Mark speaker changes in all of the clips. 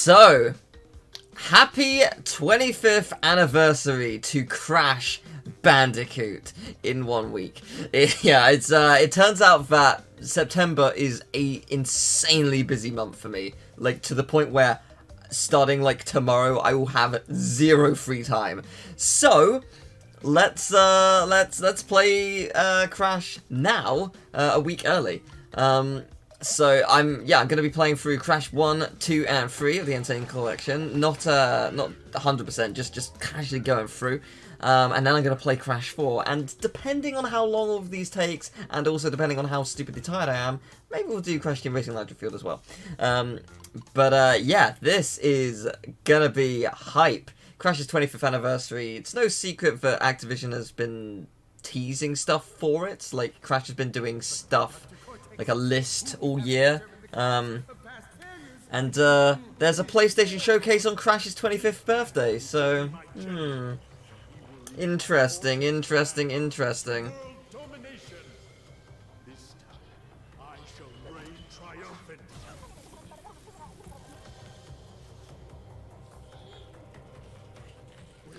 Speaker 1: So, happy 25th anniversary to Crash Bandicoot in 1 week. It turns out that September is a insanely busy month for me. Like, to the point where starting like tomorrow I will have zero free time. So, let's play Crash now, a week early. So I'm gonna be playing through Crash 1, 2, and 3 of the Insane Collection. Not 100%, just casually going through. And then I'm gonna play Crash 4. And depending on how long all of these takes, and also depending on how stupidly tired I am, maybe we'll do Crash Team Racing Legend Field as well. Yeah, this is gonna be hype. Crash's 25th anniversary. It's no secret that Activision has been teasing stuff for it. Like, Crash has been doing stuff, like a list all year. There's a PlayStation showcase on Crash's 25th birthday, so, interesting.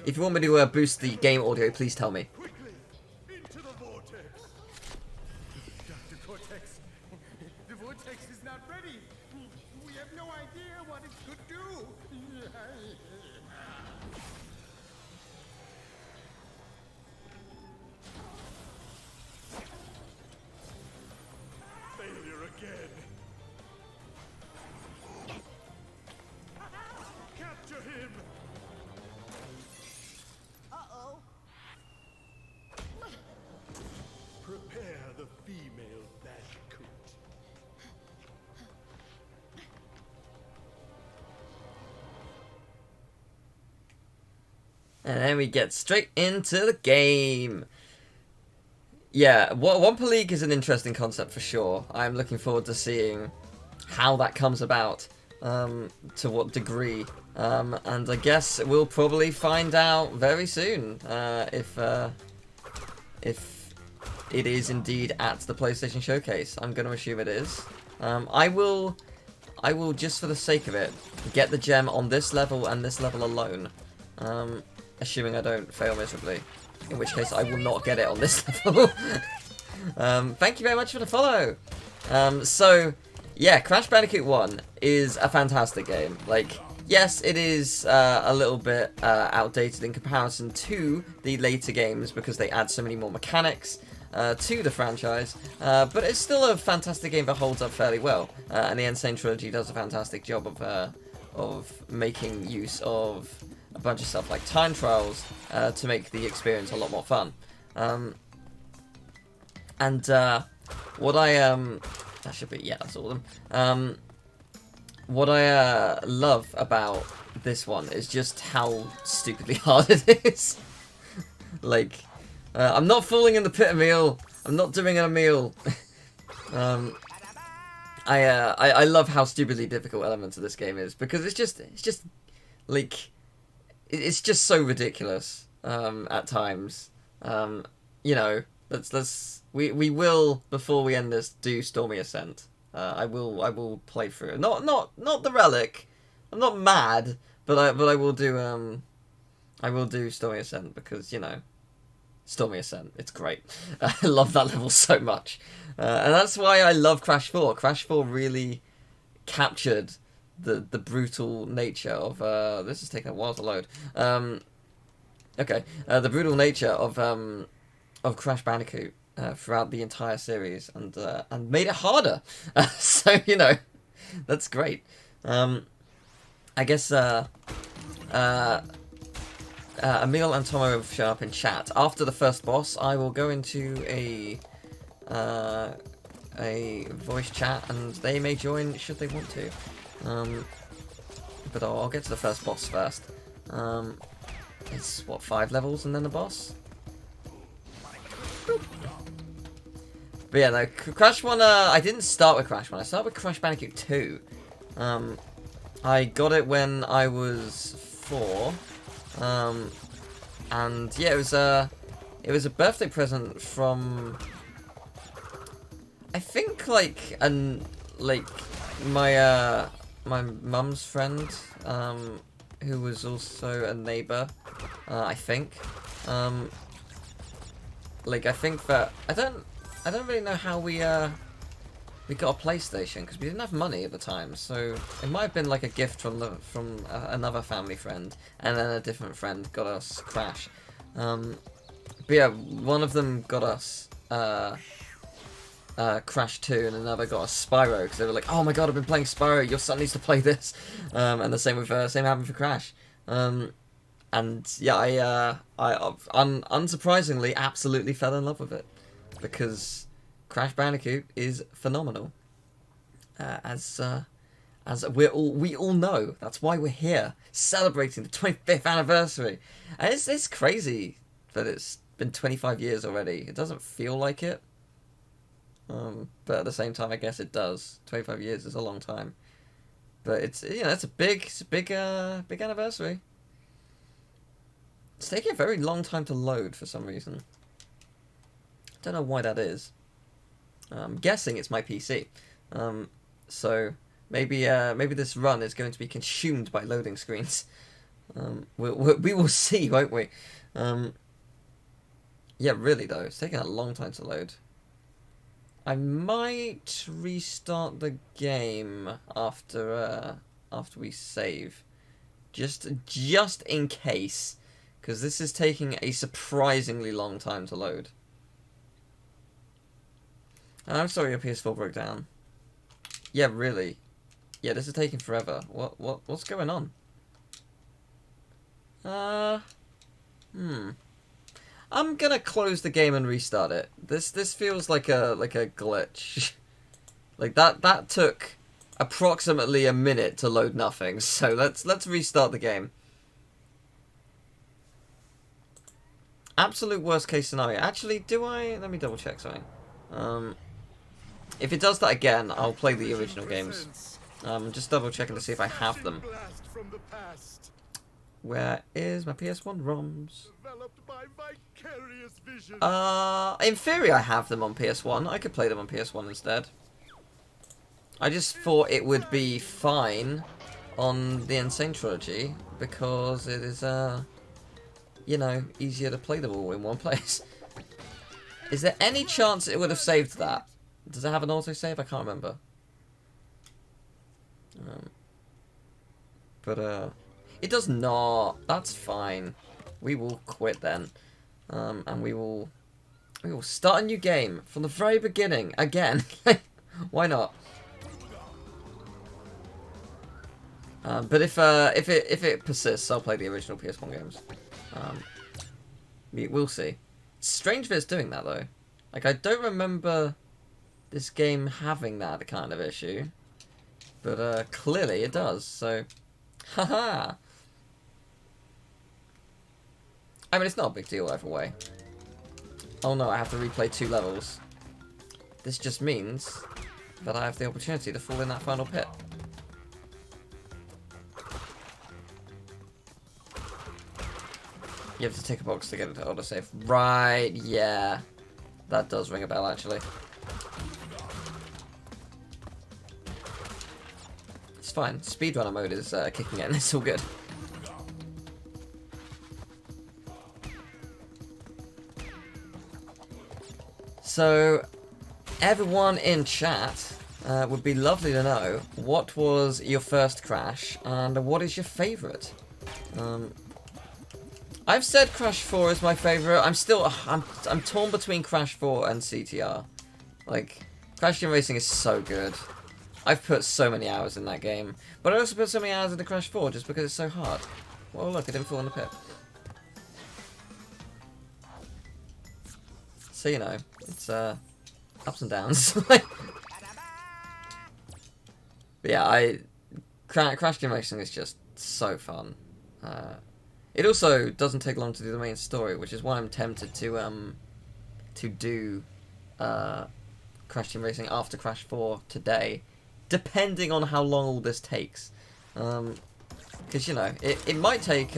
Speaker 1: If you want me to boost the game audio, please tell me.
Speaker 2: Prepare the female Bandicoot.
Speaker 1: And then we get straight into the game. Yeah, Wumpa League is an interesting concept for sure. I'm looking forward to seeing how that comes about, to what degree. And I guess we'll probably find out very soon if it is indeed at the PlayStation Showcase. I'm going to assume it is. I will, just for the sake of it, get the gem on this level and this level alone. Assuming I don't fail miserably. In which case I will not get it on this level. Thank you very much for the follow. So, yeah, Crash Bandicoot 1 is a fantastic game. Like, yes, it is a little bit outdated in comparison to the later games because they add so many more mechanics to the franchise, but it's still a fantastic game that holds up fairly well, and the Sane Trilogy does a fantastic job of making use of a bunch of stuff like time trials to make the experience a lot more fun. What I that should be, yeah, that's all of them. What I love about this one is just how stupidly hard it is. Like, I'm not falling in the pit of meal. I'm not doing a meal. I love how stupidly difficult elements of this game is because it's just like it's just so ridiculous at times. You know, we will, before we end this, do Stormy Ascent. I will play through it. Not the Relic. I'm not mad, but I will do Stormy Ascent because, you know, Stormy Ascent, it's great. I love that level so much. And that's why I love Crash 4. Crash 4 really captured the brutal nature of this is taking a while to load. The brutal nature of Crash Bandicoot throughout the entire series, and made it harder. So, you know, that's great. I guess Emil and Tomo have shown up in chat. After the first boss, I will go into a voice chat, and they may join should they want to. But I'll get to the first boss first. It's, what, 5 levels and then the boss? Boop. But yeah, no, Crash 1, I didn't start with Crash 1, I started with Crash Bandicoot 2. I got it when I was 4. And yeah, it was a birthday present from, I think, my my mum's friend, who was also a neighbour, I think. Like, I think that I don't really know how we got a PlayStation, because we didn't have money at the time. So it might have been like a gift from another family friend, and then a different friend got us Crash. But yeah, one of them got us Crash 2, and another got us Spyro, because they were like, "Oh my god, I've been playing Spyro. Your son needs to play this." And the same with same happened for Crash. And yeah, I unsurprisingly absolutely fell in love with it, because Crash Bandicoot is phenomenal. As we all know, that's why we're here celebrating the 25th anniversary. And it's crazy that it's been 25 years already. It doesn't feel like it, but at the same time, I guess it does. 25 years is a long time, but it's a big anniversary. It's taking a very long time to load for some reason. Don't know why that is. I'm guessing it's my PC. So maybe this run is going to be consumed by loading screens. We will see, won't we? Yeah, really though, it's taking a long time to load. I might restart the game after we save, just in case, because this is taking a surprisingly long time to load. I'm sorry your PS4 broke down. Yeah, really. Yeah, this is taking forever. What's going on? I'm gonna close the game and restart it. This feels like a glitch. Like that took approximately a minute to load nothing. So let's restart the game. Absolute worst case scenario. Actually, let me double check something. If it does that again, I'll play the original games. Just double checking to see if I have them. Where is my PS1 ROMs? In theory I have them on PS1. I could play them on PS1 instead. I just thought it would be fine on the Sane Trilogy, because it is, easier to play them all in one place. Is there any chance it would have saved that? Does it have an autosave? I can't remember. But it does not. That's fine. We will quit then. And we will start a new game from the very beginning again. Why not? But if it persists, I'll play the original PS1 games. We'll see. It's strange that it's doing that though. Like, I don't remember this game having that kind of issue, but clearly it does. So, haha. I mean, it's not a big deal either way. Oh no, I have to replay 2 levels. This just means that I have the opportunity to fall in that final pit. You have to tick a box to get it to autosave. Right, yeah. That does ring a bell, actually. It's fine. Speedrunner mode is kicking in. It's all good. So, everyone in chat, would be lovely to know what was your first Crash and what is your favourite. I've said Crash 4 is my favourite. I'm torn between Crash 4 and CTR. Like, Crash Team Racing is so good. I've put so many hours in that game, but I also put so many hours into Crash 4 just because it's so hard. Well, look, I didn't fall in the pit. So, you know, it's ups and downs. But yeah, Crash Team Racing is just so fun. It also doesn't take long to do the main story, which is why I'm tempted to do Crash Team Racing after Crash 4 today, depending on how long all this takes. Because, you know, it might take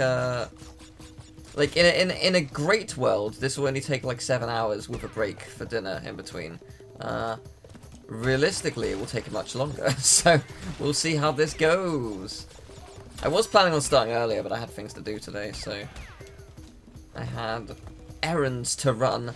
Speaker 1: like in a great world, this will only take like 7 hours with a break for dinner in between. realistically, it will take much longer. So we'll see how this goes. I was planning on starting earlier, but I had things to do today, so I had errands to run.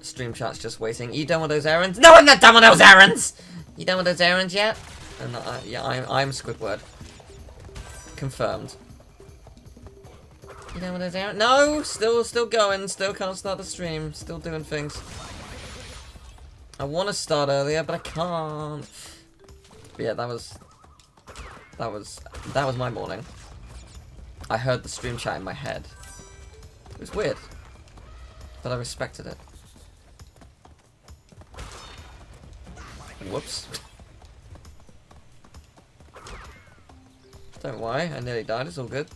Speaker 1: Stream chat's just waiting. You done with those errands? No, I'm not done with those errands! You done with those errands yet? And yeah, I'm Squidward. Confirmed. You done with those errands? No! Still going. Still can't start the stream. Still doing things. I want to start earlier, but I can't. But yeah, that was my morning. I heard the stream chat in my head. It was weird, but I respected it. Whoops. Don't worry, I nearly died, it's all good.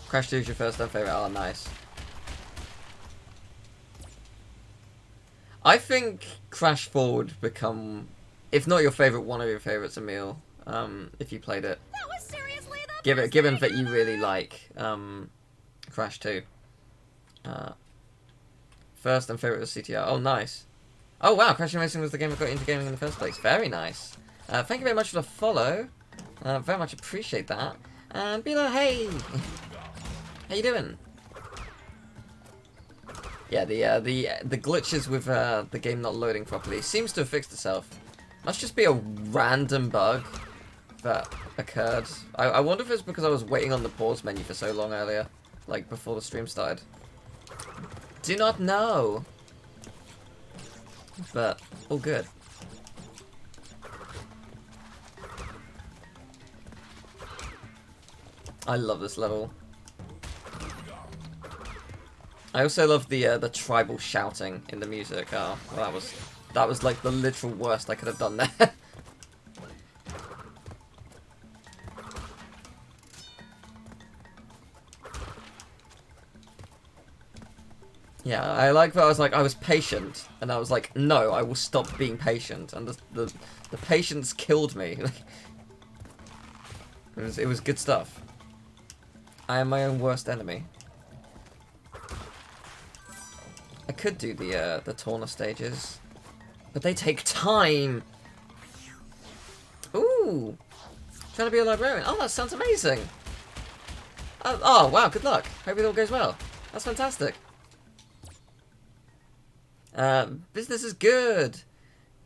Speaker 1: Crash 2 is your first time favourite, oh nice. I think Crash 4 would become, if not your favourite, one of your favourites, Emil, if you played it.
Speaker 3: That was seriously
Speaker 1: Given that you really like Crash 2. First and favourite was CTR. Oh, nice. Oh, wow. Crash Racing was the game that got you into gaming in the first place. Very nice. Thank you very much for the follow. Very much appreciate that. And be like, hey. How you doing? Yeah, the glitches with the game not loading properly seems to have fixed itself. Must just be a random bug that occurred. I wonder if it's because I was waiting on the pause menu for so long earlier. Like, before the stream started. Do not know. But, all good. I love this level. I also love the tribal shouting in the music. Oh, well, that was like the literal worst I could have done there. Yeah, I like that. I was patient, and I was like, no, I will stop being patient, and the patience killed me. it was good stuff. I am my own worst enemy. I could do the taller stages, but they take time. Ooh, trying to be a librarian. Oh, that sounds amazing. Oh wow, good luck. Hope it all goes well. That's fantastic. Business is good.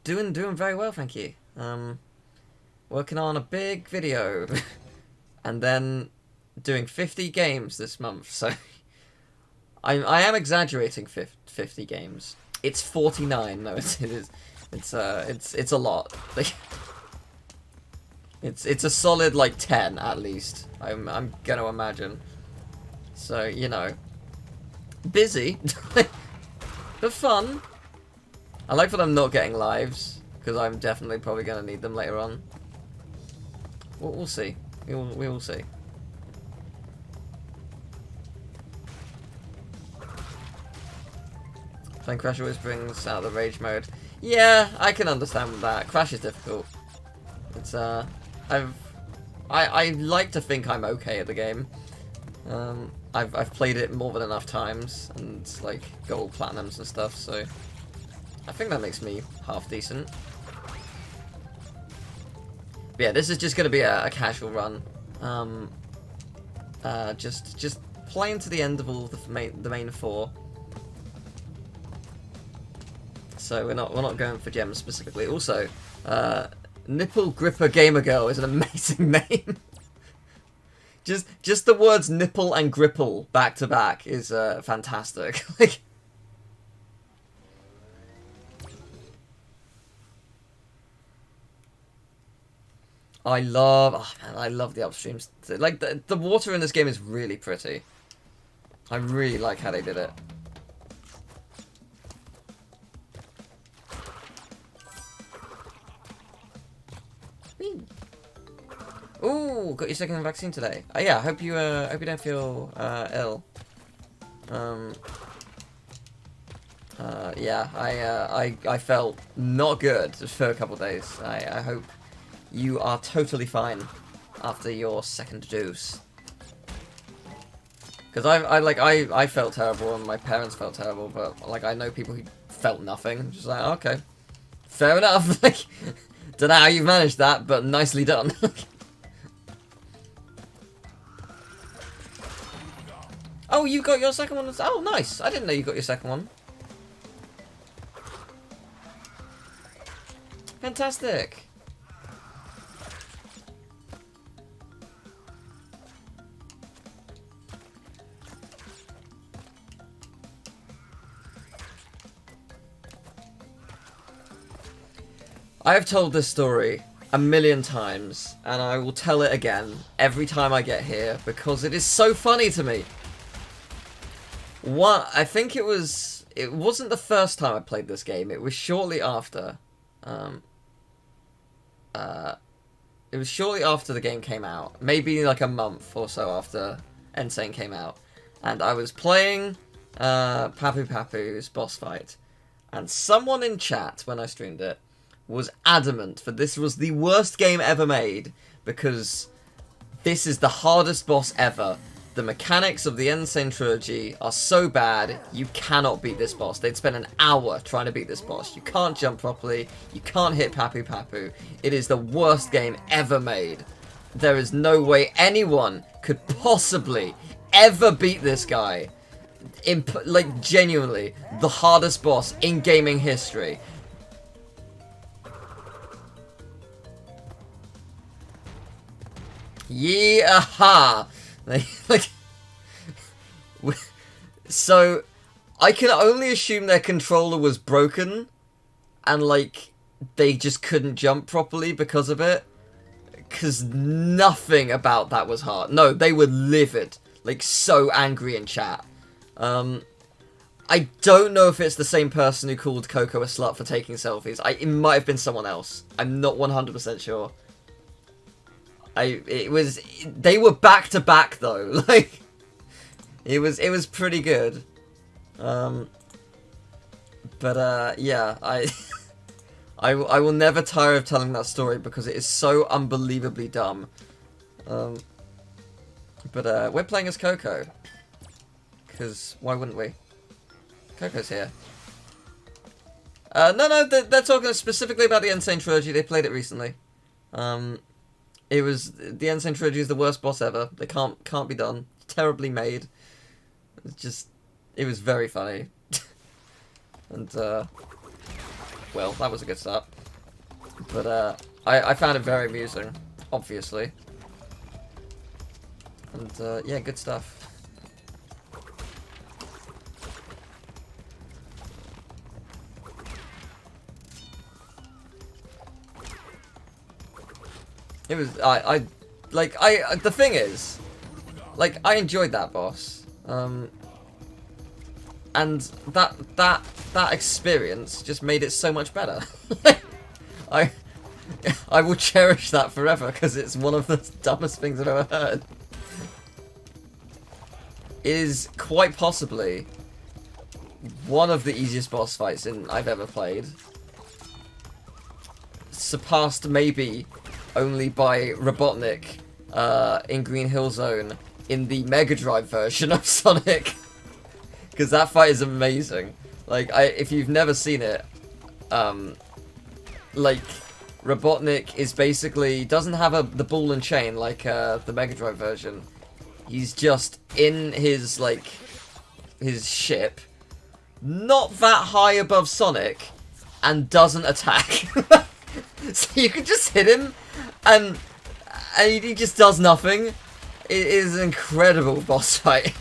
Speaker 1: Doing very well, thank you. Working on a big video, and then doing 50 games this month. So I am exaggerating 50 games. It's 49. No, it is. It's a lot. Like, it's a solid like 10 at least. I'm gonna imagine. So you know, busy, but fun. I like that I'm not getting lives because I'm definitely probably gonna need them later on. We'll see. We will see. Playing Crash always brings out the rage mode. Yeah, I can understand that. Crash is difficult. It's I like to think I'm okay at the game. I've played it more than enough times and like gold platinums and stuff, so I think that makes me half decent. But yeah, this is just gonna be a casual run. Just playing to the end of all the main four. So we're not going for gems specifically. Also, Nipple Gripper Gamer Girl is an amazing name. just the words nipple and gripple back to back is fantastic. Like, I love the upstreams. Like the water in this game is really pretty. I really like how they did it. Ooh, got your second vaccine today. Yeah, I hope you don't feel ill. Yeah, I felt not good for a couple of days. I hope you are totally fine after your second dose. Because I felt terrible and my parents felt terrible, but like I know people who felt nothing. Just like, okay, fair enough. Like, don't know how you've managed that, but nicely done. Oh, you got your second one. Oh, nice. I didn't know you got your second one. Fantastic. I have told this story a million times, and I will tell it again every time I get here, because it is so funny to me. I think it wasn't the first time I played this game, it was shortly after. It was shortly after the game came out, maybe like a month or so after Insane came out, and I was playing Papu Papu's boss fight, and someone in chat, when I streamed it, was adamant that this was the worst game ever made, because this is the hardest boss ever. The mechanics of the Sane Trilogy are so bad, you cannot beat this boss. They'd spend an hour trying to beat this boss. You can't jump properly, you can't hit Papu Papu. It is the worst game ever made. There is no way anyone could possibly ever beat this guy. Like, genuinely, the hardest boss in gaming history. Yeah-ha! Like, so I can only assume their controller was broken, and like they just couldn't jump properly because of it. Because nothing about that was hard. No, they were livid, like so angry in chat. I don't know if it's the same person who called Coco a slut for taking selfies. It might have been someone else. I'm not 100% sure. They were back to back though. Like, it was pretty good. Yeah, I will never tire of telling that story because it is so unbelievably dumb. We're playing as Coco, because why wouldn't we? Coco's here. No, they're talking specifically about the Insane Trilogy. They played it recently. It was the Insane Trilogy is the worst boss ever. They can't be done. Terribly made. It was very funny. And well, that was a good start. But I found it very amusing, obviously. And yeah, good stuff. It was the thing is, like, I enjoyed that boss, and that experience just made it so much better. I will cherish that forever because it's one of the dumbest things I've ever heard. It is quite possibly one of the easiest boss fights I've ever played, surpassed maybe only by Robotnik in Green Hill Zone in the Mega Drive version of Sonic, because that fight is amazing. Like, if you've never seen it, like, Robotnik is basically doesn't have the ball and chain like the Mega Drive version. He's just in his his ship, not that high above Sonic, and doesn't attack. So you can just hit him, and he just does nothing. It is an incredible boss fight.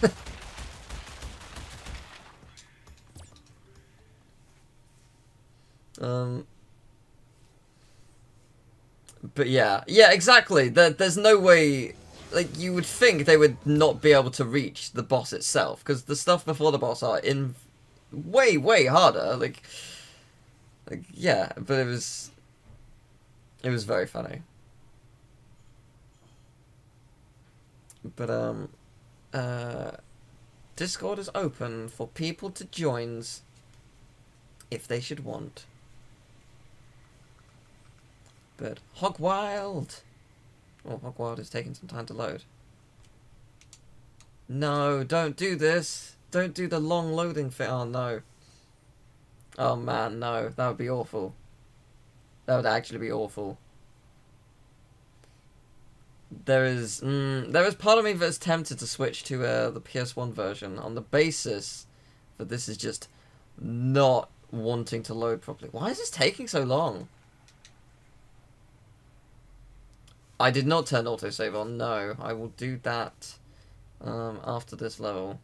Speaker 1: But yeah, exactly. There's no way. Like, you would think they would not be able to reach the boss itself, because the stuff before the boss are way harder. Like yeah, but it was very funny. But Discord is open for people to join if they should want. But Hogwild! Oh, Hogwild is taking some time to load. No, don't do this. Don't do the long loading thing. Oh, no. Oh, man, no. That would be awful. That would actually be awful. There is part of me that's tempted to switch to the PS1 version on the basis that this is just not wanting to load properly. Why is this taking so long? I did not turn autosave on. No, I will do that after this level.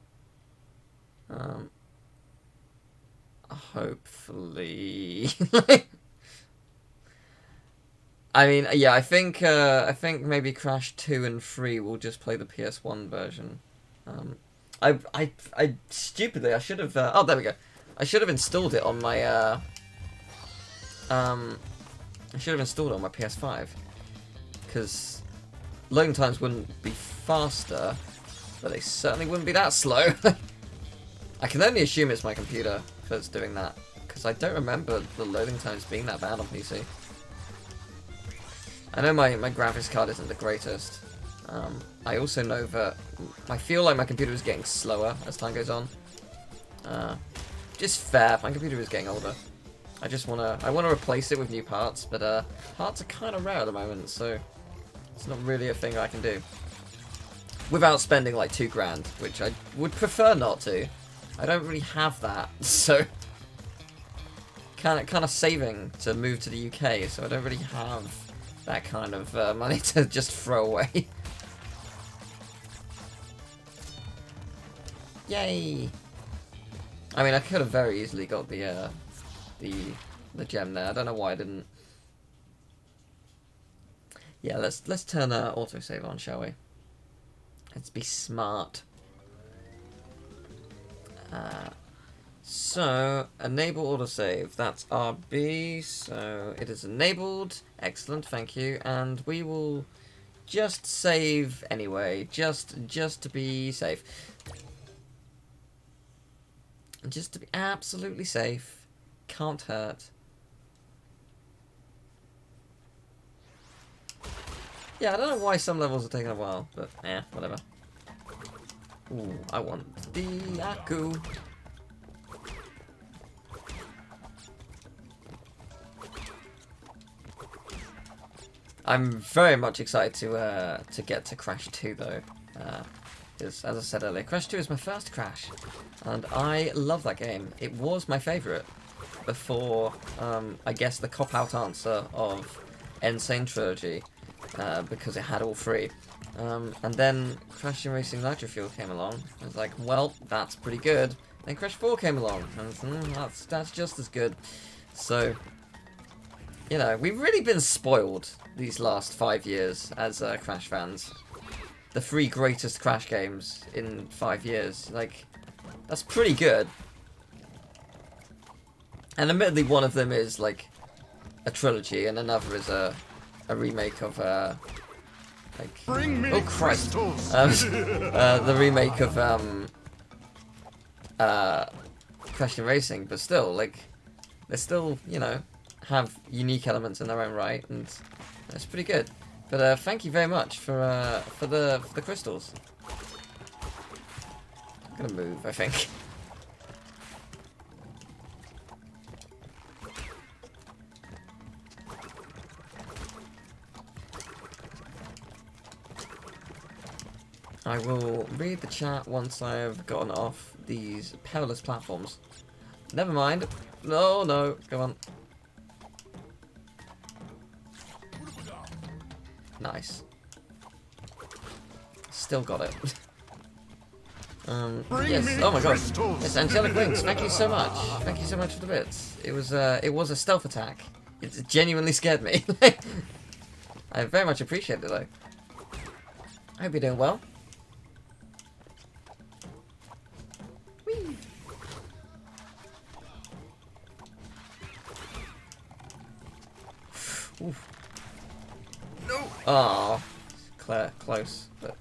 Speaker 1: Hopefully. I mean, yeah, I think maybe Crash 2 and 3 will just play the PS1 version. I stupidly, I should have, oh, there we go. I should have installed it on my, I should have installed it on my PS5. Because loading times wouldn't be faster, but they certainly wouldn't be that slow. I can only assume it's my computer that's doing that, because I don't remember the loading times being that bad on PC. I know my graphics card isn't the greatest. I also know that I feel like my computer is getting slower as time goes on. Just fair. My computer is getting older. I wanna replace it with new parts, but parts are kind of rare at the moment, so it's not really a thing I can do without spending like $2,000, which I would prefer not to. I don't really have that, so kind of saving to move to the UK, so I don't really have that kind of money to just throw away. Yay! I mean, I could have very easily got the gem there. I don't know why I didn't. Yeah, let's turn autosave on, shall we? Let's be smart. So, enable autosave. That's RB, so it is enabled. Excellent, thank you. And we will just save anyway, just to be safe. Just to be absolutely safe. Can't hurt. Yeah, I don't know why some levels are taking a while, but whatever. Ooh, I want the Aku. I'm very much excited to get to Crash 2 though, because as I said earlier, Crash 2 is my first Crash, and I love that game. It was my favourite before, I guess, the cop-out answer of Sane Trilogy, because it had all three. And then Crash Team Racing Nitro Fuel came along. I was like, well, that's pretty good. Then Crash 4 came along, and that's just as good. So, you know, we've really been spoiled these last 5 years as Crash fans. The 3 greatest Crash games in 5 years, like, that's pretty good. And admittedly, one of them is like a trilogy, and another is a remake of like, oh Christ, the remake of Crash Team Racing. But still, like, they still, you know, have unique elements in their own right, and that's pretty good. But thank you very much for the crystals. I'm gonna move, I think. I will read the chat once I've gotten off these perilous platforms. Never mind. No, no, come on. Nice. Still got it. Yes. Oh my god. Yes, Angelic Wings. Thank you so much. Thank you so much for the bits. It was a stealth attack. It genuinely scared me. I very much appreciate it though. I hope you're doing well. Whee. Oof. No. Oh, Claire, close, but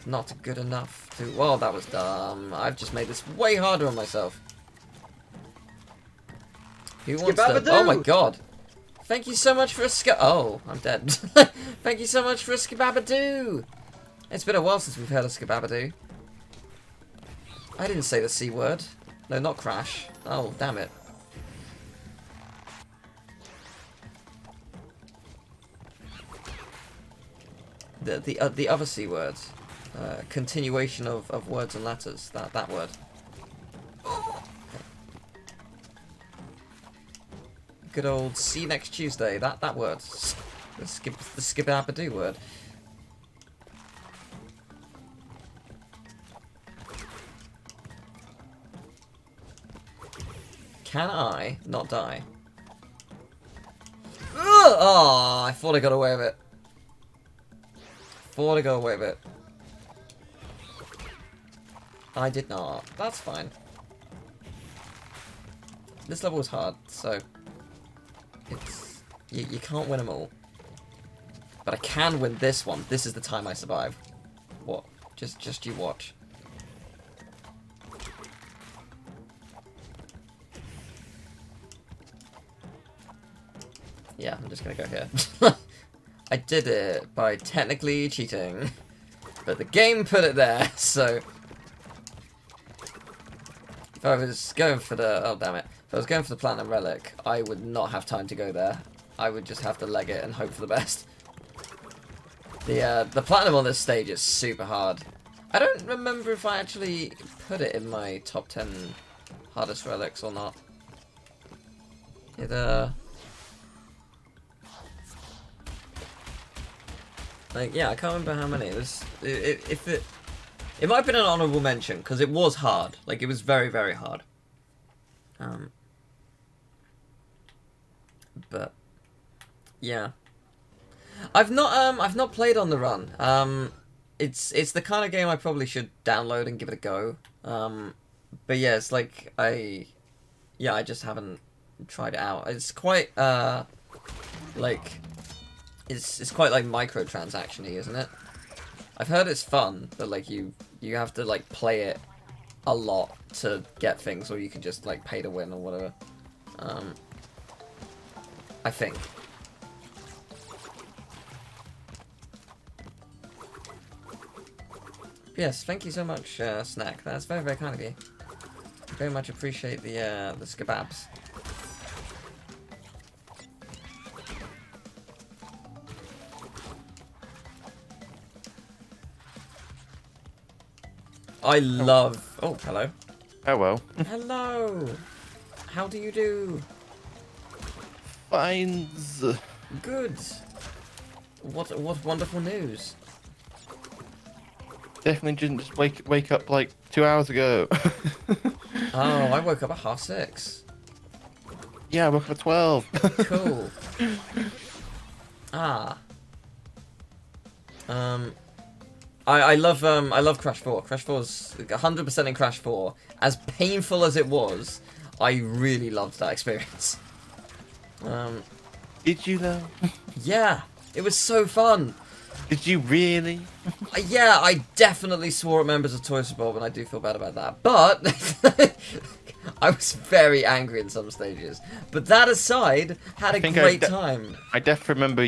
Speaker 1: not good enough to. Well, that was dumb. I've just made this way harder on myself. Who wants to? Oh my god! Thank you so much for a Oh, I'm dead. Thank you so much for a skibabadoo. It's been a while since we've heard of Skibabadoo. I didn't say the C word. No, not Crash. Oh, damn it. The other C word. Continuation of words and letters. That word. Good old see you next Tuesday. That word. The Skibabadoo word. Can I not die? Ugh! Oh, I thought I got away with it. Thought I got away with it. I did not. That's fine. This level was hard, so it's you can't win them all. But I can win this one. This is the time I survive. What? Just you watch. Yeah, I'm just gonna go here. I did it by technically cheating. But the game put it there, so... If I was going for the... Oh, damn it. If I was going for the Platinum Relic, I would not have time to go there. I would just have to leg it and hope for the best. The Platinum on this stage is super hard. I don't remember if I actually put it in my top 10 hardest relics or not. It, like, yeah, I can't remember how many. It was... It might have been an honourable mention, because it was hard. Like, it was very, very hard. But, yeah. I've not played on the run. It's the kind of game I probably should download and give it a go. But yeah, it's like, I just haven't tried it out. It's quite, like... It's quite like microtransaction-y, isn't it? I've heard it's fun, but like you have to like play it a lot to get things, or you can just like pay to win or whatever. I think. Yes, thank you so much, Snack. That's very, very kind of you. Very much appreciate the skibabs. I love... Oh, hello.
Speaker 3: Hello.
Speaker 1: Hello. How do you do?
Speaker 3: Fine.
Speaker 1: Good. What wonderful news.
Speaker 3: Definitely didn't just wake up like 2 hours ago.
Speaker 1: Oh, I woke up at 6:30.
Speaker 3: Yeah, I woke up at 12.
Speaker 1: Cool. Ah. I love Crash 4. Crash 4's 100% in Crash 4. As painful as it was, I really loved that experience.
Speaker 3: Did you though?
Speaker 1: Yeah, it was so fun.
Speaker 3: Did you really?
Speaker 1: Yeah, I definitely swore at members of Toys for Bob, and I do feel bad about that. But I was very angry in some stages. But that aside, had a great time.
Speaker 3: I definitely remember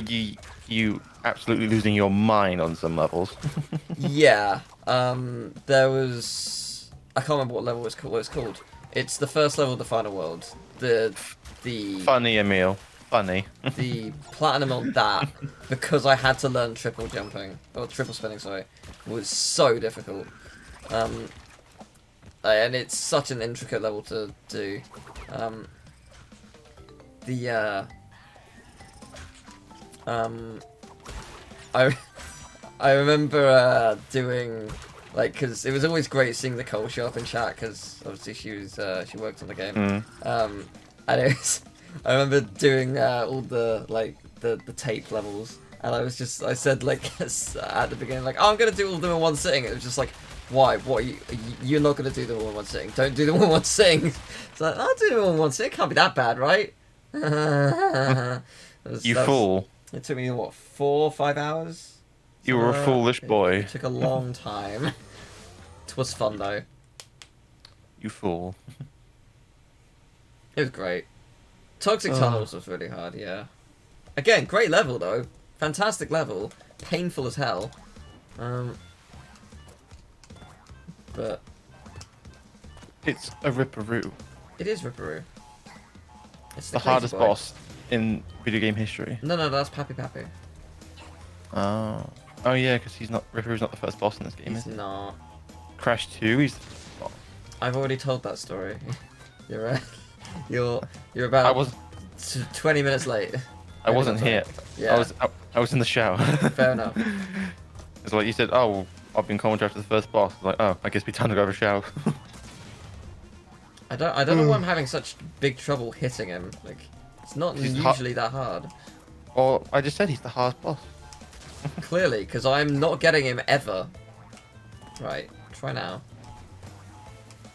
Speaker 3: you absolutely losing your mind on some levels.
Speaker 1: Yeah, there was... I can't remember what level it's called. It's the first level of the final world. The
Speaker 3: Funny, Emil. Funny.
Speaker 1: The platinum on that, because I had to learn triple jumping, or triple spinning, sorry, was so difficult. And it's such an intricate level to do. I remember doing, like, because it was always great seeing Nicole show up in chat, because obviously she worked on the game. And it was, I remember doing all the tape levels, and I said like at the beginning, like, oh, I'm gonna do all of them in one sitting. It was just like, why? What? You're not gonna do them all in one sitting? Don't do them all in one sitting. It's like, I'll do them all in one sitting. It can't be that bad, right?
Speaker 3: Fool.
Speaker 1: It took me what, 4 or 5 hours.
Speaker 3: You were a foolish boy.
Speaker 1: It took a long time. It was fun though.
Speaker 3: You fool.
Speaker 1: It was great. Toxic Tunnels was really hard, yeah. Again, great level though. Fantastic level. Painful as hell. but
Speaker 3: It's a Ripperoo.
Speaker 1: it is Ripperoo. It's
Speaker 3: The
Speaker 1: crazy
Speaker 3: hardest
Speaker 1: boy.
Speaker 3: boss in video game history.
Speaker 1: No, that's Pappy Pappy.
Speaker 3: Oh. Oh yeah, because Ripperoo's not the first boss in this game,
Speaker 1: He's
Speaker 3: is he?
Speaker 1: not.
Speaker 3: Crash 2, he's the first boss.
Speaker 1: I've already told that story. You're right. You're about
Speaker 3: I was
Speaker 1: 20 minutes late.
Speaker 3: I wasn't
Speaker 1: Maybe
Speaker 3: here.
Speaker 1: not. Yeah.
Speaker 3: I was in the shower.
Speaker 1: Fair enough.
Speaker 3: It's like you said, oh, well, I've been commentary after the first boss. I was like, oh, I guess we time to go have a shower.
Speaker 1: I don't know why I'm having such big trouble hitting him. Like, it's not
Speaker 3: He's
Speaker 1: usually that hard.
Speaker 3: Well, I just said he's the hardest boss.
Speaker 1: Clearly, because I'm not getting him ever. Right, try now.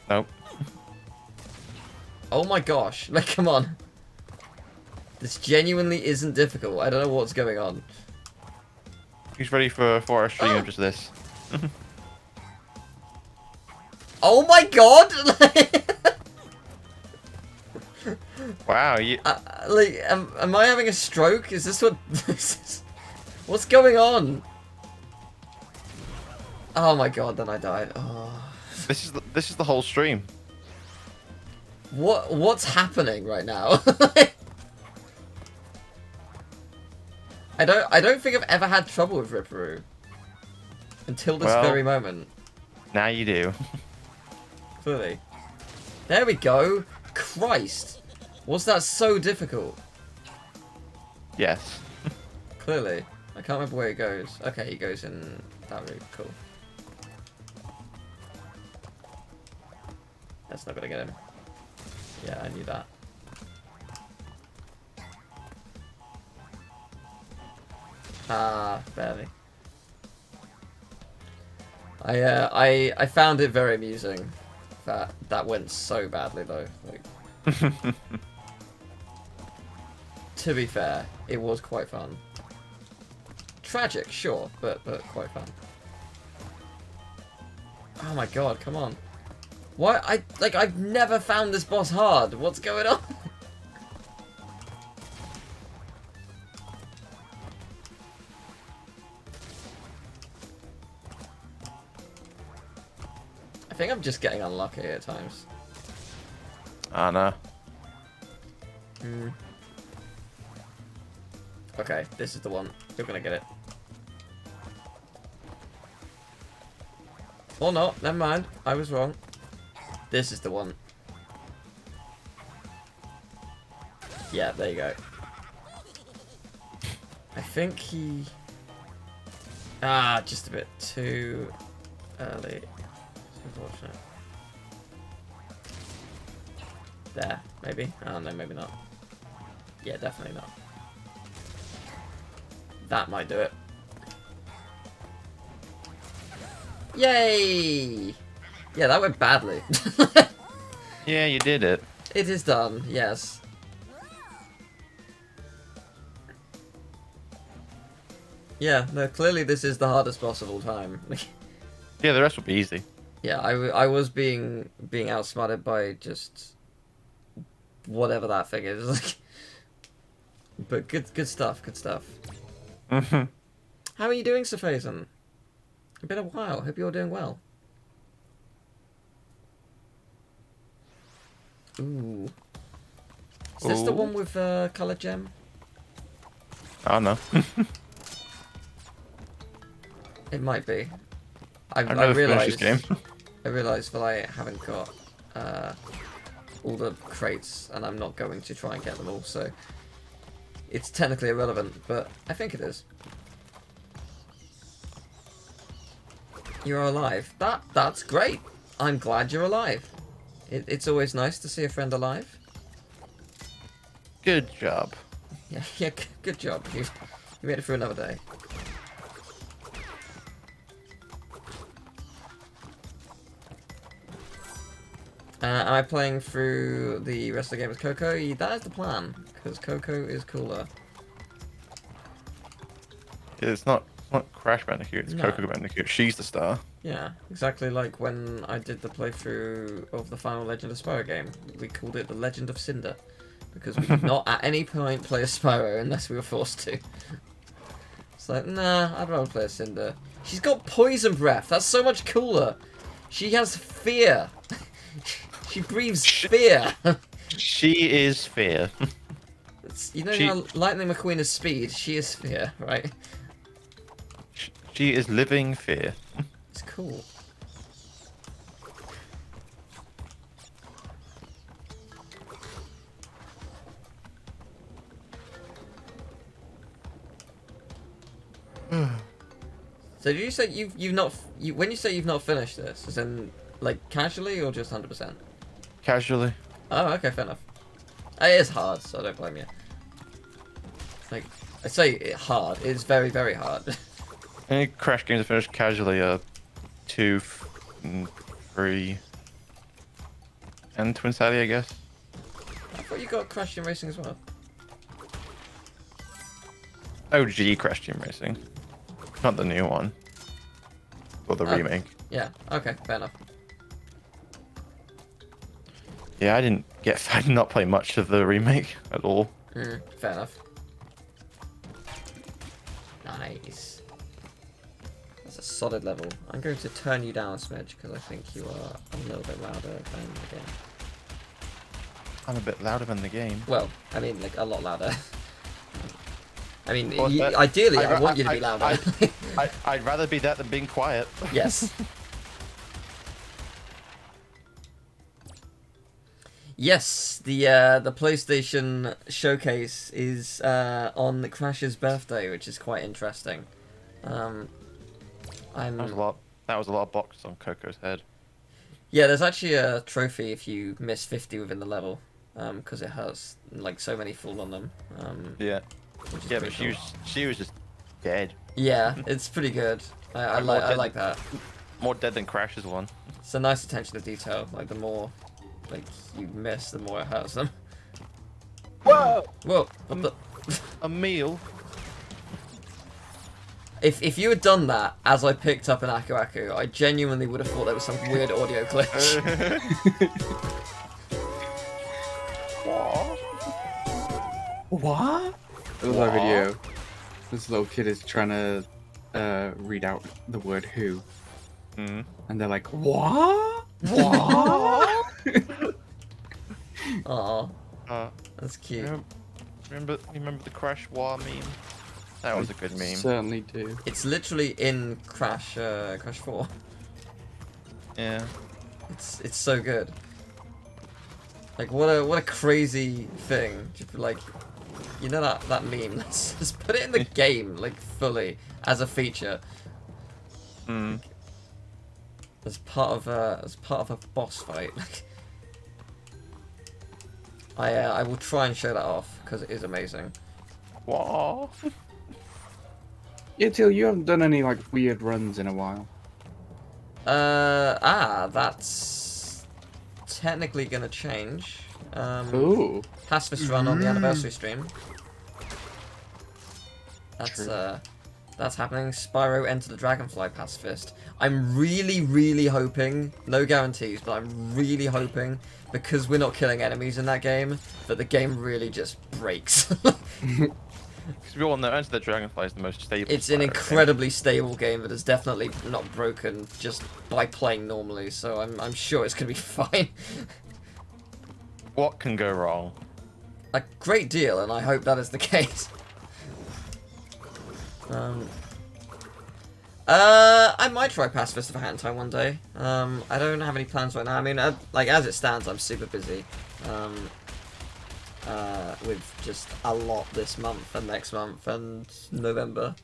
Speaker 3: Nope.
Speaker 1: Oh my gosh, like, come on. This genuinely isn't difficult. I don't know what's going on.
Speaker 3: He's ready for a 4-hour stream of just this.
Speaker 1: Oh my god!
Speaker 3: Wow, you...
Speaker 1: Like, am I having a stroke? Is this what this is? What's going on? Oh my god, then I died. Oh.
Speaker 3: This is the whole stream.
Speaker 1: What's happening right now? I don't think I've ever had trouble with Ripperoo. Until this
Speaker 3: Well,
Speaker 1: very moment.
Speaker 3: Now you do.
Speaker 1: Clearly. There we go. Christ. Was that so difficult?
Speaker 3: Yes.
Speaker 1: Clearly. I can't remember where he goes. Okay, he goes in that route. Cool. That's not gonna get him. Yeah, I knew that. Ah, barely. I found it very amusing that went so badly though. Like, to be fair, it was quite fun. Tragic, sure, but quite fun. Oh my god, come on. Why I've never found this boss hard. What's going on? I think I'm just getting unlucky at times.
Speaker 3: Ah, no.
Speaker 1: Okay, this is the one. You're gonna get it. Or not, never mind. I was wrong. This is the one. Yeah, there you go. I think he... Ah, just a bit too early. It's unfortunate. There, maybe. Oh no, maybe not. Yeah, definitely not. That might do it. Yay! Yeah, that went badly.
Speaker 3: Yeah, you did it.
Speaker 1: It is done, yes. Yeah, no, clearly this is the hardest boss of all time.
Speaker 3: Yeah, the rest will be easy.
Speaker 1: Yeah, I was being outsmarted by just whatever that thing is. But good stuff, good stuff.
Speaker 3: Mhm.
Speaker 1: How are you doing, Sir Faison? It's been a while. Hope you're doing well. Ooh. Is this the
Speaker 3: Ooh.
Speaker 1: one with colour gem?
Speaker 3: Oh no.
Speaker 1: It might be.
Speaker 3: I've
Speaker 1: I
Speaker 3: never finished
Speaker 1: realised.
Speaker 3: this game.
Speaker 1: I realised that I haven't got all the crates, and I'm not going to try and get them all. So it's technically irrelevant, but I think it is. You're alive. That's great. I'm glad you're alive. It's always nice to see a friend alive.
Speaker 3: Good job.
Speaker 1: Yeah, good job. You made it through another day. Am I playing through the rest of the game with Coco? That is the plan, because Coco is cooler.
Speaker 3: It's not Crash Bandicoot, it's
Speaker 1: No.
Speaker 3: Coco Bandicoot. She's the star.
Speaker 1: Yeah, exactly like when I did the playthrough of the final Legend of Spyro game. We called it the Legend of Cinder, because we could not at any point play as Spyro unless we were forced to. It's like, nah, I'd rather play as Cinder. She's got poison breath, that's so much cooler! She has fear. She breathes fear.
Speaker 3: She is fear.
Speaker 1: You know
Speaker 3: She-
Speaker 1: how Lightning McQueen is speed? She is fear, right?
Speaker 3: She is living fear.
Speaker 1: It's cool. So did you say you've not when you say you've not finished this, is in like casually or just 100%?
Speaker 3: Casually.
Speaker 1: Oh, okay, fair enough. It is hard, so I don't blame you. Like I say, hard. It's very, very hard.
Speaker 3: Any Crash games I finished casually are 2, 3, and Twin Sally, I guess.
Speaker 1: I thought you got Crash Team Racing as well.
Speaker 3: OG Crash Team Racing. Not the new one. Or the remake.
Speaker 1: Yeah. Okay, fair enough.
Speaker 3: Yeah, I did not play much of the remake at all.
Speaker 1: Fair enough. Nice. That's a solid level. I'm going to turn you down a smidge because I think you are a little bit louder than the game.
Speaker 3: I'm a bit louder than the game.
Speaker 1: Well, I mean, like, a lot louder. I mean,
Speaker 3: Well,
Speaker 1: ideally, I want you to be louder.
Speaker 3: I'd rather be that than being quiet.
Speaker 1: Yes. Yes, the PlayStation showcase is on Crash's birthday, which is quite interesting.
Speaker 3: That was a lot of boxes on Coco's head.
Speaker 1: Yeah, there's actually a trophy if you miss 50 within the level, because it has like so many fall on them.
Speaker 3: Yeah.
Speaker 1: Which is
Speaker 3: Yeah,
Speaker 1: pretty
Speaker 3: but
Speaker 1: cool.
Speaker 3: she was just dead.
Speaker 1: Yeah, it's pretty good. I like that.
Speaker 3: More dead than Crash's one.
Speaker 1: It's a nice attention to detail. Like the more like you miss, the more it hurts them.
Speaker 3: Whoa!
Speaker 1: Whoa! What the?
Speaker 3: A meal.
Speaker 1: If you had done that as I picked up an Aku Aku, I genuinely would have thought there was some weird audio glitch.
Speaker 4: What? There was a video. This little kid is trying to read out the word "who," and they're like, "What? What?"
Speaker 1: Aw,
Speaker 3: Uh,
Speaker 1: that's cute.
Speaker 3: remember the Crash War meme? That was a good meme.
Speaker 4: Certainly do.
Speaker 1: It's literally in Crash 4.
Speaker 3: Yeah.
Speaker 1: It's so good. Like what a crazy thing. Just like, you know that meme. Let's just put it in the game like fully as a feature. As part of a boss fight. I will try and show that off because it is amazing.
Speaker 3: What?
Speaker 4: Yeah, Till, you haven't done any like weird runs in a while.
Speaker 1: That's technically gonna change.
Speaker 4: Ooh.
Speaker 1: Pacifist run on the anniversary stream.
Speaker 4: True.
Speaker 1: That's happening. Spyro Enter the Dragonfly Pacifist. I'm really hoping, no guarantees, but I'm really hoping, because we're not killing enemies in that game, that the game really just breaks.
Speaker 3: Because we all know Enter the Dragonfly is the most stable.
Speaker 1: It's an
Speaker 3: Spyro
Speaker 1: incredibly stable game that is definitely not broken just by playing normally, so I'm sure it's gonna be fine.
Speaker 3: game. What can go wrong?
Speaker 1: A great deal, and I hope that is the case. I might try Pacifist for hand time one day. I don't have any plans right now. I mean, like as it stands, I'm super busy. With just a lot this month and next month and November.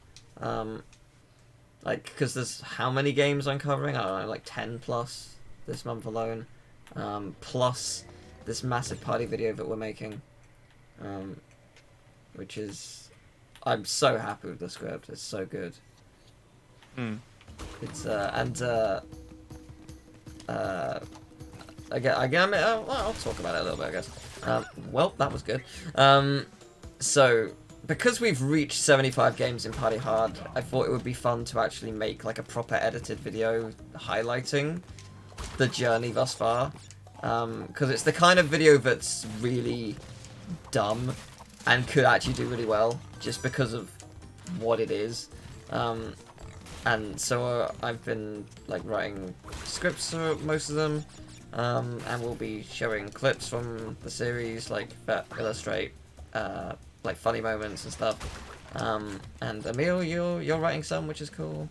Speaker 1: Like, because there's how many games I'm covering? I don't know, like 10 plus this month alone. Plus this massive party video that we're making. Which is... I'm so happy with the script. It's so good. It's again, I'll talk about it a little bit, I guess. Well, that was good. So because we've reached 75 games in Party Hard, I thought it would be fun to actually make like a proper edited video highlighting the journey thus far. Because it's the kind of video that's really dumb and could actually do really well just because of what it is. And so I've been like writing scripts for most of them, and we'll be showing clips from the series that illustrate like funny moments and stuff. And Emil, you're writing some, which is cool.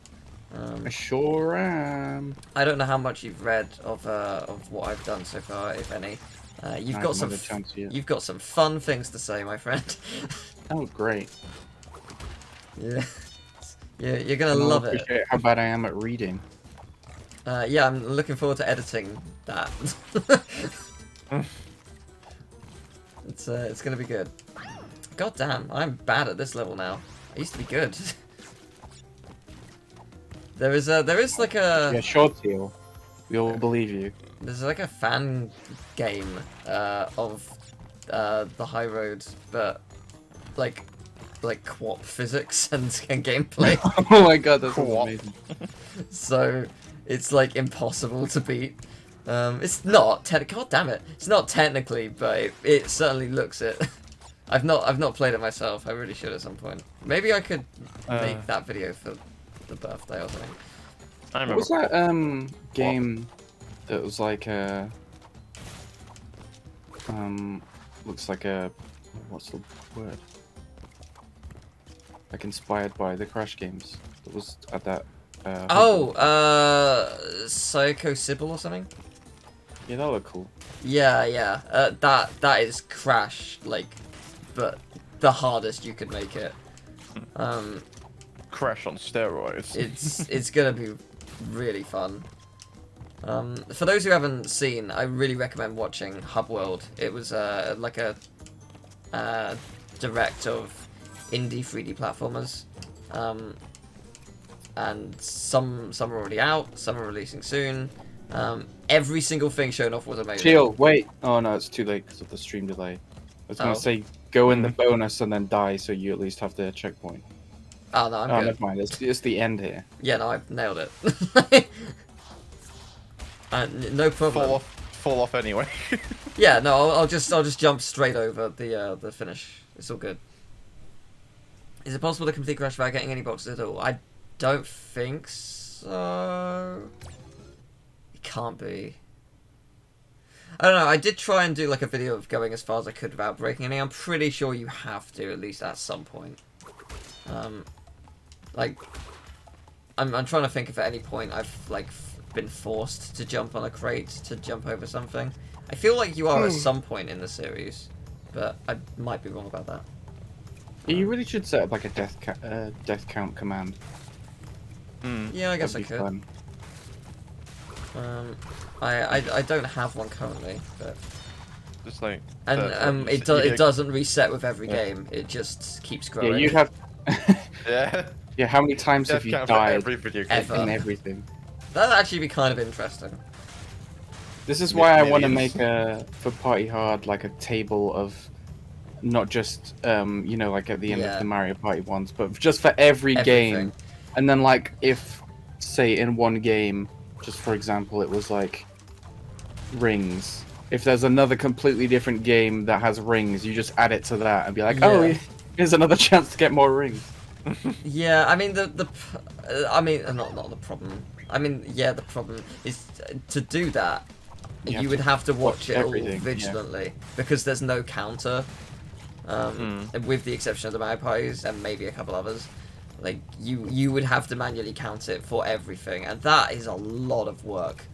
Speaker 4: I sure am.
Speaker 1: I don't know how much you've read of what I've done so far, if any. You've got some you've got some fun things to say, my friend.
Speaker 4: Oh, great.
Speaker 1: Yeah. Yeah, you're gonna love it.
Speaker 4: Appreciate how bad I am at reading.
Speaker 1: Yeah, I'm looking forward to editing that. It's gonna be good. God damn, I'm bad at this level now. I used to be good. there is like a
Speaker 4: Yeah, sure, Teal. We all believe you.
Speaker 1: there's like a fan game of the High Road, but like co-op physics and gameplay.
Speaker 4: Oh my god, that's amazing.
Speaker 1: So it's like impossible to beat. It's not God damn it! It's not technically, but it certainly looks it. I've not played it myself. I really should at some point. Maybe I could make that video for the birthday or something.
Speaker 3: I
Speaker 4: What
Speaker 3: remember.
Speaker 4: was that game that was like looks like a, what's the word? Like inspired by the Crash games. That was at that.
Speaker 1: Psycho Sybil or something.
Speaker 4: Yeah, that looked cool.
Speaker 1: Yeah. That is Crash, but the hardest you could make it.
Speaker 3: Crash on steroids.
Speaker 1: It's gonna be really fun. For those who haven't seen, I really recommend watching Hub World. It was like a direct of indie 3D platformers, and some are already out, some are releasing soon. Every single thing shown off was amazing.
Speaker 4: Teal, wait. Oh no, it's too late because of the stream delay. I was gonna say go in the bonus and then die, so you at least have the checkpoint.
Speaker 1: Oh no, I'm
Speaker 4: Oh,
Speaker 1: good.
Speaker 4: never mind. It's the end here.
Speaker 1: Yeah, no, I nailed it. No problem.
Speaker 3: Fall off anyway.
Speaker 1: Yeah, no, I'll just jump straight over the finish. It's all good. Is it possible to complete Crash without getting any boxes at all? I don't think so. It can't be. I don't know. I did try and do like a video of going as far as I could without breaking any. I'm pretty sure you have to at least at some point. Like, I'm trying to think if at any point I've been forced to jump on a crate to jump over something. I feel like you are at some point in the series, but I might be wrong about that.
Speaker 4: Yeah, you really should set up like a death count command.
Speaker 1: Yeah, I guess I
Speaker 4: That'd be
Speaker 1: could.
Speaker 4: fun.
Speaker 1: I don't have one currently, but
Speaker 3: Just like.
Speaker 1: it doesn't reset with every game. It just keeps growing.
Speaker 4: Yeah, you have.
Speaker 3: Yeah.
Speaker 4: Yeah, how many times have you
Speaker 3: Death count for
Speaker 4: died
Speaker 3: every video game.
Speaker 1: Ever.
Speaker 4: in everything?
Speaker 1: That'd actually be kind of interesting.
Speaker 4: This is why I want to
Speaker 3: Millions.
Speaker 4: make for Party Hard like a table of not just you know, like at the end of the Mario Party ones, but just for every game.
Speaker 1: Everything.
Speaker 4: And then like if say in one game, just for example, it was like rings. If there's another completely different game that has rings, you just add it to that and be like, oh, here's another chance to get more rings.
Speaker 1: Yeah, I mean not the problem. I mean, yeah, the problem is to do that. You would have to watch it all vigilantly because there's no counter. With the exception of the Mario Parties and maybe a couple others, like you would have to manually count it for everything, and that is a lot of work.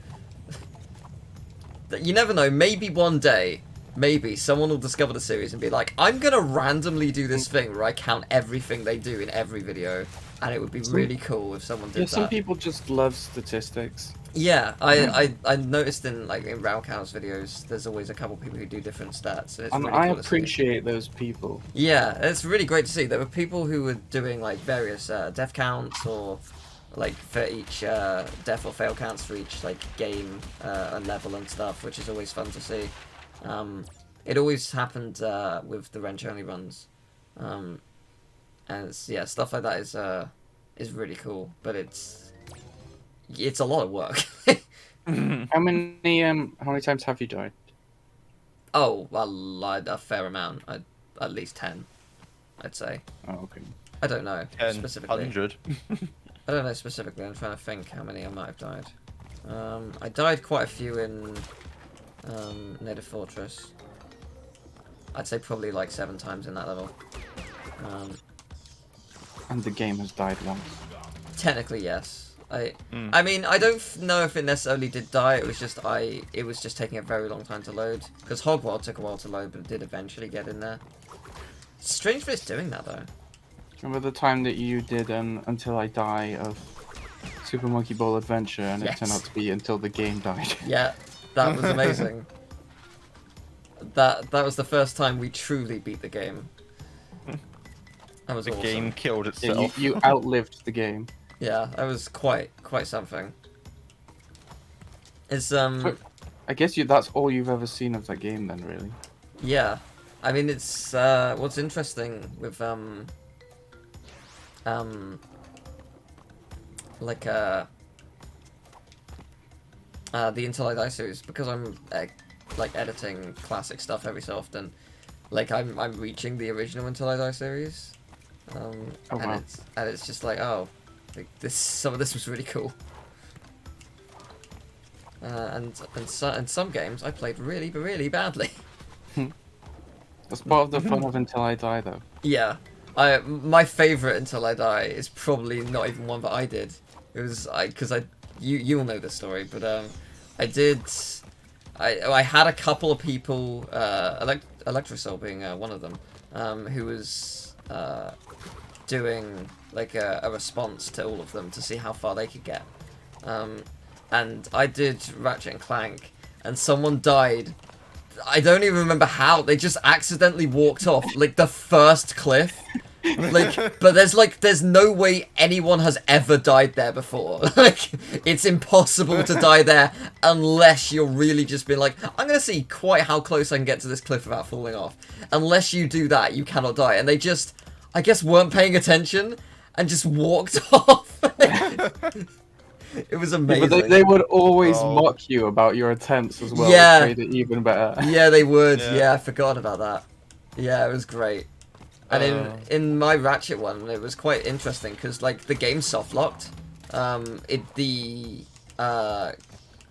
Speaker 1: You never know. Maybe one day, maybe someone will discover the series and be like, I'm gonna randomly do this thing where I count everything they do in every video, and it would be really cool if someone did that.
Speaker 4: Some people just love statistics.
Speaker 1: Yeah, I noticed in round counts videos, there's always a couple people who do different stats. And it's
Speaker 4: And
Speaker 1: really
Speaker 4: I
Speaker 1: cool to see.
Speaker 4: appreciate those people.
Speaker 1: Yeah, it's really great to see. There were people who were doing various death counts or for each death or fail counts for each game and level and stuff, which is always fun to see. It always happened with the wrench only runs, and stuff like that is really cool. But it's a lot of work.
Speaker 4: How many times have you died?
Speaker 1: Oh, well, a fair amount. At least 10, I'd say.
Speaker 4: Oh, okay.
Speaker 1: I don't know specifically.
Speaker 3: 100.
Speaker 1: I don't know specifically. I'm trying to think how many I might have died. I died quite a few in Native Fortress. I'd say probably like 7 times in that level.
Speaker 4: And the game has died once.
Speaker 1: Technically, yes. I mean, I don't know if it necessarily did die. It was just taking a very long time to load. Because Hogwarts took a while to load, but it did eventually get in there. Strange for it's doing that though.
Speaker 4: Remember the time that you did Until I Die of Super Monkey Ball Adventure, and
Speaker 1: Yes.
Speaker 4: it turned out to be Until the Game Died.
Speaker 1: Yeah, that was amazing. That was the first time we truly beat the game. That was
Speaker 3: The
Speaker 1: awesome.
Speaker 3: game killed
Speaker 4: Yeah,
Speaker 3: itself.
Speaker 4: you outlived the game.
Speaker 1: Yeah, that was quite something. It's
Speaker 4: But I guess that's all you've ever seen of that game then, really.
Speaker 1: yeah. I mean, it's what's interesting with like the Until I Die series, because I'm like editing classic stuff every so often. Like I'm reaching the original Until I Die series,
Speaker 4: Oh,
Speaker 1: and
Speaker 4: wow.
Speaker 1: it's just like, oh, like some of this was really cool. And some games I played really badly.
Speaker 4: That's part of the fun of Until I Die, though.
Speaker 1: Yeah, my favorite Until I Die is probably not even one that I did. It was because you'll know this story, but I had a couple of people, Electrosoul being one of them, who was doing like a response to all of them to see how far they could get. And I did Ratchet and Clank, and someone died. I don't even remember how. They just accidentally walked off like the first cliff. Like, but there's no way anyone has ever died there before. Like, it's impossible to die there unless you're really just being like, I'm gonna see quite how close I can get to this cliff without falling off. Unless you do that, you cannot die. And they just, I guess, weren't paying attention and just walked off. It was
Speaker 4: Yeah,
Speaker 1: amazing.
Speaker 4: but they would always
Speaker 3: Oh.
Speaker 4: mock you about your attempts as well,
Speaker 1: Yeah.
Speaker 4: which made it even better.
Speaker 1: Yeah, they would.
Speaker 3: Yeah.
Speaker 1: Yeah, I forgot about that. Yeah, it was great. And
Speaker 3: Oh.
Speaker 1: in my Ratchet one, it was quite interesting because like the game soft locked.
Speaker 4: Oh
Speaker 1: The
Speaker 4: yeah,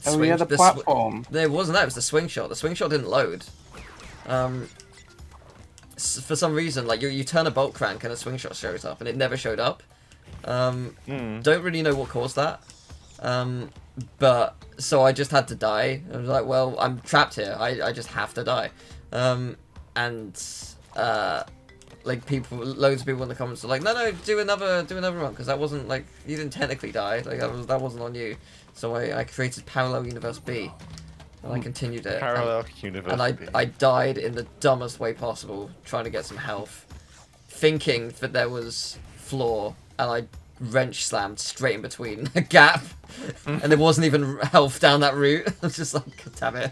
Speaker 4: the
Speaker 1: the
Speaker 4: platform.
Speaker 1: There wasn't that. It was the swing shot. The swing shot didn't load. For some reason, like you turn a bolt crank and a swing shot shows up, and it never showed up. Don't really know what caused that. But so I just had to die. I was like, well, I'm trapped here. I just have to die. Like loads of people in the comments are like, no, do another run, because that wasn't like, you didn't technically die. Like that wasn't on you. So I created Parallel Universe B, and I continued it.
Speaker 3: Parallel universe.
Speaker 1: And I died in the dumbest way possible, trying to get some health, thinking that there was floor, and I wrench slammed straight in between a gap, and there wasn't even health down that route. I was just like, God damn it.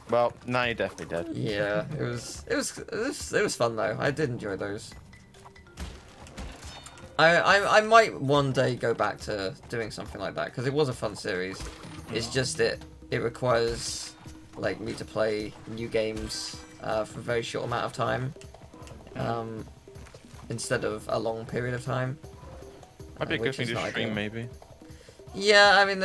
Speaker 3: Well, now you're definitely dead.
Speaker 1: Yeah, it was fun though. I did enjoy those. I might one day go back to doing something like that, because it was a fun series. It's just it requires like me to play new games for a very short amount of time, instead of a long period of time.
Speaker 3: Might be a good
Speaker 1: which
Speaker 3: thing
Speaker 1: is
Speaker 3: to
Speaker 1: not
Speaker 3: stream,
Speaker 1: ideal.
Speaker 3: maybe.
Speaker 1: Yeah, I mean,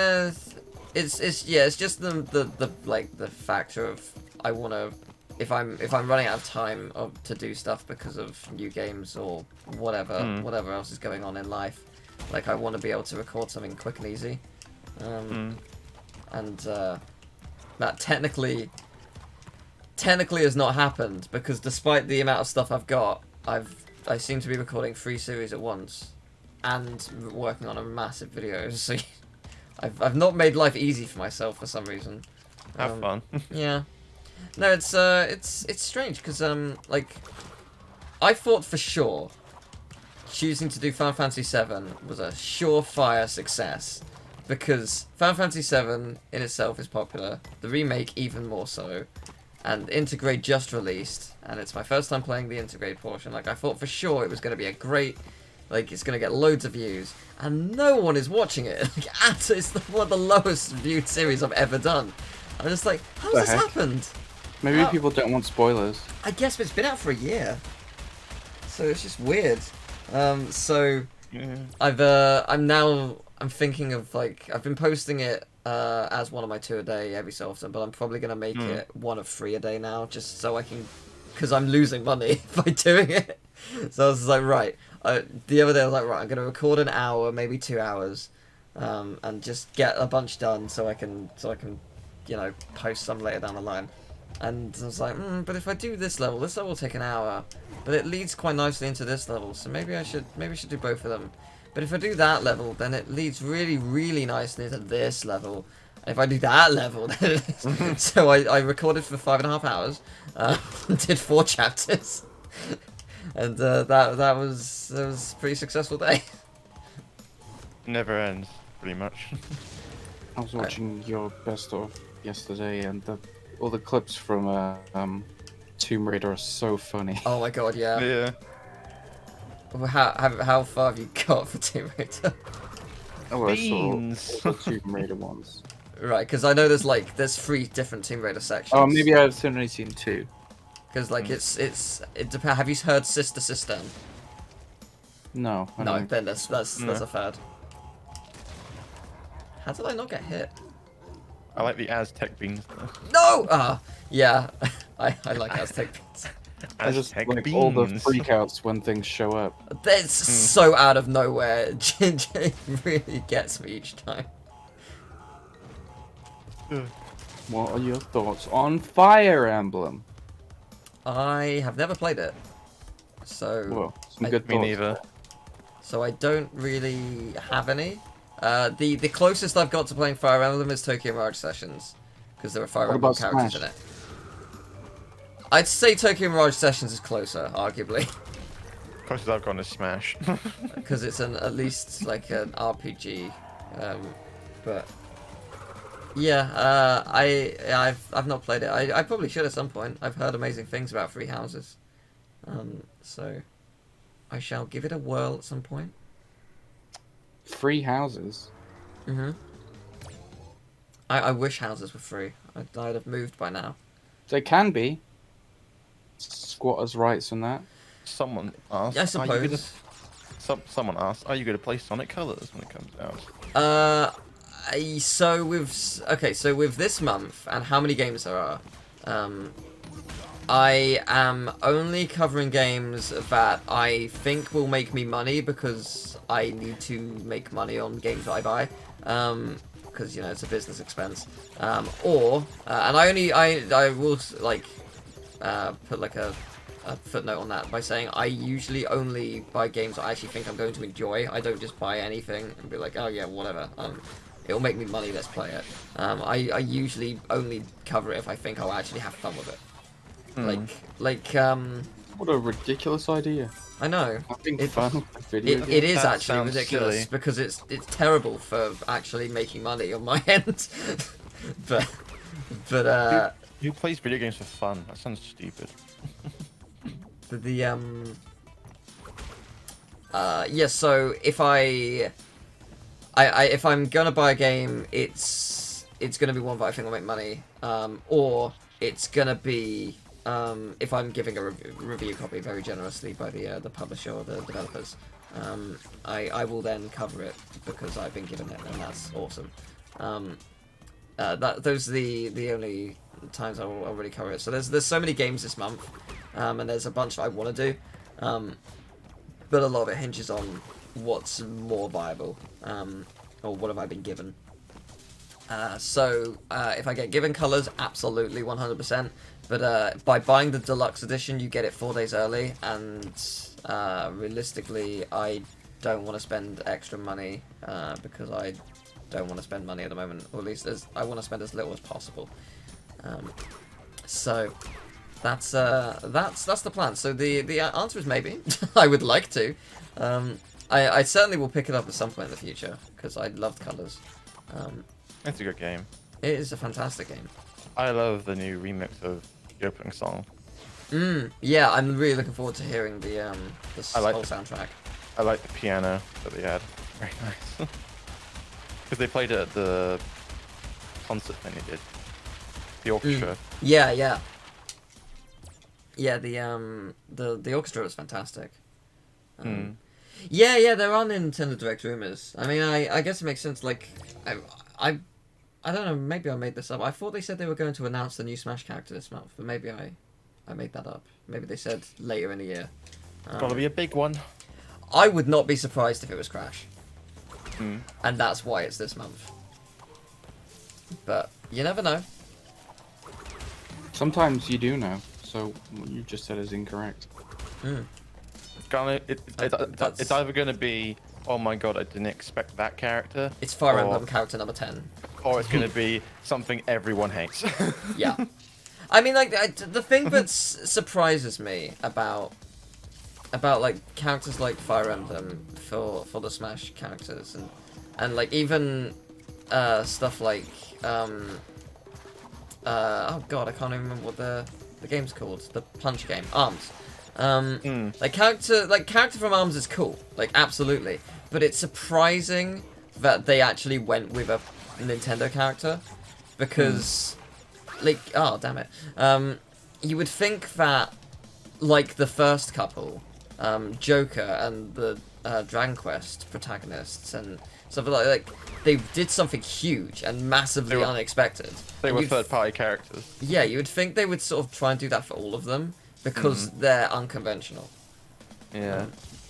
Speaker 1: it's just the factor of I want to, if I'm running out of time to do stuff because of new games or whatever else is going on in life, like I want to be able to record something quick and easy, and that technically has not happened, because despite the amount of stuff I've got, I seem to be recording 3 series at once and working on a massive video. So I've not made life easy for myself for some reason.
Speaker 3: Have fun.
Speaker 1: Yeah. No, it's strange because like I thought for sure choosing to do Final Fantasy VII was a surefire success, because Final Fantasy VII in itself is popular, the remake even more so, and Integrate just released, and it's my first time playing the Integrate portion. Like I thought for sure it was going to be a great, like it's going to get loads of views, and no one is watching it. Like, it's one of the lowest viewed series I've ever done. I'm just like, how's
Speaker 4: The
Speaker 1: this
Speaker 4: heck?
Speaker 1: happened?
Speaker 4: Maybe
Speaker 1: Oh.
Speaker 4: people don't want spoilers.
Speaker 1: I guess it's been out for a year, so it's just weird. So
Speaker 3: Yeah.
Speaker 1: I'm thinking of like, I've been posting it as one of my 2 a day every so often, but I'm probably gonna make it one of 3 a day now, just so I can, because I'm losing money by doing it. So I was just like, right. The other day I was like, right, I'm gonna record an hour, maybe 2 hours, and just get a bunch done so I can post some later down the line. And I was like, but if I do this level will take an hour, but it leads quite nicely into this level, so maybe I should do both of them. But if I do that level, then it leads really, really nicely into this level. And if I do that level, then so I recorded for 5.5 hours, did 4 chapters, and that was a pretty successful day.
Speaker 3: Never ends, pretty much.
Speaker 4: I was watching your best of yesterday, and all the clips from Tomb Raider are so funny.
Speaker 1: Oh my god, yeah.
Speaker 3: Yeah.
Speaker 1: How far have you got for Tomb Raider?
Speaker 4: Oh, I saw
Speaker 3: Beans.
Speaker 4: all the Tomb Raider ones.
Speaker 1: Right, because I know there's 3 different Tomb Raider sections.
Speaker 4: Oh, maybe I've only seen 2.
Speaker 1: Because like it depends. Have you heard Sister?
Speaker 4: No. I
Speaker 1: No,
Speaker 4: don't.
Speaker 1: then that's a third. How did I not get hit?
Speaker 3: I like the Aztec beans though.
Speaker 1: No! Yeah. I like Aztec beans.
Speaker 4: I just
Speaker 3: Aztec
Speaker 4: like
Speaker 3: beans.
Speaker 4: all the freakouts when things show up.
Speaker 1: That's so out of nowhere. Ginger really gets me each time.
Speaker 4: What are your thoughts on Fire Emblem?
Speaker 1: I have never played it. So
Speaker 4: Well, some
Speaker 1: I-
Speaker 4: good
Speaker 3: Me
Speaker 4: thoughts.
Speaker 3: neither.
Speaker 1: so I don't really have any. The closest I've got to playing Fire Emblem is Tokyo Mirage Sessions, because there are Fire
Speaker 4: What
Speaker 1: Emblem
Speaker 4: about
Speaker 1: characters
Speaker 4: Smash?
Speaker 1: in it. I'd say Tokyo Mirage Sessions is closer, arguably,
Speaker 3: Closest I've gone is Smash.
Speaker 1: because it's at least like an RPG. But yeah, I've not played it. I probably should at some point. I've heard amazing things about Three Houses, so I shall give it a whirl at some point.
Speaker 4: Free houses.
Speaker 1: I wish houses were free. I'd have moved by now.
Speaker 4: They can be. Squatters' rights and that.
Speaker 3: Someone asked.
Speaker 1: I
Speaker 3: Are you gonna,
Speaker 1: suppose.
Speaker 3: someone asked, are you going to play Sonic Colors when it comes out?
Speaker 1: So with this month and how many games there are, I am only covering games that I think will make me money because I need to make money on games that I buy. Because it's a business expense. And I will like put like a footnote on that by saying I usually only buy games that I actually think I'm going to enjoy. I don't just buy anything and be like, oh yeah, whatever. It'll make me money, let's play it. I usually only cover it if I think I'll actually have fun with it.
Speaker 4: What a ridiculous idea.
Speaker 1: I know.
Speaker 4: Having
Speaker 1: It-
Speaker 4: fun with video games.
Speaker 1: It is
Speaker 3: That
Speaker 1: actually
Speaker 3: sounds
Speaker 1: ridiculous
Speaker 3: silly.
Speaker 1: because it's terrible for actually making money on my end. but
Speaker 3: Who plays video games for fun? That sounds stupid.
Speaker 1: So if I'm gonna buy a game, it's gonna be one that I think will make money, or it's gonna be if I'm giving a review copy very generously by the publisher or the developers, I will then cover it because I've been given it, and that's awesome. Those are the only times I'll really cover it. So there's so many games this month, and there's a bunch that I want to do, but a lot of it hinges on what's more viable, or what have I been given. So if I get given colours, absolutely 100%. But by buying the deluxe edition, you get it 4 days early, and realistically, I don't want to spend extra money because I don't want to spend money at the moment, or at least I want to spend as little as possible. So that's the plan. So the answer is maybe. I would like to. I certainly will pick it up at some point in the future because I loved colours.
Speaker 3: It's a good game.
Speaker 1: It is a fantastic game.
Speaker 3: I love the new remix of the opening song.
Speaker 1: Yeah, I'm really looking forward to hearing the
Speaker 3: I like
Speaker 1: whole
Speaker 3: the-
Speaker 1: soundtrack.
Speaker 3: I like the piano that they had. Very nice. Because they played it at the concert thing they did. The orchestra.
Speaker 1: Yeah. The orchestra was fantastic. Yeah, there are Nintendo Direct rumors. I mean, I guess it makes sense. Like, I don't know, maybe I made this up. I thought they said they were going to announce the new Smash character this month, but maybe I made that up. Maybe they said later in the year.
Speaker 3: Gotta be a big one.
Speaker 1: I would not be surprised if it was Crash.
Speaker 3: Hmm.
Speaker 1: And that's why it's this month. But you never know.
Speaker 4: Sometimes you do know, so what you just said is incorrect.
Speaker 1: Mm.
Speaker 3: It's either gonna be, oh my god, I didn't expect that character.
Speaker 1: It's Fire
Speaker 3: or-
Speaker 1: Emblem character number 10.
Speaker 3: Or it's gonna be something everyone hates.
Speaker 1: Yeah. I mean, like, the thing that surprises me about like characters like Fire Emblem for the Smash characters and like even stuff like oh god, I can't even remember what the game's called. The punch game, Arms. Like character from Arms is cool, like absolutely, but it's surprising that they actually went with a Nintendo character because like, oh damn it, you would think that like the first couple, Joker and the Dragon Quest protagonists and stuff like they did something huge and massively unexpected.
Speaker 3: They were third-party characters.
Speaker 1: Yeah, you would think they would sort of try and do that for all of them because they're unconventional.
Speaker 3: Yeah.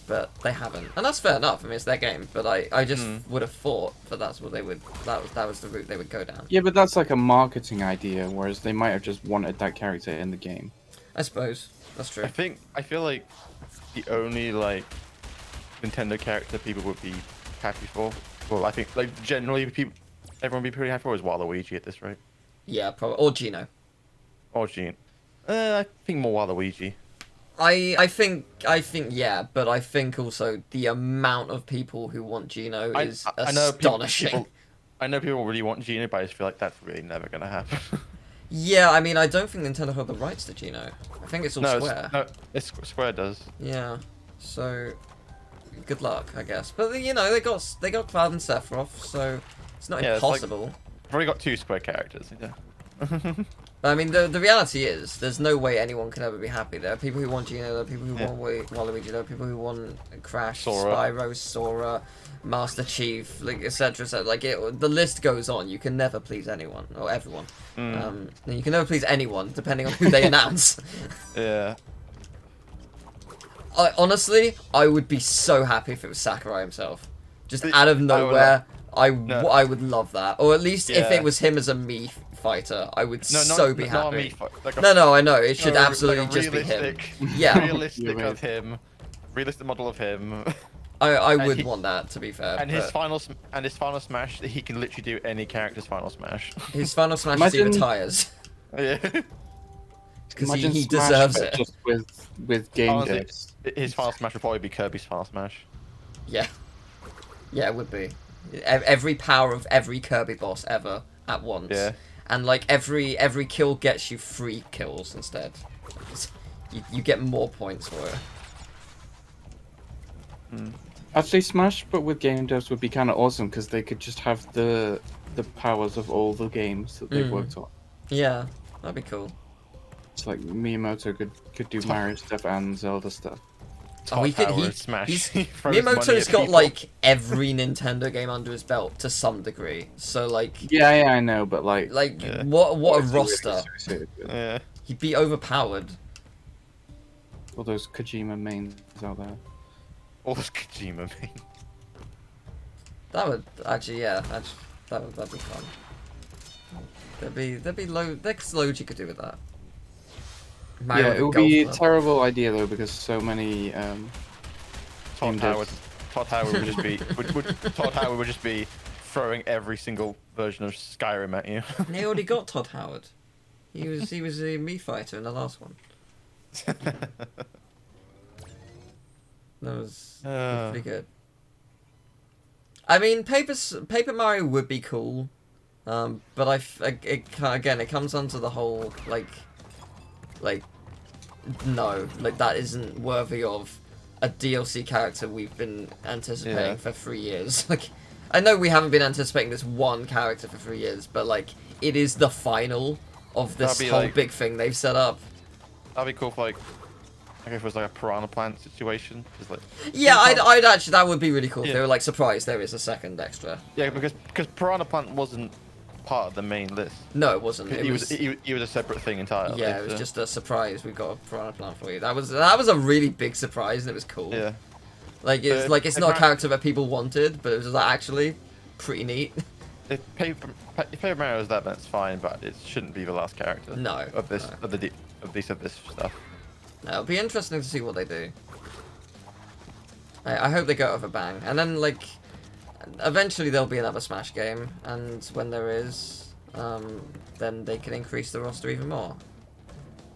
Speaker 1: But they haven't, and that's fair enough. I mean, it's their game. But I just would have thought that that's what they would. That was the route they would go down.
Speaker 4: Yeah, but that's like a marketing idea, whereas they might have just wanted that character in the game.
Speaker 1: I suppose that's true.
Speaker 3: I feel like the only like Nintendo character people would be happy for. Well, I think like generally everyone would be pretty happy for is Waluigi at this rate.
Speaker 1: Yeah, probably or Gino.
Speaker 3: Or Gene. I think more Waluigi.
Speaker 1: I think yeah, but I think also the amount of people who want Gino is astonishing.
Speaker 3: I know people really want Gino, but I just feel like that's really never gonna happen.
Speaker 1: Yeah, I mean, I don't think Nintendo hold the rights to Gino. I think it's all Square.
Speaker 3: Square does.
Speaker 1: Yeah, so good luck, I guess. But you know, they got Cloud and Sephiroth, so it's not impossible.
Speaker 3: I've already got 2 Square characters. Yeah.
Speaker 1: I mean, the reality is, there's no way anyone can ever be happy. There are people who want Gino, there are people who want Waluigi, there are people who want Crash,
Speaker 3: Sora.
Speaker 1: Spyro, Sora, Master Chief, like etc. Like the list goes on. You can never please anyone or everyone. And you can never please anyone, depending on who they announce.
Speaker 3: Yeah.
Speaker 1: Honestly, I would be so happy if it was Sakurai himself, just out of nowhere. I would love that, or at least if it was him as a Mii fighter, I would be happy.
Speaker 3: Not a Mii fight, like
Speaker 1: No, I know it should absolutely
Speaker 3: like
Speaker 1: just be him.
Speaker 3: Yeah,
Speaker 1: Yeah,
Speaker 3: realistic model of him.
Speaker 1: I would want that, to be fair.
Speaker 3: And his final smash, he can literally do any character's final smash.
Speaker 1: His final smash is he retires
Speaker 3: Yeah.
Speaker 1: because
Speaker 4: Imagine
Speaker 1: he
Speaker 4: Smash,
Speaker 1: deserves
Speaker 4: but
Speaker 1: it.
Speaker 4: just with game
Speaker 3: Honestly,
Speaker 4: devs.
Speaker 3: his final smash would probably be Kirby's final smash.
Speaker 1: Yeah, it would be every power of every Kirby boss ever at once.
Speaker 3: Yeah.
Speaker 1: And like every kill gets you 3 kills instead. You get more points for it.
Speaker 4: Actually, Smash, but with game devs would be kind of awesome because they could just have the powers of all the games that they've worked on.
Speaker 1: Yeah, that'd be cool.
Speaker 4: It's like Miyamoto could do Mario stuff and Zelda stuff.
Speaker 1: He
Speaker 3: Smash.
Speaker 1: Miyamoto's got like every Nintendo game under his belt to some degree. So like
Speaker 4: Yeah, I know, but like
Speaker 1: what a
Speaker 4: what's really
Speaker 1: roster.
Speaker 4: associated with
Speaker 3: Yeah.
Speaker 1: He'd be overpowered.
Speaker 4: all those Kojima mains out there.
Speaker 3: All those Kojima main.
Speaker 1: That would that'd be fun. There'd be loads you could do with that. Mario
Speaker 4: Yeah, it would
Speaker 1: Golf
Speaker 4: be a
Speaker 1: Club.
Speaker 4: terrible idea though because so many
Speaker 3: Todd
Speaker 4: game
Speaker 3: Howard.
Speaker 4: devs.
Speaker 3: Todd Howard would just be. Todd Howard would just be throwing every single version of Skyrim at you.
Speaker 1: And they already got Todd Howard. He was a Mii fighter in the last one. That was pretty good. I mean, Paper Mario would be cool, but it comes onto the whole no, that isn't worthy of a DLC character we've been anticipating for 3 years. Like, I know we haven't been anticipating this one character for 3 years, but like, it is the final of this whole big thing they've set up.
Speaker 3: That'd be cool for if it was like a Piranha Plant situation.
Speaker 1: Yeah, I'd actually, that would be really cool if they were like, surprised there is a second extra.
Speaker 3: Yeah, because Piranha Plant wasn't part of the main list.
Speaker 1: No, it wasn't.
Speaker 3: He was a separate thing entirely.
Speaker 1: Yeah, it was
Speaker 3: so-
Speaker 1: just a surprise. We got a piranha plant for you. That was a really big surprise, and it was cool.
Speaker 3: Yeah.
Speaker 1: Like it's not a character that people wanted, but it was just, like, actually pretty neat.
Speaker 3: If Paper Mario is that, that's fine, but it shouldn't be the last character.
Speaker 1: No,
Speaker 3: Of this,
Speaker 1: no.
Speaker 3: of this stuff.
Speaker 1: No, it'll be interesting to see what they do. I hope they go out with a bang, and then like eventually there'll be another Smash game, and when there is, then they can increase the roster even more.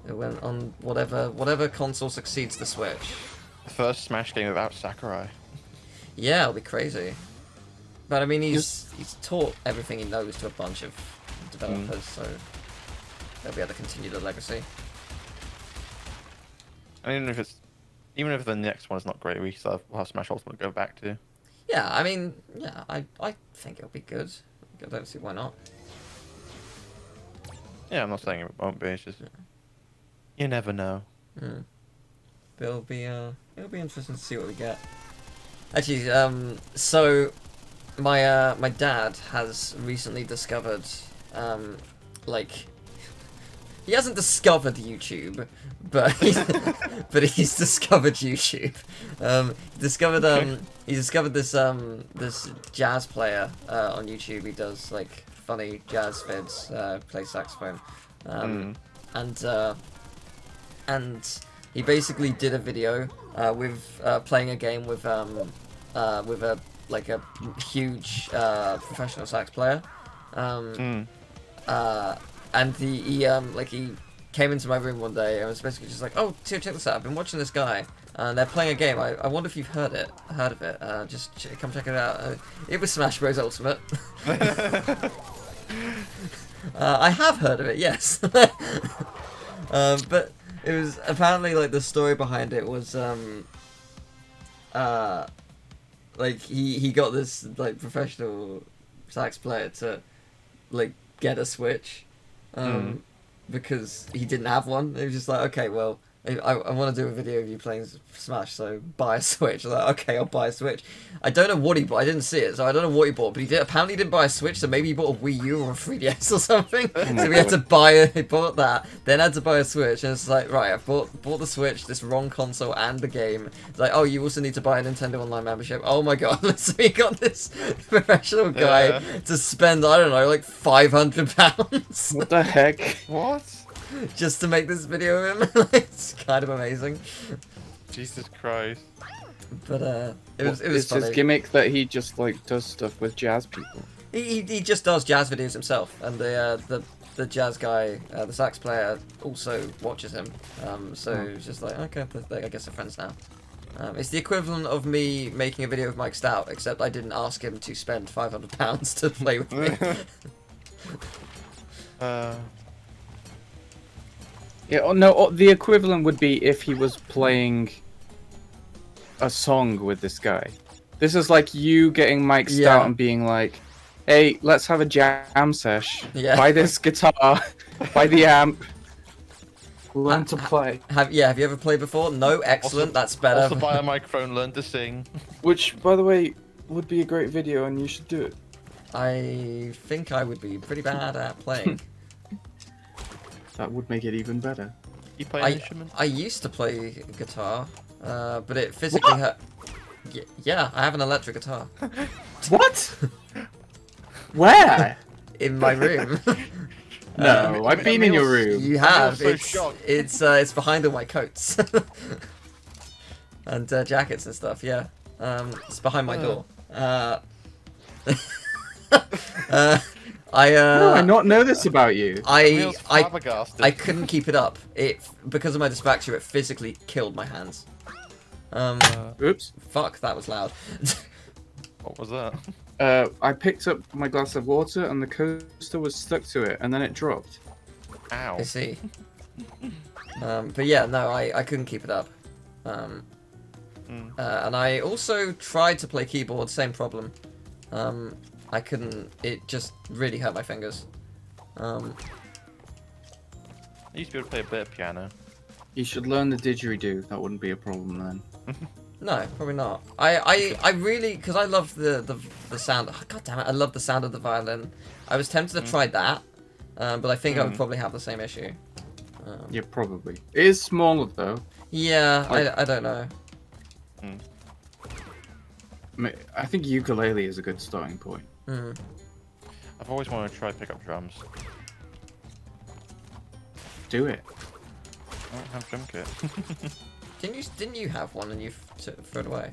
Speaker 1: It went on whatever console succeeds the Switch.
Speaker 3: The first Smash game without Sakurai.
Speaker 1: Yeah, it'll be crazy. But I mean, he's taught everything he knows to a bunch of developers, so they'll be able to continue the legacy.
Speaker 3: And even if the next one is not great, we'll have Smash Ultimate to go back to.
Speaker 1: Yeah, I mean, yeah, I think it'll be good. I don't see why not.
Speaker 3: Yeah, I'm not saying it won't be. It's just you never know.
Speaker 1: Mm. But it'll be interesting to see what we get. Actually, so my dad has recently discovered, like, he hasn't discovered YouTube, but he's discovered YouTube. He discovered this this jazz player on YouTube. He does like funny jazz vids, plays saxophone, and he basically did a video with playing a game with a huge professional sax player, and he came into my room one day and was basically just like, oh, check this out, I've been watching this guy and they're playing a game, I wonder if you've heard of it, come check it out. It was Smash Bros Ultimate. I have heard of it, yes. But it was apparently like the story behind it was like he got this like professional sax player to like get a Switch, because he didn't have one. It was just like, okay, well, I want to do a video of you playing Smash, so buy a Switch. I was like, okay, I'll buy a Switch. I don't know what he bought. I didn't see it, so I don't know what he bought. But apparently he didn't buy a Switch, so maybe he bought a Wii U or a 3DS or something. So we had to he bought that, then had to buy a Switch, and it's like, right, I've bought the Switch, this wrong console, and the game. It's like, oh, you also need to buy a Nintendo Online membership. Oh my god, so we got this professional guy to spend, I don't know, like £500.
Speaker 4: What the heck?
Speaker 3: What?
Speaker 1: Just to make this video of him. It's kind of amazing.
Speaker 3: Jesus Christ.
Speaker 1: But it was
Speaker 4: It's
Speaker 1: funny.
Speaker 4: his gimmick that he just like does stuff with jazz people.
Speaker 1: He just does jazz videos himself, and the jazz guy, the sax player, also watches him. So it's just like, okay, I guess they're friends now. It's the equivalent of me making a video of Mike Stout, except I didn't ask him to spend £500 to play with me.
Speaker 4: Yeah, no, the equivalent would be if he was playing a song with this guy. This is like you getting Mike Stout and being like, hey, let's have a jam sesh.
Speaker 1: Yeah.
Speaker 4: Buy this guitar, buy the amp, learn to play.
Speaker 1: Have you ever played before? No, excellent, that's better.
Speaker 3: Also buy a microphone, learn to sing.
Speaker 4: Which, by the way, would be a great video and you should do it.
Speaker 1: I think I would be pretty bad at playing.
Speaker 4: That would make it even better.
Speaker 3: You play an instrument?
Speaker 1: I used to play guitar, but it physically hurt. Yeah, I have an electric guitar.
Speaker 4: What? Where?
Speaker 1: In my room.
Speaker 4: No, I've been in your room.
Speaker 1: You have.
Speaker 3: so shocked.
Speaker 1: It's behind all my coats. And jackets and stuff, yeah. It's behind my door.
Speaker 4: No, I not know this about you.
Speaker 3: Wheels
Speaker 1: I
Speaker 3: flabbergasted.
Speaker 1: couldn't keep it up. Because of my dyspraxia, it physically killed my hands.
Speaker 4: Oops.
Speaker 1: Fuck, that was loud.
Speaker 3: What was that?
Speaker 4: I picked up my glass of water and the coaster was stuck to it, and then it dropped.
Speaker 3: Ow.
Speaker 1: I see. But yeah, no, I couldn't keep it up. And I also tried to play keyboard, same problem. I couldn't, it just really hurt my fingers.
Speaker 3: I used to be able to play a bit of piano.
Speaker 4: You should learn the didgeridoo. That wouldn't be a problem then.
Speaker 1: No, probably not. I really, because I love the sound. Oh, God damn it, I love the sound of the violin. I was tempted to try that, but I think I would probably have the same issue.
Speaker 4: Yeah, probably. It is smaller though.
Speaker 1: Yeah,
Speaker 4: Like-
Speaker 1: I don't know.
Speaker 4: I think ukulele is a good starting point.
Speaker 1: Mm.
Speaker 3: I've always wanted to try pick up drums.
Speaker 4: Do it.
Speaker 3: I don't have drum kit.
Speaker 1: Didn't you have one and you threw it away?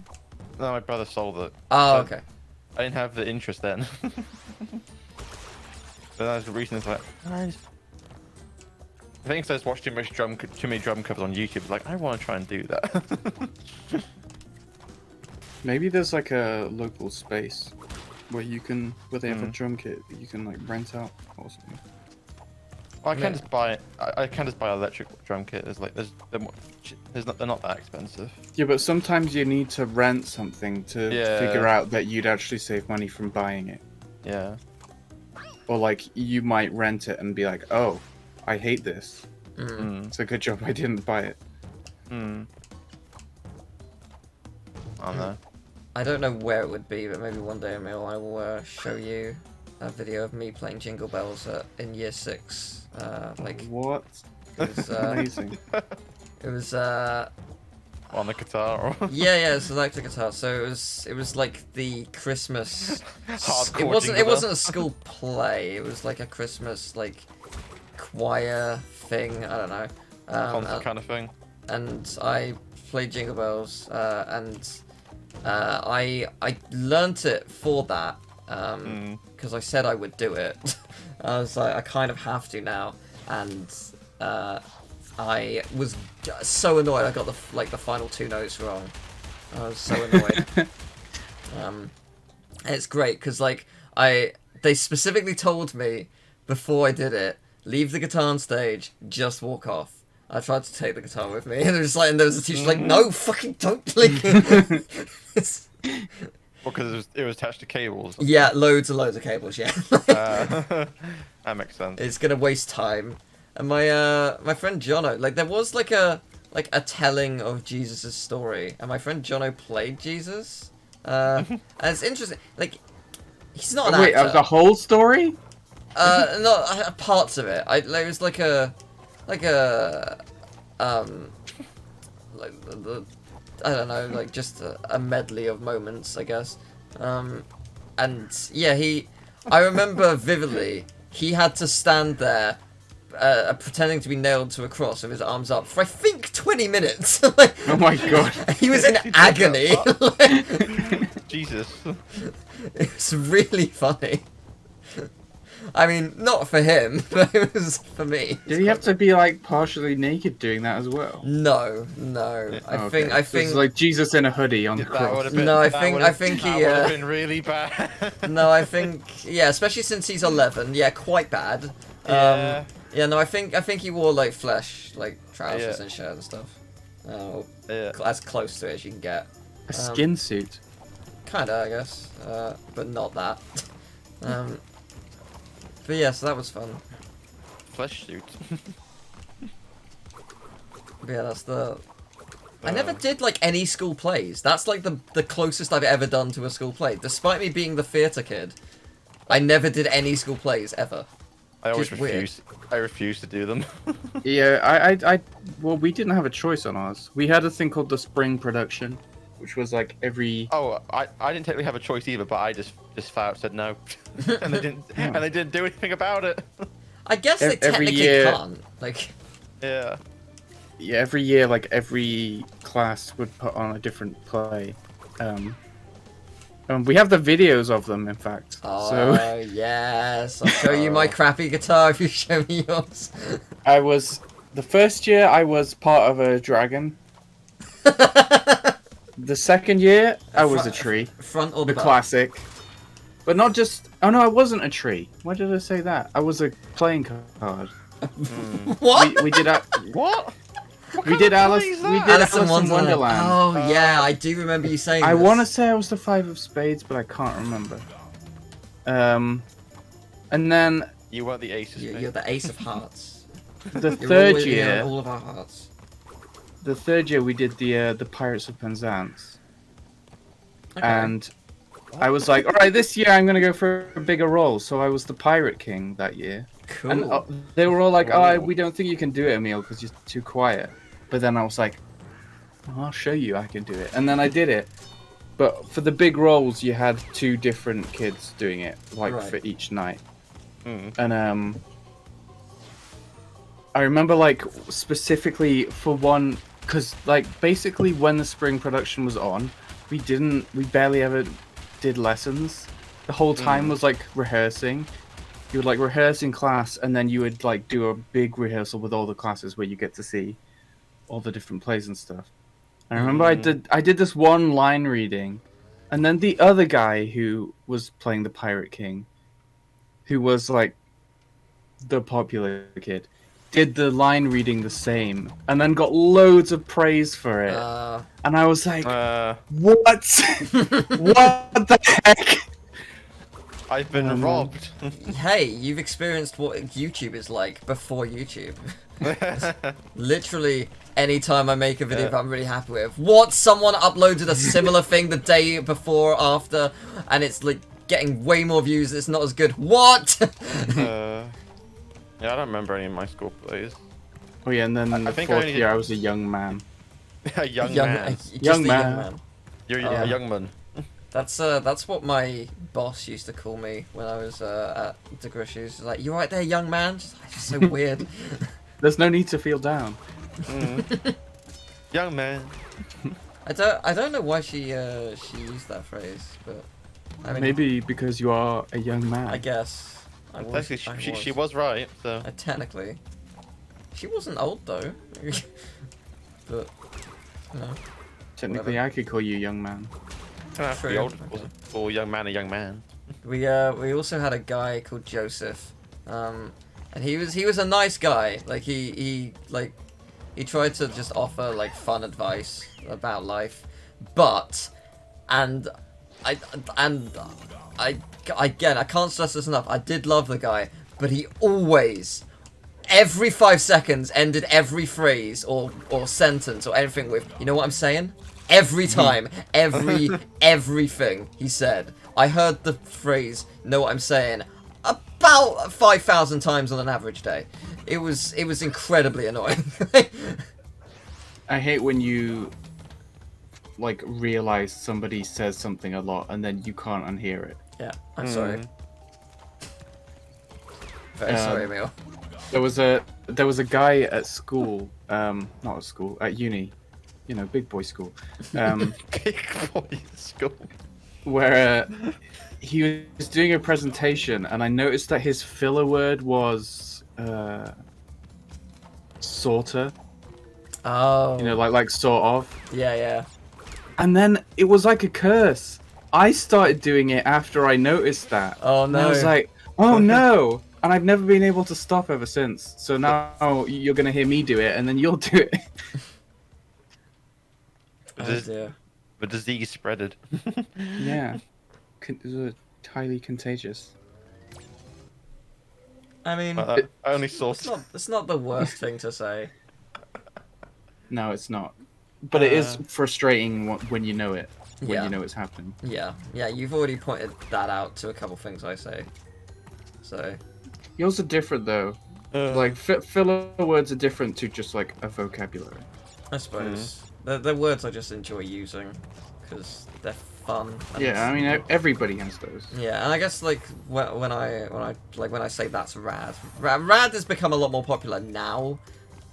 Speaker 3: No, my brother sold it.
Speaker 1: Oh,
Speaker 3: So
Speaker 1: okay.
Speaker 3: I didn't have the interest then. But that was the reason. It's like, nice. I think so. I just watched too many drum covers on YouTube. Like, I want to try and do that.
Speaker 4: Maybe there's like a local space where where they have a drum kit that you can like rent out or something.
Speaker 3: I can
Speaker 1: Yeah.
Speaker 3: just buy. I can just buy an electric drum kit. They're not that expensive.
Speaker 4: Yeah, but sometimes you need to rent something to
Speaker 3: Yeah.
Speaker 4: figure out that you'd actually save money from buying it.
Speaker 3: Yeah.
Speaker 4: Or like you might rent it and be like, oh, I hate this.
Speaker 3: Mm.
Speaker 4: It's a good job I didn't buy it.
Speaker 3: Mm. I don't know.
Speaker 1: I don't know where it would be, but maybe one day, Emil, I will show you a video of me playing Jingle Bells in Year 6. Like,
Speaker 4: What?
Speaker 1: it was,
Speaker 4: Amazing.
Speaker 1: it was
Speaker 3: On the guitar. Or
Speaker 1: yeah, it's an electric guitar. So it was like the Christmas.
Speaker 3: Hardcore
Speaker 1: It wasn't
Speaker 3: Jingle
Speaker 1: a school play. It was like a Christmas like choir thing. I don't know.
Speaker 3: concert kind of thing.
Speaker 1: And I played Jingle Bells, and I learnt it for that because I said I would do it. I was like, I kind of have to now, and I was so annoyed. I got the final 2 notes wrong. I was so annoyed. And it's great because they specifically told me before I did it, leave the guitar on stage, just walk off. I tried to take the guitar with me, and there was a teacher like, no, fucking don't, like.
Speaker 3: Well, because it was attached to cables.
Speaker 1: Yeah, loads and loads of cables. Yeah,
Speaker 3: That makes sense.
Speaker 1: it's gonna waste time. And my friend Jono, like there was like a telling of Jesus' story, and my friend Jono played Jesus. And it's interesting. Like he's not an
Speaker 4: Wait,
Speaker 1: actor.
Speaker 4: of the whole story?
Speaker 1: No, parts of it. There was like the I don't know, like just a medley of moments, I guess. And yeah, I remember vividly, he had to stand there pretending to be nailed to a cross with his arms up for I think 20 minutes. Like,
Speaker 4: Oh my god.
Speaker 1: he was in agony.
Speaker 3: Jesus.
Speaker 1: It's really funny. I mean, not for him, but it was for me.
Speaker 4: Did he have to be like partially naked doing that as well?
Speaker 1: No. I
Speaker 4: Okay.
Speaker 1: think
Speaker 4: So it's like Jesus in a hoodie on the
Speaker 3: That
Speaker 4: cross.
Speaker 3: would've been-
Speaker 1: No, I
Speaker 3: that
Speaker 1: think-
Speaker 3: would've-
Speaker 1: I think
Speaker 3: that
Speaker 1: he,
Speaker 3: would have been really bad.
Speaker 1: No, I think especially since he's 11. Yeah, quite bad.
Speaker 3: Yeah.
Speaker 1: Yeah, no, I think he wore like flesh, like trousers
Speaker 3: Yeah.
Speaker 1: and shirt and stuff.
Speaker 3: Yeah.
Speaker 1: As close to it as you can get.
Speaker 4: A skin suit.
Speaker 1: Kinda, I guess, but not that. But yeah, so that was fun.
Speaker 3: Flesh suit.
Speaker 1: But yeah, that's the. I never did like any school plays. That's like the closest I've ever done to a school play. Despite me being the theatre kid, I never did any school plays ever.
Speaker 3: I always
Speaker 1: Just weird.
Speaker 3: refused. I refused to do them.
Speaker 4: Yeah, well, we didn't have a choice on ours. We had a thing called the spring production, which was like every.
Speaker 3: Oh, I didn't technically have a choice either, but I just flat out said no, and they didn't do anything about it.
Speaker 1: I guess they
Speaker 4: Every
Speaker 1: technically
Speaker 4: year-
Speaker 1: can't. Like,
Speaker 3: Yeah.
Speaker 4: Yeah, every year, like every class would put on a different play. We have the videos of them, in fact.
Speaker 1: oh
Speaker 4: So
Speaker 1: yes, I'll show you my crappy guitar if you show me yours.
Speaker 4: the first year I was part of a dragon. The second year I was a tree,
Speaker 1: Front or
Speaker 4: the
Speaker 1: back?
Speaker 4: classic. But not just. Oh no, I wasn't a tree. Why did I say that? I was a playing card.
Speaker 1: What?
Speaker 4: We did
Speaker 3: What?
Speaker 4: we did Alice. We did
Speaker 1: Alice
Speaker 4: Alice in Wonderland.
Speaker 1: Oh yeah, I do remember you saying.
Speaker 4: I
Speaker 1: this.
Speaker 4: want to say I was the 5 of spades, but I can't remember. And then
Speaker 3: You weren't the aces. mate.
Speaker 1: You're the ace of hearts.
Speaker 4: the
Speaker 1: You're
Speaker 4: third
Speaker 1: all,
Speaker 4: year,
Speaker 1: all of our hearts.
Speaker 4: we did the Pirates of Penzance. and I was like, all right, this year I'm gonna go for a bigger role. So I was the Pirate King that year.
Speaker 1: Cool.
Speaker 4: And they were all like, oh, we don't think you can do it, Emil, because you're too quiet. But then I was like, oh, I'll show you I can do it. And then I did it. But for the big roles, you had 2 different kids doing it, like for each night. And I remember like specifically for one, because like basically when the spring production was on, we barely ever did lessons. The whole time was like rehearsing. You would like rehearse in class, and then you would like do a big rehearsal with all the classes where you get to see all the different plays and stuff. And I remember I did this one line reading, and then the other guy who was playing the Pirate King, who was like the popular kid, did the line reading the same, and then got loads of praise for it. And I was like, what? What the heck?
Speaker 3: I've been robbed.
Speaker 1: Hey, you've experienced what YouTube is like before YouTube. Literally, anytime I make a video that I'm really happy with, what? Someone uploaded a similar thing the day before or after, and it's like getting way more views. It's not as good. What?
Speaker 3: Yeah, I don't remember any of my school plays.
Speaker 4: Oh yeah, and then in the 4th year I was a young man.
Speaker 3: A young man.
Speaker 4: Young man.
Speaker 3: You're a young man.
Speaker 1: That's what my boss used to call me when I was at degree. She was like, "You right there, young man?" Just so weird.
Speaker 4: There's no need to feel down.
Speaker 3: Young man.
Speaker 1: I don't know why she used that phrase, but I mean,
Speaker 4: maybe because you are a young man.
Speaker 1: I guess.
Speaker 3: She was right. So
Speaker 1: technically, she wasn't old though. But you know,
Speaker 4: technically,
Speaker 1: whatever.
Speaker 4: I could call you young man.
Speaker 3: Be old or young man, a young man.
Speaker 1: We also had a guy called Joseph, and he was a nice guy. Like he tried to just offer like fun advice about life, but I can't stress this enough. I did love the guy, but he always, every 5 seconds, ended every phrase or sentence or anything with, "You know what I'm saying?" Every time, everything he said. I heard the phrase, "Know what I'm saying?" about 5,000 times on an average day. It was incredibly annoying.
Speaker 4: I hate when you like realize somebody says something a lot and then you can't unhear it.
Speaker 1: Yeah, I'm sorry. Very sorry, Emil.
Speaker 4: There was a guy at school, not at school, at uni, you know, big boy school.
Speaker 3: Big boy school.
Speaker 4: Where he was doing a presentation, and I noticed that his filler word was sorta.
Speaker 1: Oh.
Speaker 4: You know, like sort of.
Speaker 1: Yeah.
Speaker 4: And then it was like a curse. I started doing it after I noticed that.
Speaker 1: Oh
Speaker 4: And
Speaker 1: no.
Speaker 4: I was like, oh no. And I've never been able to stop ever since. So now you're going to hear me do it, and then you'll do it.
Speaker 1: Oh dear.
Speaker 3: The disease spreaded.
Speaker 4: Yeah. It was highly contagious.
Speaker 1: I mean,
Speaker 3: I only saw.
Speaker 1: it's not the worst thing to say.
Speaker 4: No, it's not. But it is frustrating when you know it. When
Speaker 1: Yeah.
Speaker 4: you know it's happening.
Speaker 1: Yeah, you've already pointed that out to a couple things I say. So,
Speaker 4: Yours are different, though. Like, filler words are different to just, like, a vocabulary.
Speaker 1: I suppose. They're words I just enjoy using, because they're fun. And
Speaker 4: Yeah, I mean, everybody has those.
Speaker 1: yeah, and I guess, like, when I say that's rad. Rad has become a lot more popular now,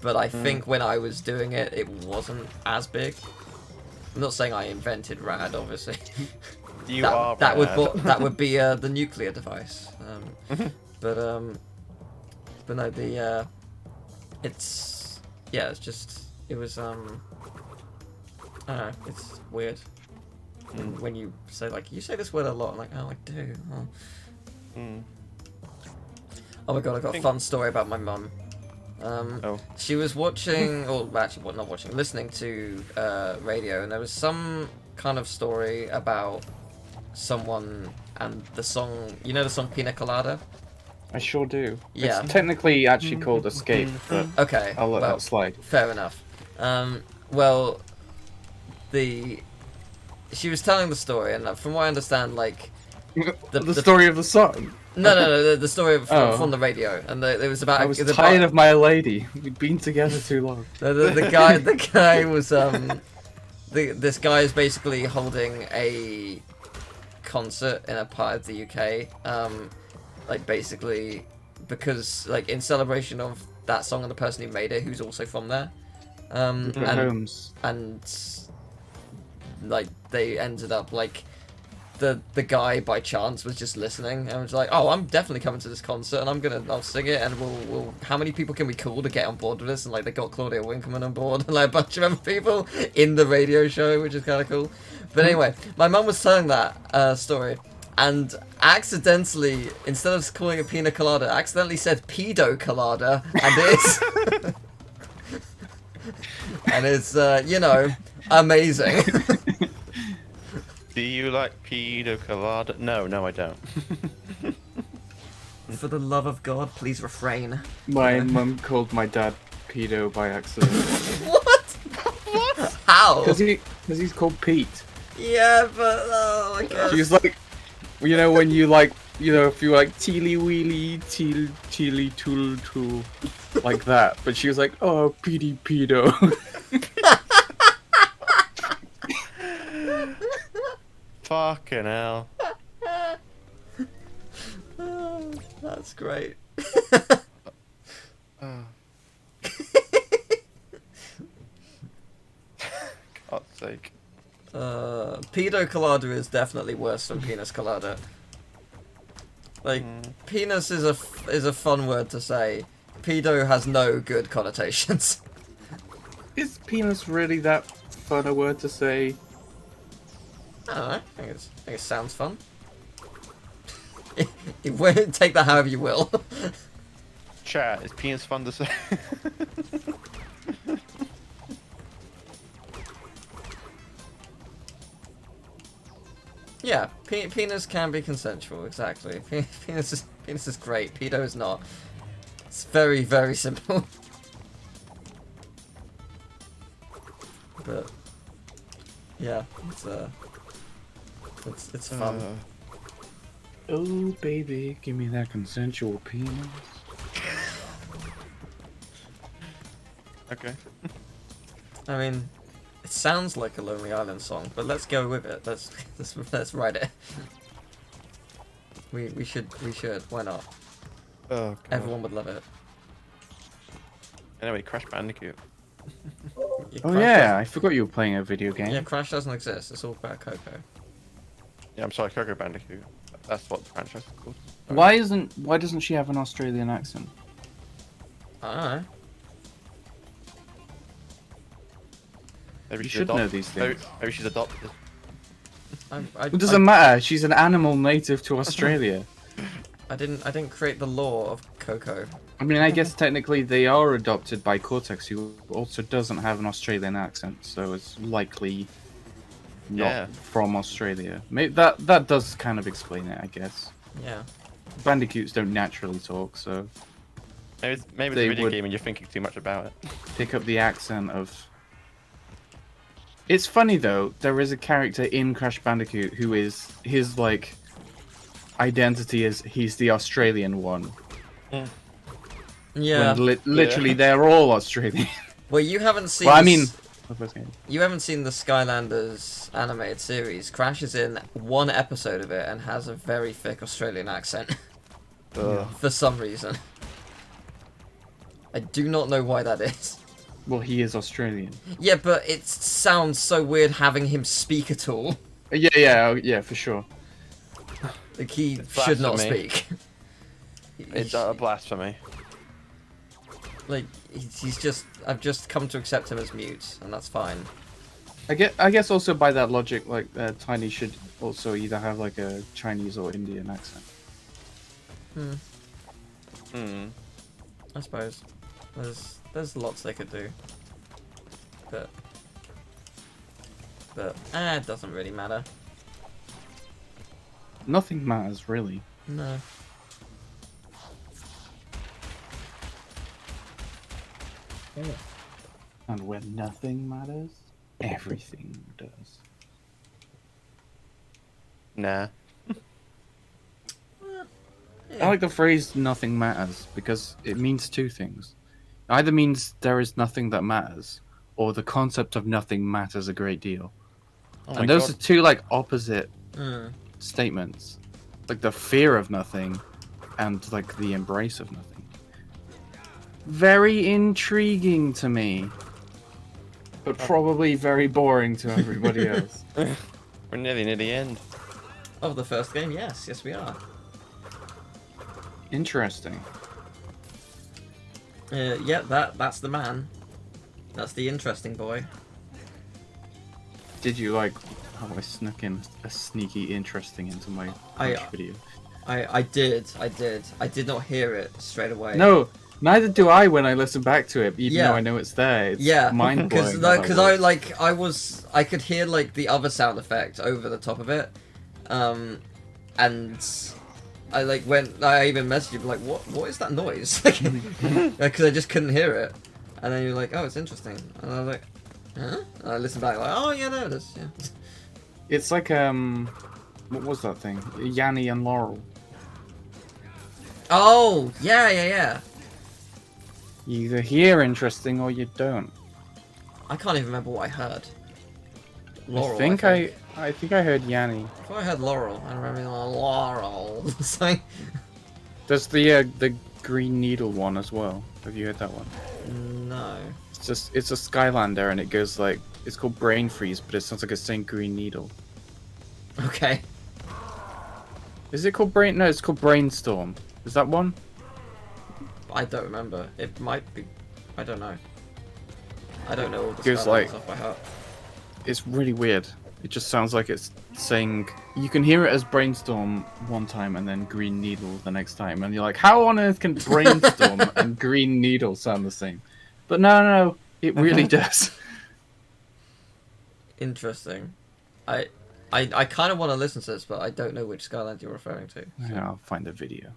Speaker 1: but I think when I was doing it, it wasn't as big. I'm not saying I invented rad, obviously. That would be the nuclear device. But no, it's it was I don't know, it's weird when you say like you say this word a lot. I'm like, oh, I do. Oh my god, I got a fun story about my mum. She was watching, or actually not watching, listening to radio, and there was some kind of story about someone and the song, you know the song Pina Colada?
Speaker 4: I sure do.
Speaker 1: Yeah.
Speaker 4: It's technically actually called Escape, but
Speaker 1: Okay.
Speaker 4: I'll let that slide.
Speaker 1: Fair enough. Well, the she was telling the story, and from what I understand, like
Speaker 4: The story of the song.
Speaker 1: no, the story
Speaker 4: Oh.
Speaker 1: from the radio, and it was about.
Speaker 4: I was
Speaker 1: it was
Speaker 4: tired
Speaker 1: about,
Speaker 4: of my lady. We'd been together too long.
Speaker 1: the guy was this guy is basically holding a concert in a part of the UK, like basically because like in celebration of that song and the person who made it, who's also from there, and
Speaker 4: Holmes.
Speaker 1: like they ended up like the guy by chance was just listening and was like, oh, I'm definitely coming to this concert and I'll sing it and we'll how many people can we call to get on board with this? And like they got Claudia Winkleman on board and like a bunch of other people in the radio show, which is kind of cool. But anyway, my mum was telling that story and accidentally, instead of calling it pina colada, accidentally said pedo colada, and it's and it's you know, amazing.
Speaker 3: Do you like pedo colada? No, I don't.
Speaker 1: For the love of God, please refrain.
Speaker 4: My mum called my dad pedo by accident.
Speaker 1: What? What? How?
Speaker 4: Because he's called Pete.
Speaker 1: Yeah, but oh my God.
Speaker 4: She's like, you know, when you like, you know, if you like teely weely, teely tool tool, like that. But she was like, oh, Petey pedo.
Speaker 3: Fucking hell.
Speaker 1: Oh, that's great.
Speaker 3: God's sake.
Speaker 1: Pedo colada is definitely worse than penis colada. Like, penis is a fun word to say. Pedo has no good connotations.
Speaker 4: Is penis really that fun a word to say?
Speaker 1: I don't know. I think it sounds fun. Take that however you will.
Speaker 3: Chat, is penis fun to say?
Speaker 1: Yeah, penis can be consensual, exactly. Penis is great, pedo is not. It's very, very simple. But yeah, it's fun.
Speaker 4: Oh, baby, give me that consensual penis.
Speaker 3: Okay.
Speaker 1: I mean, it sounds like a Lonely Island song, but let's go with it. Let's write it. We should. Why not?
Speaker 3: Oh, God.
Speaker 1: Everyone would love it.
Speaker 3: Anyway, Crash Bandicoot.
Speaker 4: Oh yeah, I forgot you were playing a video game.
Speaker 1: Yeah, Crash doesn't exist. It's all about Coco.
Speaker 3: Yeah, I'm sorry, Coco Bandicoot. That's what the franchise is called.
Speaker 4: Why doesn't she have an Australian accent?
Speaker 1: I don't know.
Speaker 3: Maybe
Speaker 4: You
Speaker 3: she's
Speaker 4: should know these things.
Speaker 3: Maybe she's adopted.
Speaker 4: It doesn't matter. She's an animal native to Australia.
Speaker 1: I didn't create the law of Coco.
Speaker 4: I mean, I guess technically they are adopted by Cortex, who also doesn't have an Australian accent, so it's likely not from Australia. Maybe that does kind of explain it, I guess.
Speaker 1: Yeah.
Speaker 4: Bandicoots don't naturally talk, so
Speaker 3: Maybe it's a
Speaker 4: They
Speaker 3: video
Speaker 4: would-
Speaker 3: game and you're thinking too much about it.
Speaker 4: pick up the accent of... It's funny, though, there is a character in Crash Bandicoot who is... His, like, identity is he's the Australian one.
Speaker 1: Yeah.
Speaker 4: When literally they're all Australian.
Speaker 1: Well, you haven't seen.
Speaker 4: Well, I mean...
Speaker 1: You haven't seen the Skylanders animated series. Crash is in one episode of it and has a very thick Australian accent. For some reason. I do not know why that is.
Speaker 4: Well, he is Australian.
Speaker 1: Yeah, but it sounds so weird having him speak at all.
Speaker 4: Yeah, for sure.
Speaker 1: Like, he
Speaker 3: It's
Speaker 1: should not
Speaker 3: blasphemy.
Speaker 1: speak.
Speaker 3: It's a blasphemy.
Speaker 1: Like, he's just... I've just come to accept him as mute, and that's fine.
Speaker 4: I guess also by that logic, like, Tiny should also either have, like, a Chinese or Indian accent.
Speaker 1: I suppose. There's lots they could do. But it doesn't really matter.
Speaker 4: Nothing matters, really.
Speaker 1: No.
Speaker 4: And when nothing matters, everything does.
Speaker 3: Nah.
Speaker 4: I like the phrase "nothing matters" because it means two things. It either means there is nothing that matters, or the concept of nothing matters a great deal.
Speaker 3: Oh my
Speaker 4: And those
Speaker 3: God.
Speaker 4: are two like opposite
Speaker 1: Mm.
Speaker 4: statements, like the fear of nothing, and like the embrace of nothing. Very intriguing to me, but probably very boring to everybody else.
Speaker 3: We're nearly near the end.
Speaker 1: Of the first game, yes, we are.
Speaker 4: Interesting.
Speaker 1: Yeah, that's the man. That's the interesting boy.
Speaker 4: Did you like how I snuck in a sneaky interesting into my video?
Speaker 1: I did. I did not hear it straight away.
Speaker 4: No, neither do I when I listen back to it, even
Speaker 1: Yeah.
Speaker 4: though I know it's there. It's
Speaker 1: Yeah,
Speaker 4: mind blowing.
Speaker 1: because I could hear like the other sound effect over the top of it, and I like I even messaged you like what is that noise? Because I just couldn't hear it, and then you're like, oh, it's interesting, and I was like, huh? And I listened back like, oh yeah, there it is. Yeah.
Speaker 4: It's like what was that thing? Yanni and Laurel.
Speaker 1: Oh yeah.
Speaker 4: You either hear interesting or you don't.
Speaker 1: I can't even remember what I heard. Laurel,
Speaker 4: I think I heard Yanni.
Speaker 1: If I heard Laurel, I remember Laurel. So,
Speaker 4: There's the Green Needle one as well. Have you heard that one?
Speaker 1: no.
Speaker 4: It's a Skylander and it goes like it's called Brain Freeze, but it sounds like it's saying Green Needle.
Speaker 1: Okay.
Speaker 4: Is it called Brain? No, it's called Brainstorm. Is that one?
Speaker 1: I don't remember. It might be. I don't know. I don't know all the
Speaker 4: Goes
Speaker 1: Skylanders
Speaker 4: like-
Speaker 1: off by heart.
Speaker 4: It's really weird. It just sounds like it's saying you can hear it as Brainstorm one time and then Green Needle the next time, and you're like, how on earth can Brainstorm and Green Needle sound the same? But no, it really does.
Speaker 1: Interesting. I kind of want to listen to this, but I don't know which Skyland you're referring to.
Speaker 4: Yeah, I'll find a video.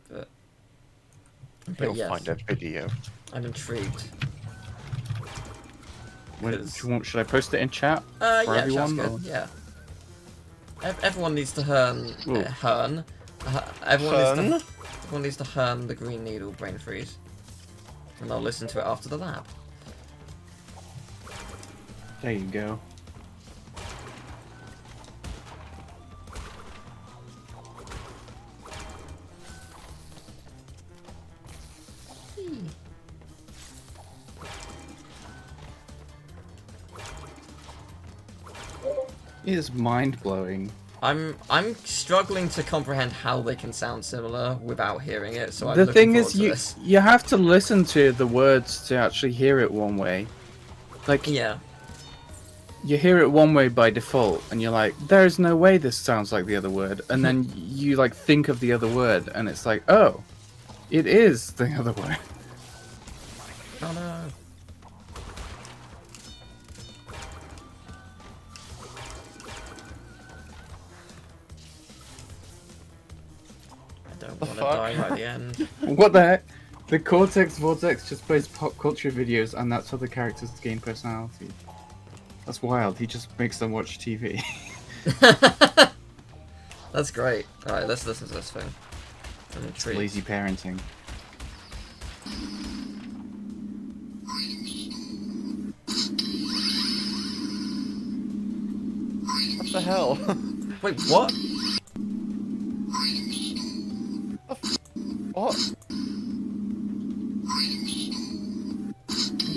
Speaker 1: But
Speaker 3: You'll
Speaker 1: yes,
Speaker 3: find a video.
Speaker 1: I'm intrigued.
Speaker 4: Should I post it in chat?
Speaker 1: Yeah,
Speaker 4: For
Speaker 1: sounds
Speaker 4: everyone,
Speaker 1: good.
Speaker 4: or-
Speaker 1: Yeah. Everyone needs to everyone
Speaker 3: Hern?
Speaker 1: everyone needs to hern the Green Needle Brain Freeze, and I'll listen to it after the lab.
Speaker 4: There you go. It is mind blowing.
Speaker 1: I'm struggling to comprehend how they can sound similar without hearing it. So I'm
Speaker 4: The
Speaker 1: looking
Speaker 4: thing
Speaker 1: forward
Speaker 4: is,
Speaker 1: to this.
Speaker 4: you have to listen to the words to actually hear it one way. Like,
Speaker 1: Yeah.
Speaker 4: you hear it one way by default, and you're like, there's no way this sounds like the other word. And then you, like, think of the other word, and it's like, oh, it is the other word.
Speaker 1: Oh no. I don't want to
Speaker 3: fuck?
Speaker 1: die right at the end.
Speaker 4: What the heck? The Cortex Vortex just plays pop culture videos, and that's how the characters gain personality. That's wild. He just makes them watch TV.
Speaker 1: That's great. Alright, let's listen to this thing. I'm intrigued.
Speaker 4: Lazy parenting.
Speaker 3: What the hell?
Speaker 1: Wait, what?
Speaker 3: What?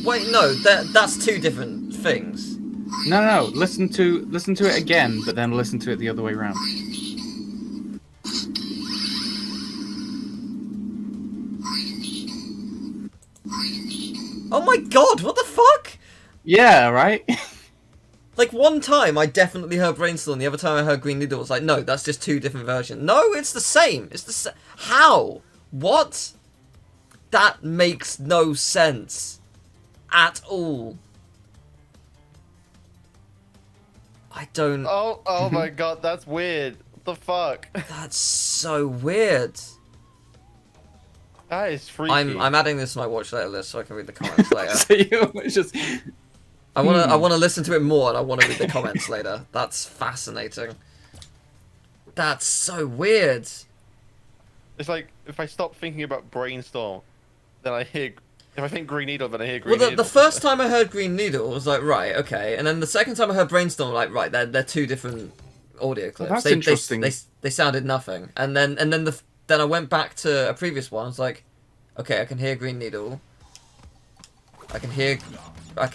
Speaker 1: Wait, no, that's two different things.
Speaker 4: No. Listen to it again, but then listen to it the other way around.
Speaker 1: Oh my god, what the fuck?
Speaker 4: Yeah, right.
Speaker 1: Like, one time I definitely heard Brainstorm, the other time I heard Green Needle. It was like, no, that's just two different versions. No, it's the same. It's the same. How? What? That makes no sense. At all. I don't...
Speaker 3: Oh my god, that's weird. What the fuck?
Speaker 1: That's so weird.
Speaker 3: That is freaky.
Speaker 1: I'm adding this to my watch later list so I can read the comments later.
Speaker 4: So it's just
Speaker 1: I wanna listen to it more and I wanna read the comments later. That's fascinating. That's so weird.
Speaker 3: It's like if I stop thinking about Brainstorm, then I hear. If I think Green Needle, then I hear Green
Speaker 1: Well,
Speaker 3: Needle.
Speaker 1: the first time I heard Green Needle, I was like, right, okay. And then the second time I heard Brainstorm, like, right, they're two different audio clips.
Speaker 4: Well, that's interesting.
Speaker 1: They sounded nothing. And then then I went back to a previous one. I was like, okay, I can hear Green Needle. I can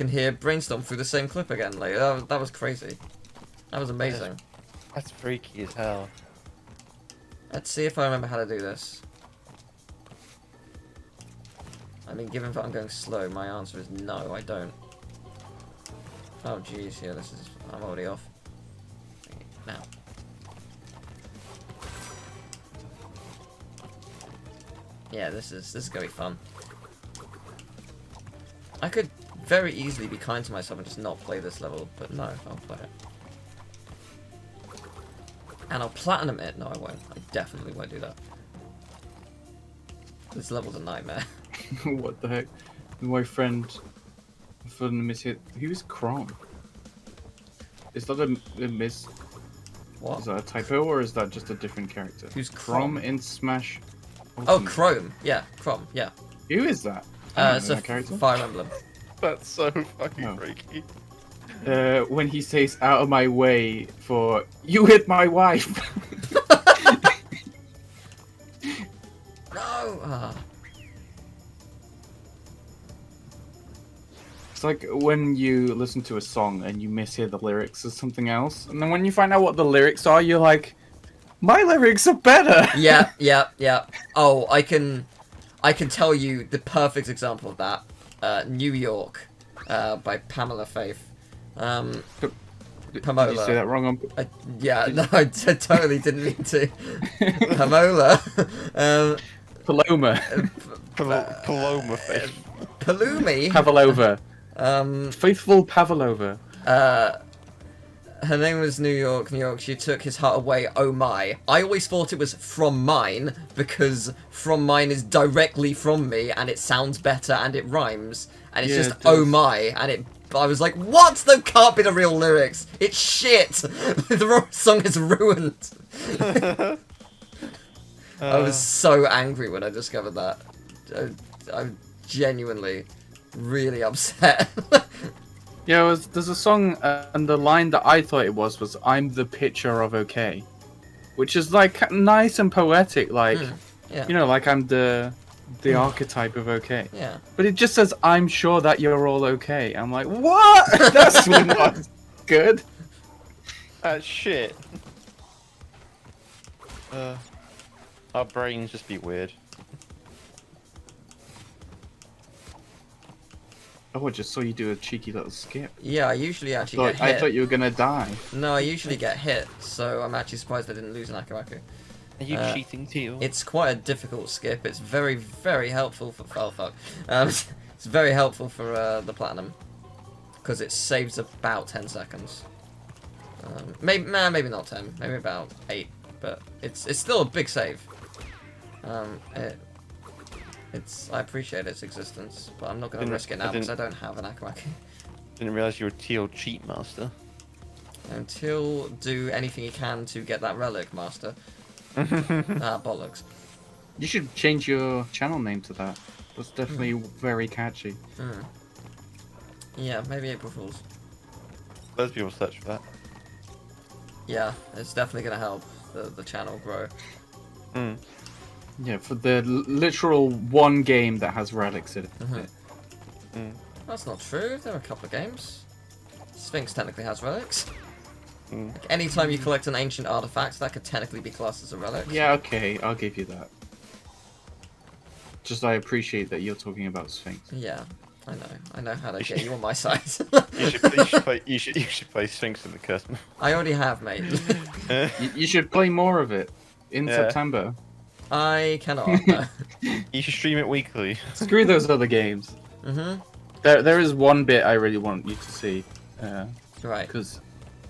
Speaker 1: hear Brainstorm through the same clip again. Like that was crazy. That was amazing.
Speaker 3: That's freaky as hell.
Speaker 1: Let's see if I remember how to do this. I mean, given that I'm going slow, my answer is no, I don't. Oh jeez, yeah, I'm already off. Now. Yeah, this is gonna be fun. I could very easily be kind to myself and just not play this level, but no, I'll play it. And I'll platinum it. No, I won't. I definitely won't do that. This level's a nightmare.
Speaker 4: What the heck? My friend from the miss hit. Who's Chrome? Is that a miss?
Speaker 1: What?
Speaker 4: Is that a typo or is that just a different character?
Speaker 1: Who's
Speaker 4: Chrome
Speaker 1: Chrome?
Speaker 4: in Smash?
Speaker 1: Oh,
Speaker 4: Ultimate?
Speaker 1: Chrome. Yeah, Chrome. Yeah.
Speaker 4: Who is that? I don't
Speaker 1: It's
Speaker 4: know
Speaker 1: a
Speaker 4: that character.
Speaker 1: Fire Emblem.
Speaker 3: That's so fucking
Speaker 4: Oh.
Speaker 3: freaky.
Speaker 4: When he says "out of my way" for "you hit my wife."
Speaker 1: No. Ah.
Speaker 4: It's like when you listen to a song and you mishear the lyrics or something else, and then when you find out what the lyrics are, you're like, "My lyrics are better."
Speaker 1: Yeah, yeah, yeah. Oh, I can tell you the perfect example of that. New York, by Pamela Faith.
Speaker 4: Did
Speaker 1: Pamola.
Speaker 4: you say that wrong?
Speaker 1: Yeah, no, I totally didn't mean to. Pamola.
Speaker 4: Paloma.
Speaker 3: Paloma fish.
Speaker 1: Palumi.
Speaker 4: Pavlova.
Speaker 1: Um,
Speaker 4: Faithful Pavlova.
Speaker 1: her name was New York, New York. She took his heart away. Oh my! I always thought it was from mine because from mine is directly from me, and it sounds better and it rhymes, and it's
Speaker 4: Yeah,
Speaker 1: just
Speaker 4: it does.
Speaker 1: oh my, and it. I was like, what? That can't be the real lyrics. It's shit. The song is ruined. I was so angry when I discovered that. I'm genuinely really upset.
Speaker 4: Yeah, there's a song, and the line that I thought it was "I'm the picture of okay," which is like nice and poetic, like
Speaker 1: Yeah.
Speaker 4: you know, like I'm the archetype of okay.
Speaker 1: Yeah.
Speaker 4: But it just says "I'm sure that you're all okay." I'm like, what? That's not good.
Speaker 3: Shit. Our brains just be weird.
Speaker 4: Oh, I just saw you do a cheeky little skip.
Speaker 1: Yeah, I usually actually get
Speaker 4: I
Speaker 1: hit.
Speaker 4: thought you were gonna die.
Speaker 1: No, I usually get hit, so I'm actually surprised I didn't lose an Akaraku.
Speaker 3: Are you cheating too?
Speaker 1: It's quite a difficult skip. It's very, very helpful for... Oh, fuck. It's very helpful for the Platinum. Because it saves about 10 seconds. Maybe not 10. Maybe about 8. But it's still a big save. I appreciate its existence, but I'm not going to risk it now because I don't have an Akaraku.
Speaker 3: Didn't realize you were Teal Cheat Master.
Speaker 1: Until do anything you can to get that relic, Master. Bollocks.
Speaker 4: You should change your channel name to that. That's definitely very catchy.
Speaker 1: Yeah, maybe April Fools.
Speaker 3: Those people search for that.
Speaker 1: Yeah, it's definitely going to help the channel grow.
Speaker 4: Yeah, for the literal one game that has relics in it.
Speaker 1: That's not true. There are a couple of games. Sphinx technically has relics. Like, anytime you collect an ancient artifact, that could technically be classed as a relic.
Speaker 4: Yeah, okay, I'll give you that. Just I appreciate that you're talking about Sphinx.
Speaker 1: Yeah, I know. I know how to get you on my side.
Speaker 3: You should play Sphinx in the Curse.
Speaker 1: I already have, mate.
Speaker 4: You should play more of it in September.
Speaker 1: I cannot. No.
Speaker 3: You should stream it weekly.
Speaker 4: Screw those other games. There is one bit I really want you to see.
Speaker 1: Right.
Speaker 4: Because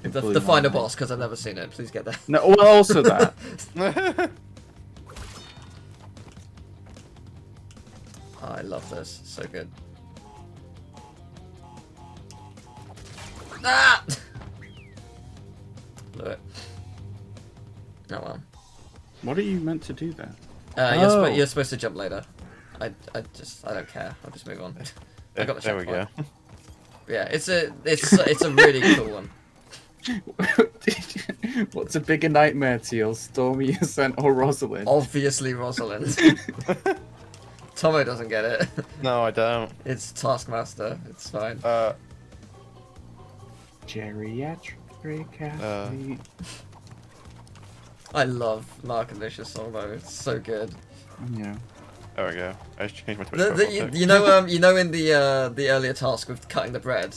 Speaker 1: The final boss, because I've never seen it. Please get there.
Speaker 4: No, well, also that.
Speaker 1: Oh, I love this. So good. Ah! Blew it. Oh well.
Speaker 4: What are you meant to do there?
Speaker 1: You're supposed to jump later. I don't care. I'll just move on. I got the
Speaker 3: There we go.
Speaker 1: checkpoint. Yeah, it's a really cool one.
Speaker 4: What's a bigger nightmare to you, Stormy Ascent or Rosalind?
Speaker 1: Obviously Rosalind. Tomo doesn't get it.
Speaker 3: No, I don't.
Speaker 1: It's Taskmaster. It's fine.
Speaker 4: Geriatric athlete.
Speaker 1: I love Mark and Licious song though. It's so good.
Speaker 4: Yeah.
Speaker 3: There we go. I just changed my Twitch
Speaker 1: The,
Speaker 3: profile pic.
Speaker 1: you know in the earlier task with cutting the bread,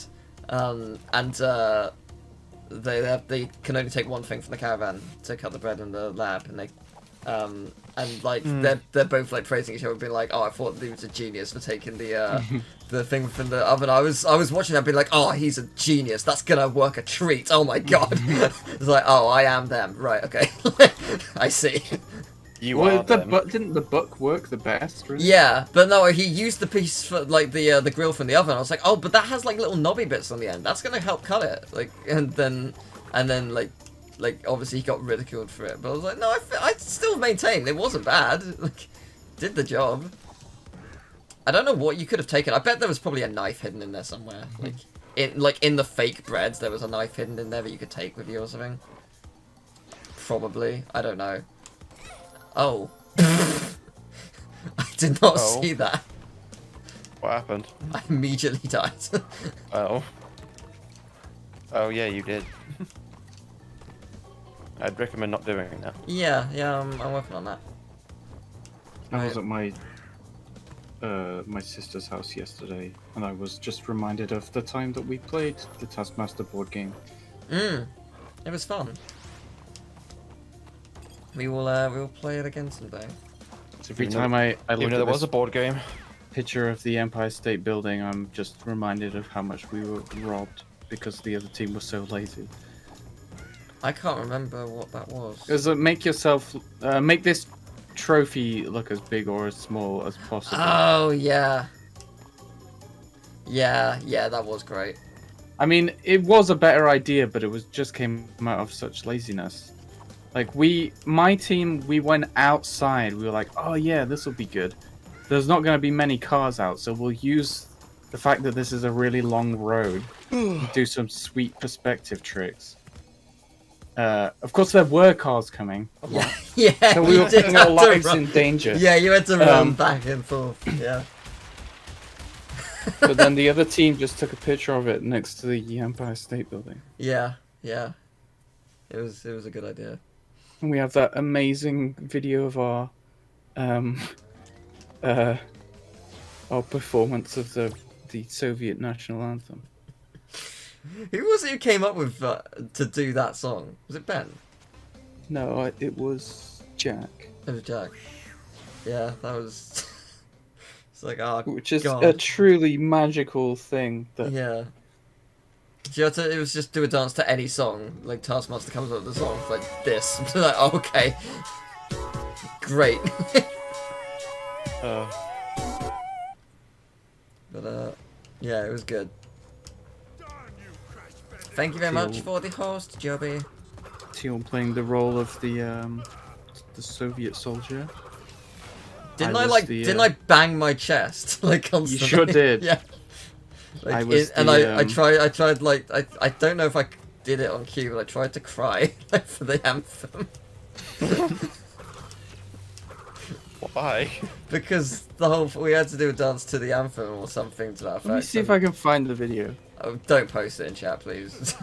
Speaker 1: they can only take one thing from the caravan to cut the bread in the lab, and they're both like praising each other, being like, "Oh, I thought he was a genius for taking the the thing from the oven." I was watching that, being like, "Oh, he's a genius. That's gonna work a treat. Oh my god!" It's like, "Oh, I am them. Right? Okay, I see."
Speaker 4: Didn't the book work the best? Really?
Speaker 1: Yeah, but no, he used the piece for like the grill from the oven. I was like, oh, but that has like little knobby bits on the end. That's gonna help cut it. Like, and then like obviously he got ridiculed for it. But I was like, no, I still maintain it wasn't bad. Like, did the job. I don't know what you could have taken. I bet there was probably a knife hidden in there somewhere. Like in the fake breads, there was a knife hidden in there that you could take with you or something. Probably. I don't know. Oh. I did not see that.
Speaker 3: What happened?
Speaker 1: I immediately died.
Speaker 3: Oh. Oh yeah, you did. I'd recommend not doing that.
Speaker 1: Yeah, I'm working on that.
Speaker 4: I was at my my sister's house yesterday, and I was just reminded of the time that we played the Taskmaster board game.
Speaker 1: It was fun. We will play it again someday.
Speaker 4: So every time I look
Speaker 3: Even though
Speaker 4: at
Speaker 3: there was
Speaker 4: this
Speaker 3: a board game.
Speaker 4: picture of the Empire State Building, I'm just reminded of how much we were robbed because the other team was so lazy.
Speaker 1: I can't remember what that was.
Speaker 4: Because make this trophy look as big or as small as possible.
Speaker 1: Oh yeah. Yeah, that was great.
Speaker 4: I mean, it was a better idea, but it was just came out of such laziness. Like my team, we went outside. We were like, oh yeah, this will be good. There's not going to be many cars out, so we'll use the fact that this is a really long road to do some sweet perspective tricks. Of course, there were cars coming.
Speaker 1: Yeah.
Speaker 4: So we were putting our lives in danger.
Speaker 1: Yeah, you had to run back and forth. Yeah.
Speaker 4: But then the other team just took a picture of it next to the Empire State Building.
Speaker 1: Yeah. It was a good idea.
Speaker 4: And we have that amazing video of our performance of the Soviet national anthem.
Speaker 1: Who was it who came up with to do that song? Was it Ben?
Speaker 4: No, it was Jack.
Speaker 1: It was Jack. Yeah, that was. It's like, oh,
Speaker 4: Which is
Speaker 1: God.
Speaker 4: a truly magical thing. That
Speaker 1: Yeah. It was just do a dance to any song. Like Taskmaster comes up with the song like this. Like, oh, okay, great. But yeah, it was good. Thank you very much for the host, Joby.
Speaker 4: Teal playing the role of the Soviet soldier.
Speaker 1: Didn't I bang my chest like constantly?
Speaker 4: You sure did.
Speaker 1: Yeah. Like,
Speaker 4: I
Speaker 1: tried like I don't know if I did it on cue, but I tried to cry like, for the anthem.
Speaker 3: Why?
Speaker 1: Because we had to do a dance to the anthem or something to that effect.
Speaker 4: Let me see if I can find the video.
Speaker 1: Oh, don't post it in chat, please.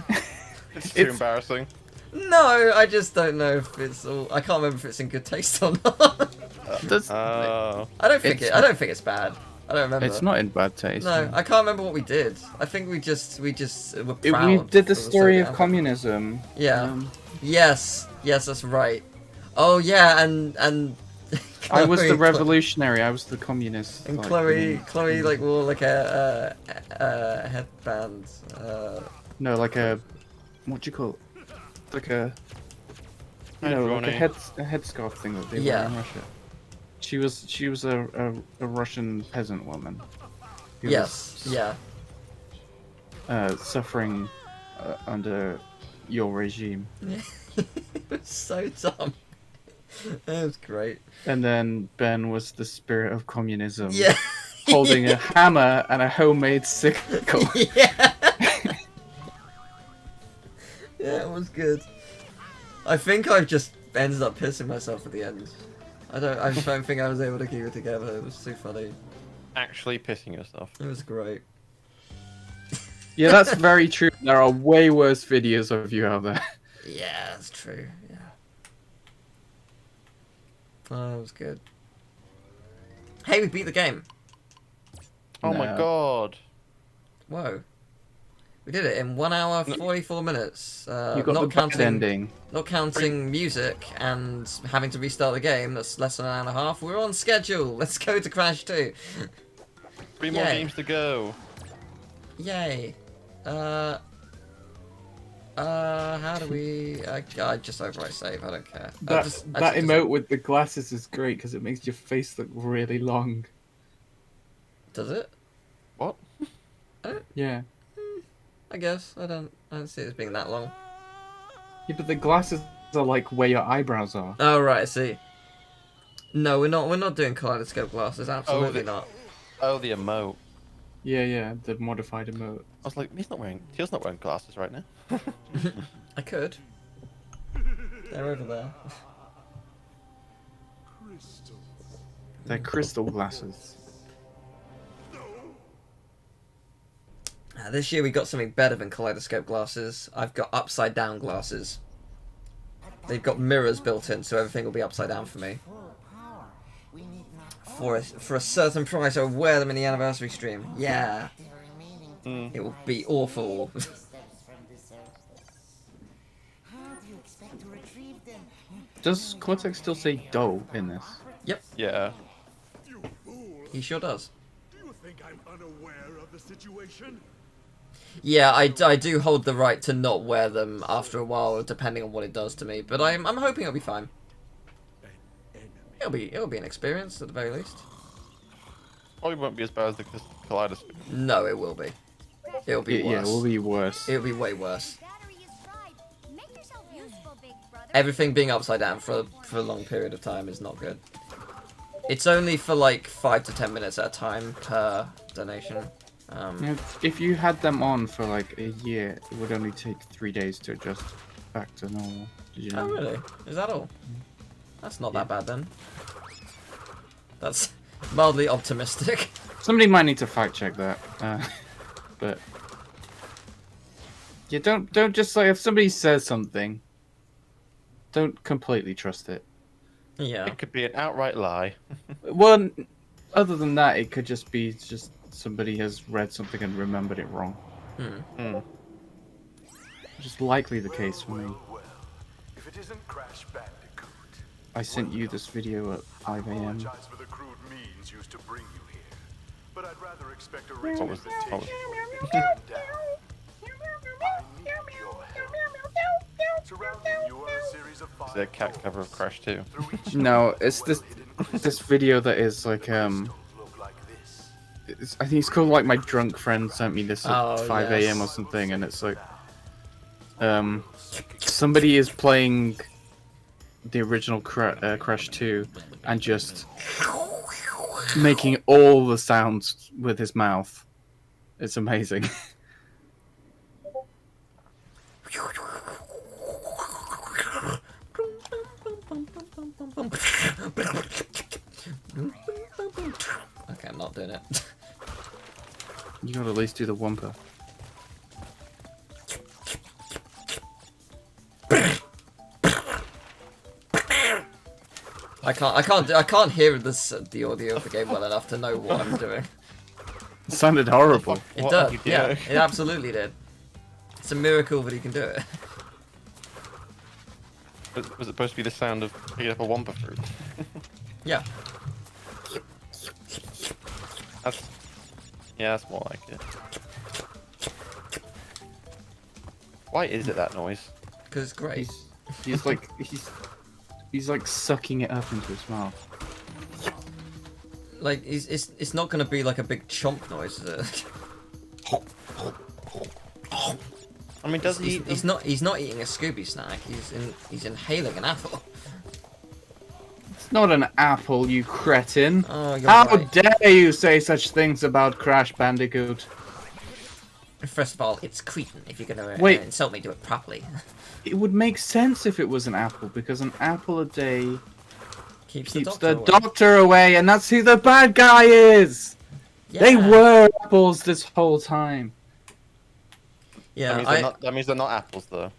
Speaker 3: It's too embarrassing.
Speaker 1: No, I just don't know if it's all. I can't remember if it's in good taste or not. I don't think it's bad. I don't remember.
Speaker 4: It's not in bad taste.
Speaker 1: No, I can't remember what we did. I think we just were proud.
Speaker 4: We did the
Speaker 1: for
Speaker 4: story of
Speaker 1: Soviet
Speaker 4: communism.
Speaker 1: Yeah. Yes, that's right. Oh yeah, and
Speaker 4: I was the
Speaker 1: Chloe-
Speaker 4: revolutionary. I was the communist.
Speaker 1: And
Speaker 4: like,
Speaker 1: Chloe like wore like a headband.
Speaker 4: No, like a what do you call it? Like a like a headscarf thing that they wear in Russia. She was a Russian peasant woman. Who
Speaker 1: Yes.
Speaker 4: was, suffering under your regime.
Speaker 1: was so dumb. That was great.
Speaker 4: And then Ben was the spirit of communism.
Speaker 1: Yeah.
Speaker 4: Holding a hammer and a homemade sickle.
Speaker 1: Yeah. Yeah, it was good. I think I've just ended up pissing myself at the end. I don't think I was able to keep it together. It was too funny.
Speaker 3: Actually pissing yourself.
Speaker 1: It was great.
Speaker 4: Yeah, that's very true. There are way worse videos of you out there.
Speaker 1: Yeah, that's true. Yeah. Oh, that was good. Hey, we beat the game.
Speaker 3: Oh my
Speaker 4: No.
Speaker 3: god.
Speaker 1: Whoa. We did it in 1 hour 44 minutes.
Speaker 4: You got
Speaker 1: not
Speaker 4: the bad ending.
Speaker 1: Not counting music and having to restart the game. That's less than an hour and a half. We're on schedule. Let's go to Crash 2.
Speaker 3: 3 more
Speaker 1: Yay.
Speaker 3: games to go.
Speaker 1: Yay. How do we? I just overwrite save. I don't care.
Speaker 4: That
Speaker 1: Just
Speaker 4: emote with the glasses is great because it makes your face look really long.
Speaker 1: Does it?
Speaker 3: What?
Speaker 4: Yeah.
Speaker 1: I guess I don't see it as being that long.
Speaker 4: Yeah, but the glasses are like where your eyebrows are.
Speaker 1: Oh right, I see. No, we're not doing kaleidoscope glasses. Absolutely not.
Speaker 3: Oh, the emote.
Speaker 4: Yeah, the modified emote.
Speaker 3: I was like, Teal's not wearing glasses right now.
Speaker 1: I could. They're over there.
Speaker 2: Crystal.
Speaker 4: They're crystal glasses.
Speaker 1: This year we got something better than kaleidoscope glasses. I've got upside down glasses. They've got mirrors built in, so everything will be upside down for me. For a certain price, I'll wear them in the anniversary stream. Yeah. It will be awful.
Speaker 4: Does Cortex still say "dough" in this?
Speaker 1: Yep,
Speaker 3: Yeah.
Speaker 2: You fool.
Speaker 1: he sure does.
Speaker 2: Do you think I'm unaware of the situation?
Speaker 1: Yeah, I do hold the right to not wear them after a while, depending on what it does to me. But I'm hoping it'll be fine.
Speaker 2: An enemy.
Speaker 1: It'll be an experience at the very least.
Speaker 3: Probably won't be as bad as the kaleidoscope.
Speaker 1: No, it will be. It'll be
Speaker 4: Yeah,
Speaker 1: worse.
Speaker 4: it will be worse.
Speaker 1: It'll be way worse.
Speaker 5: Battery is fried. Make yourself useful, big brother.
Speaker 1: Everything being upside down for a long period of time is not good. It's only for like 5 to 10 minutes at a time per donation.
Speaker 4: Yeah, if you had them on for like a year, it would only take 3 days to adjust back to normal. Did you know?
Speaker 1: Oh really? Is that all? That's not that bad then. That's mildly optimistic.
Speaker 4: Somebody might need to fact check that. But yeah, don't just like if somebody says something, don't completely trust it.
Speaker 1: Yeah.
Speaker 3: It could be an outright lie.
Speaker 4: Well, other than that, it could just be somebody has read something and remembered it wrong. Which is likely the case for me.
Speaker 2: Well, if it isn't Crash Bandicoot.
Speaker 4: I sent you this video at 5 a.m.
Speaker 2: Apologize for the crude means used to bring you here, but I'd rather expect a
Speaker 3: What
Speaker 2: written
Speaker 3: was
Speaker 2: invitation.
Speaker 3: what was-
Speaker 2: Down. I need your help. Surrounding you are a series of
Speaker 3: Is there a cat cover of Crash 2?
Speaker 2: through each
Speaker 4: No, it's this video that is like
Speaker 2: look like this.
Speaker 4: I think it's called like my drunk friend sent me this at
Speaker 1: Oh,
Speaker 4: 5
Speaker 1: yes.
Speaker 4: a.m. or something, and it's like somebody is playing the original Crash 2 and just making all the sounds with his mouth. It's amazing.
Speaker 1: Okay, I'm not doing it.
Speaker 4: You gotta at least do the Wumpa.
Speaker 1: I can't hear the audio of the game well enough to know what I'm doing.
Speaker 4: It sounded horrible.
Speaker 1: It
Speaker 3: What
Speaker 1: does.
Speaker 3: are you
Speaker 1: Yeah,
Speaker 3: doing?
Speaker 1: it absolutely did. It's a miracle that he can do it.
Speaker 3: Was it supposed to be the sound of picking up a Wumpa fruit?
Speaker 1: Yeah.
Speaker 3: That's more like it. Why is it that noise?
Speaker 1: Because it's great.
Speaker 4: He's like he's like sucking it up into his mouth.
Speaker 1: Like, it's not going to be like a big chomp noise, is it?
Speaker 3: I mean, does he?
Speaker 1: He's not eating a Scooby snack. He's inhaling an apple.
Speaker 4: It's not an apple, you cretin.
Speaker 1: Oh, you're
Speaker 4: How
Speaker 1: right.
Speaker 4: dare you say such things about Crash Bandicoot?
Speaker 1: First of all, it's Cretan. If you're gonna
Speaker 4: Wait.
Speaker 1: insult me, do it properly.
Speaker 4: It would make sense if it was an apple, because an apple a day
Speaker 1: Keeps
Speaker 4: keeps
Speaker 1: the
Speaker 4: the
Speaker 1: away.
Speaker 4: doctor away, and that's who the bad guy is! They
Speaker 1: Yeah.
Speaker 4: were apples this whole time.
Speaker 1: Yeah,
Speaker 3: that means they're not apples though,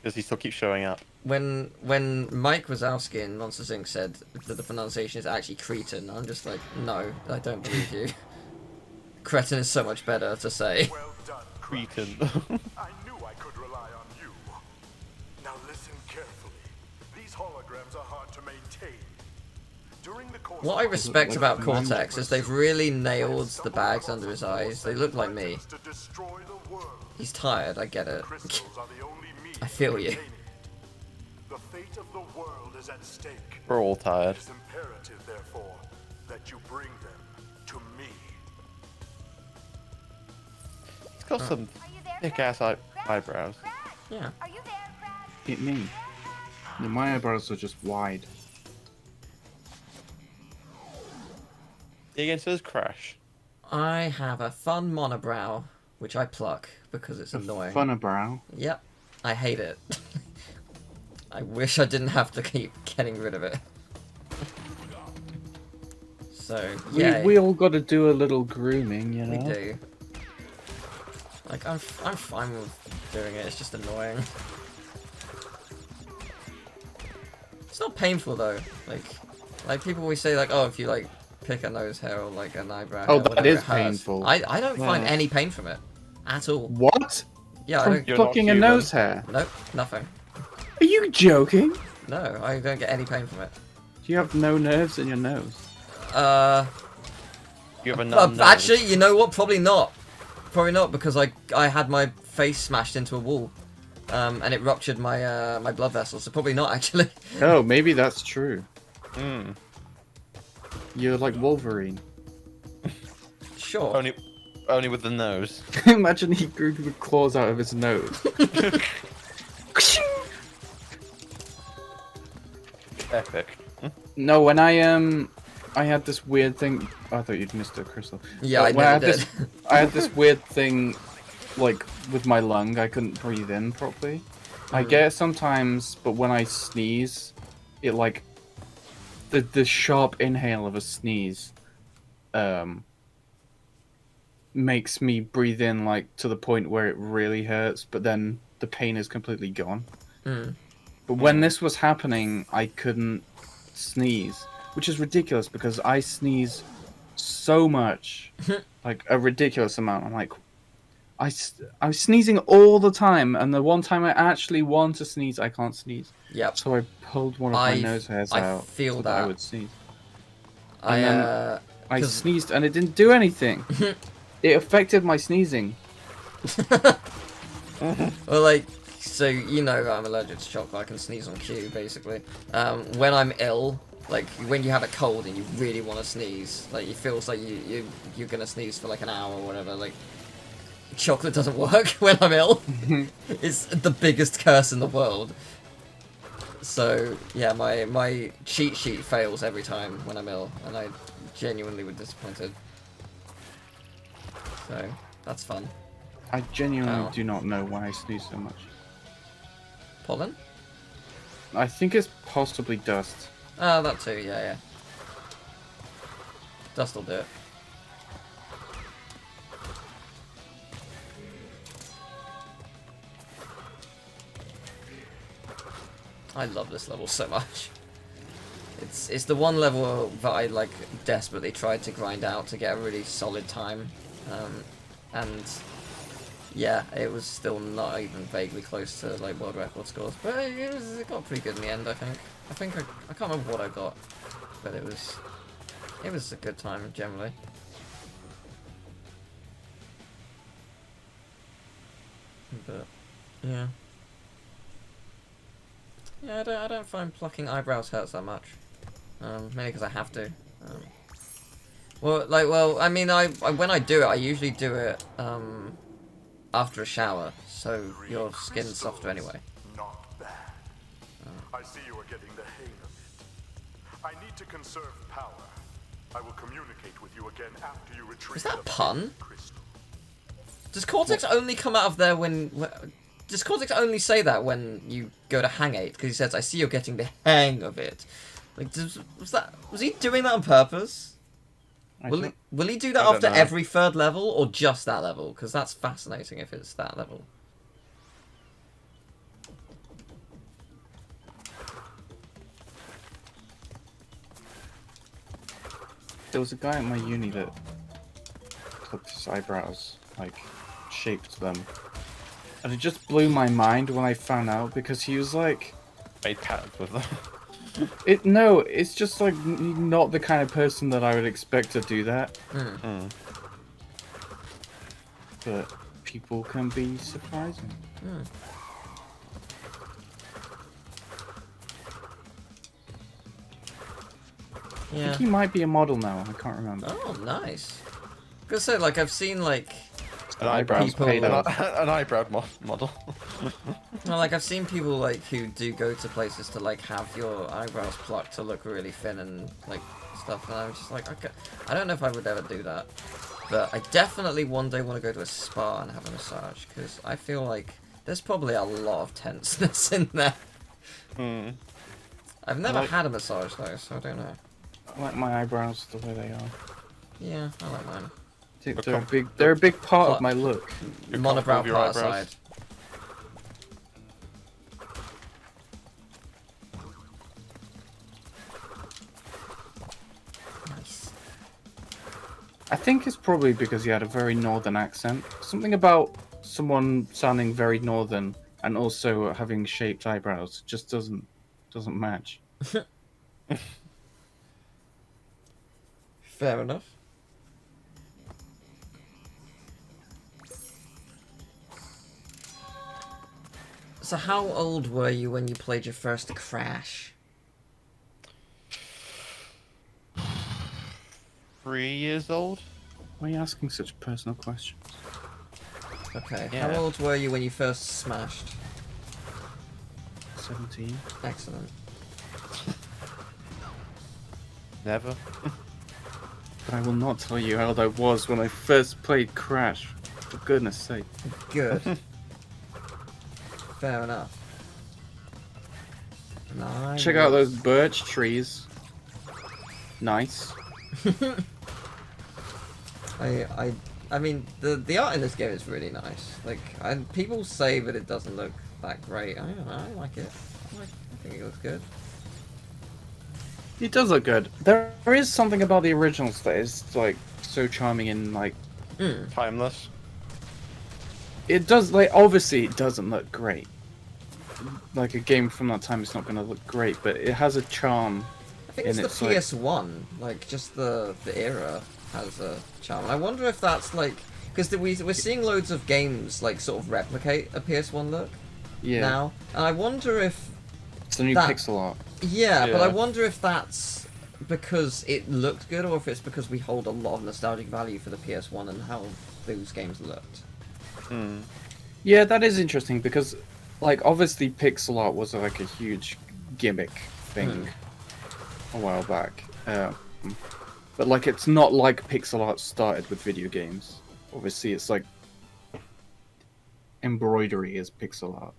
Speaker 3: because he still keeps showing up.
Speaker 1: when Mike Wazowski in Monsters Inc. said that the pronunciation is actually Cretan, I'm just like, no, I don't believe you. Cretin is so much better to say.
Speaker 2: Well done,
Speaker 3: Cretan.
Speaker 2: I knew I could rely on you. Now listen carefully. These holograms are hard to maintain. During the course
Speaker 1: What I
Speaker 2: of
Speaker 1: respect
Speaker 4: like
Speaker 1: about
Speaker 4: a
Speaker 1: Cortex is they've really nailed the bags under his eyes. They look like me.
Speaker 2: to destroy the world.
Speaker 1: He's tired, I get it.
Speaker 2: Crystals are the only means
Speaker 1: I feel
Speaker 2: of
Speaker 1: you.
Speaker 2: obtaining it. The fate of the world is at stake.
Speaker 3: We're all tired.
Speaker 2: It is imperative, therefore, that you bring them to me.
Speaker 3: He's got some
Speaker 5: Are you there,
Speaker 3: thick
Speaker 5: Crash?
Speaker 3: ass
Speaker 5: Crash?
Speaker 3: eyebrows.
Speaker 5: Crash?
Speaker 1: Yeah.
Speaker 5: Are you there, Crash?
Speaker 4: Hit me. No, my eyebrows are just wide.
Speaker 3: Again, so does Crash.
Speaker 1: I have a fun monobrow, which I pluck because it's annoying.
Speaker 4: Funabrow.
Speaker 1: Yep. I hate it. I wish I didn't have to keep getting rid of it. So, yeah.
Speaker 4: We all got to do a little grooming, you know?
Speaker 1: We do. Like, I'm fine with doing it, it's just annoying. It's not painful though. Like people always say like, oh, if you like pick a nose hair or like an eyebrow
Speaker 4: Oh,
Speaker 1: hair,
Speaker 4: that
Speaker 1: whatever,
Speaker 4: is
Speaker 1: it hurts.
Speaker 4: painful.
Speaker 1: I don't find
Speaker 4: Yeah.
Speaker 1: any pain from it. At all.
Speaker 4: What?
Speaker 1: Yeah, I
Speaker 4: From
Speaker 1: don't...
Speaker 3: You're not
Speaker 4: plucking a
Speaker 3: human.
Speaker 4: nose hair?
Speaker 1: Nope, nothing.
Speaker 4: Are you joking?
Speaker 1: No, I don't get any pain from it.
Speaker 4: Do you have no nerves in your nose?
Speaker 3: You have a numb nose.
Speaker 1: Actually, you know what? Probably not. Probably not, because I had my face smashed into a wall. And it ruptured my my blood vessels, so probably not actually.
Speaker 4: Oh, maybe that's true.
Speaker 3: Mm.
Speaker 4: You're like Wolverine.
Speaker 1: Sure.
Speaker 3: Only with the nose.
Speaker 4: Imagine he grew the claws out of his nose.
Speaker 3: Epic.
Speaker 4: No, when I had this weird thing. I thought you'd missed a crystal.
Speaker 1: Yeah, I
Speaker 4: When
Speaker 1: never
Speaker 4: had
Speaker 1: did.
Speaker 4: I had this weird thing, like with my lung. I couldn't breathe in properly. I get it sometimes, but when I sneeze, it like the sharp inhale of a sneeze, makes me breathe in like to the point where it really hurts, but then the pain is completely gone.
Speaker 1: Mm.
Speaker 4: But when this was happening, I couldn't sneeze, which is ridiculous because I sneeze so much, like a ridiculous amount. I'm like, I was sneezing all the time, and the one time I actually want to sneeze, I can't sneeze.
Speaker 1: Yep.
Speaker 4: So I pulled one of my nose hairs
Speaker 1: I
Speaker 4: out
Speaker 1: feel
Speaker 4: so
Speaker 1: that.
Speaker 4: I would sneeze.
Speaker 1: I
Speaker 4: And then I
Speaker 1: 'cause-
Speaker 4: sneezed, and it didn't do anything. It affected my sneezing.
Speaker 1: well, like, so you know I'm allergic to chocolate. I can sneeze on cue, basically. When I'm ill, like when you have a cold and you really want to sneeze, like it feels like you're gonna sneeze for like an hour or whatever. Like, chocolate doesn't work when I'm ill. It's the biggest curse in the world. So yeah, my cheat sheet fails every time when I'm ill, and I genuinely was disappointed. So that's fun.
Speaker 4: I genuinely
Speaker 1: Ow.
Speaker 4: do not know why I sneeze so much.
Speaker 1: Pollen?
Speaker 4: I think it's possibly dust.
Speaker 1: Oh, that too. Yeah. Dust will do it. I love this level so much. It's the one level that I like desperately tried to grind out to get a really solid time, and yeah, it was still not even vaguely close to like world record scores, but it got pretty good in the end. I can't remember what I got, but it was a good time generally. But yeah. Yeah, I don't find plucking eyebrows hurts that much. Mainly because I have to. Well, I mean, I when I do it, I usually do it after a shower. so your skin's softer anyway.
Speaker 2: Not bad. I see you are getting the hang of it. I need to conserve power. I will communicate with you again after you retrieve
Speaker 1: Is that
Speaker 2: the
Speaker 1: pun?
Speaker 2: crystal.
Speaker 1: Does Cortex only come out of there when... Does Cortex only say that when you go to hangate? Because he says, I see you're getting the hang of it. Like, was he doing that on purpose? Will he do that
Speaker 3: I don't
Speaker 1: after
Speaker 3: know.
Speaker 1: every third level, or just that level? Because that's fascinating if it's that level.
Speaker 4: There was a guy at my uni that clipped his eyebrows, like, shaped them. And it just blew my mind when I found out, because he was like...
Speaker 3: Made patterns with them.
Speaker 4: No, it's just like not the kind of person that I would expect to do that. But people can be surprising. I
Speaker 1: Yeah.
Speaker 4: think he might be a model now. I can't remember.
Speaker 1: Oh, nice. I was gonna say, like, I've seen, like...
Speaker 3: An eyebrow
Speaker 1: People-
Speaker 4: paid off.
Speaker 3: an eyebrow model.
Speaker 1: Well, like, I've seen people, like, who do go to places to, like, have your eyebrows plucked to look really thin and, like, stuff, and I'm just like, okay, I don't know if I would ever do that. But I definitely one day want to go to a spa and have a massage, because I feel like there's probably a lot of tenseness in there. I've never had a massage, though, so I don't know.
Speaker 4: I like my eyebrows the way they are.
Speaker 1: Yeah, I like mine.
Speaker 4: I think they're a big part of my look.
Speaker 3: You're
Speaker 1: Monobrow
Speaker 3: comfortable with your
Speaker 1: part
Speaker 3: eyebrows?
Speaker 1: aside. Nice.
Speaker 4: I think it's probably because he had a very northern accent. Something about someone sounding very northern and also having shaped eyebrows just doesn't match.
Speaker 1: Fair enough. So how old were you when you played your first Crash?
Speaker 3: 3 years old.
Speaker 4: Why are you asking such personal questions?
Speaker 1: Okay,
Speaker 3: Yeah.
Speaker 1: how old were you when you first smashed?
Speaker 4: 17.
Speaker 1: Excellent.
Speaker 3: Never.
Speaker 4: But I will not tell you how old I was when I first played Crash. For goodness sake.
Speaker 1: Good. Fair enough. Nice.
Speaker 4: Check out those birch trees. Nice.
Speaker 1: I mean, the art in this game is really nice. Like, people say that it doesn't look that great. I don't know, I like it. I think it looks good.
Speaker 4: It does look good. There is something about the originals that is like so charming and like
Speaker 3: Timeless.
Speaker 4: it does like obviously it doesn't look great. Like a game from that time is not going to look great, but it has a charm.
Speaker 1: I think
Speaker 4: And
Speaker 1: it's
Speaker 4: it's
Speaker 1: the
Speaker 4: like-
Speaker 1: PS1, like just the era has a charm. And I wonder if that's like because we're seeing loads of games like sort of replicate a PS1 look
Speaker 4: Yeah.
Speaker 1: now, and I wonder if
Speaker 4: It's the new
Speaker 1: that-
Speaker 4: pixel art.
Speaker 1: yeah, but I
Speaker 3: Yeah.
Speaker 1: wonder if that's because it looked good or if it's because we hold a lot of nostalgic value for the PS1 and how those games looked.
Speaker 4: Yeah, that is interesting because like obviously pixel art was like a huge gimmick thing a while back. But like it's not like pixel art started with video games. Obviously it's like embroidery is pixel art.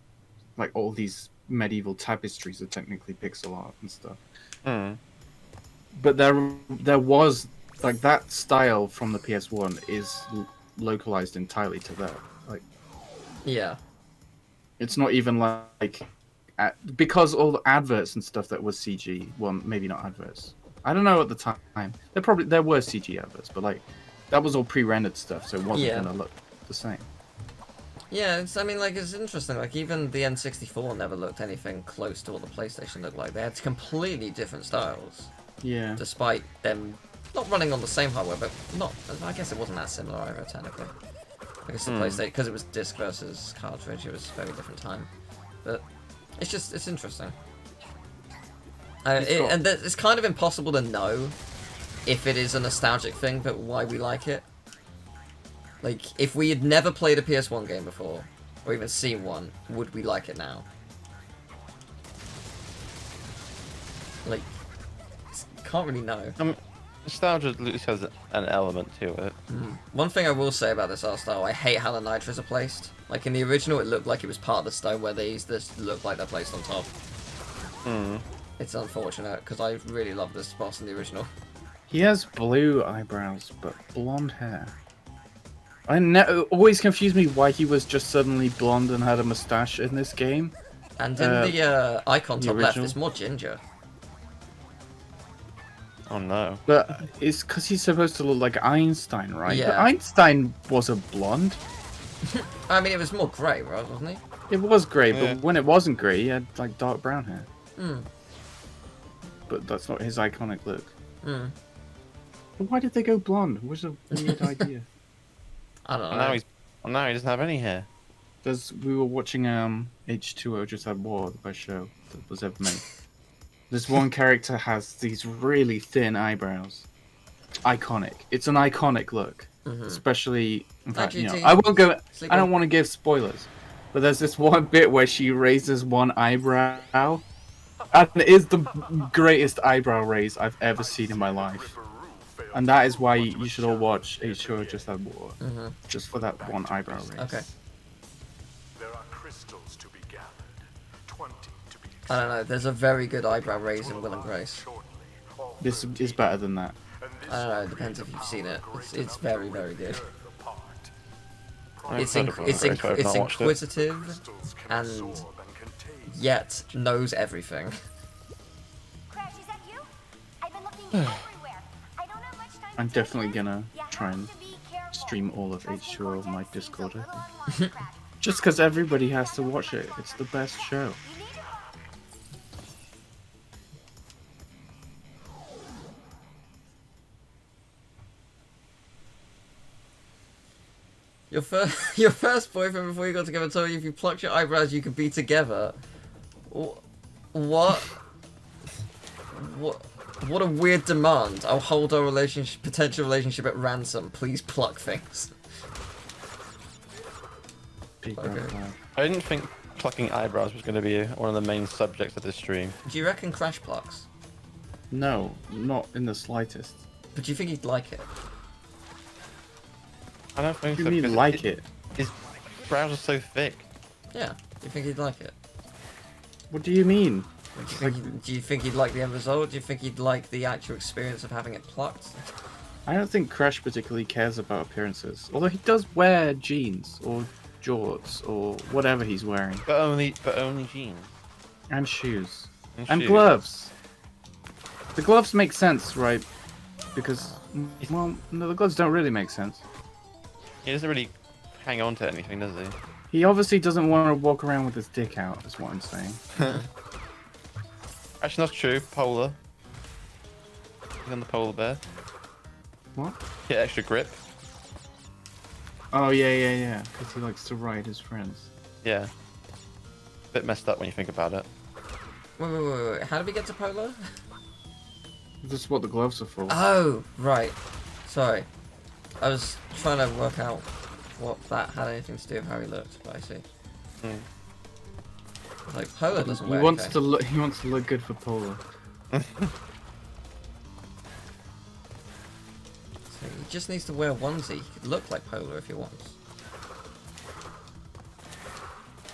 Speaker 4: Like all these medieval tapestries are technically pixel art and stuff. But there was like that style from the PS1 is localized entirely to that. Like
Speaker 1: Yeah.
Speaker 4: it's not even like because all the adverts and stuff that was CG. Well, maybe not adverts. I don't know at the time. There were CG adverts, but like that was all pre-rendered stuff, so it wasn't
Speaker 1: Yeah.
Speaker 4: gonna look the same.
Speaker 1: Yeah, it's interesting. Like, even the N64 never looked anything close to what the PlayStation looked like. They had completely different styles,
Speaker 4: Yeah.
Speaker 1: despite them not running on the same hardware, but not. I guess it wasn't that similar either, technically. I guess the PlayStation, because it was disc versus cartridge, it was a very different time. But it's interesting. And it's kind of impossible to know if it is a nostalgic thing, but why we like it. Like, if we had never played a PS1 game before, or even seen one, would we like it now? Like, can't really know.
Speaker 3: Nostalgia at least has an element to it.
Speaker 1: One thing I will say about this art style, I hate how the nitros are placed. Like in the original, it looked like it was part of the stone, where these look like they're placed on top. It's unfortunate because I really love this boss in the original.
Speaker 4: He has blue eyebrows, but blonde hair. Always confused me why he was just suddenly blonde and had a mustache in this game.
Speaker 1: And in the icon
Speaker 4: the
Speaker 1: top left,
Speaker 4: original?
Speaker 1: it's more ginger.
Speaker 3: Oh no.
Speaker 4: But it's because he's supposed to look like Einstein, right?
Speaker 1: Yeah.
Speaker 4: But Einstein wasn't blonde.
Speaker 1: I mean, it was more grey, right? Wasn't he?
Speaker 4: It was grey,
Speaker 3: Yeah.
Speaker 4: but when it wasn't grey, he had like dark brown hair.
Speaker 1: Hmm.
Speaker 4: But that's not his iconic look.
Speaker 1: Hmm.
Speaker 4: But why did they go blonde? It was a weird idea.
Speaker 1: I don't know.
Speaker 3: Now he doesn't have any hair.
Speaker 4: We were watching H2O Just Had War, the best show that was ever made. This one character has these really thin eyebrows. Iconic. It's an iconic look. Especially, in fact, you know,
Speaker 1: GT.
Speaker 4: I won't go.
Speaker 1: Sleep
Speaker 4: I don't
Speaker 1: on.
Speaker 4: want to give spoilers, but there's this one bit where she raises one eyebrow, and it is the greatest eyebrow raise I've ever seen in my life. And that is why you should all watch H2O Just Had War, just for that one eyebrow raise.
Speaker 1: Okay.
Speaker 2: There are crystals to be gathered, 20 to be
Speaker 1: I don't know. There's a very good eyebrow raise in Will and Grace.
Speaker 2: shortly. All
Speaker 4: This is better than that.
Speaker 2: and this
Speaker 1: I don't know. It depends if you've seen it. It's very, very good.
Speaker 2: apart.
Speaker 1: It's
Speaker 3: heard of Will and Grace, but I've
Speaker 1: it's
Speaker 3: not watched it.
Speaker 1: inquisitive
Speaker 2: Crystals can
Speaker 1: and
Speaker 2: absorb and contain.
Speaker 1: yet knows everything.
Speaker 5: Crash, is that you? I've been looking everywhere. I don't have much time.
Speaker 4: I'm
Speaker 5: to
Speaker 4: definitely
Speaker 5: take one.
Speaker 4: gonna
Speaker 5: You have
Speaker 4: try and
Speaker 5: to be careful.
Speaker 4: stream all of
Speaker 5: Trusting
Speaker 4: H2O on my
Speaker 5: Cortex seems a
Speaker 4: Discord, I
Speaker 5: little
Speaker 4: think.
Speaker 5: online, Crash.
Speaker 4: Just because everybody has to watch it. It's the best show.
Speaker 5: You need to
Speaker 1: Your first boyfriend before you got together told you if you plucked your eyebrows you could be together. What? What a weird demand. I'll hold our potential relationship at ransom. Please pluck things.
Speaker 4: Big
Speaker 1: Okay.
Speaker 4: red flag.
Speaker 3: I didn't think plucking eyebrows was going to be one of the main subjects of this stream.
Speaker 1: Do you reckon Crash plucks?
Speaker 4: No, not in the slightest.
Speaker 1: But do you think he'd like it?
Speaker 3: I don't think
Speaker 4: What do
Speaker 3: so.
Speaker 4: you mean
Speaker 3: because
Speaker 4: like it?
Speaker 3: His brows are so thick.
Speaker 1: Yeah. Do you think he'd like it?
Speaker 4: What do you mean?
Speaker 1: Do you think he'd like the end result? Do you think he'd like the actual experience of having it plucked?
Speaker 4: I don't think Crash particularly cares about appearances. Although he does wear jeans or jorts or whatever he's wearing.
Speaker 3: But only jeans.
Speaker 4: And shoes.
Speaker 3: And
Speaker 4: And
Speaker 3: shoes.
Speaker 4: gloves. The gloves make sense, right? Because, well, no, the gloves don't really make sense.
Speaker 3: He doesn't really hang on to anything, does he?
Speaker 4: He obviously doesn't want to walk around with his dick out, is what I'm saying.
Speaker 3: Actually, that's true. Polar. He's on the polar bear.
Speaker 4: What?
Speaker 3: Get extra grip.
Speaker 4: Oh, yeah. Because he likes to ride his friends.
Speaker 3: Yeah. Bit messed up when you think about it.
Speaker 1: Wait. How did we get to Polo?
Speaker 4: This is what the gloves are for.
Speaker 1: Oh, right. Sorry. I was trying to work out what that had anything to do with how he looked, but I see. Like, Polo doesn't
Speaker 4: He
Speaker 1: wear
Speaker 4: wants
Speaker 1: okay.
Speaker 4: to look. He wants to look good for Polar.
Speaker 1: So he just needs to wear a onesie. He could look like Polar if he wants.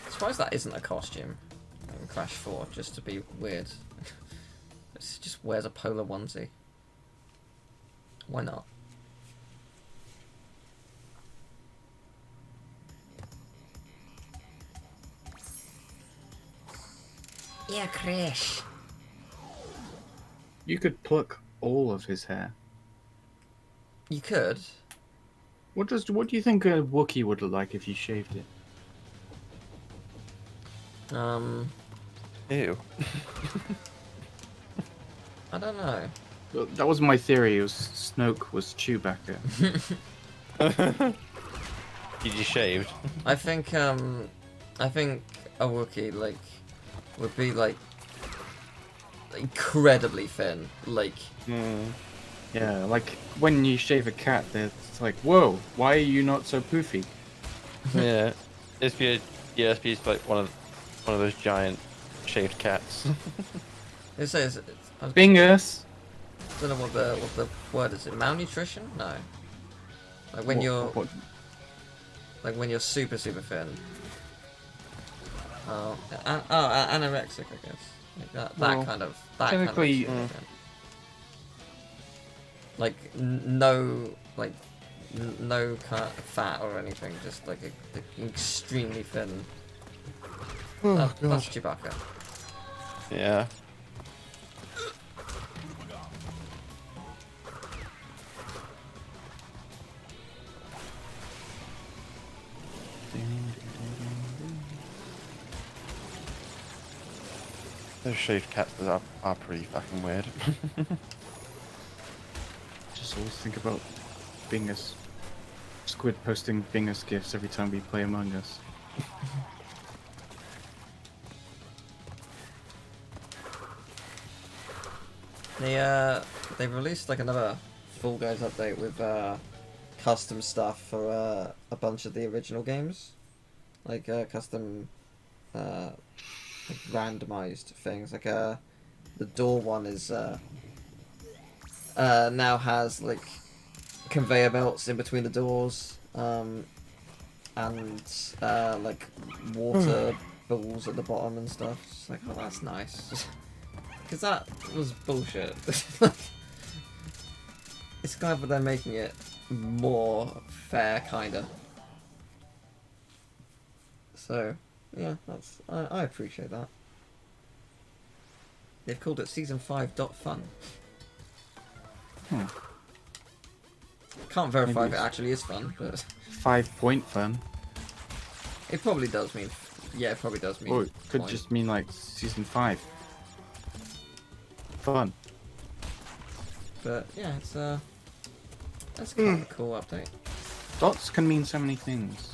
Speaker 1: I'm surprised that isn't a costume in Crash 4, just to be weird. He just wears a Polar onesie. Why not? Yeah, Crash.
Speaker 4: You could pluck all of his hair.
Speaker 1: You could.
Speaker 4: What do you think a Wookiee would look like if you shaved it?
Speaker 3: Ew.
Speaker 1: I don't know.
Speaker 4: Well, that was my theory. It was Snoke was Chewbacca.
Speaker 3: Did you shaved?
Speaker 1: I think a Wookiee like would be like incredibly thin. Like
Speaker 4: Yeah, like when you shave a cat, it's like, whoa, why are you not so poofy?
Speaker 3: Yeah. If you ESP is like one of those giant shaved cats.
Speaker 1: It says I
Speaker 4: Bingus.
Speaker 1: don't know what the word is. Malnutrition? No. Like when
Speaker 4: What-
Speaker 1: when you're super thin. Oh, anorexic, I guess. Like that
Speaker 4: Well,
Speaker 1: kind of
Speaker 4: technically-
Speaker 1: extreme thin. Like no no fat or anything, just like extremely thin.
Speaker 3: Oh,
Speaker 1: That's Chewbacca.
Speaker 3: Yeah. Those shaved cats are pretty fucking weird.
Speaker 4: Just always think about Bingus. Squid posting Bingus gifs every time we play Among Us.
Speaker 1: They released like another Fall Guys update with custom stuff for a bunch of the original games, like custom like randomized things. Like the door one is now has like conveyor belts in between the doors, and like water balls at the bottom and stuff. It's like, oh, that's nice. Because that was bullshit. It's glad that they're making it more fair, kinda. So, yeah, that's I appreciate that. They've called it Season 5.fun. Can't verify if it actually is fun, but
Speaker 4: 5-point fun.
Speaker 1: it probably does mean. Yeah, it probably does mean.
Speaker 4: Or it could
Speaker 1: point.
Speaker 4: just mean like season 5. Fun.
Speaker 1: But yeah, it's that's kind of a cool update.
Speaker 4: Dots can mean so many things.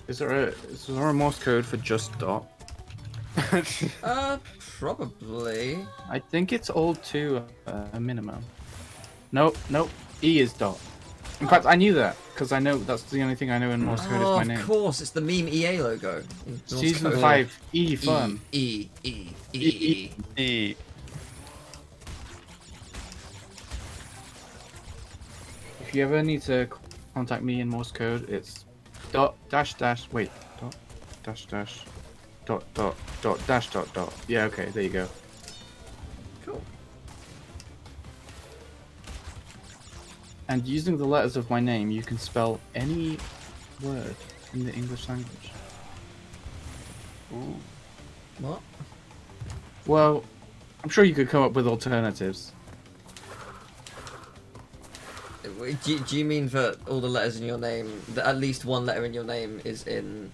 Speaker 4: Is there a Morse code for just dot?
Speaker 1: Probably.
Speaker 4: I think it's all to a minimum. Nope. E is dot. In fact, I knew that because I know that's the only thing I know in Morse code is my name.
Speaker 1: Of course, it's the meme EA logo. in North
Speaker 4: Season
Speaker 1: Korea.
Speaker 4: 5, E fun.
Speaker 1: E. E.
Speaker 3: E.
Speaker 4: If you ever need to contact me in Morse code, it's dot dash dash. Wait, dot dash dash. Dot dash dot. Yeah, okay, there you go.
Speaker 1: Cool.
Speaker 4: And using the letters of my name, you can spell any word in the English language.
Speaker 3: Ooh.
Speaker 1: What?
Speaker 4: Well, I'm sure you could come up with alternatives.
Speaker 1: Wait, do you mean that all the letters in your name, that at least one letter in your name is in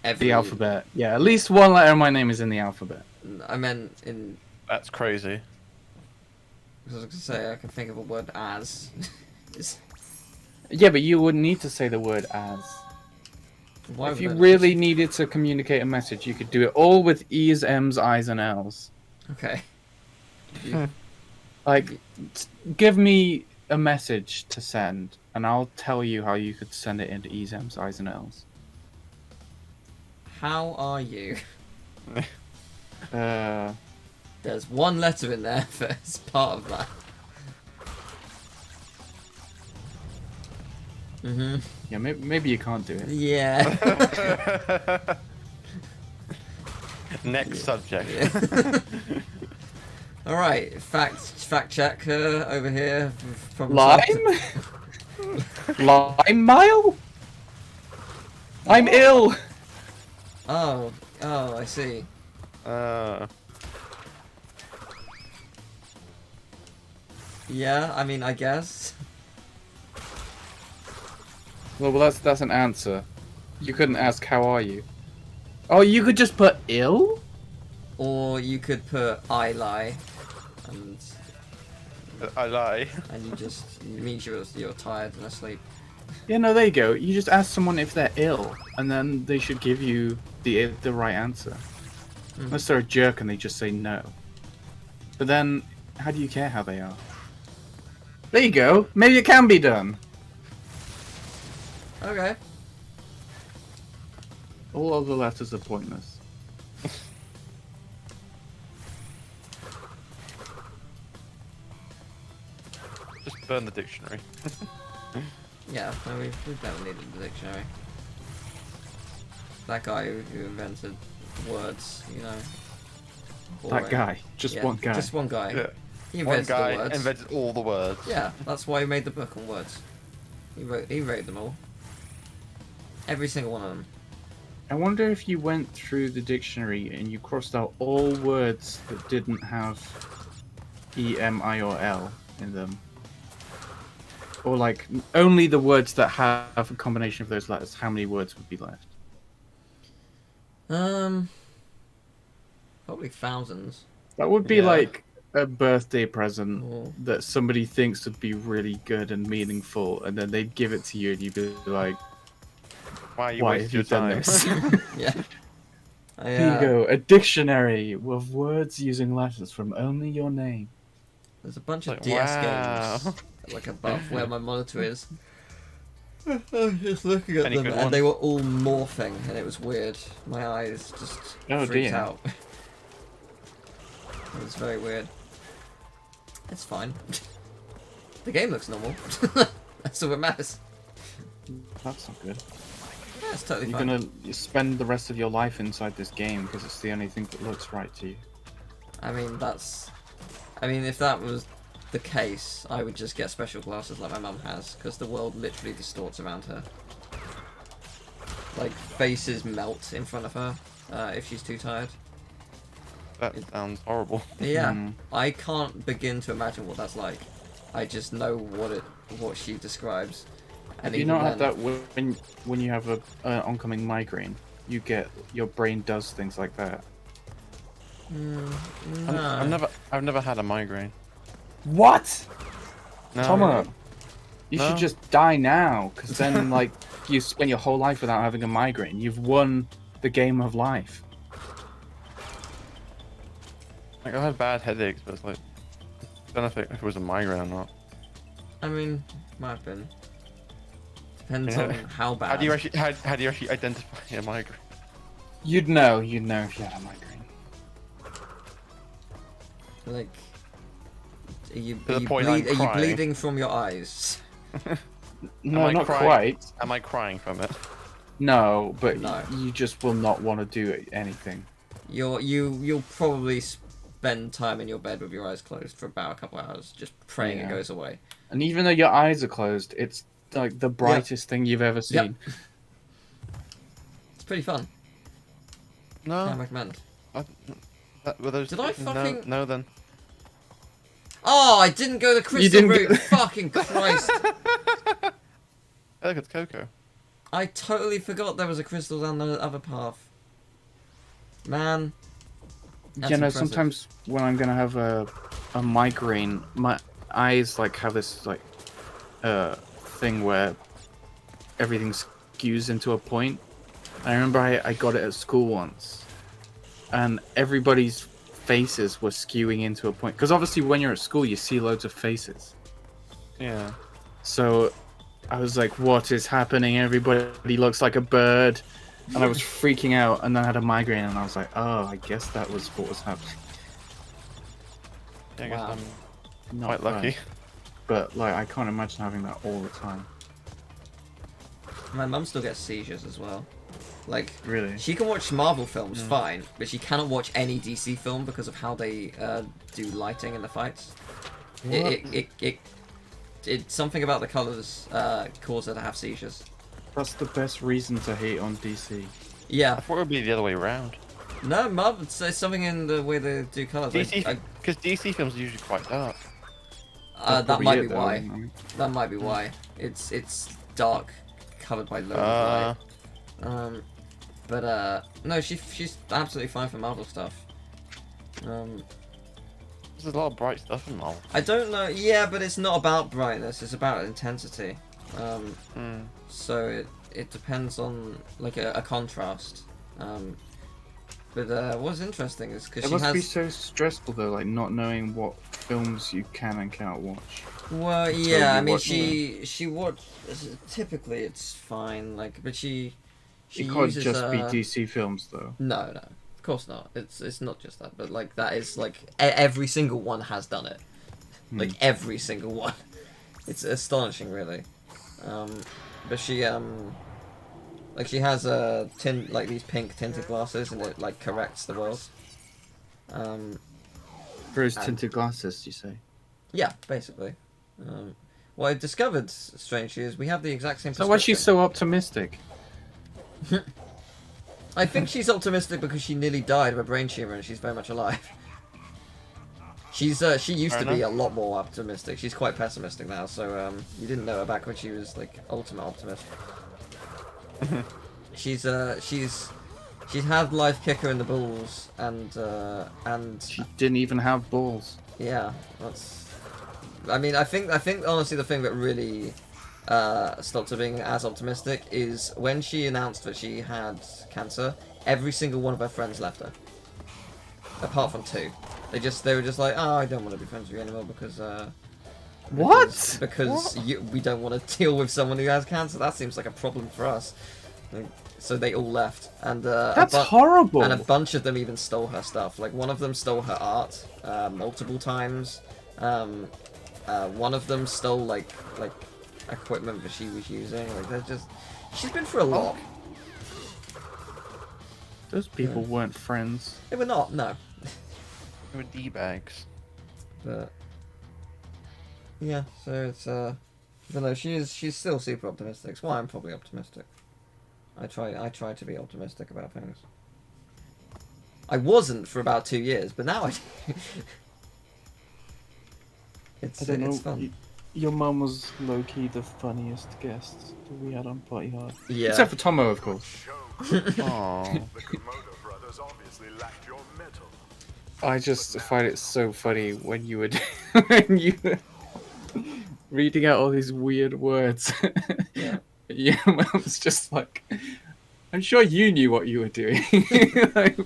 Speaker 1: every...
Speaker 4: The alphabet. Yeah, at least one letter of my name is in the alphabet.
Speaker 1: I meant in...
Speaker 3: That's crazy.
Speaker 1: I was going to say, I can think of a word as.
Speaker 4: Yeah, but you wouldn't need to say the word as.
Speaker 1: Why
Speaker 4: If
Speaker 1: would
Speaker 4: you
Speaker 1: I-
Speaker 4: really needed to communicate a message, you could do it all with E's, M's, I's, and L's.
Speaker 1: Okay.
Speaker 4: Like, give me a message to send, and I'll tell you how you could send it into E's, M's, I's, and L's.
Speaker 1: How are you?
Speaker 4: There's
Speaker 1: There's one letter in there that's part of that.
Speaker 4: yeah, maybe you can't do it.
Speaker 1: Yeah.
Speaker 3: Next subject.
Speaker 1: All right, fact check over here. From
Speaker 4: Lime? Lime mile? I'm ill!
Speaker 1: Oh, I see. Yeah, I mean, I guess.
Speaker 4: Well, that's an answer. You couldn't ask, how are you? Oh, you could just put ill?
Speaker 1: Or you could put I lie, and
Speaker 3: I lie.
Speaker 1: you just it means you're tired and asleep.
Speaker 4: Yeah, no, there you go. You just ask someone if they're ill, and then they should give you the right answer. Unless they're a jerk and they just say no. But then, how do you care how they are? There you go. Maybe it can be done.
Speaker 1: Okay.
Speaker 4: All other letters are pointless.
Speaker 3: Just burn the dictionary.
Speaker 1: Yeah, no, we've never needed the dictionary. That guy who invented words, you know.
Speaker 4: That
Speaker 1: boring.
Speaker 4: guy. Just
Speaker 1: Yeah,
Speaker 4: one guy.
Speaker 1: Just one guy.
Speaker 3: Yeah.
Speaker 1: He
Speaker 3: One
Speaker 1: invented
Speaker 3: guy
Speaker 1: the words.
Speaker 3: invented all the words.
Speaker 1: Yeah, that's why he made the book on words. He wrote them all. Every single one of them.
Speaker 4: I wonder if you went through the dictionary and you crossed out all words that didn't have E, M, I, or L in them. Or like only the words that have a combination of those letters, how many words would be left?
Speaker 1: Probably thousands.
Speaker 4: That would be
Speaker 3: Yeah.
Speaker 4: like a birthday present
Speaker 1: Oh.
Speaker 4: that somebody thinks would be really good and meaningful, and then they'd give it to you and you'd be like,
Speaker 3: Why are you
Speaker 4: why
Speaker 3: wasting
Speaker 4: have
Speaker 3: your
Speaker 4: you done
Speaker 3: time?
Speaker 4: this?
Speaker 1: Yeah.
Speaker 4: Here you go, a dictionary with words using letters from only your name.
Speaker 1: There's a bunch of
Speaker 3: Like,
Speaker 1: DS
Speaker 3: wow.
Speaker 1: games like above where my monitor is. I was just looking at
Speaker 3: Any
Speaker 1: them
Speaker 3: good
Speaker 1: and
Speaker 3: ones?
Speaker 1: they were all morphing and it was weird. My eyes just
Speaker 4: Oh,
Speaker 1: freaked
Speaker 4: dear.
Speaker 1: out. It was very weird. It's fine. The game looks normal. That's all that matters.
Speaker 4: That's not good.
Speaker 1: Yeah, it's totally
Speaker 4: You're
Speaker 1: fine.
Speaker 4: gonna spend the rest of your life inside this game because it's the only thing that looks right to you.
Speaker 1: I mean, if that was the case, I would just get special glasses like my mum has, because the world literally distorts around her. Like, faces melt in front of her if she's too tired.
Speaker 3: That sounds horrible.
Speaker 1: Yeah,
Speaker 4: Mm.
Speaker 1: I can't begin to imagine what that's like. I just know what she describes. And
Speaker 4: Do you
Speaker 1: even
Speaker 4: not have
Speaker 1: then-
Speaker 4: that when you have a oncoming migraine? You get your brain does things like that.
Speaker 1: No.
Speaker 3: I've never had a migraine.
Speaker 4: What?
Speaker 3: No.
Speaker 4: Tomo, you
Speaker 3: No.
Speaker 4: should just die now, because then like you spend your whole life without having a migraine. You've won the game of life.
Speaker 3: Like I had bad headaches, but it's like I don't know if it was a migraine or not.
Speaker 1: I mean, might have been. Depends
Speaker 3: Yeah.
Speaker 1: on how bad.
Speaker 3: How do you actually identify a migraine?
Speaker 4: You'd know if you had a migraine.
Speaker 1: Like, are you,
Speaker 3: To the
Speaker 1: are you,
Speaker 3: point I'm
Speaker 1: are you
Speaker 3: crying.
Speaker 1: bleeding from your eyes?
Speaker 4: No,
Speaker 3: I
Speaker 4: not
Speaker 3: crying?
Speaker 4: quite.
Speaker 3: Am I crying from it?
Speaker 4: No, but
Speaker 1: No.
Speaker 4: you just will not want to do anything.
Speaker 1: You'll probably spend time in your bed with your eyes closed for about a couple hours, just praying it
Speaker 4: Yeah.
Speaker 1: goes away.
Speaker 4: And even though your eyes are closed, it's like the brightest thing you've ever seen.
Speaker 1: It's pretty fun.
Speaker 3: No.
Speaker 1: I recommend.
Speaker 3: Were those?
Speaker 1: Did I fucking-
Speaker 3: No, then.
Speaker 1: Oh, I didn't go the crystal
Speaker 4: didn't
Speaker 1: route.
Speaker 4: go-
Speaker 1: Fucking Christ!
Speaker 3: Oh, look, it's Coco.
Speaker 1: I totally forgot there was a crystal down the other path. Man. That's
Speaker 4: You know,
Speaker 1: impressive.
Speaker 4: sometimes when I'm gonna have a migraine, my eyes like have this like thing where everything skews into a point. I remember I got it at school once, and everybody's faces were skewing into a point. Because obviously, when you're at school, you see loads of faces.
Speaker 3: Yeah.
Speaker 4: So I was like, "What is happening? Everybody looks like a bird," and I was freaking out. And then I had a migraine, and I was like, "Oh, I guess that was what was happening."
Speaker 3: I guess
Speaker 1: Wow.
Speaker 3: I'm
Speaker 4: Not
Speaker 3: quite
Speaker 4: fun.
Speaker 3: lucky.
Speaker 4: But like, I can't imagine having that all the time.
Speaker 1: My mum still gets seizures as well. Like,
Speaker 4: Really?
Speaker 1: she can watch Marvel films fine, but she cannot watch any DC film because of how they do lighting in the fights. It's something about the colors cause her to have seizures.
Speaker 4: That's the best reason to hate on DC.
Speaker 3: I
Speaker 1: Yeah.
Speaker 3: thought it would be the other way around.
Speaker 1: No, Marvel. It's something in the way they do colors.
Speaker 3: Because DC films are usually quite dark.
Speaker 1: That
Speaker 4: Probably
Speaker 1: might
Speaker 4: it,
Speaker 1: be
Speaker 4: though,
Speaker 1: why.
Speaker 4: I mean.
Speaker 1: That might be why. It's dark, covered by loads
Speaker 3: Uh,
Speaker 1: of light. But no, she's absolutely fine for Marvel stuff.
Speaker 3: there's a lot of bright stuff in Marvel.
Speaker 1: I don't know. Yeah, but it's not about brightness. It's about intensity. So it depends on like a contrast. But what's interesting is because
Speaker 4: It
Speaker 1: she
Speaker 4: must be
Speaker 1: has.
Speaker 4: so stressful though, like not knowing what films you can and cannot watch.
Speaker 1: Well,
Speaker 4: you
Speaker 1: yeah. I mean,
Speaker 4: watch
Speaker 1: she watched. Typically, it's fine. Like, but she She
Speaker 4: It can't
Speaker 1: uses
Speaker 4: just be DC films, though.
Speaker 1: No, no, of course not. It's not just that, but like that is like every single one has done it. Like every single one. It's astonishing, really. But she like she has like these pink tinted glasses, and it like corrects the world.
Speaker 4: Rose tinted glasses, you say?
Speaker 1: Yeah, basically. What I've discovered, strangely, is we have the exact same.
Speaker 4: So why is she so optimistic?
Speaker 1: I think she's optimistic because she nearly died of a brain tumor and she's very much alive. She used to be a lot more optimistic. She's quite pessimistic now, so you didn't know her back when she was like ultimate optimist. she's had life kick her in the balls and
Speaker 4: She didn't even have balls.
Speaker 1: yeah, that's. I mean, I think honestly the thing that really stopped her being as optimistic is when she announced that she had cancer. Every single one of her friends left her, apart from 2. They were just like, oh, I don't want to be friends with you anymore because
Speaker 4: What?
Speaker 1: because we don't want to deal with someone who has cancer. That seems like a problem for us. So they all left, and
Speaker 4: That's horrible.
Speaker 1: And a bunch of them even stole her stuff. Like one of them stole her art multiple times. One of them stole like equipment that she was using. Like they're just. She's been through a lot.
Speaker 4: Those people weren't friends.
Speaker 1: They were not. No.
Speaker 3: They were D-bags.
Speaker 1: But yeah, so it's but no, she's still super optimistic. It's why I'm probably optimistic. I try to be optimistic about things. I wasn't for about 2 years, but now I do.
Speaker 4: I don't know.
Speaker 1: It's fun.
Speaker 4: Your mum was low-key the funniest guest that we had on Party Hard.
Speaker 1: Yeah.
Speaker 4: Except for Tomo, of course.
Speaker 3: Aww.
Speaker 2: The Komodo brothers obviously lacked your mettle.
Speaker 4: I just find it so funny when you would when you were reading out all these weird words.
Speaker 1: Yeah.
Speaker 4: Yeah, Mum's just like, I'm sure you knew what you were doing. Like,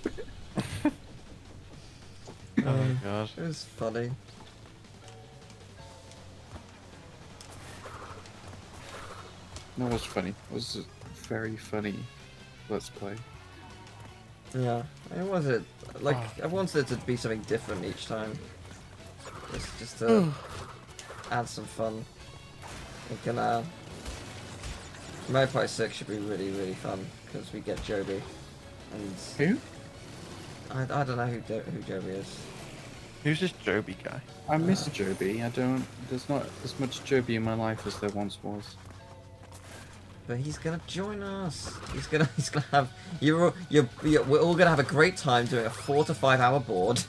Speaker 3: Oh my god.
Speaker 1: It was funny.
Speaker 4: that was funny. It was a very funny Let's Play.
Speaker 1: Yeah. It was it. Like I wanted it to be something different each time. Just to add some fun. We can Mario Party 6 should be really, really fun because we get Joby, and
Speaker 4: Who?
Speaker 1: I don't know who Joby is.
Speaker 3: Who's this Joby guy?
Speaker 4: I miss Joby. There's not as much Joby in my life as there once was.
Speaker 1: But he's gonna join us. He's gonna have we're all gonna have a great time doing a 4 to 5 hour board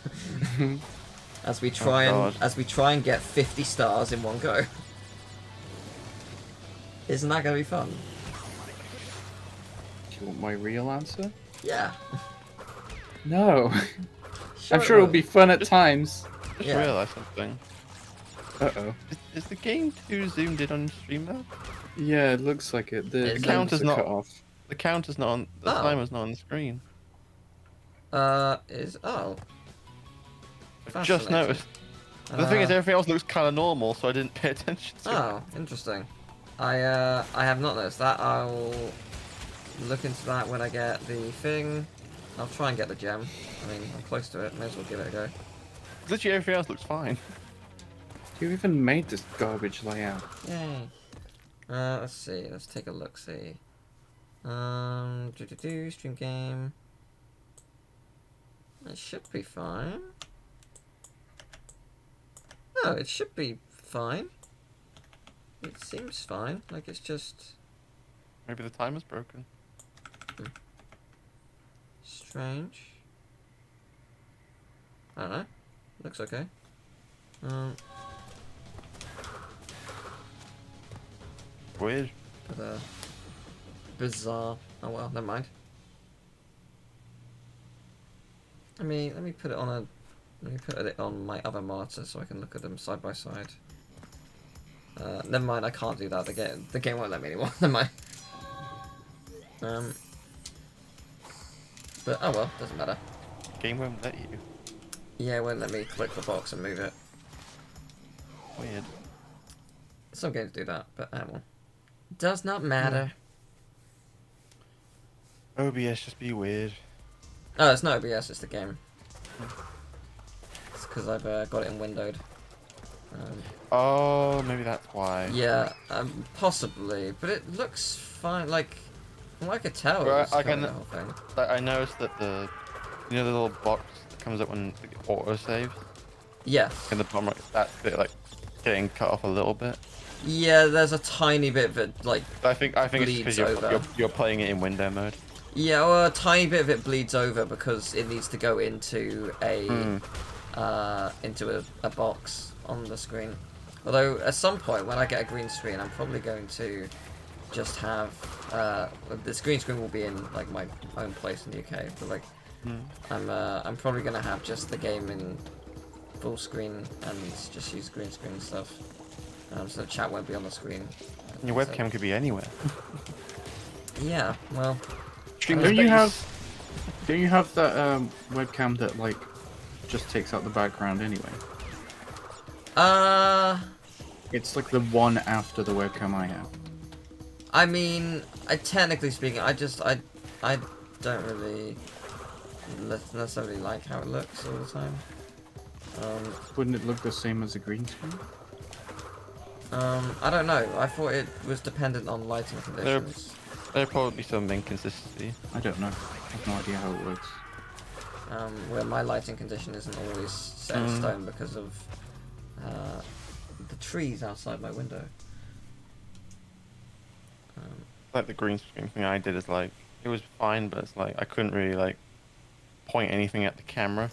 Speaker 1: as we try and get 50 stars in one go. Isn't that gonna be fun?
Speaker 4: Do you want my real answer?
Speaker 1: Yeah.
Speaker 4: No. I'm sure it'll be fun at times.
Speaker 3: Just
Speaker 1: Yeah.
Speaker 3: realised something.
Speaker 4: Uh-oh.
Speaker 3: Is the game too zoomed in on stream now?
Speaker 4: Yeah, it looks like it. The
Speaker 1: It's
Speaker 3: counter's
Speaker 4: numbers are
Speaker 3: not-
Speaker 4: cut off.
Speaker 3: The counter's not on. The
Speaker 1: Oh.
Speaker 3: timer's not on the screen.
Speaker 1: Is oh.
Speaker 3: I just noticed. The thing is, everything else looks kind of normal, so I didn't pay attention to it.
Speaker 1: Oh, interesting. I have not noticed that. I'll look into that when I get the thing. I'll try and get the gem. I mean, I'm close to it. May as well give it a go.
Speaker 3: Literally everything else looks fine.
Speaker 4: You even made this garbage layout.
Speaker 1: Yay. Let's see. Let's take a look. See. Stream game. It should be fine. No, it should be fine. It seems fine. Like it's just
Speaker 3: Maybe the timer's broken.
Speaker 1: strange. I don't know. Looks okay.
Speaker 3: Weird.
Speaker 1: But bizarre. Oh well, never mind. Let me put it on a. Let me put it on my other monitor so I can look at them side by side. Never mind, I can't do that. The game won't let me anymore. Never mind. But oh well, doesn't matter.
Speaker 3: Game won't let you.
Speaker 1: Yeah, it won't let me click the box and move it.
Speaker 3: Weird.
Speaker 1: Some games do that, but well. Does not matter.
Speaker 3: OBS just be weird.
Speaker 1: No, it's not OBS, it's the game. It's because I've got it in windowed.
Speaker 3: Oh, maybe that's why.
Speaker 1: Yeah, possibly, but it looks fine. Like, from what I could tell,
Speaker 3: Right,
Speaker 1: it's
Speaker 3: I
Speaker 1: covering
Speaker 3: can-
Speaker 1: the whole thing.
Speaker 3: Like, I noticed that the little box that comes up when it auto saves
Speaker 1: Yeah,
Speaker 3: in the bottom right, that bit like getting cut off a little bit.
Speaker 1: yeah. There's a tiny bit that like
Speaker 3: I think it's
Speaker 1: bleeds
Speaker 3: because
Speaker 1: over.
Speaker 3: you're playing it in window mode.
Speaker 1: Yeah, well, a tiny bit of it bleeds over because it needs to go into a box on the screen. Although at some point when I get a green screen, I'm probably going to just have this green screen will be in like my own place in the UK. But like, I'm probably gonna have just the game in full screen and just use green screen stuff. So the chat won't be on the screen.
Speaker 3: Your webcam could be anywhere.
Speaker 1: Yeah, well.
Speaker 3: Stream
Speaker 4: Don't
Speaker 3: space.
Speaker 4: you have that webcam that like just takes out the background anyway? It's like the one after the webcam I have.
Speaker 1: I mean, technically speaking, I don't really necessarily like how it looks all the time.
Speaker 4: Wouldn't it look the same as a green screen?
Speaker 1: I don't know. I thought it was dependent on lighting conditions.
Speaker 3: There'll probably be some inconsistency.
Speaker 4: I don't know. I have no idea how it works.
Speaker 1: Where my lighting condition isn't always set in stone because of the trees outside my window.
Speaker 3: Like the green screen thing I did is like it was fine, but it's like I couldn't really like point anything at the camera.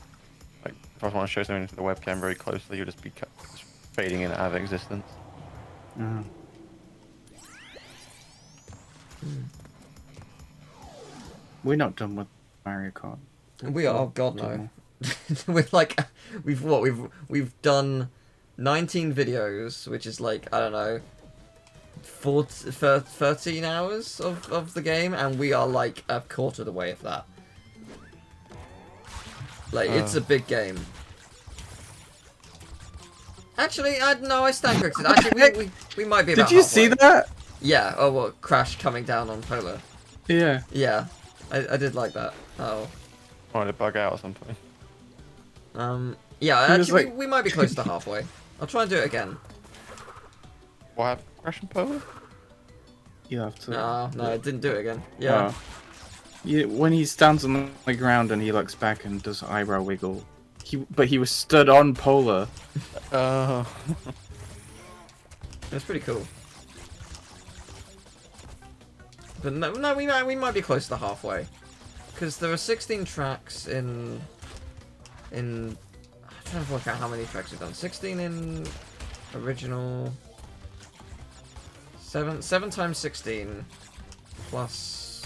Speaker 3: Like if I want to show something to the webcam very closely, you'll just be just fading in and out of existence.
Speaker 4: We're not done with Mario Kart.
Speaker 1: We are. Oh God, no. We're like, we've done 19 videos, which is like I don't know, 13 hours of the game, and we are like a quarter of the way of that. Like it's a big game. Actually, no, I stand corrected. Actually, we might be about
Speaker 4: Did you see
Speaker 1: halfway.
Speaker 4: that?
Speaker 1: Yeah. Oh, what? Crash coming down on Polar.
Speaker 4: Yeah.
Speaker 1: Yeah, I did like that. Oh.
Speaker 3: Or to bug out or something.
Speaker 1: Yeah,
Speaker 4: He was
Speaker 1: actually,
Speaker 4: like-
Speaker 1: we might be close to halfway. I'll try and do it again.
Speaker 3: What happened? Crash and Polar?
Speaker 4: You have to.
Speaker 1: No, I didn't do it again. Yeah.
Speaker 4: When he stands on the ground and he looks back and does eyebrow wiggle, but he was stood on Polar.
Speaker 3: Oh.
Speaker 1: It's pretty cool. But no, we might be close to halfway, because there are 16 tracks in. I'm trying to work out how many tracks we've done. 16 in original. 7 times 16 plus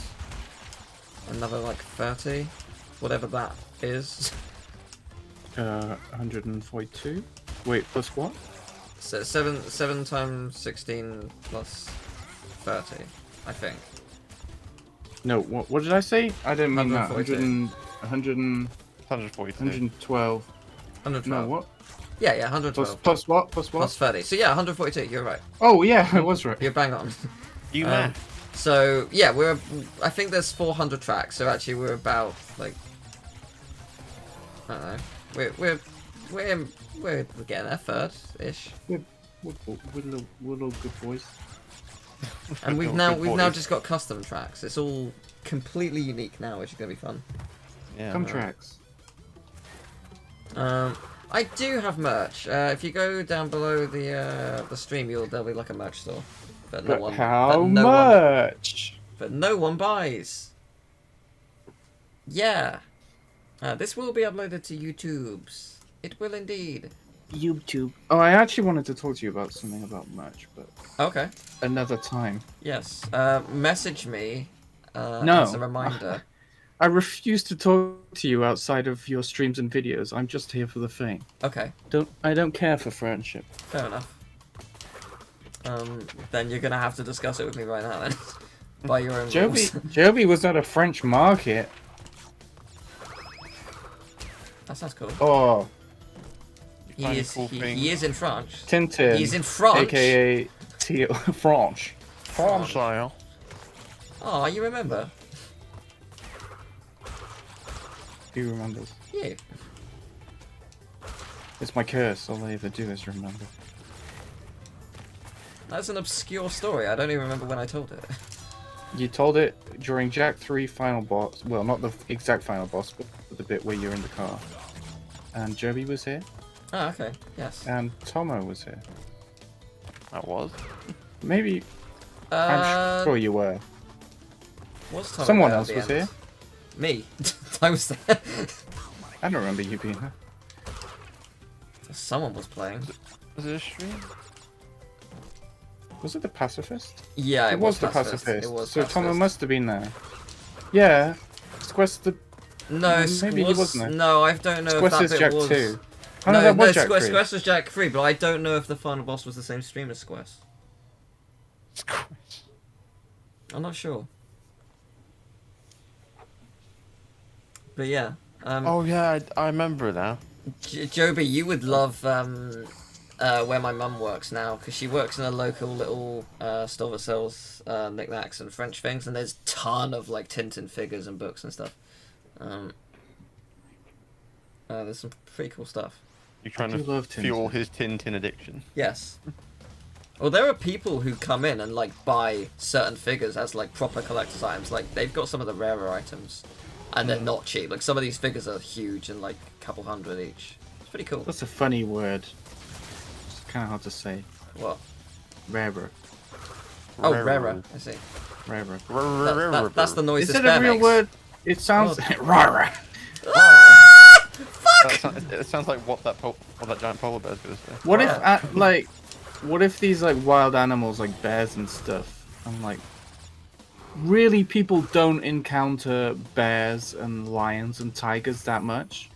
Speaker 1: another like 30, whatever that is.
Speaker 4: 142. Wait, plus what?
Speaker 1: So 7 times 16 plus 30, I think.
Speaker 4: No, what did I say? I didn't mean that.
Speaker 1: 142.
Speaker 3: 142.
Speaker 4: 112.
Speaker 1: 112.
Speaker 4: No, what?
Speaker 1: Yeah, 112.
Speaker 4: Plus what? Plus what?
Speaker 1: Plus 30. So yeah, 142. You're right.
Speaker 4: Oh yeah, I was right.
Speaker 1: You're bang on.
Speaker 3: You
Speaker 1: Um,
Speaker 3: math.
Speaker 1: So yeah, I think there's 400 tracks. So actually, we're about like. I don't know. We're getting there, third-ish.
Speaker 4: We're little good boys.
Speaker 1: And we've
Speaker 3: Good
Speaker 1: now
Speaker 3: boys.
Speaker 1: just got custom tracks. It's all completely unique now, which is gonna be fun.
Speaker 3: Yeah.
Speaker 4: Come tracks.
Speaker 1: I do have merch. If you go down below the stream, there'll be like a merch store. But
Speaker 4: But how much?
Speaker 1: But no one buys. Yeah. This will be uploaded to YouTube's. It will indeed.
Speaker 4: YouTube. Oh, I actually wanted to talk to you about something about merch, but
Speaker 1: Okay.
Speaker 4: another time.
Speaker 1: Yes. Message me
Speaker 4: No.
Speaker 1: as a reminder.
Speaker 4: I refuse to talk to you outside of your streams and videos. I'm just here for the fame.
Speaker 1: Okay.
Speaker 4: I don't care for friendship.
Speaker 1: Fair enough. Then you're gonna have to discuss it with me right now then. By your own rules.
Speaker 4: Joby was at a French market.
Speaker 1: That sounds cool.
Speaker 4: Oh,
Speaker 3: Find a cool thing.
Speaker 1: He is in France.
Speaker 4: Tintin.
Speaker 1: He's in France.
Speaker 4: AKA French.
Speaker 3: Franchise.
Speaker 1: Oh, you remember?
Speaker 4: He remembers.
Speaker 1: Yeah.
Speaker 4: It's my curse. All I ever do is remember.
Speaker 1: That's an obscure story. I don't even remember when I told it.
Speaker 4: You told it during Jack 3 final boss. Well, not the exact final boss, but the bit where you're in the car. And Joby was here,
Speaker 1: Oh, okay. Yes.
Speaker 4: and Tomo was here.
Speaker 3: That was.
Speaker 4: Maybe. I'm sure you were.
Speaker 1: Was Tom
Speaker 4: Someone
Speaker 1: there at
Speaker 4: else
Speaker 1: the
Speaker 4: was
Speaker 1: end?
Speaker 4: here.
Speaker 1: Me. I was there.
Speaker 4: I don't remember you being here.
Speaker 1: Someone was playing.
Speaker 3: Was it a stream?
Speaker 4: Was it the pacifist?
Speaker 1: Yeah,
Speaker 4: It was the pacifist.
Speaker 1: It was
Speaker 4: So Tomo
Speaker 1: pacifist.
Speaker 4: must have been there. Yeah. Squest the.
Speaker 1: No,
Speaker 4: Maybe he wasn't there.
Speaker 1: No, I don't know if
Speaker 4: Squest
Speaker 1: that
Speaker 4: is
Speaker 1: bit
Speaker 4: Jack
Speaker 1: was.
Speaker 4: 2. Oh, no, that was Jack 3.
Speaker 1: Squest was Jack 3, but I don't know if the final boss was the same stream as Squest. I'm not sure. But yeah.
Speaker 3: Oh yeah, I remember now.
Speaker 1: Joby, you would love where my mum works now, because she works in a local little store that sells knickknacks and French things, and there's a ton of like Tintin figures and books and stuff. There's some pretty cool stuff.
Speaker 3: You're trying
Speaker 4: do love
Speaker 3: to fuel
Speaker 4: Tintin.
Speaker 3: his Tintin addiction.
Speaker 1: Yes. Well, there are people who come in and like buy certain figures as like proper collector's items. Like they've got some of the rarer items, and they're not cheap. Like some of these figures are huge and like a couple hundred each. It's pretty cool.
Speaker 4: That's a funny word. It's kind of hard to say.
Speaker 1: What?
Speaker 4: Rarer.
Speaker 1: Oh, rarer. I see.
Speaker 4: Rarer.
Speaker 1: That's the noise
Speaker 4: Is
Speaker 1: this
Speaker 4: it
Speaker 1: bear
Speaker 4: a real
Speaker 1: makes.
Speaker 4: word? It sounds. Rarer.
Speaker 3: It sounds like what that giant polar bear's gonna say.
Speaker 4: What if,
Speaker 1: Yeah.
Speaker 4: what if these like wild animals like bears and stuff, and like, really people don't encounter bears and lions and tigers that much?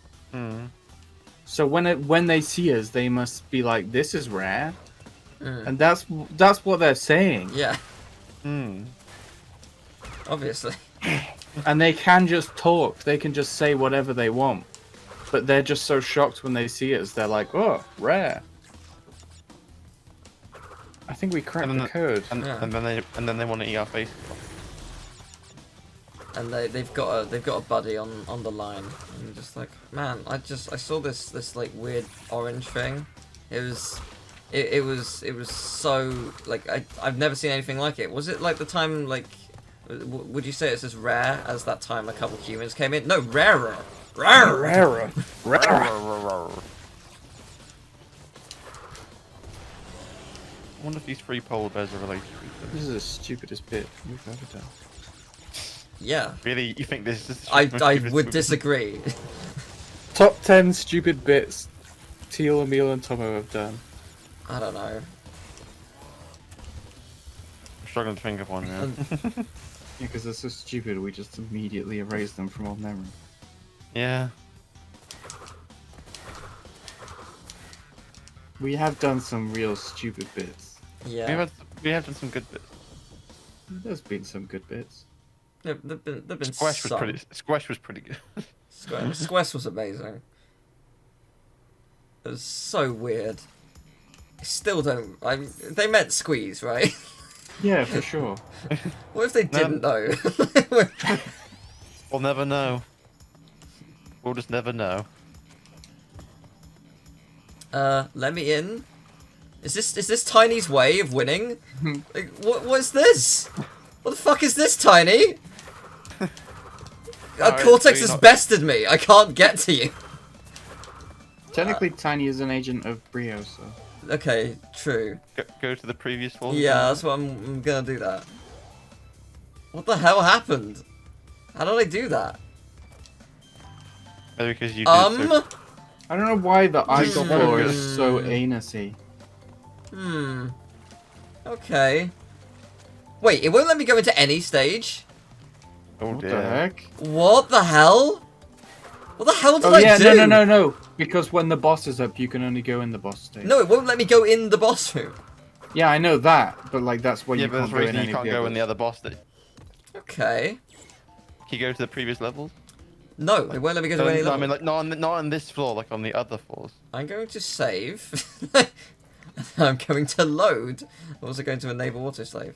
Speaker 4: So when they see us, they must be like, "This is rare," and that's what they're saying.
Speaker 1: Yeah. Obviously.
Speaker 4: And they can just talk. They can just say whatever they want. But they're just so shocked when they see us. They're like, "Oh, rare." I think we cracked the code.
Speaker 1: Yeah.
Speaker 3: And then they want to eat our face.
Speaker 1: And they've got a buddy on the line, and you're just like, man, I saw this like weird orange thing. It was so like I've never seen anything like it. Was it like the time like would you say it's as rare as that time a couple humans came in? No, rarer.
Speaker 4: Rarer.
Speaker 3: I wonder if these three polar bears are related to each other.
Speaker 4: This is the stupidest bit we've ever done.
Speaker 1: Yeah.
Speaker 3: Really, you think this is?
Speaker 1: I would disagree.
Speaker 4: Top 10 stupid bits Teal, Emil, and Tomo have done.
Speaker 1: I don't know.
Speaker 3: I'm struggling to think of one now.
Speaker 4: Yeah, because they're so stupid, we just immediately erase them from our memory.
Speaker 3: Yeah.
Speaker 4: We have done some real stupid bits.
Speaker 1: Yeah.
Speaker 3: We have done some good bits.
Speaker 4: There's been some good bits.
Speaker 1: There've been
Speaker 3: Squash was
Speaker 1: some.
Speaker 3: pretty good.
Speaker 1: Squash was amazing. It was so weird. I still don't. They meant squeeze, right?
Speaker 4: Yeah, for sure.
Speaker 1: What if they didn't know?
Speaker 3: We'll never know. We'll just never know.
Speaker 1: Let me in. Is this Tiny's way of winning? Like, what's this? What the fuck is this, Tiny? Cortex has bested me. I can't get to you.
Speaker 4: Technically, Tiny is an agent of Brio, so...
Speaker 1: Okay, true.
Speaker 3: Go to the previous floor.
Speaker 1: Yeah, that's what I'm gonna do that. What the hell happened? How did I do that?
Speaker 3: Maybe because you did so...
Speaker 4: I don't know why the ice
Speaker 3: so
Speaker 4: floor
Speaker 3: good.
Speaker 4: is so anusy.
Speaker 1: Okay. Wait, it won't let me go into any stage?
Speaker 3: Oh
Speaker 4: What
Speaker 3: dear.
Speaker 4: the heck?
Speaker 1: What the hell? What the hell did
Speaker 4: Oh
Speaker 1: I
Speaker 4: yeah,
Speaker 1: do?
Speaker 4: no. Because when the boss is up, you can only go in the boss stage.
Speaker 1: No, it won't let me go in the boss room.
Speaker 4: Yeah, I know that, but like that's why
Speaker 3: Yeah,
Speaker 4: you
Speaker 3: but
Speaker 4: can't
Speaker 3: there's
Speaker 4: go
Speaker 3: a
Speaker 4: in
Speaker 3: reason
Speaker 4: any
Speaker 3: you
Speaker 4: of
Speaker 3: can't
Speaker 4: the
Speaker 3: go in the
Speaker 4: others.
Speaker 3: other boss stage.
Speaker 1: Okay.
Speaker 3: Can you go to the previous levels?
Speaker 1: No, it won't let me go to any
Speaker 3: No, I
Speaker 1: level.
Speaker 3: mean, like not on this floor, like on the other floors.
Speaker 1: I'm going to save. I'm going to load. I'm also going to enable autosave.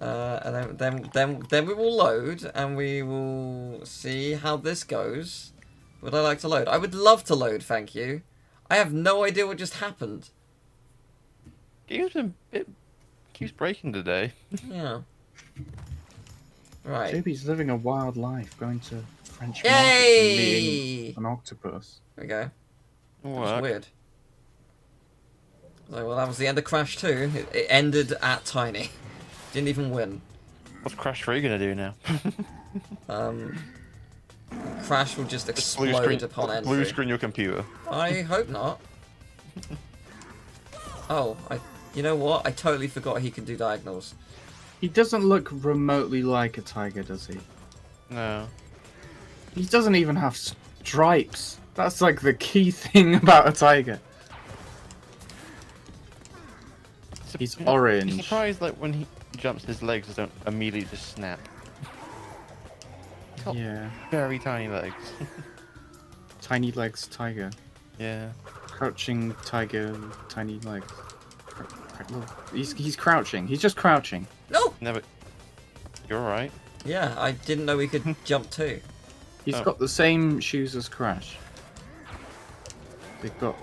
Speaker 1: And then we will load, and we will see how this goes. Would I like to load? I would love to load, thank you. I have no idea what just happened.
Speaker 3: Keeps breaking today.
Speaker 1: Yeah. Right.
Speaker 4: JB's living a wild life, going to French markets and
Speaker 1: Yay!
Speaker 4: meeting an octopus.
Speaker 1: There we go. That was
Speaker 3: What?
Speaker 1: weird. So, well, that was the end of Crash 2. It ended at Tiny. Didn't even win.
Speaker 3: What's Crash 3 gonna do now?
Speaker 1: Crash will just
Speaker 3: Just blue
Speaker 1: explode
Speaker 3: screen,
Speaker 1: upon entry.
Speaker 3: blue screen your computer.
Speaker 1: I hope not. Oh, you know what? I totally forgot he can do diagonals.
Speaker 4: He doesn't look remotely like a tiger, does he?
Speaker 3: No.
Speaker 4: He doesn't even have stripes. That's like the key thing about a tiger. He's orange.
Speaker 3: I'm surprised like when he jumps, his legs don't immediately just snap. He's got
Speaker 4: Yeah.
Speaker 3: very tiny legs.
Speaker 4: Tiny legs tiger.
Speaker 3: Yeah.
Speaker 4: Crouching tiger, tiny legs. He's crouching. He's just crouching.
Speaker 1: No!
Speaker 3: Never. You're right.
Speaker 1: Yeah, I didn't know he could jump too.
Speaker 4: He's
Speaker 3: Oh.
Speaker 4: got the same shoes as Crash. They've got.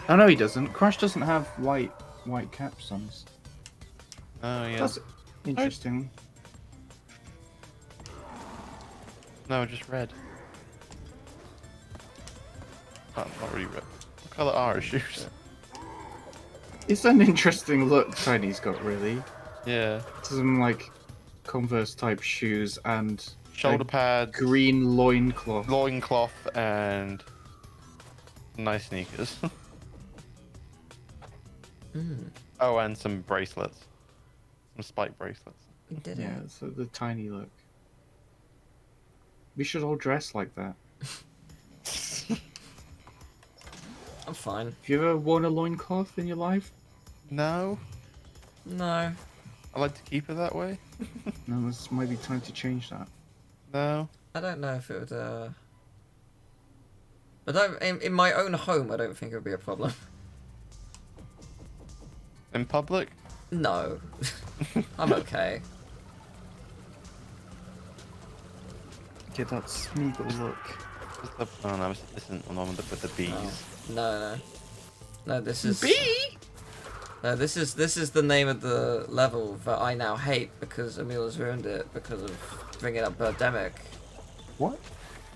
Speaker 4: Oh no, he doesn't. Crash doesn't have white caps on.
Speaker 3: Oh yeah.
Speaker 4: That's interesting.
Speaker 3: No, just red. Oh, not really red. What colour are his shoes?
Speaker 4: It's an interesting look Tiny's got, really.
Speaker 3: Yeah.
Speaker 4: Some like Converse type shoes and
Speaker 3: Shoulder
Speaker 4: a
Speaker 3: pads,
Speaker 4: green loincloth.
Speaker 3: loincloth, and nice sneakers. Oh, and some bracelets. Some spike bracelets.
Speaker 1: We did
Speaker 4: Yeah,
Speaker 1: it.
Speaker 4: so the tiny look. We should all dress like that.
Speaker 1: I'm fine.
Speaker 4: Have you ever worn a loincloth in your life?
Speaker 3: No.
Speaker 1: No.
Speaker 3: I like to keep it that way.
Speaker 4: No, this might be time to change that.
Speaker 3: No.
Speaker 1: I don't know if it would, But in my own home, I don't think it would be a problem.
Speaker 3: In public?
Speaker 1: No. I'm okay.
Speaker 4: Get that Smeagol look.
Speaker 3: Oh no, this isn't the one with the bees.
Speaker 1: Oh. No. No, this is...
Speaker 4: Bee!
Speaker 1: No, this is the name of the level that I now hate because Emil has ruined it because of bringing up Birdemic.
Speaker 4: What?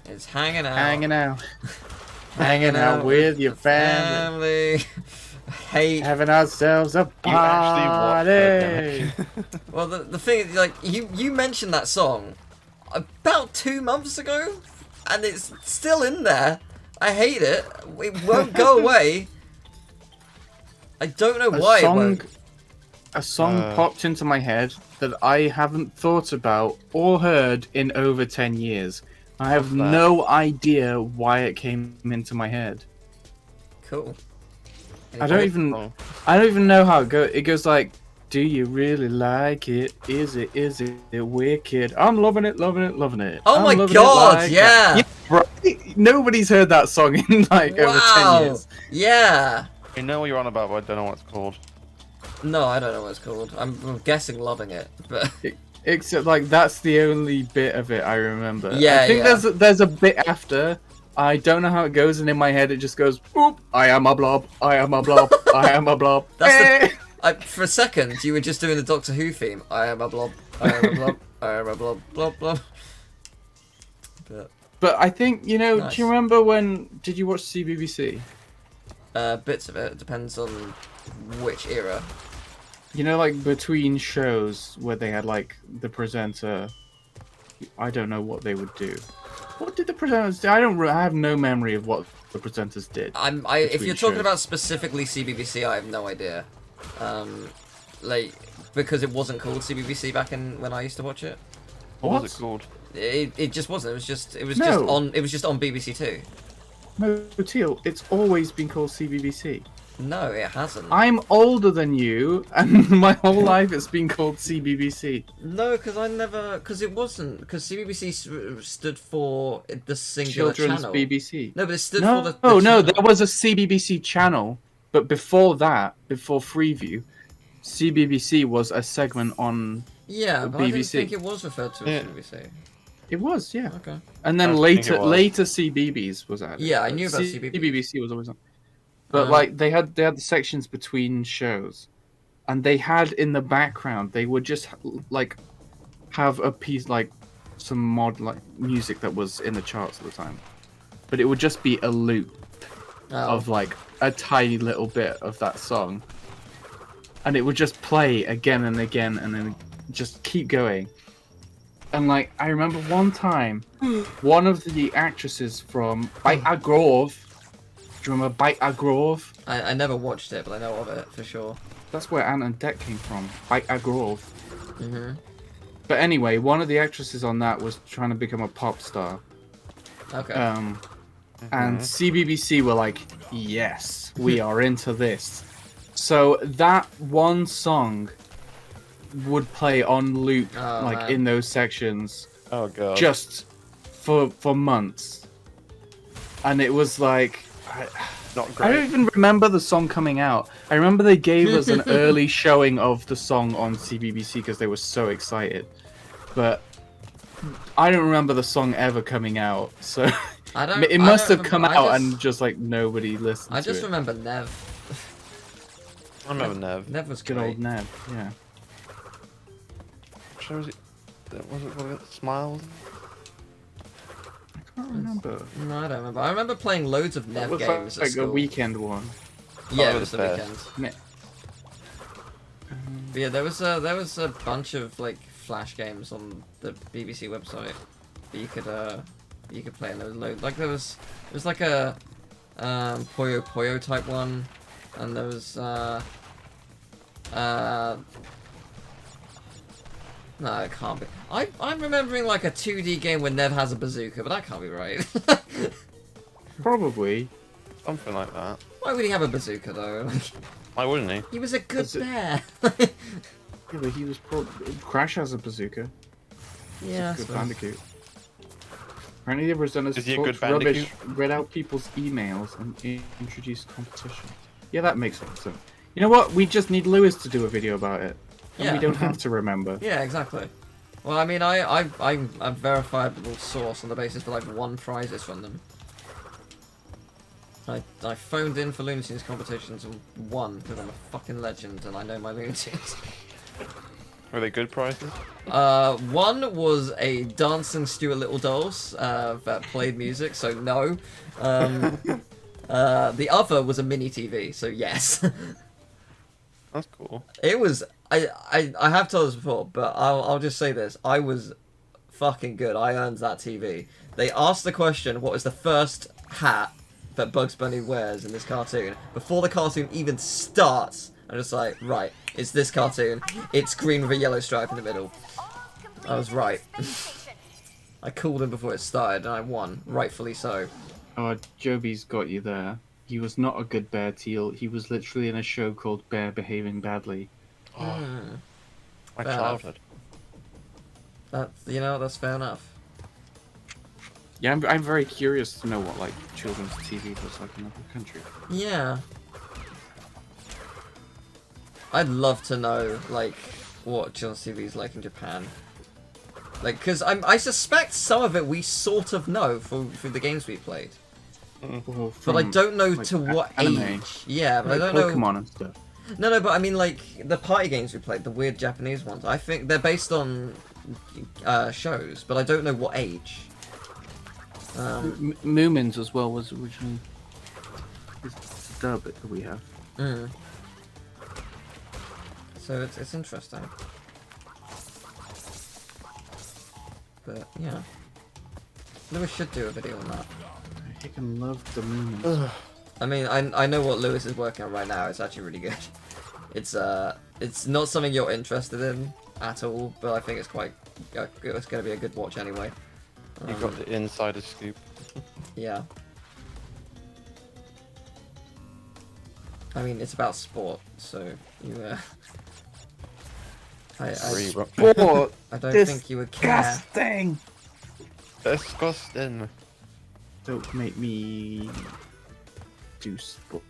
Speaker 1: It's hanging out.
Speaker 4: Hanging out. Hanging out with your family.
Speaker 1: Hate.
Speaker 4: Having ourselves a
Speaker 3: You actually
Speaker 4: party.
Speaker 3: watched
Speaker 1: Well, the thing is, like, you mentioned that song about 2 months ago, and it's still in there. I hate it. It won't go away. I don't know why it won't.
Speaker 4: A song popped into my head that I haven't thought about or heard in over 10 years. I have
Speaker 3: that?
Speaker 4: no idea why it came into my head.
Speaker 1: Cool.
Speaker 4: I don't even know how it goes. It goes like, do you really like it? Is it wicked? I'm loving it, loving it, loving it.
Speaker 1: Oh
Speaker 4: I'm
Speaker 1: my
Speaker 4: loving it
Speaker 1: god,
Speaker 4: like
Speaker 1: yeah!
Speaker 4: that." Yeah, right? Nobody's heard that song in like over 10 years.
Speaker 1: Yeah!
Speaker 3: I know what you're on about, but I don't know what it's called.
Speaker 1: No, I don't know what it's called. I'm guessing loving it, but...
Speaker 4: Except like that's the only bit of it I remember.
Speaker 1: Yeah,
Speaker 4: I think
Speaker 1: yeah.
Speaker 4: there's a bit after. I don't know how it goes, and in my head it just goes, "Oop! I am a blob. I am a blob. I am a blob."
Speaker 1: That's for a second, you were just doing the Doctor Who theme. I am a blob. I am a blob. I am a blob. Blob blob.
Speaker 4: But I think
Speaker 1: Nice.
Speaker 4: Do you remember when? Did you watch CBBC?
Speaker 1: Bits of it. Depends on which era.
Speaker 4: Like between shows where they had like the presenter. I don't know what they would do. What did the presenters do? I have no memory of what the presenters did.
Speaker 1: If you're
Speaker 4: Between
Speaker 1: talking
Speaker 4: shows.
Speaker 1: about specifically CBBC, I have no idea. Because it wasn't called CBBC back in when I used to watch it.
Speaker 3: What was it called?
Speaker 1: It just wasn't. It was
Speaker 4: No.
Speaker 1: just on BBC Two.
Speaker 4: No, Teal, it's always been called CBBC.
Speaker 1: No, it hasn't.
Speaker 4: I'm older than you, and my whole life it's been called CBBC.
Speaker 1: No, because it wasn't. Because CBBC stood for the singular
Speaker 4: Children's
Speaker 1: channel.
Speaker 4: BBC.
Speaker 1: No, but it stood
Speaker 4: No,
Speaker 1: for the
Speaker 4: no,
Speaker 1: channel.
Speaker 4: there was a CBBC channel, but before that, before Freeview, CBBC was a segment on
Speaker 1: Yeah,
Speaker 4: The
Speaker 1: but I didn't
Speaker 4: BBC.
Speaker 1: think it was referred to as
Speaker 3: Yeah.
Speaker 1: BBC.
Speaker 4: It was, yeah.
Speaker 1: Okay.
Speaker 4: And then
Speaker 3: I think it
Speaker 4: later
Speaker 3: was.
Speaker 4: CBeebies was added.
Speaker 1: Yeah, I
Speaker 4: but
Speaker 1: knew about CBeebies.
Speaker 4: CBBC was always on. But
Speaker 1: Um,
Speaker 4: like they had the sections between shows, and they had in the background they would just like have a piece like some mod like music that was in the charts at the time, but it would just be a loop of like a tiny little bit of that song, and it would just play again and again and then just keep going. And like I remember one time, one of the actresses from Bite a Grove. Do you remember Bite a Grove?
Speaker 1: I never watched it, but I know of it for sure.
Speaker 4: That's where Ant and Dec came from. Bite a Grove.
Speaker 1: Mhm.
Speaker 4: But anyway, one of the actresses on that was trying to become a pop star.
Speaker 1: Okay.
Speaker 4: And CBBC were like, yes, we are into this. So that one song would play on loop,
Speaker 1: Oh,
Speaker 4: like
Speaker 1: man.
Speaker 4: in those sections,
Speaker 3: Oh god.
Speaker 4: just for months. And it was like,
Speaker 3: not
Speaker 4: I don't
Speaker 3: great.
Speaker 4: even remember the song coming out. I remember they gave us an early showing of the song on CBBC because they were so excited. But I don't remember the song ever coming out. So
Speaker 1: I don't.
Speaker 4: it
Speaker 1: I
Speaker 4: must
Speaker 1: don't
Speaker 4: have come
Speaker 1: remember-
Speaker 4: out
Speaker 1: I just,
Speaker 4: and just like nobody listened
Speaker 1: I
Speaker 4: to
Speaker 1: just
Speaker 4: it.
Speaker 1: remember Nev.
Speaker 3: I remember Nev.
Speaker 1: Nev was
Speaker 4: Good
Speaker 1: great.
Speaker 4: old Nev, yeah.
Speaker 3: Which show was it? Was it called Smiles?
Speaker 4: I can't remember.
Speaker 1: No, I don't remember. I remember playing loads of
Speaker 4: It
Speaker 1: Nev
Speaker 4: was
Speaker 1: games at
Speaker 4: like
Speaker 1: school.
Speaker 4: a weekend one.
Speaker 1: Yeah,
Speaker 3: Oh,
Speaker 1: it was the
Speaker 3: the
Speaker 1: weekend.
Speaker 4: Ne-
Speaker 1: But yeah, there was a bunch of like flash games on the BBC website that you could play, and there was loads. Like there was like a Puyo Puyo type one, and there was no, it can't be. I'm remembering like a 2D game where Nev has a bazooka, but that can't be right.
Speaker 4: Probably.
Speaker 3: Something like that.
Speaker 1: Why would he have a bazooka though? Like,
Speaker 3: Why wouldn't he?
Speaker 1: he was a good
Speaker 4: Is it-
Speaker 1: bear.
Speaker 4: Yeah, but he was Crash has a bazooka.
Speaker 1: Yeah,
Speaker 4: Good
Speaker 1: so-
Speaker 4: Bandicoot. Apparently the presenters
Speaker 3: Is he a good
Speaker 4: talked rubbish,
Speaker 3: Bandicoot?
Speaker 4: read out people's emails, and introduced competition. Yeah, that makes sense. You know what? We just need Lewis to do a video about it. And
Speaker 1: Yeah.
Speaker 4: we don't have to remember.
Speaker 1: Yeah, exactly. Well, I mean, I'm a verifiable source on the basis that I've won prizes from them. I phoned in for Looney Tunes competitions and won because I'm a fucking legend and I know my Looney Tunes.
Speaker 3: Were they good prizes?
Speaker 1: One was a dancing Stuart Little Dolls that played music, so no. The other was a mini TV, so yes.
Speaker 3: That's cool.
Speaker 1: It was. I have told this before, but I'll just say this. I was fucking good. I earned that TV. They asked the question, what is the first hat that Bugs Bunny wears in this cartoon? Before the cartoon even starts, I'm just like, right, it's this cartoon. It's green with a yellow stripe in the middle. I was right. I called him before it started, and I won. Rightfully so.
Speaker 4: Oh, Joby's got you there. He was not a good bear teal. He was literally in a show called Bear Behaving Badly.
Speaker 3: My
Speaker 1: Fair
Speaker 3: childhood.
Speaker 1: That's fair enough.
Speaker 4: Yeah, I'm very curious to know what like children's TV was like in other countries.
Speaker 1: Yeah. I'd love to know, like, what children's TV is like in Japan. Like, because I suspect some of it we sort of know through the games we played.
Speaker 4: Well,
Speaker 1: But I
Speaker 4: from,
Speaker 1: don't know
Speaker 4: like,
Speaker 1: to what
Speaker 4: anime.
Speaker 1: age. Yeah, but
Speaker 4: like
Speaker 1: I don't know.
Speaker 4: Pokemon and stuff.
Speaker 1: No, but I mean, like, the party games we played, the weird Japanese ones, I think they're based on shows, but I don't know what age.
Speaker 4: Moomins as well was originally the dub that we have.
Speaker 1: So it's interesting. But, yeah. Lewis should do a video on that.
Speaker 4: I freaking love the Moomins.
Speaker 1: I mean, I know what Lewis is working on right now. It's actually really good. It's not something you're interested in at all, but I think it's quite it's going to be a good watch anyway.
Speaker 3: You got the insider scoop.
Speaker 1: Yeah. I mean, it's about sport, so you
Speaker 4: Sport!
Speaker 1: I don't think you would care.
Speaker 4: Disgusting!
Speaker 3: Disgusting.
Speaker 4: Don't make me do sport.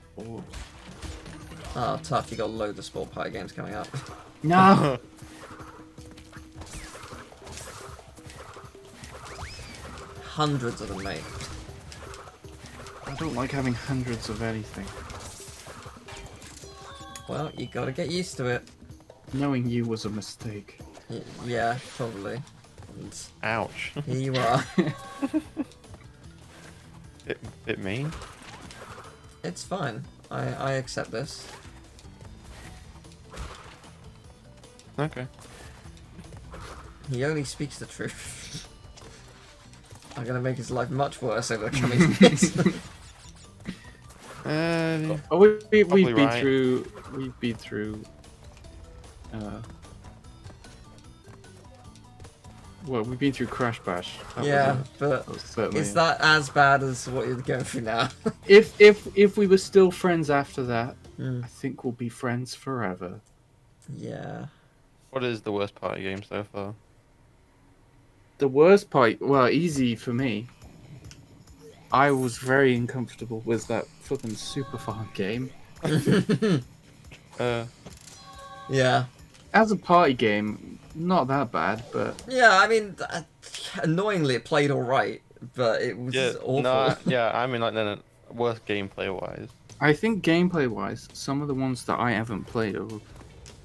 Speaker 1: Oh, tough. You got loads of sport party games coming up.
Speaker 4: No!
Speaker 1: hundreds of them, mate.
Speaker 4: I don't like having hundreds of anything.
Speaker 1: Well, you gotta get used to it.
Speaker 4: Knowing you was a mistake.
Speaker 1: Yeah, probably. And
Speaker 3: Ouch.
Speaker 1: here you are.
Speaker 3: Bit mean.
Speaker 1: It's fine. I accept this.
Speaker 3: Okay.
Speaker 1: He only speaks the truth. I'm gonna make his life much worse over the coming years.
Speaker 4: Oh, we've been
Speaker 3: right.
Speaker 4: through. We've been through. Well, we've been through Crash Bash.
Speaker 1: Yeah, but
Speaker 4: certainly.
Speaker 1: is that as bad as what you're going through now?
Speaker 4: If we were still friends after that,
Speaker 1: Mm.
Speaker 4: I think we'll be friends forever.
Speaker 1: Yeah.
Speaker 3: What is the worst party game so far?
Speaker 4: The worst part, well, easy for me. I was very uncomfortable with that fucking super farm game.
Speaker 1: Yeah.
Speaker 4: As a party game, not that bad, but
Speaker 1: Yeah, I mean, annoyingly, it played alright, but it was
Speaker 3: Yeah,
Speaker 1: awful.
Speaker 3: no, yeah, I mean like no, worst gameplay wise.
Speaker 4: I think gameplay-wise, some of the ones that I haven't played are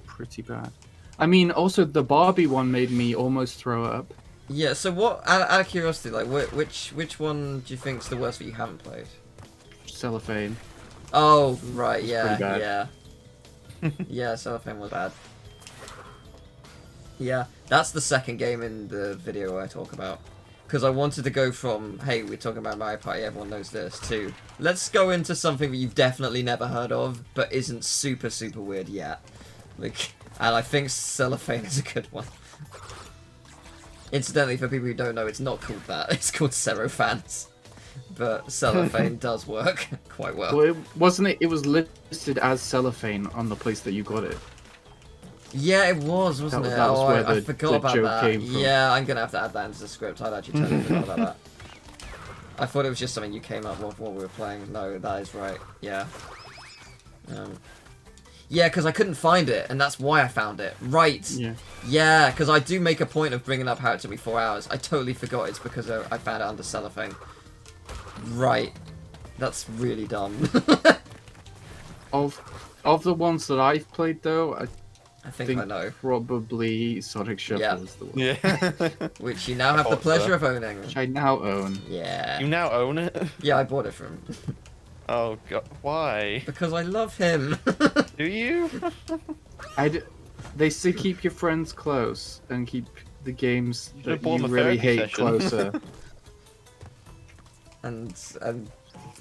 Speaker 4: pretty bad. I mean, also the Barbie one made me almost throw up.
Speaker 1: Yeah, so what, out of curiosity, like, which one do you think's the worst that you haven't played?
Speaker 4: Cellophane.
Speaker 1: Oh, right,
Speaker 4: It's
Speaker 1: yeah,
Speaker 4: pretty bad.
Speaker 1: yeah. Yeah, Cellophane was bad. Yeah, that's the second game in the video I talk about. Because I wanted to go from, hey, we're talking about Mario Party, everyone knows this, to, let's go into something that you've definitely never heard of, but isn't super, super weird yet. Like, and I think Cellophane is a good one. Incidentally, for people who don't know, it's not called that, it's called Cerophans. But Cellophane does work quite well.
Speaker 4: Well, it was listed as cellophane on the place that you got it.
Speaker 1: Yeah, it was, wasn't it?
Speaker 4: That was
Speaker 1: Oh,
Speaker 4: where
Speaker 1: I
Speaker 4: the
Speaker 1: forgot about
Speaker 4: joke
Speaker 1: that.
Speaker 4: came from.
Speaker 1: Yeah, I'm gonna have to add that into the script. I'd actually totally forgot about that. I thought it was just something you came up with while we were playing. No, that is right. Yeah. Yeah, because I couldn't find it, and that's why I found it. Right.
Speaker 4: Yeah.
Speaker 1: Yeah, because I do make a point of bringing up how it took me 4 hours. I totally forgot it's because I found it under cellophane. Right. That's really dumb.
Speaker 4: Of the ones that I've played though,
Speaker 1: I think I know.
Speaker 4: probably Sonic Shuffle
Speaker 1: Yeah.
Speaker 4: is the one.
Speaker 3: Yeah.
Speaker 1: Which you now have the
Speaker 3: thought so.
Speaker 1: pleasure of owning.
Speaker 4: Which I now own.
Speaker 1: Yeah.
Speaker 3: You now own it?
Speaker 1: Yeah, I bought it from him.
Speaker 3: Oh god, why?
Speaker 1: Because I love him.
Speaker 3: Do you?
Speaker 4: They say keep your friends close and keep the games
Speaker 3: Should've
Speaker 4: that
Speaker 3: bought
Speaker 4: you
Speaker 3: them a
Speaker 4: really
Speaker 3: therapy
Speaker 4: hate
Speaker 3: session.
Speaker 4: closer.
Speaker 1: and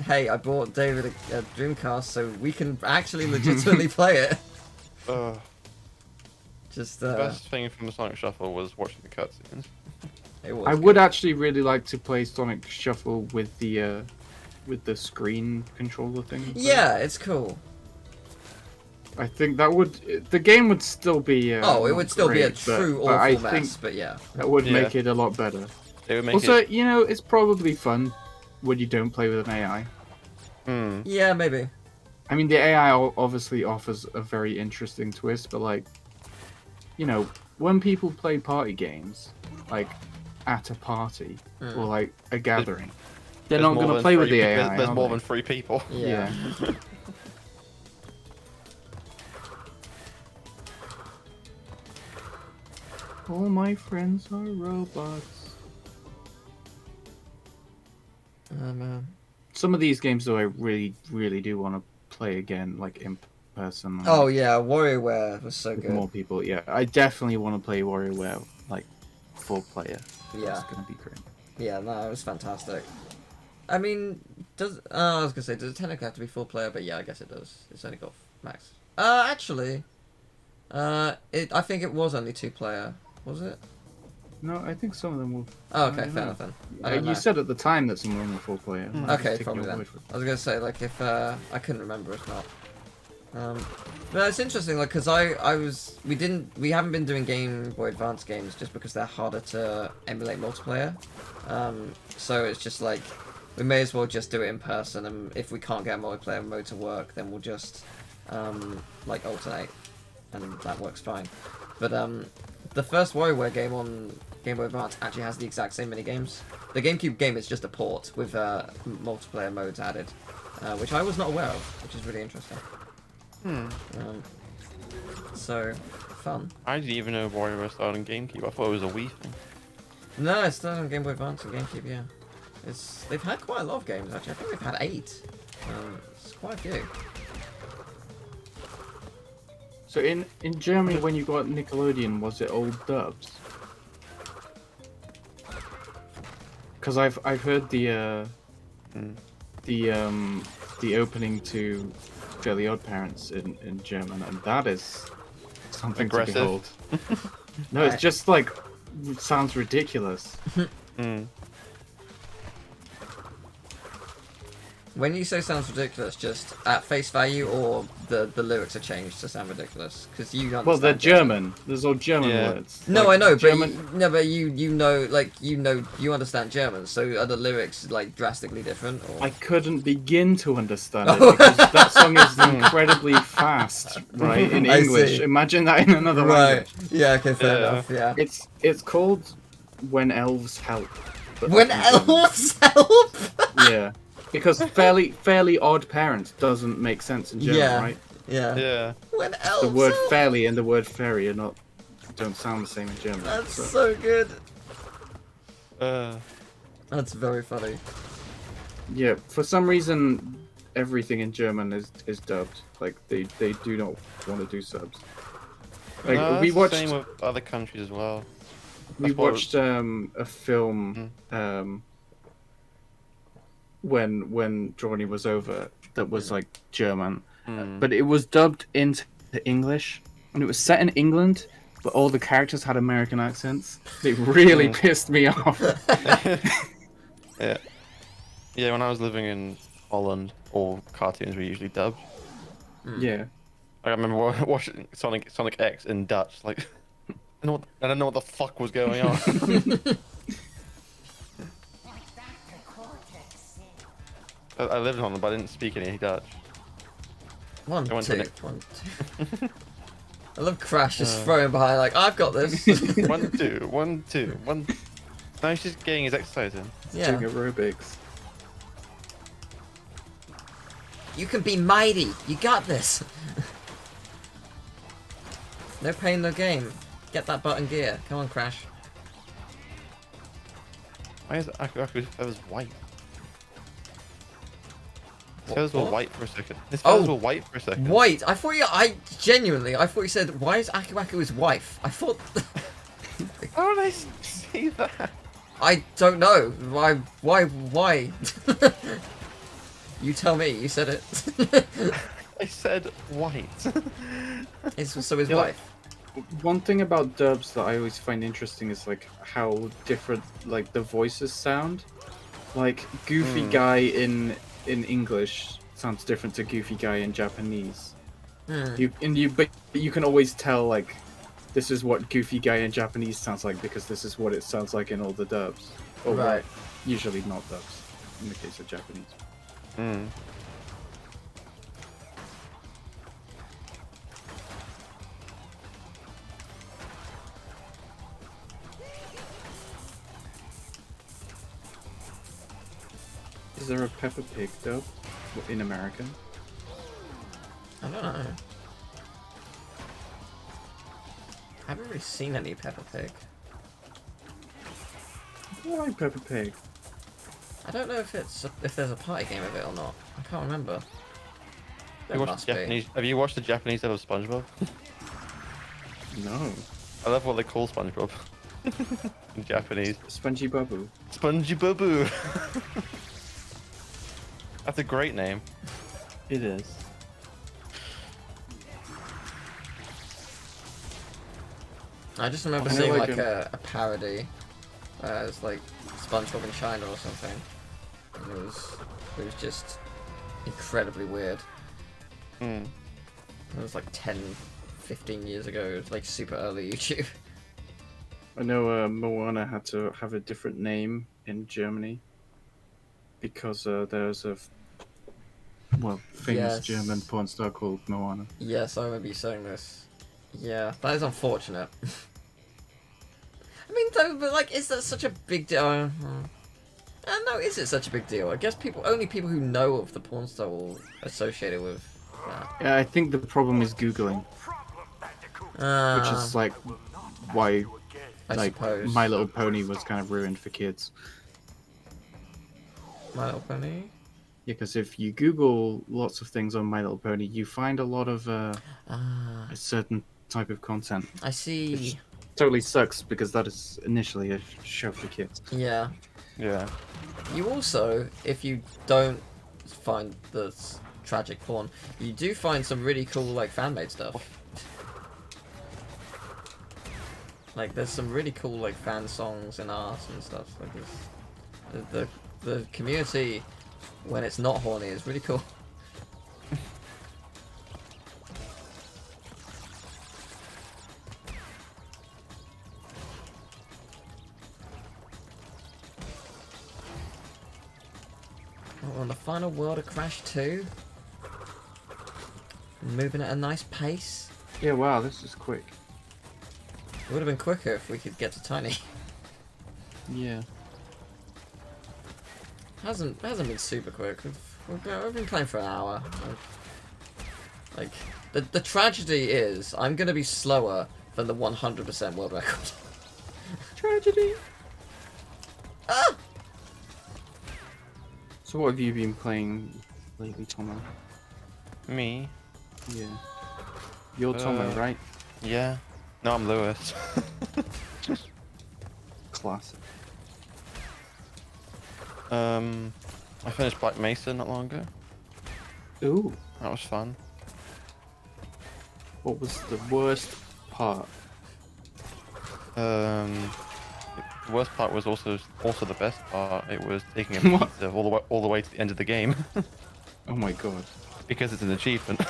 Speaker 1: hey, I bought David a Dreamcast so we can actually legitimately play it. Just
Speaker 3: The best thing from the Sonic Shuffle was watching the cutscenes.
Speaker 1: it was
Speaker 4: I
Speaker 1: good.
Speaker 4: would actually really like to play Sonic Shuffle with the screen controller thing.
Speaker 1: Yeah, it's cool.
Speaker 4: I think that would the game would still be.
Speaker 1: Oh, it
Speaker 4: not
Speaker 1: would still be a
Speaker 4: great, but-
Speaker 1: true
Speaker 4: but I
Speaker 1: awful
Speaker 4: think
Speaker 1: mess, but yeah.
Speaker 4: that would
Speaker 3: Yeah.
Speaker 4: make it a lot better.
Speaker 3: It would make
Speaker 4: Also,
Speaker 3: it.
Speaker 4: you know, it's probably fun when you don't play with an AI.
Speaker 3: Hmm.
Speaker 1: Yeah, maybe.
Speaker 4: I mean, the AI obviously offers a very interesting twist, but like, you know, when people play party games, like at a party or like a gathering, they're
Speaker 3: There's
Speaker 4: not
Speaker 3: more
Speaker 4: going to
Speaker 3: than
Speaker 4: play with
Speaker 3: three
Speaker 4: the
Speaker 3: pe-
Speaker 4: AI.
Speaker 3: There's
Speaker 4: are
Speaker 3: more
Speaker 4: they?
Speaker 3: than 3 people.
Speaker 1: Yeah.
Speaker 4: All my friends are robots.
Speaker 1: Man.
Speaker 4: Some of these games, though, I really, really do want to play again, like in person. and
Speaker 1: Oh yeah, WarioWare was so
Speaker 4: with
Speaker 1: good.
Speaker 4: more people. Yeah, I definitely want to play WarioWare, like 4-player.
Speaker 1: Yeah.
Speaker 4: That's gonna be great.
Speaker 1: Yeah, no, it was fantastic. I mean, I was gonna say, does it technically have to be 4-player? But yeah, I guess it does. It's only got max. Actually, I think it was only 2-player. Was it?
Speaker 4: No, I think some of them will.
Speaker 1: Oh,
Speaker 4: I
Speaker 1: okay,
Speaker 4: don't
Speaker 1: fair
Speaker 4: know.
Speaker 1: enough then. I don't know.
Speaker 4: You said at the time that some of them were 4-player. I'm just
Speaker 1: Okay,
Speaker 4: taking
Speaker 1: probably
Speaker 4: your
Speaker 1: then.
Speaker 4: word for it.
Speaker 1: I was gonna say, like, if I couldn't remember if not. But it's interesting, like, because we haven't been doing Game Boy Advance games just because they're harder to emulate multiplayer. So it's just like we may as well just do it in person, and if we can't get a multiplayer mode to work, then we'll just like alternate, and that works fine. But the first WarioWare game on Game Boy Advance actually has the exact same mini games. the GameCube game is just a port with multiplayer modes added, which I was not aware of, which is really interesting. So fun.
Speaker 3: I didn't even know WarioWare started on GameCube. I thought it was a Wii thing.
Speaker 1: No, it's still on Game Boy Advance and GameCube. Yeah, they've had quite a lot of games actually. I think they've had 8. It's quite a few.
Speaker 4: So in Germany, when you got Nickelodeon, was it all dubs? Because I've heard the opening to Fairly Odd Parents in German, and that is something
Speaker 3: aggressive.
Speaker 4: to behold. No, it's just like sounds ridiculous.
Speaker 1: When you say sounds ridiculous, just at face value, or the lyrics are changed to sound ridiculous? Because you understand.
Speaker 4: Well, they're German. There's all German words.
Speaker 1: No,
Speaker 4: Like,
Speaker 1: I know,
Speaker 4: German...
Speaker 1: but you know, like you understand German. So are the lyrics like drastically different? Or?
Speaker 4: I couldn't begin to understand it because that song is incredibly fast, right? In
Speaker 1: I
Speaker 4: English.
Speaker 1: see.
Speaker 4: Imagine that in another language.
Speaker 1: Yeah. Okay. Fair enough. Yeah.
Speaker 4: It's called When Elves Help. but
Speaker 1: When
Speaker 4: that's in German.
Speaker 1: elves help.
Speaker 4: Yeah. Because fairly odd parents doesn't make sense in German,
Speaker 1: Yeah.
Speaker 4: right?
Speaker 1: Yeah.
Speaker 3: Yeah.
Speaker 1: When elves.
Speaker 4: The word
Speaker 1: help.
Speaker 4: fairly and the word fairy don't sound the same in German.
Speaker 1: That's
Speaker 4: so-
Speaker 1: so good.
Speaker 3: Uh,
Speaker 1: That's very funny.
Speaker 4: Yeah, for some reason, everything in German is dubbed. Like they do not want to do subs. Like
Speaker 3: no,
Speaker 4: we
Speaker 3: that's the
Speaker 4: watched
Speaker 3: same with other countries as well.
Speaker 4: we
Speaker 3: That's what-
Speaker 4: watched a film when Johnny was over that was like German, but it was dubbed into English and it was set in England, but all the characters had American accents. It really pissed me off.
Speaker 3: Yeah. Yeah, when I was living in Holland, all cartoons were usually dubbed.
Speaker 4: Yeah.
Speaker 3: I remember watching Sonic X in Dutch. Like, I don't know what the fuck was going on. I lived in Holland, but I didn't speak any Dutch.
Speaker 1: One,
Speaker 3: I went to
Speaker 1: two,
Speaker 3: Nick.
Speaker 1: 1, 2. I love Crash just throwing behind like I've got this.
Speaker 3: 1, 2, 1, 2, 1. Now he's just getting his exercise in.
Speaker 1: Yeah.
Speaker 4: Doing aerobics.
Speaker 1: You can be mighty. You got this. No pain, no gain. Get that button gear. Come on, Crash.
Speaker 3: Why is Aku's feathers white? His feathers were
Speaker 1: What?
Speaker 3: white for a second. His feathers
Speaker 1: Oh.
Speaker 3: were white for a second.
Speaker 1: White. I thought I thought you said, why is Aku Aku his wife? I thought.
Speaker 3: How did I see that?
Speaker 1: I don't know. Why? You tell me. You said it.
Speaker 3: I said white.
Speaker 1: So his
Speaker 4: Yeah,
Speaker 1: wife.
Speaker 4: One thing about dubs that I always find interesting is like how different like the voices sound. Like Goofy Guy in English sounds different to Goofy Guy in Japanese. But you can always tell like this is what Goofy Guy in Japanese sounds like because this is what it sounds like in all the dubs. Or
Speaker 1: Right.
Speaker 4: usually not dubs in the case of Japanese.
Speaker 3: Mm.
Speaker 4: Is there a Peppa Pig dub in America?
Speaker 1: I don't know. I haven't really seen any Peppa Pig.
Speaker 4: I like Peppa Pig.
Speaker 1: I don't know if there's a party game of it or not. I can't remember. There
Speaker 3: Have you watched
Speaker 1: must
Speaker 3: the
Speaker 1: be.
Speaker 3: Japanese? Have you watched the Japanese dub of SpongeBob?
Speaker 4: No.
Speaker 3: I love what they call SpongeBob in Japanese.
Speaker 4: Spongy Babu.
Speaker 3: Spongy Boo. That's a great name.
Speaker 4: It is.
Speaker 1: I just remember
Speaker 4: I know,
Speaker 1: seeing
Speaker 4: like,
Speaker 1: like a parody. It's like SpongeBob in China or something. And it was just incredibly weird.
Speaker 3: Mm.
Speaker 1: It was like 10, 15 years ago. It was like super early YouTube.
Speaker 4: I know Moana had to have a different name in Germany because there's a famous
Speaker 1: Yes.
Speaker 4: German porn star called Moana.
Speaker 1: Yes, I remember you saying this. Yeah, that is unfortunate. I mean, though, but like, is that such a big deal? No, is it such a big deal? I guess only people who know of the porn star will associate it with that.
Speaker 4: Yeah, I think the problem is Googling, which is like why
Speaker 1: I
Speaker 4: like
Speaker 1: suppose.
Speaker 4: My Little Pony was kind of ruined for kids.
Speaker 1: My Little Pony?
Speaker 4: Yeah, because if you Google lots of things on My Little Pony, you find a lot of a certain type of content.
Speaker 1: I see.
Speaker 4: Which totally sucks because that is initially a show for kids.
Speaker 1: Yeah.
Speaker 3: Yeah.
Speaker 1: You also, if you don't find the tragic porn, you do find some really cool, like, fan-made stuff. Like, there's some really cool, like, fan songs and art and stuff. Like, the community, when it's not horny, is really cool. We're on the final world of Crash 2. Moving at a nice pace.
Speaker 4: Yeah, wow, this is quick.
Speaker 1: It would have been quicker if we could get to Tiny.
Speaker 4: Yeah.
Speaker 1: Hasn't been super quick. We've been playing for an hour. Like the tragedy is I'm gonna be slower than the 100% world record. Tragedy. Ah!
Speaker 4: So what have you been playing lately, Tomo?
Speaker 3: Me?
Speaker 4: Yeah. You're Tomo, right?
Speaker 3: Yeah. No, I'm Lewis.
Speaker 4: Classic.
Speaker 3: I finished Black Mesa not long ago.
Speaker 4: Ooh.
Speaker 3: That was fun.
Speaker 4: What was the worst part?
Speaker 3: The worst part was also the best part. It was taking a
Speaker 4: What?
Speaker 3: pizza all the way to the end of the game
Speaker 4: Oh my god.
Speaker 3: because it's an achievement.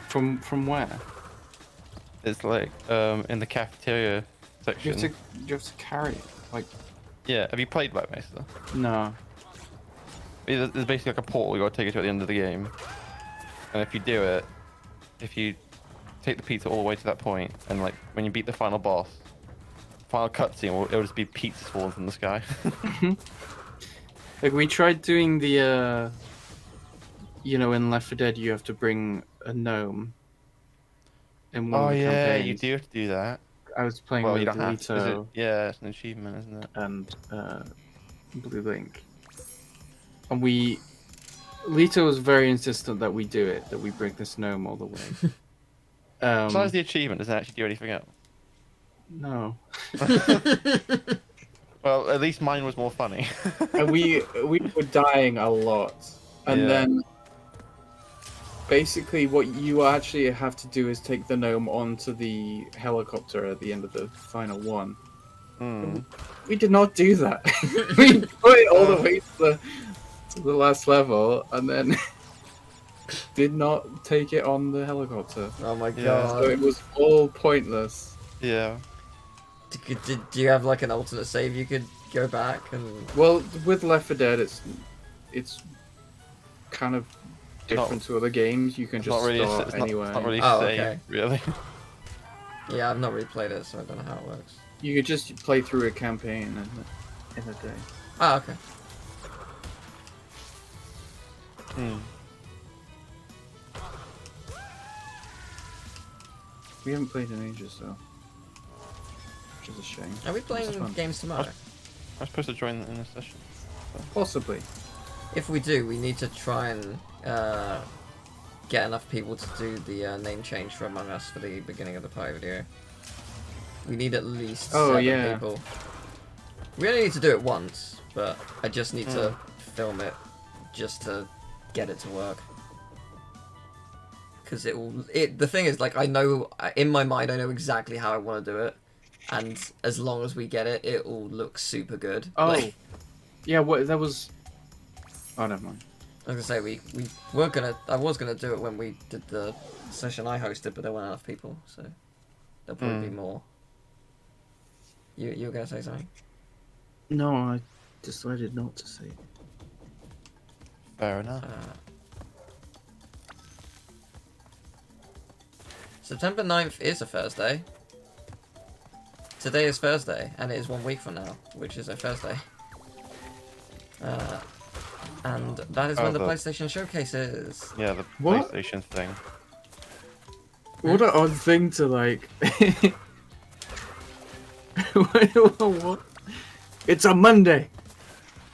Speaker 4: From where?
Speaker 3: It's like in the cafeteria
Speaker 4: You
Speaker 3: section.
Speaker 4: have to carry it. Like,
Speaker 3: Yeah, have you played Black Mesa?
Speaker 4: no.
Speaker 3: There's basically like a portal you gotta take it to at the end of the game. And if you do it, if you take the pizza all the way to that point, and like when you beat the final boss, final cutscene, it'll just be pizzas falling from the sky.
Speaker 4: Like, we tried doing the, you know, in Left 4 Dead you have to bring a gnome. In one
Speaker 3: Oh
Speaker 4: of the
Speaker 3: yeah,
Speaker 4: campaigns.
Speaker 3: you do have to do that.
Speaker 4: I was playing
Speaker 3: Well, you
Speaker 4: with
Speaker 3: don't have to.
Speaker 4: Lito
Speaker 3: Yeah, it's an achievement, isn't it?
Speaker 4: and Blue Link. And Lito was very insistent that we do it, that we bring this gnome all the way.
Speaker 3: Besides the achievement, does it actually do anything else?
Speaker 4: No.
Speaker 3: Well, at least mine was more funny.
Speaker 4: And we were dying a lot. And
Speaker 3: Yeah.
Speaker 4: then basically what you actually have to do is take the gnome onto the helicopter at the end of the final one. We did not do that. We put it all the way to the last level and then did not take it on the helicopter.
Speaker 1: Oh my
Speaker 3: Yeah.
Speaker 1: god.
Speaker 4: So it was all pointless.
Speaker 3: Yeah.
Speaker 1: Do you have like an alternate save you could go back and?
Speaker 4: Well, with Left 4 Dead, it's kind of different to other games. You can
Speaker 3: It's
Speaker 4: just
Speaker 3: not really.
Speaker 4: start
Speaker 3: It's
Speaker 4: anywhere.
Speaker 3: not really
Speaker 1: Oh,
Speaker 3: safe,
Speaker 1: okay.
Speaker 3: really.
Speaker 1: Yeah, I've not really played it, so I don't know how it works.
Speaker 4: You could just play through a campaign in a day.
Speaker 1: Ah, okay.
Speaker 4: We haven't played in ages, though. Which is a shame.
Speaker 1: Are we
Speaker 4: This is
Speaker 1: playing
Speaker 4: fun.
Speaker 1: games tomorrow?
Speaker 3: I'm supposed to join in this session.
Speaker 4: Possibly.
Speaker 1: If we do, we need to try and get enough people to do the name change for Among Us for the beginning of the party video. We need at least 7 people. We only need to do it once, but I just need to film it just to get it to work. Because the thing is, like, I know, in my mind, I know exactly how I want to do it. And as long as we get it, it will look super good.
Speaker 4: Oh.
Speaker 1: Like,
Speaker 4: Yeah, what that was... Oh, never mind.
Speaker 1: I was gonna say we were gonna. I was gonna do it when we did the session I hosted, but there weren't enough people, so there'll probably be more. You were gonna say something?
Speaker 4: No, I decided not to say it.
Speaker 3: Fair enough.
Speaker 1: September 9th is a Thursday. Today is Thursday, and it is 1 week from now, which is a Thursday. And that is
Speaker 3: Oh,
Speaker 1: when the
Speaker 3: the-
Speaker 1: PlayStation Showcase is.
Speaker 3: Yeah, the
Speaker 4: What?
Speaker 3: PlayStation thing.
Speaker 4: What an odd thing to like. What? It's a Monday.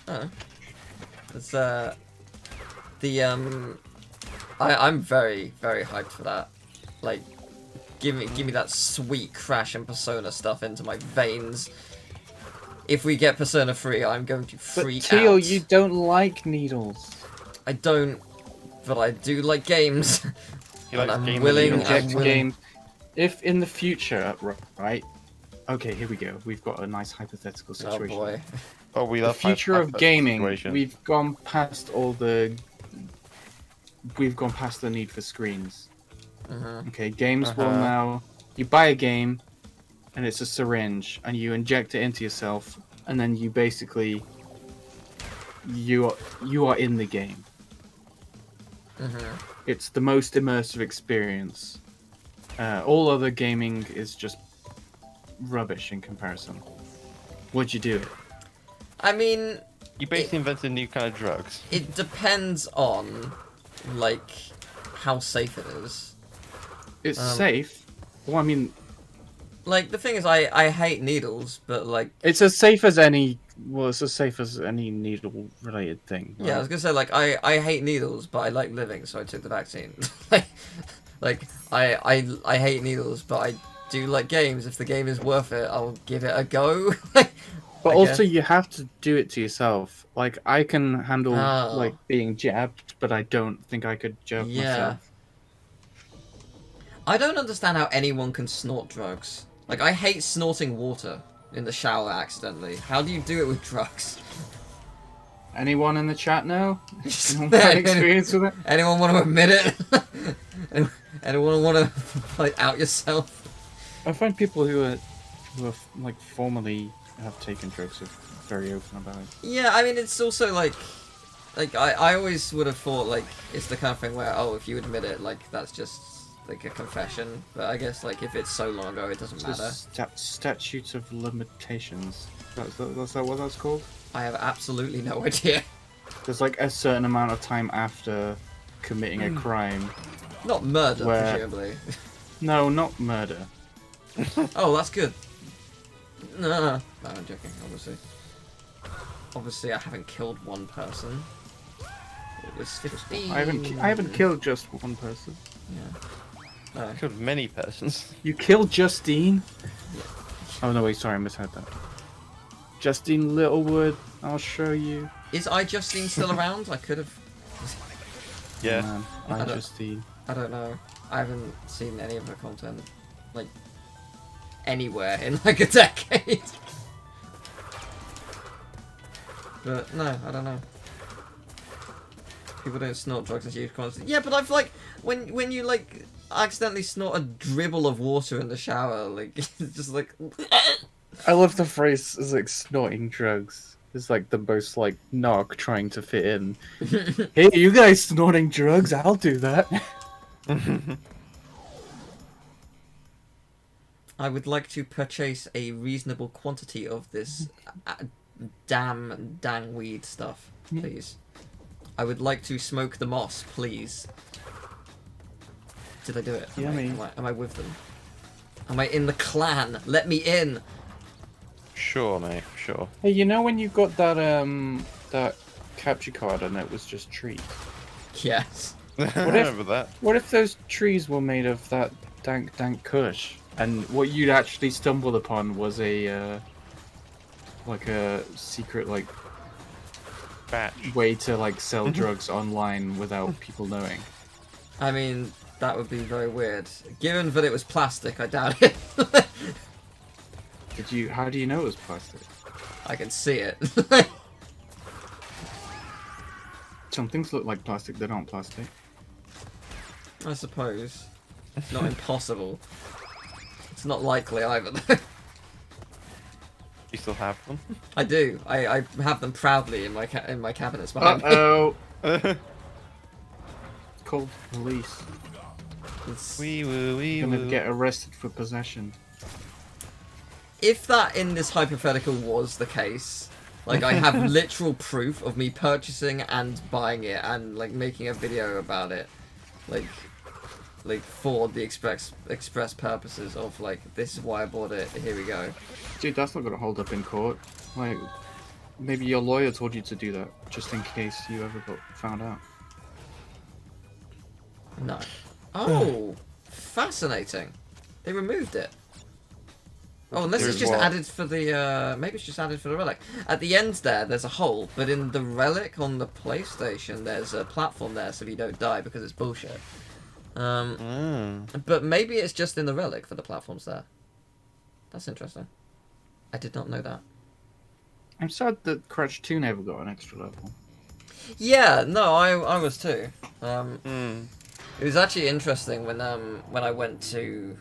Speaker 1: Oh. It's I'm very, very hyped for that. Like, give me that sweet Crash and Persona stuff into my veins. If we get Persona 3, I'm going to
Speaker 4: But
Speaker 1: freak
Speaker 4: Teal,
Speaker 1: out.
Speaker 4: you don't like needles.
Speaker 1: I don't, but I do like games.
Speaker 3: He
Speaker 1: And
Speaker 3: likes
Speaker 1: I'm
Speaker 3: gaming
Speaker 1: willing-
Speaker 3: needles.
Speaker 1: I'm
Speaker 4: Inject
Speaker 1: willing-
Speaker 4: game. If in the future, right? Okay, here we go. We've got a nice hypothetical
Speaker 1: Oh
Speaker 4: situation.
Speaker 1: boy.
Speaker 3: Oh, we
Speaker 4: The
Speaker 3: love
Speaker 4: future of
Speaker 3: hypothetical
Speaker 4: gaming,
Speaker 3: situation.
Speaker 4: we've gone past all the. We've gone past the need for screens. Okay, games will now. You buy a game, and it's a syringe, and you inject it into yourself, and then you basically. You are in the game. It's the most immersive experience. All other gaming is just rubbish in comparison. Would you do it?
Speaker 1: I mean,
Speaker 3: You basically invented new kind of drugs.
Speaker 1: it depends on, like, how safe it is.
Speaker 4: It's safe. Well, I mean,
Speaker 1: Like, the thing is, I hate needles, but, like,
Speaker 4: it's as safe as any. Well, it's as safe as any needle-related thing.
Speaker 1: yeah, I was
Speaker 4: right?
Speaker 1: gonna say, like, I hate needles, but I like living, so I took the vaccine. like, I hate needles, but I do like games. If the game is worth it, I'll give it a go.
Speaker 4: But
Speaker 1: I
Speaker 4: also,
Speaker 1: guess.
Speaker 4: you have to do it to yourself. Like, I can handle
Speaker 1: Oh.
Speaker 4: like being jabbed, but I don't think I could jab
Speaker 1: Yeah.
Speaker 4: myself.
Speaker 1: I don't understand how anyone can snort drugs. Like, I hate snorting water in the shower accidentally. How do you do it with drugs?
Speaker 4: Anyone in the chat know? Anyone got experience with it?
Speaker 1: Anyone want to admit it? Anyone want to like out yourself?
Speaker 4: I find people who are like formerly have taken drugs are very open about it.
Speaker 1: Yeah, I mean, it's also like I always would have thought like it's the kind of thing where, oh, if you admit it, like that's just like a confession. But I guess like if it's so long ago, it doesn't matter.
Speaker 4: Statutes of limitations. That's that what that's called?
Speaker 1: I have absolutely no idea.
Speaker 4: There's like a certain amount of time after committing a crime.
Speaker 1: Not murder,
Speaker 4: Where-
Speaker 1: presumably.
Speaker 4: No, not murder.
Speaker 1: Oh, that's good. No, I'm joking. Obviously, I haven't killed one person. It was 15.
Speaker 4: I haven't killed just one person.
Speaker 1: Yeah. No.
Speaker 3: Killed many persons.
Speaker 4: You killed Justine? Oh no, wait, sorry, I misheard that. Justine Littlewood, I'll show you.
Speaker 1: Is iJustine still around? I could have.
Speaker 3: Yeah.
Speaker 4: Man,
Speaker 1: I don't-
Speaker 4: Justine.
Speaker 1: I don't know. I haven't seen any of her content, like, anywhere in like a decade. But no, I don't know. People don't snort drugs as use constantly. Yeah, but I've like when you like accidentally snort a dribble of water in the shower, like it's just like.
Speaker 4: I love the phrase is like snorting drugs. It's like the most like knock trying to fit in. Hey, you guys snorting drugs? I'll do that.
Speaker 1: I would like to purchase a reasonable quantity of this dang weed stuff, please. I would like to smoke the moss, please. Did I do it?
Speaker 4: Yummy.
Speaker 1: Am I with them? Am I in the clan? Let me in!
Speaker 3: Sure, mate. Sure.
Speaker 4: Hey, you know when you got that that capture card and it was just trees?
Speaker 1: Yes.
Speaker 3: I remember that.
Speaker 4: What if those trees were made of that dank kush, and what you'd actually stumbled upon was a like a secret like
Speaker 3: Batch.
Speaker 4: way to like sell drugs online without people knowing?
Speaker 1: I mean, that would be very weird. Given that it was plastic, I doubt it.
Speaker 4: Did you? How do you know it was plastic?
Speaker 1: I can see it.
Speaker 4: Some things look like plastic that aren't plastic.
Speaker 1: I suppose. Not impossible. It's not likely either, though.
Speaker 3: You still have them?
Speaker 1: I do. I have them proudly in my cabinets behind me.
Speaker 4: Uh-oh. Called police.
Speaker 1: It's-
Speaker 3: Wee woo wee
Speaker 4: Gonna
Speaker 3: woo.
Speaker 4: get arrested for possession.
Speaker 1: If that in this hypothetical was the case, Like, I have literal proof of me purchasing and buying it and, like, making a video about it. Like for the express purposes of, like, this is why I bought it, here we go.
Speaker 4: Dude, that's not gonna hold up in court. Like, maybe your lawyer told you to do that, just in case you ever got found out.
Speaker 1: No. Oh, fascinating. They removed it. Oh, unless it's just added for the, maybe it's just added for the relic. At the end there's a hole, but in the relic on the PlayStation, there's a platform there so you don't die because it's bullshit. But maybe it's just in the relic for the platforms there. That's interesting. I did not know that.
Speaker 4: I'm sad that Crash 2 never got an extra level.
Speaker 1: Yeah, no, I was too. It was actually interesting when I went to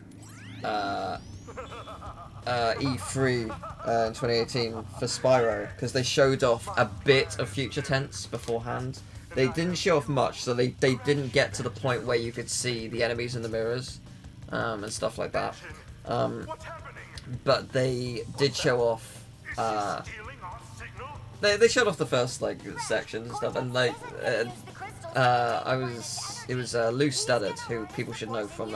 Speaker 1: E3 in 2018 for Spyro, because they showed off a bit of future tense beforehand. They didn't show off much, so they didn't get to the point where you could see the enemies in the mirrors and stuff like that. But they did show off. They showed off the first like sections and stuff, and like it was Lou Studdard, who people should know from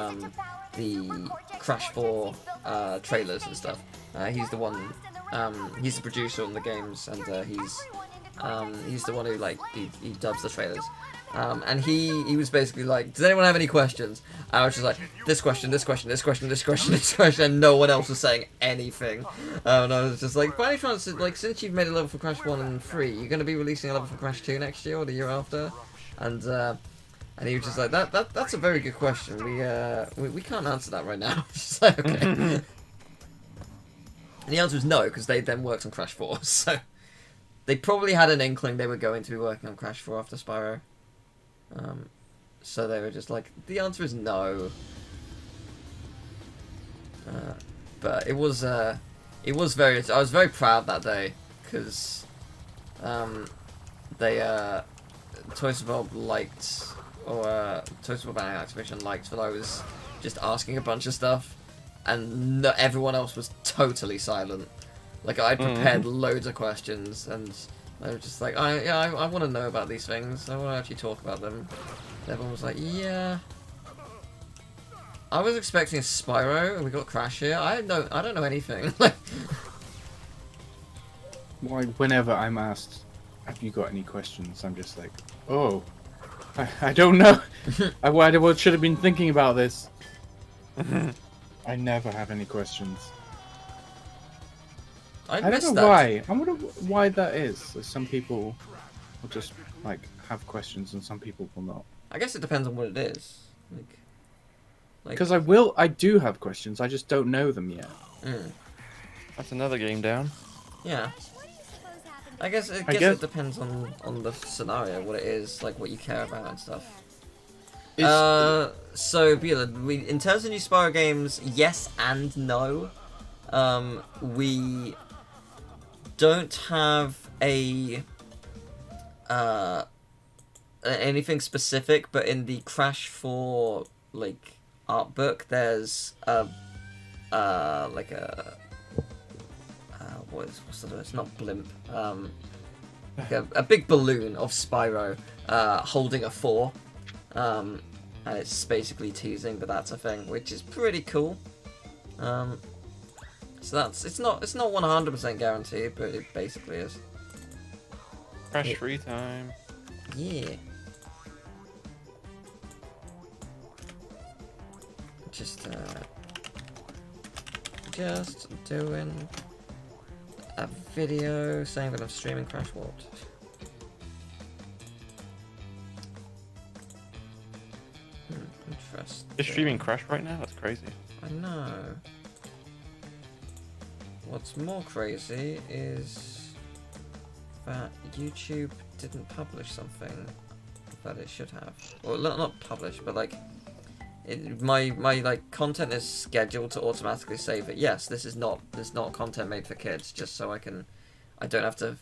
Speaker 1: the Crash 4 trailers and stuff. He's the one. He's the producer on the games, and he's the one who like he dubs the trailers. And he was basically like, does anyone have any questions? And I was just like, this question, this question, this question, this question, this question, and no one else was saying anything. And I was just like, by any chance, like, since you've made a level for Crash 1 and 3, you're going to be releasing a level for Crash 2 next year or the year after? And he was just like, that's a very good question. We can't answer that right now. Just like, okay. And the answer was no, because they then worked on Crash 4, so they probably had an inkling they were going to be working on Crash 4 after Spyro. So they were just like, the answer is no. But it was very, I was very proud that day, because they, Toys for Bob liked, or Toys for Bob and Activision liked that I was just asking a bunch of stuff, and no, everyone else was totally silent. Like, I prepared loads of questions, and they were just like, I want to know about these things. I want to actually talk about them. And everyone was like, yeah. I was expecting a Spyro, and we got Crash here. I don't know anything.
Speaker 4: Whenever I'm asked, have you got any questions, I'm just like, oh, I don't know. I should have been thinking about this. I never have any questions. I don't know why. I wonder why that is. So some people will just like have questions, and some people will not.
Speaker 1: I guess it depends on what it is.
Speaker 4: Because I do have questions. I just don't know them yet.
Speaker 3: That's another game down.
Speaker 1: Yeah. I guess it depends on the scenario, what it is, like what you care about and stuff. So Beulah, in terms of new Spyro games, yes and no. We don't have anything specific, but in the Crash 4 like art book, there's like a what's the, it's not blimp, like a big balloon of Spyro holding a 4, and it's basically teasing that that's a thing, which is pretty cool. So it's not 100% guaranteed, but it basically is.
Speaker 3: Crash 3 time.
Speaker 1: Yeah. Just doing a video saying that I'm streaming Crash Warped. Interesting.
Speaker 3: You're streaming Crash right now? That's crazy.
Speaker 1: I know. What's more crazy is that YouTube didn't publish something that it should have. Well, not publish, but like, my like content is scheduled to automatically say that yes, this is not content made for kids, just so I don't have to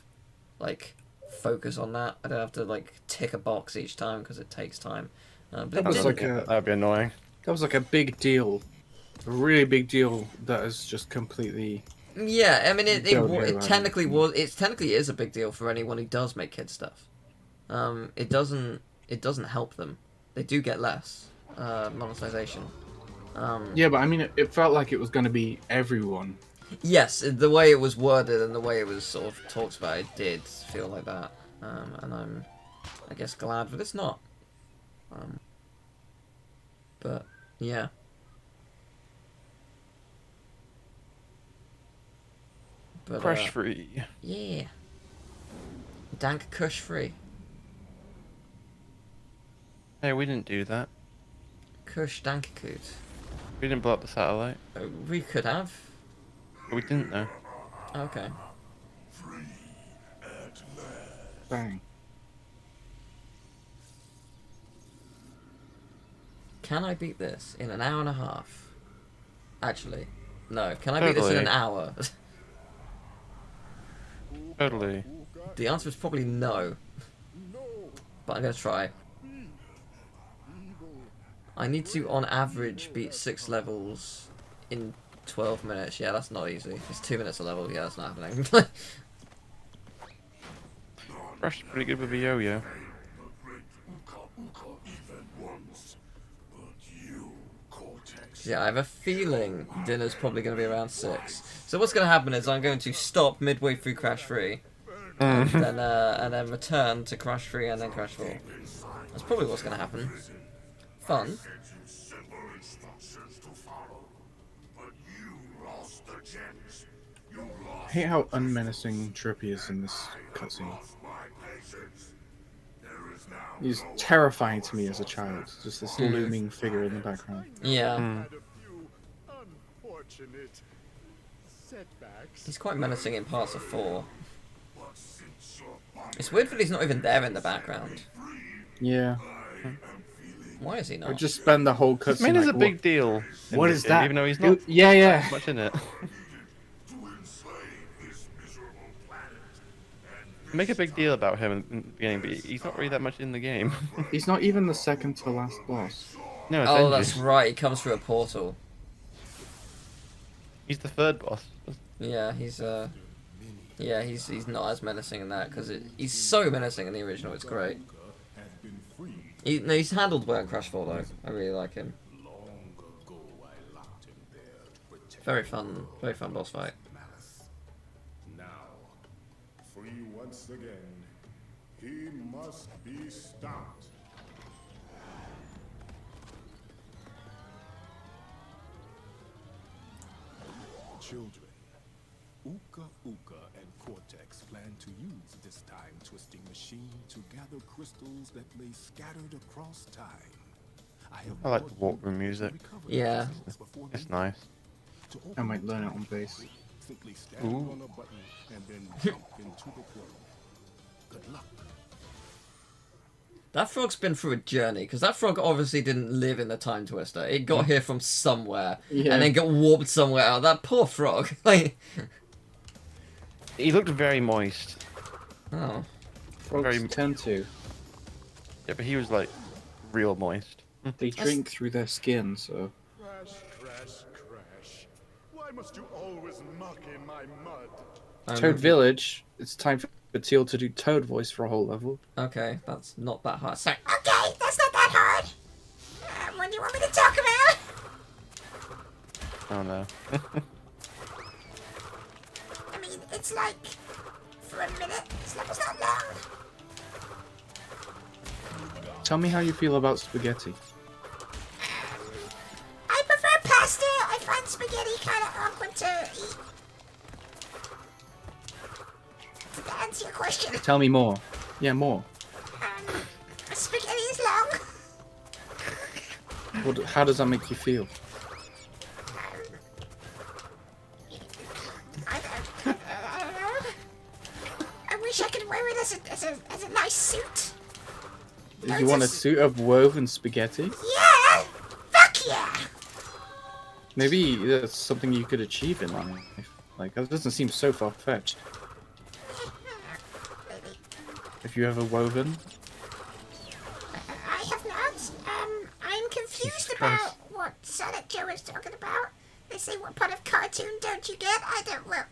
Speaker 1: like focus on that. I don't have to like tick a box each time because it takes time. But
Speaker 3: that'd be annoying.
Speaker 4: That was like a big deal, a really big deal that has just completely
Speaker 1: Yeah, I mean, it
Speaker 4: Don't know
Speaker 1: it
Speaker 4: about
Speaker 1: technically
Speaker 4: it.
Speaker 1: it technically is a big deal for anyone who does make kid stuff. It doesn't help them. They do get less monetization.
Speaker 4: Yeah, but I mean, it felt like it was going to be everyone.
Speaker 1: Yes, the way it was worded and the way it was sort of talked about, it did feel like that. And I'm, I guess, glad that it's not. But yeah. But,
Speaker 3: Crash free.
Speaker 1: Yeah. Dank Kush free.
Speaker 3: Hey, we didn't do that.
Speaker 1: Kush Dankakoot.
Speaker 3: We didn't blow up the satellite.
Speaker 1: We could have.
Speaker 3: We didn't though.
Speaker 1: Okay.
Speaker 4: Bang.
Speaker 1: Can I beat this in an hour and a half? Actually, no. Can I beat this in an
Speaker 3: Totally.
Speaker 1: hour?
Speaker 3: Totally.
Speaker 1: The answer is probably no. But I'm gonna try. I need to, on average, beat 6 levels in 12 minutes. Yeah, that's not easy. It's 2 minutes a level. Yeah, that's not happening.
Speaker 3: Crash is pretty good with a yo-yo.
Speaker 1: Yeah, I have a feeling dinner's probably going to be around 6. So what's going to happen is I'm going to stop midway through Crash 3, and then return to Crash 3 and then Crash 4. That's probably what's going to happen. Fun.
Speaker 4: I hate how unmenacing Trippy is in this cutscene. He's terrifying to me as a child. Just this looming figure in the background.
Speaker 1: Yeah.
Speaker 2: Had a few unfortunate setbacks.
Speaker 1: He's quite menacing in parts of 4. It's weird that he's not even there in the background.
Speaker 4: Yeah.
Speaker 1: Why is he
Speaker 4: I
Speaker 1: not?
Speaker 4: just spend the whole cutscene.
Speaker 3: Main is
Speaker 4: like,
Speaker 3: a big deal. in
Speaker 4: What
Speaker 3: this
Speaker 4: is
Speaker 3: game,
Speaker 4: that?
Speaker 3: Even though he's not
Speaker 4: Yeah.
Speaker 3: much in it. Make a big deal about him in the beginning, but he's not really that much in the game.
Speaker 4: He's not even the second to last boss.
Speaker 3: No, it's
Speaker 1: Oh,
Speaker 3: Engie.
Speaker 1: that's right. He comes through a portal.
Speaker 3: He's the third boss.
Speaker 1: Yeah, he's not as menacing in that because he's so menacing in the original. It's great. He's handled well in Crash 4 though. I really like him. Very fun boss fight.
Speaker 6: Now, free once again, he must be stopped. Children, Uka Uka and Cortex plan to use this time-twisting machine to gather crystals that lay scattered across time.
Speaker 3: I like the walkthrough music.
Speaker 1: Yeah.
Speaker 3: It's nice.
Speaker 4: I might learn it on bass.
Speaker 6: Simply stand
Speaker 3: Ooh.
Speaker 6: on a button and then jump into the portal. Good luck.
Speaker 1: That frog's been through a journey because that frog obviously didn't live in the time twister. It got here from somewhere
Speaker 4: Yeah.
Speaker 1: and then got warped somewhere out. That poor frog. Like,
Speaker 3: He looked very moist.
Speaker 1: oh,
Speaker 4: Frogs
Speaker 3: Very-
Speaker 4: tend to.
Speaker 3: Yeah, but he was like real moist.
Speaker 4: They drink through their skin, so.
Speaker 2: Crash, crash, crash. Why must you always muck in my mud?
Speaker 4: Toad Village, it's time for Teal to do Toad voice for a whole level.
Speaker 1: Okay, that's not that hard. So,
Speaker 5: Okay, that's not that hard. What do you want me to talk about?
Speaker 3: Oh no.
Speaker 5: I mean, it's like, for a minute, this level's not long.
Speaker 4: Tell me how you feel about spaghetti.
Speaker 5: I prefer pasta. I find spaghetti kind of awkward to eat. Did that answer your question?
Speaker 4: Tell me more. Yeah, more.
Speaker 5: Spaghetti is long.
Speaker 4: How does that make you feel?
Speaker 5: I don't know. I wish I could wear it as a nice suit.
Speaker 4: You want a suit of woven spaghetti?
Speaker 5: Yeah! Fuck yeah!
Speaker 4: Maybe that's something you could achieve in life. Like, that doesn't seem so far-fetched.
Speaker 5: Maybe.
Speaker 4: If you ever woven.
Speaker 5: I have not. I'm confused
Speaker 3: Jesus
Speaker 5: about
Speaker 3: Christ.
Speaker 5: what Sonic Joe is talking about.
Speaker 1: I say, what part of cartoon don't you get? I don't know.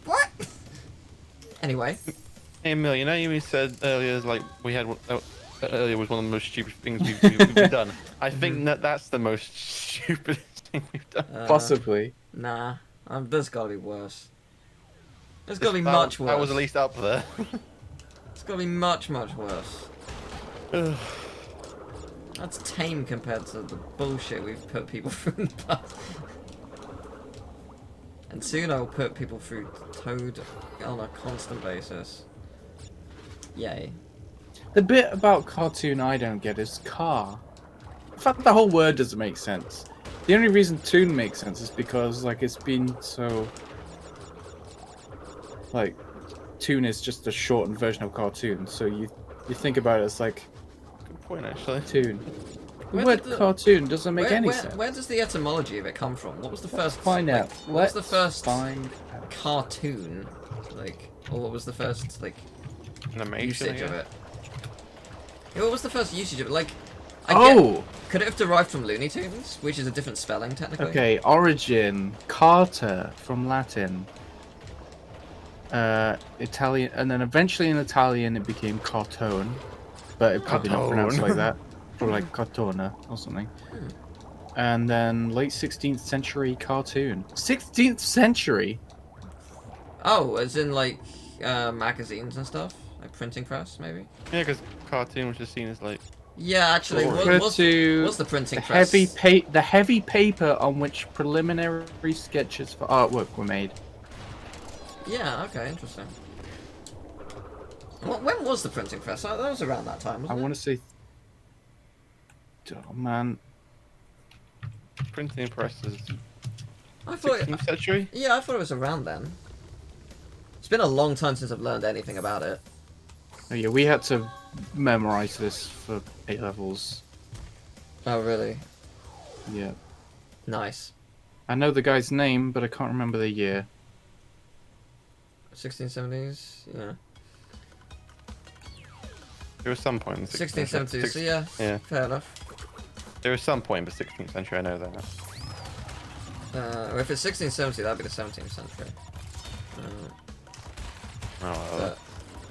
Speaker 1: What? Anyway.
Speaker 3: Hey, Emil, you know you said earlier, like, we had earlier was one of the most stupid things we've done. I think that's the most stupid thing we've done.
Speaker 4: Possibly.
Speaker 1: Nah, there's gotta be worse. There's gotta be much worse.
Speaker 3: That was at least up there.
Speaker 1: It's gotta be much, much worse. That's tame compared to the bullshit we've put people through in the past. And soon I'll put people through Toad on a constant basis. Yay.
Speaker 4: The bit about cartoon I don't get is car. In fact, the whole word doesn't make sense. The only reason tune makes sense is because, like, it's been so... Like, tune is just a shortened version of cartoon, so you think about it as, like...
Speaker 3: Good point, actually.
Speaker 4: Tune. The word cartoon doesn't make any sense.
Speaker 1: Where does the etymology of it come from? What was the first...
Speaker 4: Find out.
Speaker 1: What was the first
Speaker 4: find out.
Speaker 1: cartoon? Like, or what was the first, like...
Speaker 3: Animation,
Speaker 1: usage of
Speaker 3: yeah.
Speaker 1: it? Yeah, what was the first usage of it? Like... Could it have derived from Looney Tunes, which is a different spelling technically?
Speaker 4: Okay, origin, Carter from Latin. Italian, and then eventually in Italian it became cartone, but it probably not pronounced like that. Or like cartona or something. And then late 16th century cartoon. 16th century?
Speaker 1: Oh, as in like magazines and stuff? Like printing press, maybe?
Speaker 3: Yeah, because cartoon was just seen as like...
Speaker 1: Yeah, actually, what's the printing press?
Speaker 4: The heavy paper on which preliminary sketches for artwork were made.
Speaker 1: Yeah, okay, interesting. When was the printing press? That was around that time, wasn't it?
Speaker 4: I want to say... Oh, man.
Speaker 3: Printing presses.
Speaker 1: I thought
Speaker 3: 16th century?
Speaker 1: Yeah, I thought it was around then. It's been a long time since I've learned anything about it.
Speaker 4: Oh yeah, we had to memorize this for A levels.
Speaker 1: Oh, really?
Speaker 4: Yeah.
Speaker 1: Nice.
Speaker 4: I know the guy's name, but I can't remember the year.
Speaker 1: 1670s? Yeah.
Speaker 3: There was some point in the
Speaker 1: 1670s, so yeah, fair enough.
Speaker 3: There was some point in the 16th century, I know that now.
Speaker 1: If it's 1670, that'd be the 17th century.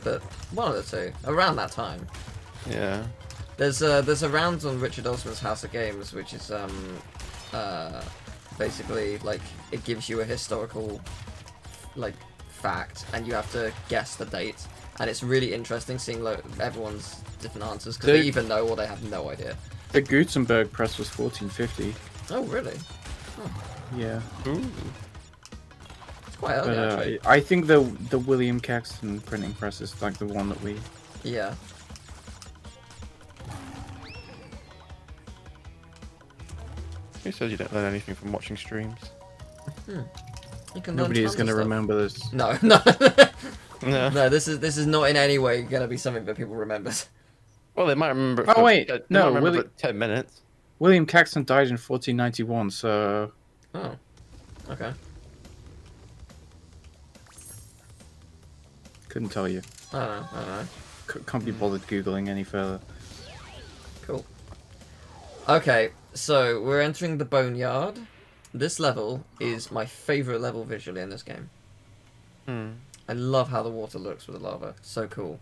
Speaker 1: But one of the two, around that time.
Speaker 3: Yeah.
Speaker 1: There's a round on Richard Osman's House of Games, which is basically like it gives you a historical like fact, and you have to guess the date, and it's really interesting seeing like everyone's different answers because they either know or they have no idea.
Speaker 4: The Gutenberg press was 1450.
Speaker 1: Oh, really? Oh.
Speaker 4: Yeah.
Speaker 3: Ooh.
Speaker 1: It's quite early, actually.
Speaker 4: I think the William Caxton printing press is like the one that we...
Speaker 1: Yeah.
Speaker 3: Who says you don't learn anything from watching streams?
Speaker 1: You can
Speaker 4: Nobody
Speaker 1: learn
Speaker 4: is going to
Speaker 1: tons of
Speaker 4: remember this.
Speaker 1: stuff. No.
Speaker 3: No.
Speaker 1: No, this is not in any way going to be something that people remember.
Speaker 3: Well, they might remember it
Speaker 4: Oh,
Speaker 3: for,
Speaker 4: wait,
Speaker 3: they
Speaker 4: no,
Speaker 3: might remember for 10 minutes.
Speaker 4: William Caxton died in 1491, so...
Speaker 1: Oh. Okay.
Speaker 4: Couldn't tell you.
Speaker 1: I don't know.
Speaker 4: Can't be bothered Googling any further.
Speaker 1: Cool. Okay, so we're entering the Boneyard. This level is my favourite level visually in this game. I love how the water looks with the lava. So cool.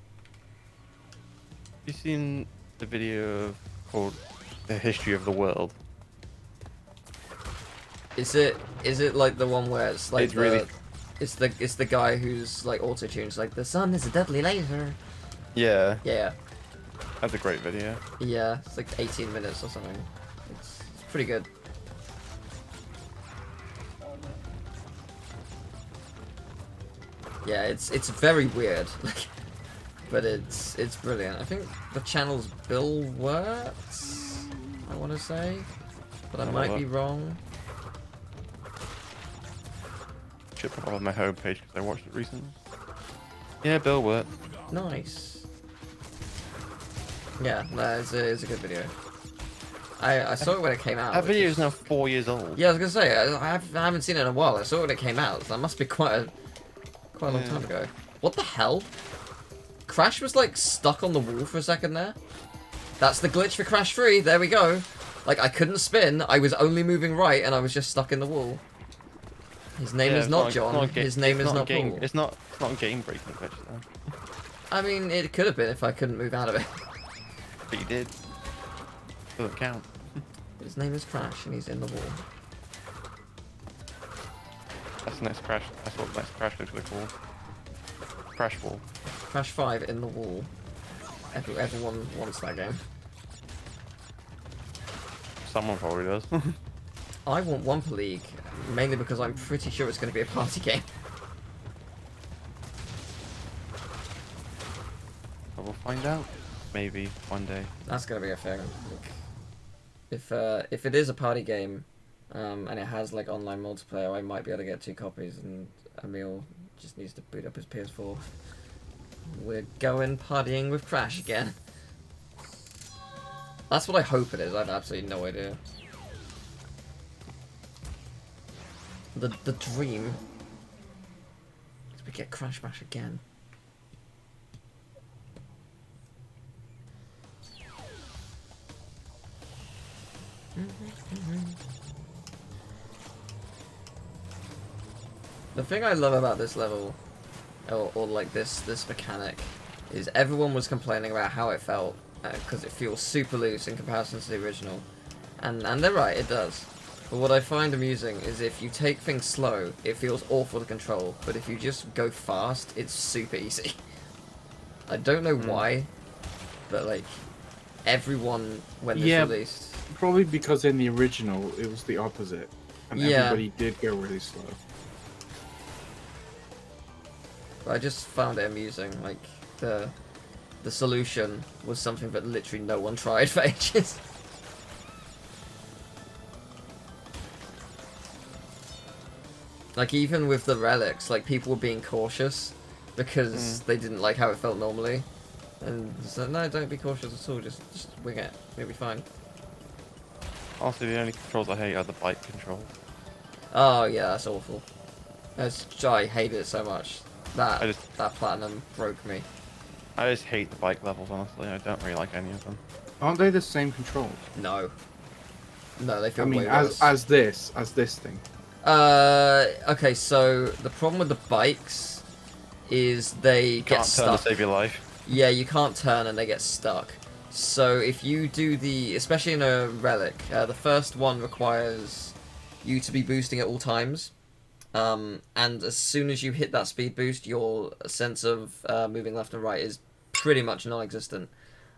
Speaker 3: Have you seen the video called The History of the World?
Speaker 1: Is it like the one where it's like
Speaker 3: It's really...
Speaker 1: it's the guy who's like auto-tuned, like the sun is a deadly laser.
Speaker 3: Yeah.
Speaker 1: Yeah.
Speaker 3: That's a great video.
Speaker 1: Yeah, it's like 18 minutes or something. It's pretty good. Yeah, it's very weird, like, but it's brilliant. I think the channel's Bill Wirtz, I want to say, but I might be wrong.
Speaker 3: Should put it on my homepage because I watched it recently. Yeah, Bill Wirtz.
Speaker 1: Nice. Yeah, no, it's a good video. I saw it when it came out.
Speaker 3: That video is now 4 years old.
Speaker 1: Yeah, I was gonna say I haven't seen it in a while. I saw it when it came out. So that must be quite a long time ago. What the hell? Crash was like stuck on the wall for a second there. That's the glitch for Crash 3. There we go. Like, I couldn't spin, I was only moving right, and I was just stuck in the wall. His name is
Speaker 3: it's
Speaker 1: not
Speaker 3: a-
Speaker 1: John,
Speaker 3: it's not a ga-
Speaker 1: his name
Speaker 3: it's
Speaker 1: is not
Speaker 3: game.
Speaker 1: Paul.
Speaker 3: It's not a game breaking glitch though.
Speaker 1: I mean, it could have been if I couldn't move out of it.
Speaker 3: But you did. Doesn't count.
Speaker 1: His name is Crash, and he's in the wall.
Speaker 3: That's the next crash. That's what the next crash glitch we're called. Crash wall.
Speaker 1: Crash 5 in the wall. Everyone wants that game.
Speaker 3: Someone probably does.
Speaker 1: I want Wumpa League, mainly because I'm pretty sure it's going to be a party game.
Speaker 3: But we'll find out. Maybe one day.
Speaker 1: That's going to be a thing. If it is a party game, and it has like online multiplayer, I might be able to get 2 copies, and Emil just needs to boot up his PS4. We're going partying with Crash again. That's what I hope it is. I have absolutely no idea. The dream is we get Crash Bash again. The thing I love about this level, or like this mechanic, is everyone was complaining about how it felt, because it feels super loose in comparison to the original. And they're right, it does. But what I find amusing is if you take things slow, it feels awful to control, but if you just go fast, it's super easy. I don't know why, but like, everyone, when this released...
Speaker 4: Probably because in the original, it was the opposite. And everybody did go really slow.
Speaker 1: I just found it amusing, like, the solution was something that literally no one tried for ages. Like, even with the relics, like, people were being cautious because they didn't like how it felt normally. And so, no, don't be cautious at all, just wing it, you'll be fine.
Speaker 3: Honestly, the only controls I hate are the bike controls.
Speaker 1: Oh, yeah, that's awful. I hate it so much. That platinum broke me.
Speaker 3: I just hate the bike levels, honestly. I don't really like any of them.
Speaker 4: Aren't they the same controls?
Speaker 1: No. No, they feel
Speaker 4: I mean,
Speaker 1: way worse.
Speaker 4: as this thing.
Speaker 1: Okay, so the problem with the bikes is they get
Speaker 3: Can't
Speaker 1: stuck.
Speaker 3: turn to save your life.
Speaker 1: Yeah, you can't turn and they get stuck. So if you do especially in a relic, the first one requires you to be boosting at all times. And as soon as you hit that speed boost, your sense of moving left and right is pretty much non-existent.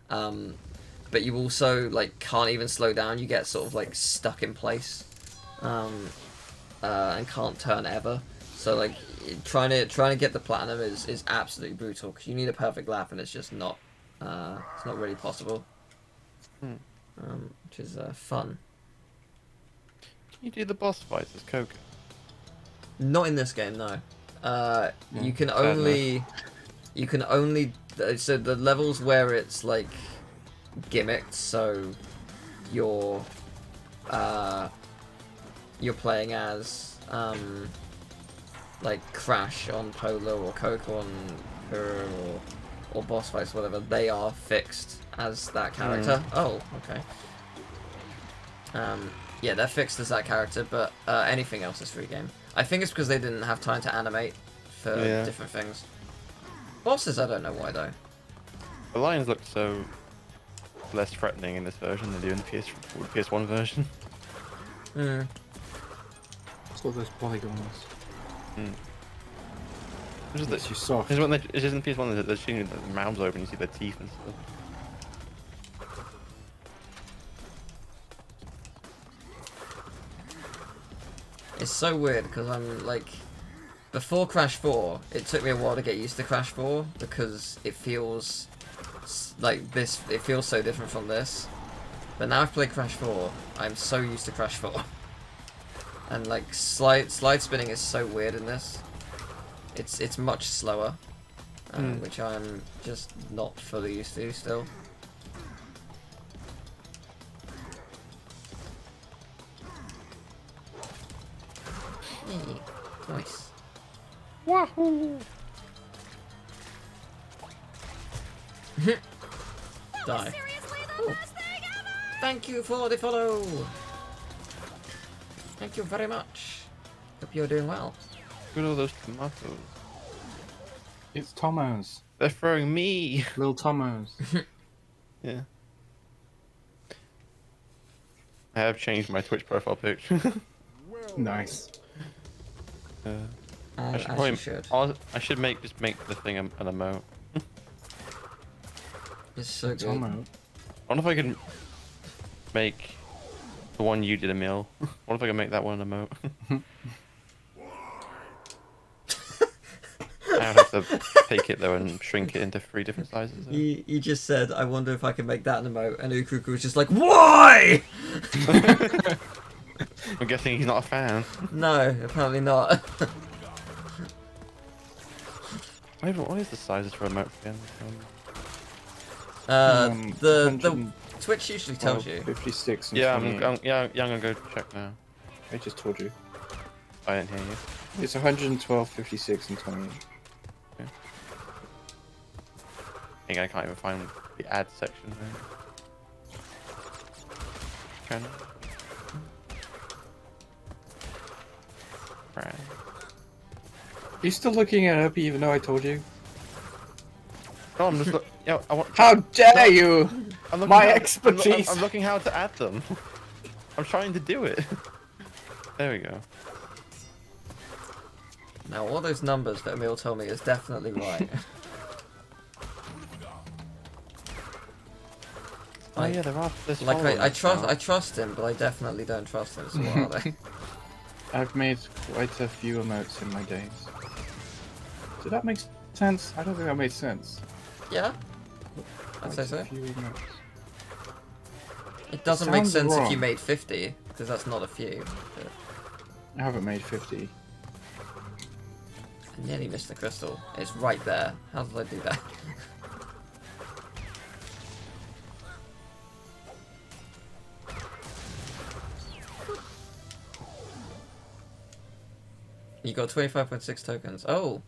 Speaker 1: But you also like can't even slow down. You get sort of like stuck in place, and can't turn ever. So like trying to get the platinum is absolutely brutal because you need a perfect lap, and it's just not it's not really possible. Which is fun.
Speaker 3: Can you do the boss fights as Coke?
Speaker 1: Not in this game, no. You can only so the levels where it's like gimmicked, so you're playing as like Crash on Polar or Coke on Her or boss fights, whatever. They are fixed as that character. Oh, okay. Yeah, they're fixed as that character, but anything else is free game. I think it's because they didn't have time to animate for different things. Bosses, I don't know why though.
Speaker 3: The lions look so less threatening in this version than they do in the PS1 version.
Speaker 4: So those polygons.
Speaker 3: It's
Speaker 4: Makes you soft.
Speaker 3: just in PS1 they're shooting their mouths open, you see their teeth and stuff.
Speaker 1: It's so weird because I'm like, before Crash 4, it took me a while to get used to Crash 4 because it feels like this. It feels so different from this. But now I've played Crash 4, I'm so used to Crash 4. And like slide spinning is so weird in this. It's much slower, which I'm just not fully used to still. Hey, nice.
Speaker 3: Wahoo!
Speaker 1: Die.
Speaker 5: Seriously, the best thing ever!
Speaker 1: Thank you for the follow. Thank you very much. Hope you're doing well.
Speaker 3: Look at all those tomatoes.
Speaker 4: It's Tomos.
Speaker 3: They're throwing me.
Speaker 4: Little Tomos.
Speaker 3: Yeah. I have changed my Twitch profile picture.
Speaker 4: Nice.
Speaker 1: As
Speaker 3: probably,
Speaker 1: you should.
Speaker 3: I should just make the thing an emote.
Speaker 1: It's so good.
Speaker 4: Tomo.
Speaker 3: I wonder if I can make the one you did, Emil. I wonder if I can make that one an emote. I would have to take it though and shrink it into 3 different sizes.
Speaker 1: You just said, I wonder if I can make that an emote, and Ukuku was just like, WHY?!
Speaker 3: I'm guessing he's not a fan.
Speaker 1: No, apparently not.
Speaker 3: What is the sizes for emotes again?
Speaker 1: The Twitch usually tells you.
Speaker 4: 56 and
Speaker 3: Yeah,
Speaker 4: 28.
Speaker 3: I'm gonna go check now.
Speaker 4: I just told you.
Speaker 3: I didn't hear you.
Speaker 4: It's 112, 56, and 28.
Speaker 3: I think I can't even find the ad section there. Channel. Right.
Speaker 4: You still looking it up even though I told you?
Speaker 3: No, I'm just yeah, I want.
Speaker 4: How dare you!
Speaker 3: I'm looking
Speaker 4: My
Speaker 3: how-
Speaker 4: expertise!
Speaker 3: I'm looking how to add them. I'm trying to do it. There we go.
Speaker 1: Now, all those numbers that Emil told me is definitely right.
Speaker 3: Oh yeah, there are. There's
Speaker 1: Like, I
Speaker 3: followers
Speaker 1: trust him, but I definitely don't trust him, so what are they?
Speaker 4: I've made quite a few emotes in my days. Did that make sense? I don't think that made sense.
Speaker 1: Yeah? I'd say
Speaker 4: Quite
Speaker 1: so.
Speaker 4: a few emotes.
Speaker 1: It doesn't make
Speaker 4: sounds
Speaker 1: sense if you
Speaker 4: wrong.
Speaker 1: made 50, because that's not a few. But
Speaker 4: I haven't made 50.
Speaker 1: I nearly missed the crystal. It's right there. How did I do that? You got 25.6 tokens. Oh!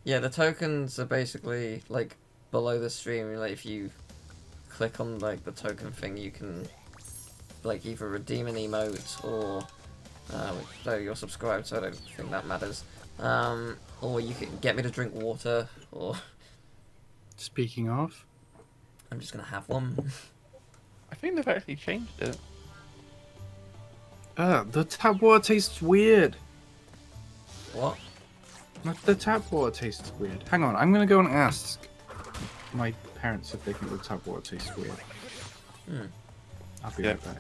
Speaker 1: Yeah, the tokens are basically, like, below the stream. Like, if you click on, like, the token thing, you can, like, either redeem an emote or... so you're subscribed, so I don't think that matters. Or you can get me to drink water, or...
Speaker 4: Speaking of,
Speaker 1: I'm just gonna have one.
Speaker 3: I think they've actually changed it.
Speaker 4: the tap water tastes weird.
Speaker 1: What?
Speaker 4: The tap water tastes weird. Hang on, I'm gonna go and ask my parents if they think the tap water tastes weird.
Speaker 1: Hmm.
Speaker 4: I'll be
Speaker 3: Yeah.
Speaker 4: right back.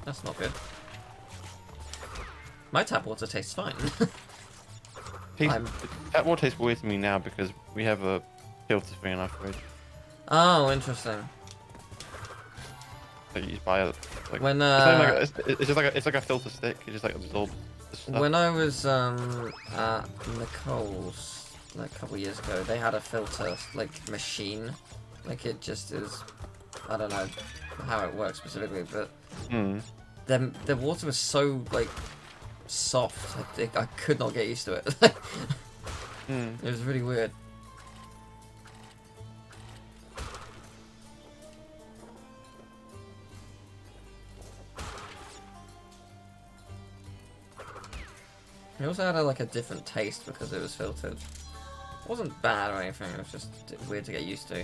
Speaker 1: That's not good. My tap water tastes fine. I'm-
Speaker 3: That water tastes weird to me now because we have a filter thing in our fridge
Speaker 1: Oh, interesting.
Speaker 3: that you just buy. Like,
Speaker 1: When,
Speaker 3: it's just like it's like a filter stick. It just like absorbs the stuff.
Speaker 1: When I was at Nicole's like a couple years ago, they had a filter like machine. Like it just is, I don't know how it works specifically, but the water was so like soft. I could not get used to it. It was really weird. It also had like a different taste because it was filtered. It wasn't bad or anything, it was just weird to get used to.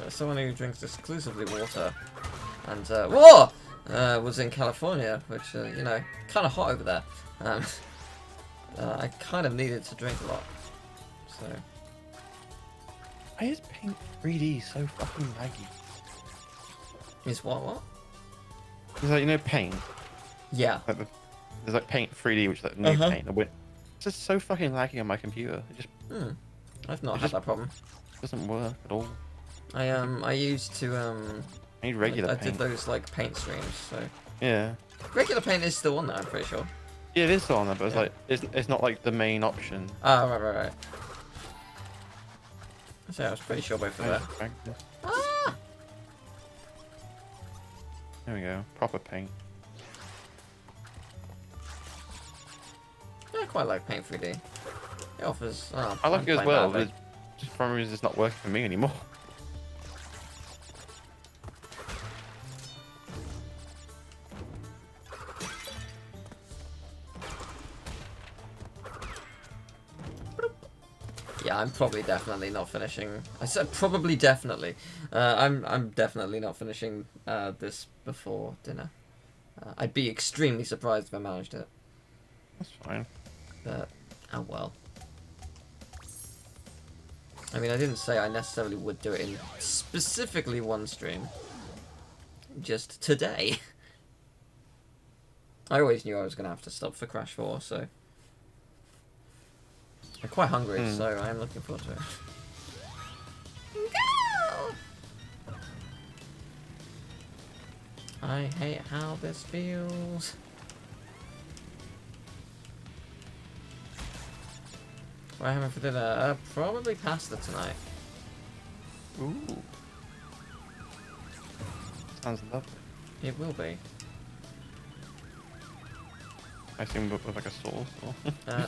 Speaker 1: As someone who drinks exclusively water, and was in California, which you know, kind of hot over there. I kind of needed to drink a lot, so.
Speaker 3: Why is Paint 3D so fucking laggy?
Speaker 1: Is what?
Speaker 3: Is like, you know, Paint.
Speaker 1: Yeah.
Speaker 3: Like there's like Paint 3D, which is like new Paint. It's just so fucking laggy on my computer. It just
Speaker 1: I've not
Speaker 3: It
Speaker 1: had
Speaker 3: just-
Speaker 1: that problem.
Speaker 3: doesn't work at all.
Speaker 1: I used to
Speaker 3: I need regular
Speaker 1: I did
Speaker 3: Paint.
Speaker 1: those like paint streams, so
Speaker 3: Yeah.
Speaker 1: regular paint is still on there, I'm pretty sure.
Speaker 3: Yeah, it is still on there, but it's
Speaker 1: Yeah.
Speaker 3: like it's not like the main option.
Speaker 1: Ah, right. So I was pretty sure both of that. Ah!
Speaker 3: There we go. Proper paint.
Speaker 1: Yeah, I quite like Paint 3D. It offers. Oh,
Speaker 3: I like
Speaker 1: I'm
Speaker 3: it as
Speaker 1: playing
Speaker 3: well.
Speaker 1: badly.
Speaker 3: just for some reason it's not working for me anymore.
Speaker 1: Yeah, I'm probably definitely not finishing. I said probably definitely. I'm definitely not finishing this before dinner. I'd be extremely surprised if I managed it.
Speaker 3: That's fine.
Speaker 1: But, oh well. I mean, I didn't say I necessarily would do it in specifically one stream. Just today. I always knew I was going to have to stop for Crash 4, so... I'm quite hungry, so I am looking forward to it. Go! I hate how this feels. What am I having for dinner? Probably pasta tonight.
Speaker 3: Ooh. Sounds lovely.
Speaker 1: It will be.
Speaker 3: I assume with like a sauce or...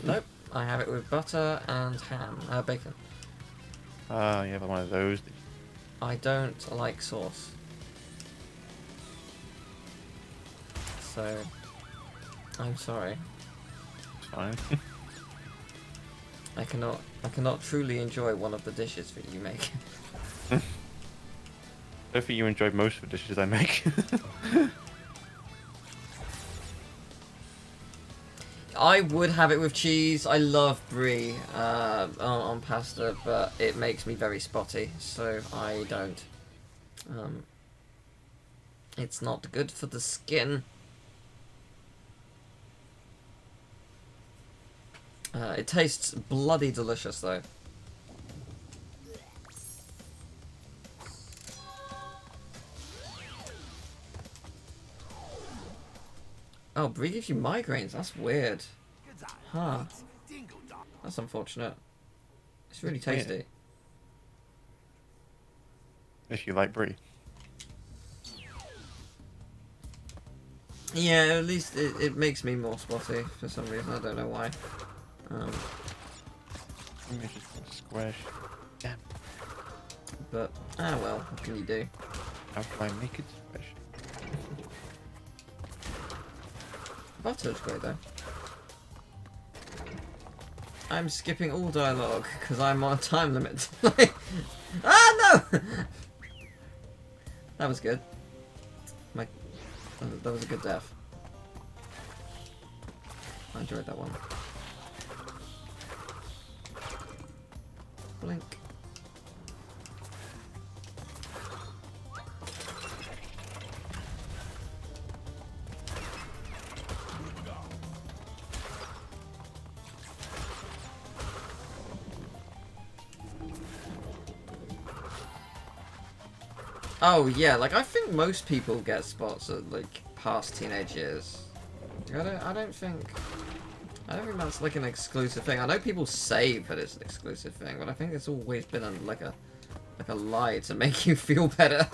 Speaker 1: Nope. I have it with butter and ham. Bacon.
Speaker 3: Ah, you have one of those.
Speaker 1: I don't like sauce. So... I'm sorry.
Speaker 3: It's fine.
Speaker 1: I cannot truly enjoy one of the dishes that you make.
Speaker 3: I don't think you enjoyed most of the dishes I make.
Speaker 1: I would have it with cheese. I love brie on pasta, but it makes me very spotty, so I don't. It's not good for the skin. It tastes bloody delicious, though. Oh, brie gives you migraines. That's weird. Huh. That's unfortunate. It's really tasty.
Speaker 3: If you like brie.
Speaker 1: Yeah, at least it makes me more spotty for some reason. I don't know why.
Speaker 3: Maybe it's just squash. Damn.
Speaker 1: But, well, what can you do?
Speaker 3: How can I make it squash?
Speaker 1: Butter's great, though. I'm skipping all dialogue, because I'm on a time limit. Ah, no! That was good. That was a good death. I enjoyed that one. Blink. Oh yeah, like I think most people get spots at like past teenage years. I don't think that's like an exclusive thing. I know people say that it's an exclusive thing, but I think it's always been like a lie to make you feel better.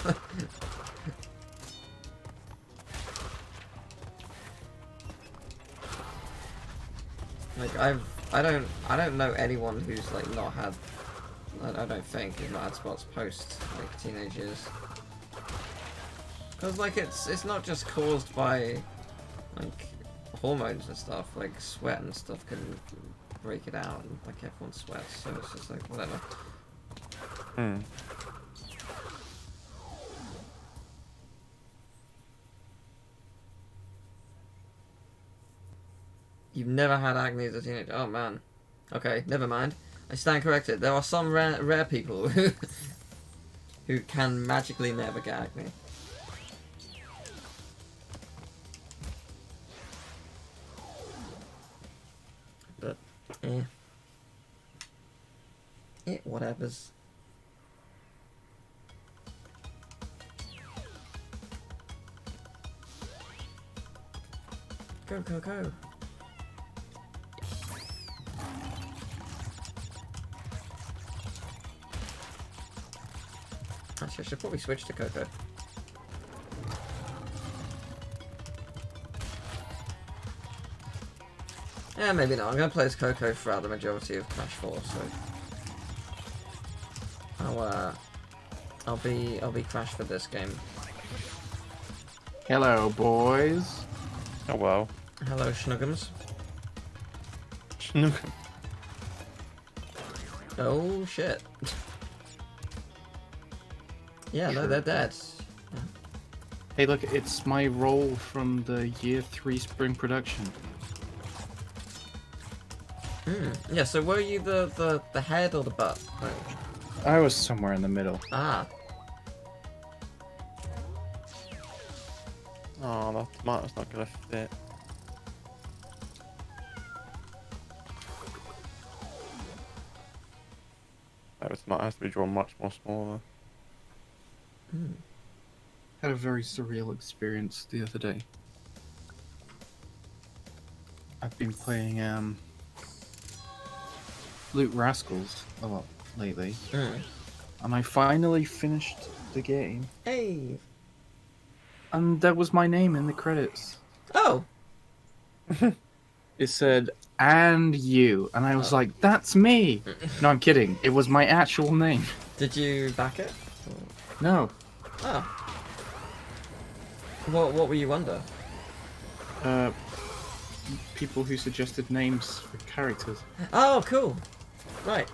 Speaker 1: Like I don't know anyone who's like not had. I don't think who's not had spots post like teenage years. Because like it's not just caused by like hormones and stuff, like sweat and stuff can break it out, and like everyone sweats, so it's just like whatever. You've never had acne as a teenager? Oh man. Okay, never mind. I stand corrected. There are some rare people who can magically never get acne. But, whatevers. Go, go, go. Actually, I should probably switch to Coco. Yeah, maybe not. I'm going to play as Coco throughout the majority of Crash 4, so... I'll be Crash for this game.
Speaker 4: Hello, boys.
Speaker 3: Oh well.
Speaker 1: Hello, Schnuggums.
Speaker 3: Snook.
Speaker 1: Oh shit. Yeah, no, they're dead.
Speaker 4: Hey, look, it's my role from the Year 3 spring production.
Speaker 1: Yeah, so were you the head or the butt? Like,
Speaker 4: I was somewhere in the middle.
Speaker 1: ah.
Speaker 3: Oh, that tomato's not gonna fit. That tomato has to be drawn much more smaller.
Speaker 4: Had a very surreal experience the other day. I've been playing Loot Rascals a lot lately, and I finally finished the game,
Speaker 1: Hey.
Speaker 4: and there was my name in the credits.
Speaker 1: Oh.
Speaker 4: It said, "and you," and I was like, "That's me." No, I'm kidding. It was my actual name.
Speaker 1: Did you back it?
Speaker 4: No.
Speaker 1: Oh. What were you under?
Speaker 4: People who suggested names for characters.
Speaker 1: Oh, cool. Right.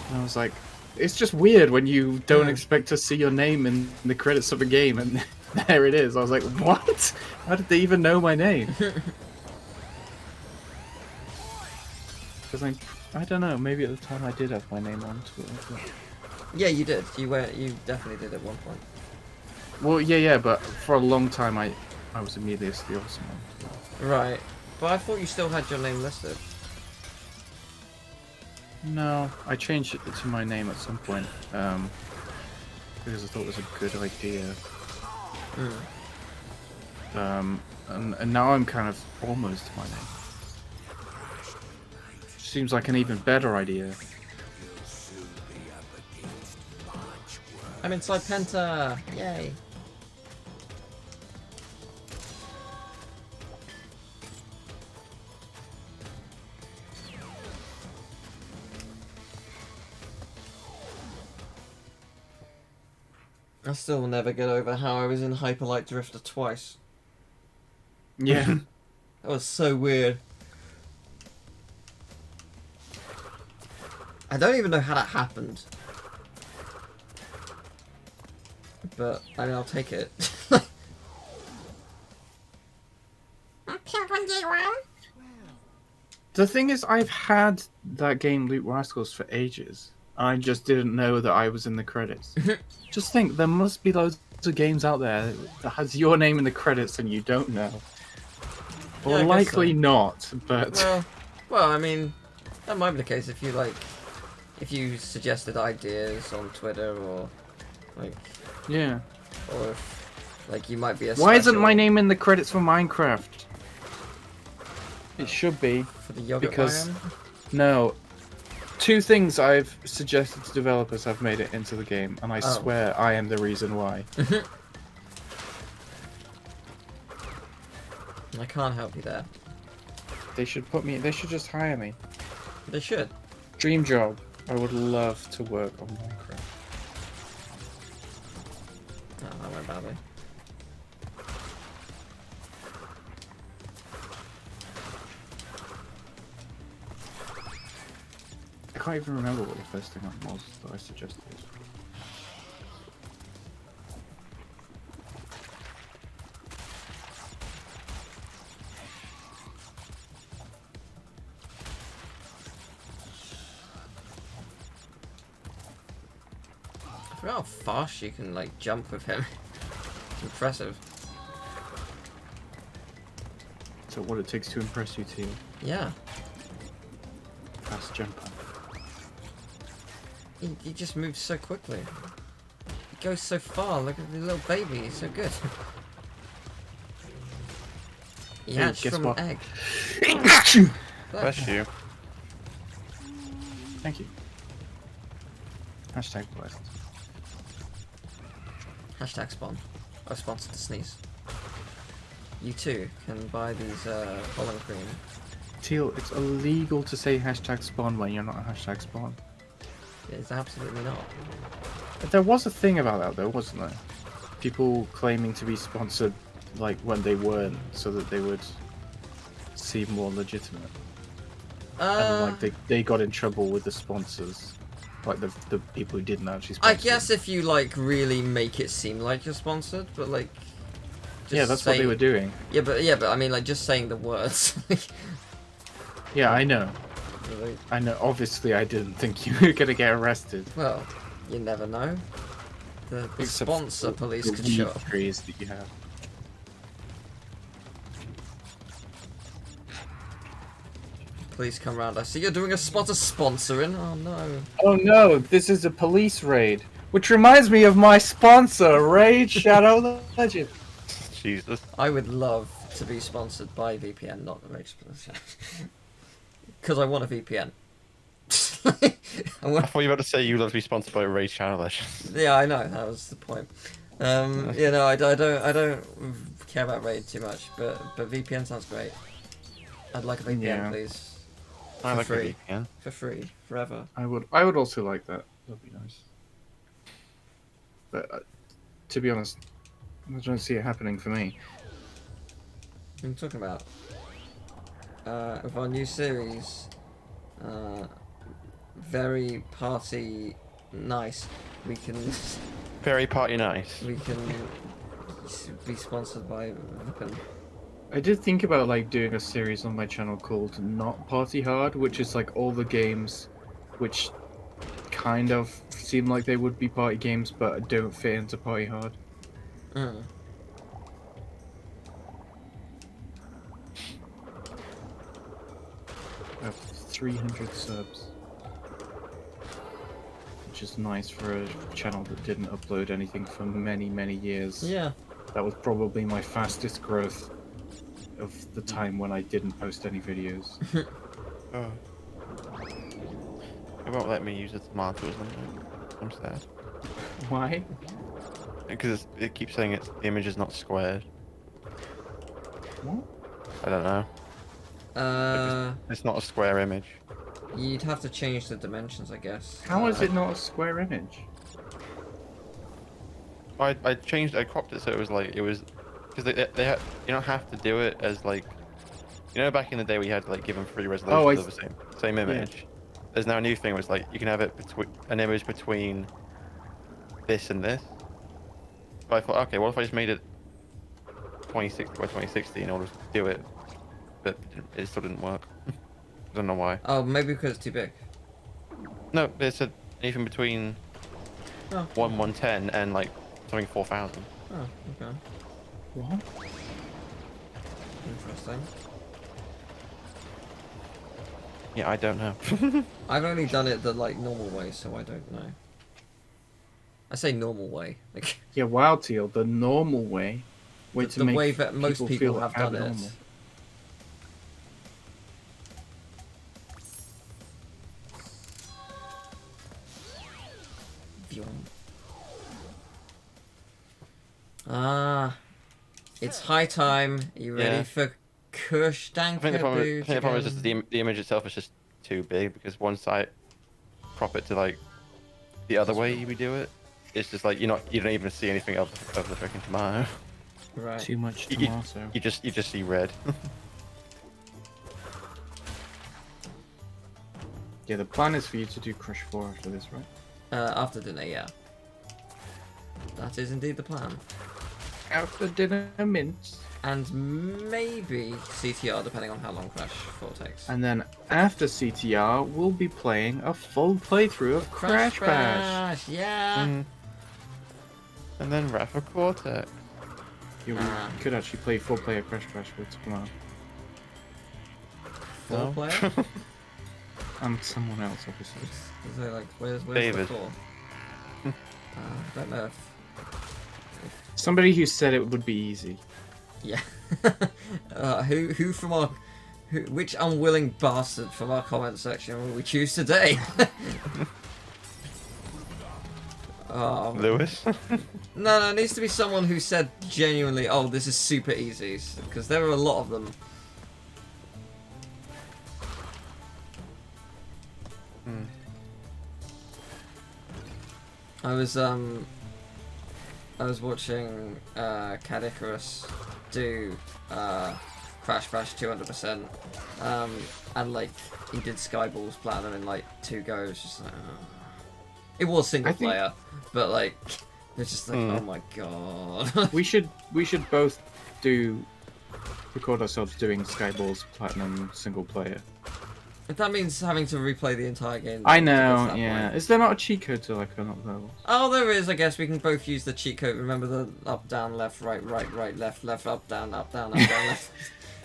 Speaker 4: And I was like, it's just weird when you don't expect to see your name in the credits of a game, and there it is. I was like, what? How did they even know my name? Because I don't know, maybe at the time I did have my name on Twitter. But...
Speaker 1: Yeah, you did. You definitely did at one point.
Speaker 4: Well, yeah, but for a long time I was Emilius the Awesome One.
Speaker 1: Right. But I thought you still had your name listed.
Speaker 4: No, I changed it to my name at some point, because I thought it was a good idea. And now I'm kind of almost my name. Seems like an even better idea.
Speaker 1: I'm inside Penta! Yay! I still will never get over how I was in Hyperlight Drifter twice.
Speaker 4: Yeah.
Speaker 1: That was so weird. I don't even know how that happened. But, I mean, I'll take it.
Speaker 4: The thing is, I've had that game Loot Rascals for ages. I just didn't know that I was in the credits. Just think, there must be loads of games out there that has your name in the credits and you don't know. Well,
Speaker 1: Yeah, I guess
Speaker 4: likely
Speaker 1: so.
Speaker 4: not, but...
Speaker 1: Well, I mean, that might be the case if you suggested ideas on Twitter or,
Speaker 4: yeah.
Speaker 1: or if, you might be a
Speaker 4: Why isn't
Speaker 1: special
Speaker 4: my name in the credits for Minecraft? It should be.
Speaker 1: for the yogurt
Speaker 4: because-
Speaker 1: biome?
Speaker 4: No. 2 things I've suggested to developers have made it into the game, and I swear I am the reason why.
Speaker 1: I can't help you there.
Speaker 4: They should just hire me.
Speaker 1: They should.
Speaker 4: Dream job. I would love to work on Minecraft.
Speaker 1: Oh, that went badly.
Speaker 4: I can't even remember what the first thing was that I suggested.
Speaker 1: I forgot how fast you can jump with him. It's impressive.
Speaker 4: So what it takes to impress you, Teal.
Speaker 1: Yeah.
Speaker 4: Fast jumper.
Speaker 1: He just moves so quickly. He goes so far. Look at the little baby. He's so good. He
Speaker 4: Hey,
Speaker 1: hatched
Speaker 4: guess
Speaker 1: from
Speaker 4: what?
Speaker 1: an egg.
Speaker 3: Bless you.
Speaker 4: Thank you. Hashtag blessed.
Speaker 1: Hashtag spawn. I was sponsored to sneeze. You too can buy these pollen cream.
Speaker 4: Teal, it's illegal to say hashtag spawn when you're not a hashtag spawn.
Speaker 1: It's absolutely not.
Speaker 4: But there was a thing about that though, wasn't there? People claiming to be sponsored, like when they weren't, so that they would seem more legitimate. And like they got in trouble with the sponsors, like the people who didn't actually sponsor
Speaker 1: I guess if you like really make it seem like you're sponsored, but like. Just
Speaker 4: yeah, that's what they were doing.
Speaker 1: Yeah, but I mean, like just saying the words.
Speaker 4: Yeah, I know.
Speaker 1: Really?
Speaker 4: I know. Obviously, I didn't think you were gonna get arrested.
Speaker 1: Well, you never know. The
Speaker 4: Except
Speaker 1: sponsor
Speaker 4: for
Speaker 1: police
Speaker 4: the
Speaker 1: could
Speaker 4: weed
Speaker 1: show up.
Speaker 4: trees that you have.
Speaker 1: Police come round. I see you're doing a spot of sponsoring. Oh no.
Speaker 4: Oh no, this is a police raid. Which reminds me of my sponsor, Raid Shadow Legend.
Speaker 3: Jesus.
Speaker 1: I would love to be sponsored by VPN, not the Rage because I want a VPN.
Speaker 3: I thought you were about to say you love to be sponsored by Raid Channel Legend.
Speaker 1: Yeah, I know that was the point. You know, I don't care about Raid too much, but VPN sounds great. I'd like a VPN,
Speaker 4: Yeah.
Speaker 1: please.
Speaker 3: I like
Speaker 1: free.
Speaker 3: a VPN.
Speaker 1: For free, forever.
Speaker 4: I would also like that. That'd be nice. But to be honest, I don't see it happening for me.
Speaker 1: What are you talking about? With our new series, very party nice. We can
Speaker 3: Very party nice.
Speaker 1: we can be sponsored by Weapon.
Speaker 4: I did think about like doing a series on my channel called Not Party Hard, which is like all the games which kind of seem like they would be party games but don't fit into Party Hard.
Speaker 1: Mm.
Speaker 4: I have 300 subs. Which is nice for a channel that didn't upload anything for many, many years.
Speaker 1: Yeah.
Speaker 4: That was probably my fastest growth of the time when I didn't post any videos.
Speaker 3: Oh. It won't let me use the tomato or something. I'm sad.
Speaker 4: Why?
Speaker 3: Because it keeps saying the image is not squared.
Speaker 4: What?
Speaker 3: I don't know. It's not a square image.
Speaker 1: You'd have to change the dimensions, I guess.
Speaker 4: How is it not a square image?
Speaker 3: I cropped it so it was because you don't have to do it as like, back in the day we had to like give them 3 resolutions of the same image. There's now a new thing where it's like you can have it an image between this and this. But I thought, okay, what if I just made it 2060 by 2060 and I'll just do it, but it still didn't work. I don't know why.
Speaker 1: Oh, maybe because it's too big.
Speaker 3: No, it's anything between
Speaker 1: Oh.
Speaker 3: 110 and like something 4000.
Speaker 1: Oh, okay.
Speaker 4: What?
Speaker 1: Interesting.
Speaker 3: Yeah, I don't know.
Speaker 1: I've only done it the like normal way, so I don't know. I say normal way, like
Speaker 4: Yeah, Wild Teal, the normal way.
Speaker 1: the way that most people
Speaker 4: feel
Speaker 1: have done
Speaker 4: abnormal.
Speaker 1: it. Ah, it's high time. Are you ready
Speaker 3: Yeah.
Speaker 1: for Crash
Speaker 3: I think the problem is just
Speaker 1: Bandicoot?
Speaker 3: the image itself is just too big because once I prop it to like the other way we do it, it's just like you don't even see anything of the freaking tomato.
Speaker 1: Right.
Speaker 4: Too much
Speaker 3: You-
Speaker 4: tomato.
Speaker 3: You just see red.
Speaker 4: Yeah, the plan is for you to do Crush 4 after this, right?
Speaker 1: After dinner, yeah. That is indeed the plan.
Speaker 4: After dinner mince.
Speaker 1: And maybe CTR, depending on how long Crash 4 takes.
Speaker 4: And then after CTR, we'll be playing a full playthrough of Crash Bash.
Speaker 1: Yeah.
Speaker 3: And then Rafa Cortex.
Speaker 4: Yeah, we could actually play 4-player Crash Bash with tomorrow.
Speaker 1: 4 player?
Speaker 4: And someone else, obviously.
Speaker 1: Is there like where's
Speaker 3: David.
Speaker 1: the 4? I don't know if
Speaker 4: Somebody who said it would be easy.
Speaker 1: yeah. Who from our which unwilling bastard from our comment section will we choose today? Oh.
Speaker 3: Lewis.
Speaker 1: No, it needs to be someone who said genuinely, "Oh, this is super easy," because there are a lot of them. I was watching Cad Icarus do Crash Bash 200%, and like he did Skyballs Platinum in like 2 goes. Just like, it was single player, but like it's just like, oh my god.
Speaker 4: we should both record ourselves doing Skyballs Platinum single player.
Speaker 1: If that means having to replay the entire game.
Speaker 4: I know, yeah. Is there not a cheat code to like unlock levels?
Speaker 1: Oh, there is. I guess we can both use the cheat code. Remember the up, down, left, right, left, up, down, left.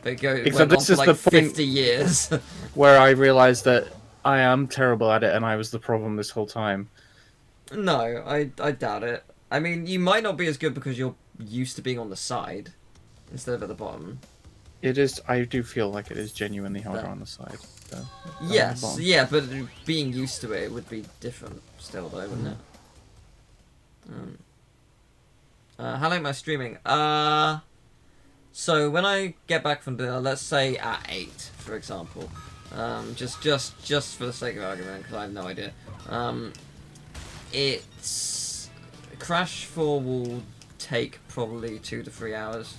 Speaker 1: But it went on for like 50 years.
Speaker 4: Where I realised that I am terrible at it and I was the problem this whole time.
Speaker 1: No, I doubt it. I mean, you might not be as good because you're used to being on the side instead of at the bottom.
Speaker 4: It is. I do feel like it is genuinely harder on the side.
Speaker 1: Yes, yeah, but being used to it would be different still, though, wouldn't it? How late am I streaming? So when I get back from dinner, let's say at 8, for example, just for the sake of argument, because I have no idea. It's Crash 4 will take probably 2 to 3 hours.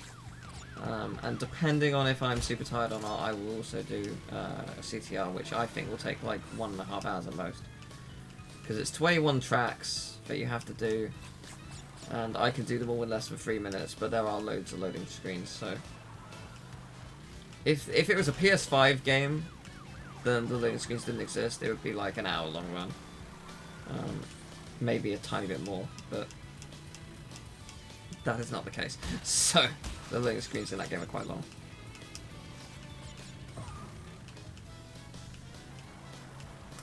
Speaker 1: And depending on if I'm super tired or not, I will also do a CTR, which I think will take like 1.5 hours at most. Because it's 21 tracks that you have to do, and I can do them all in less than 3 minutes, but there are loads of loading screens, so... If it was a PS5 game, then the loading screens didn't exist, it would be like an hour-long run. Maybe a tiny bit more, but... that is not the case. So, the loading screens in that game are quite long.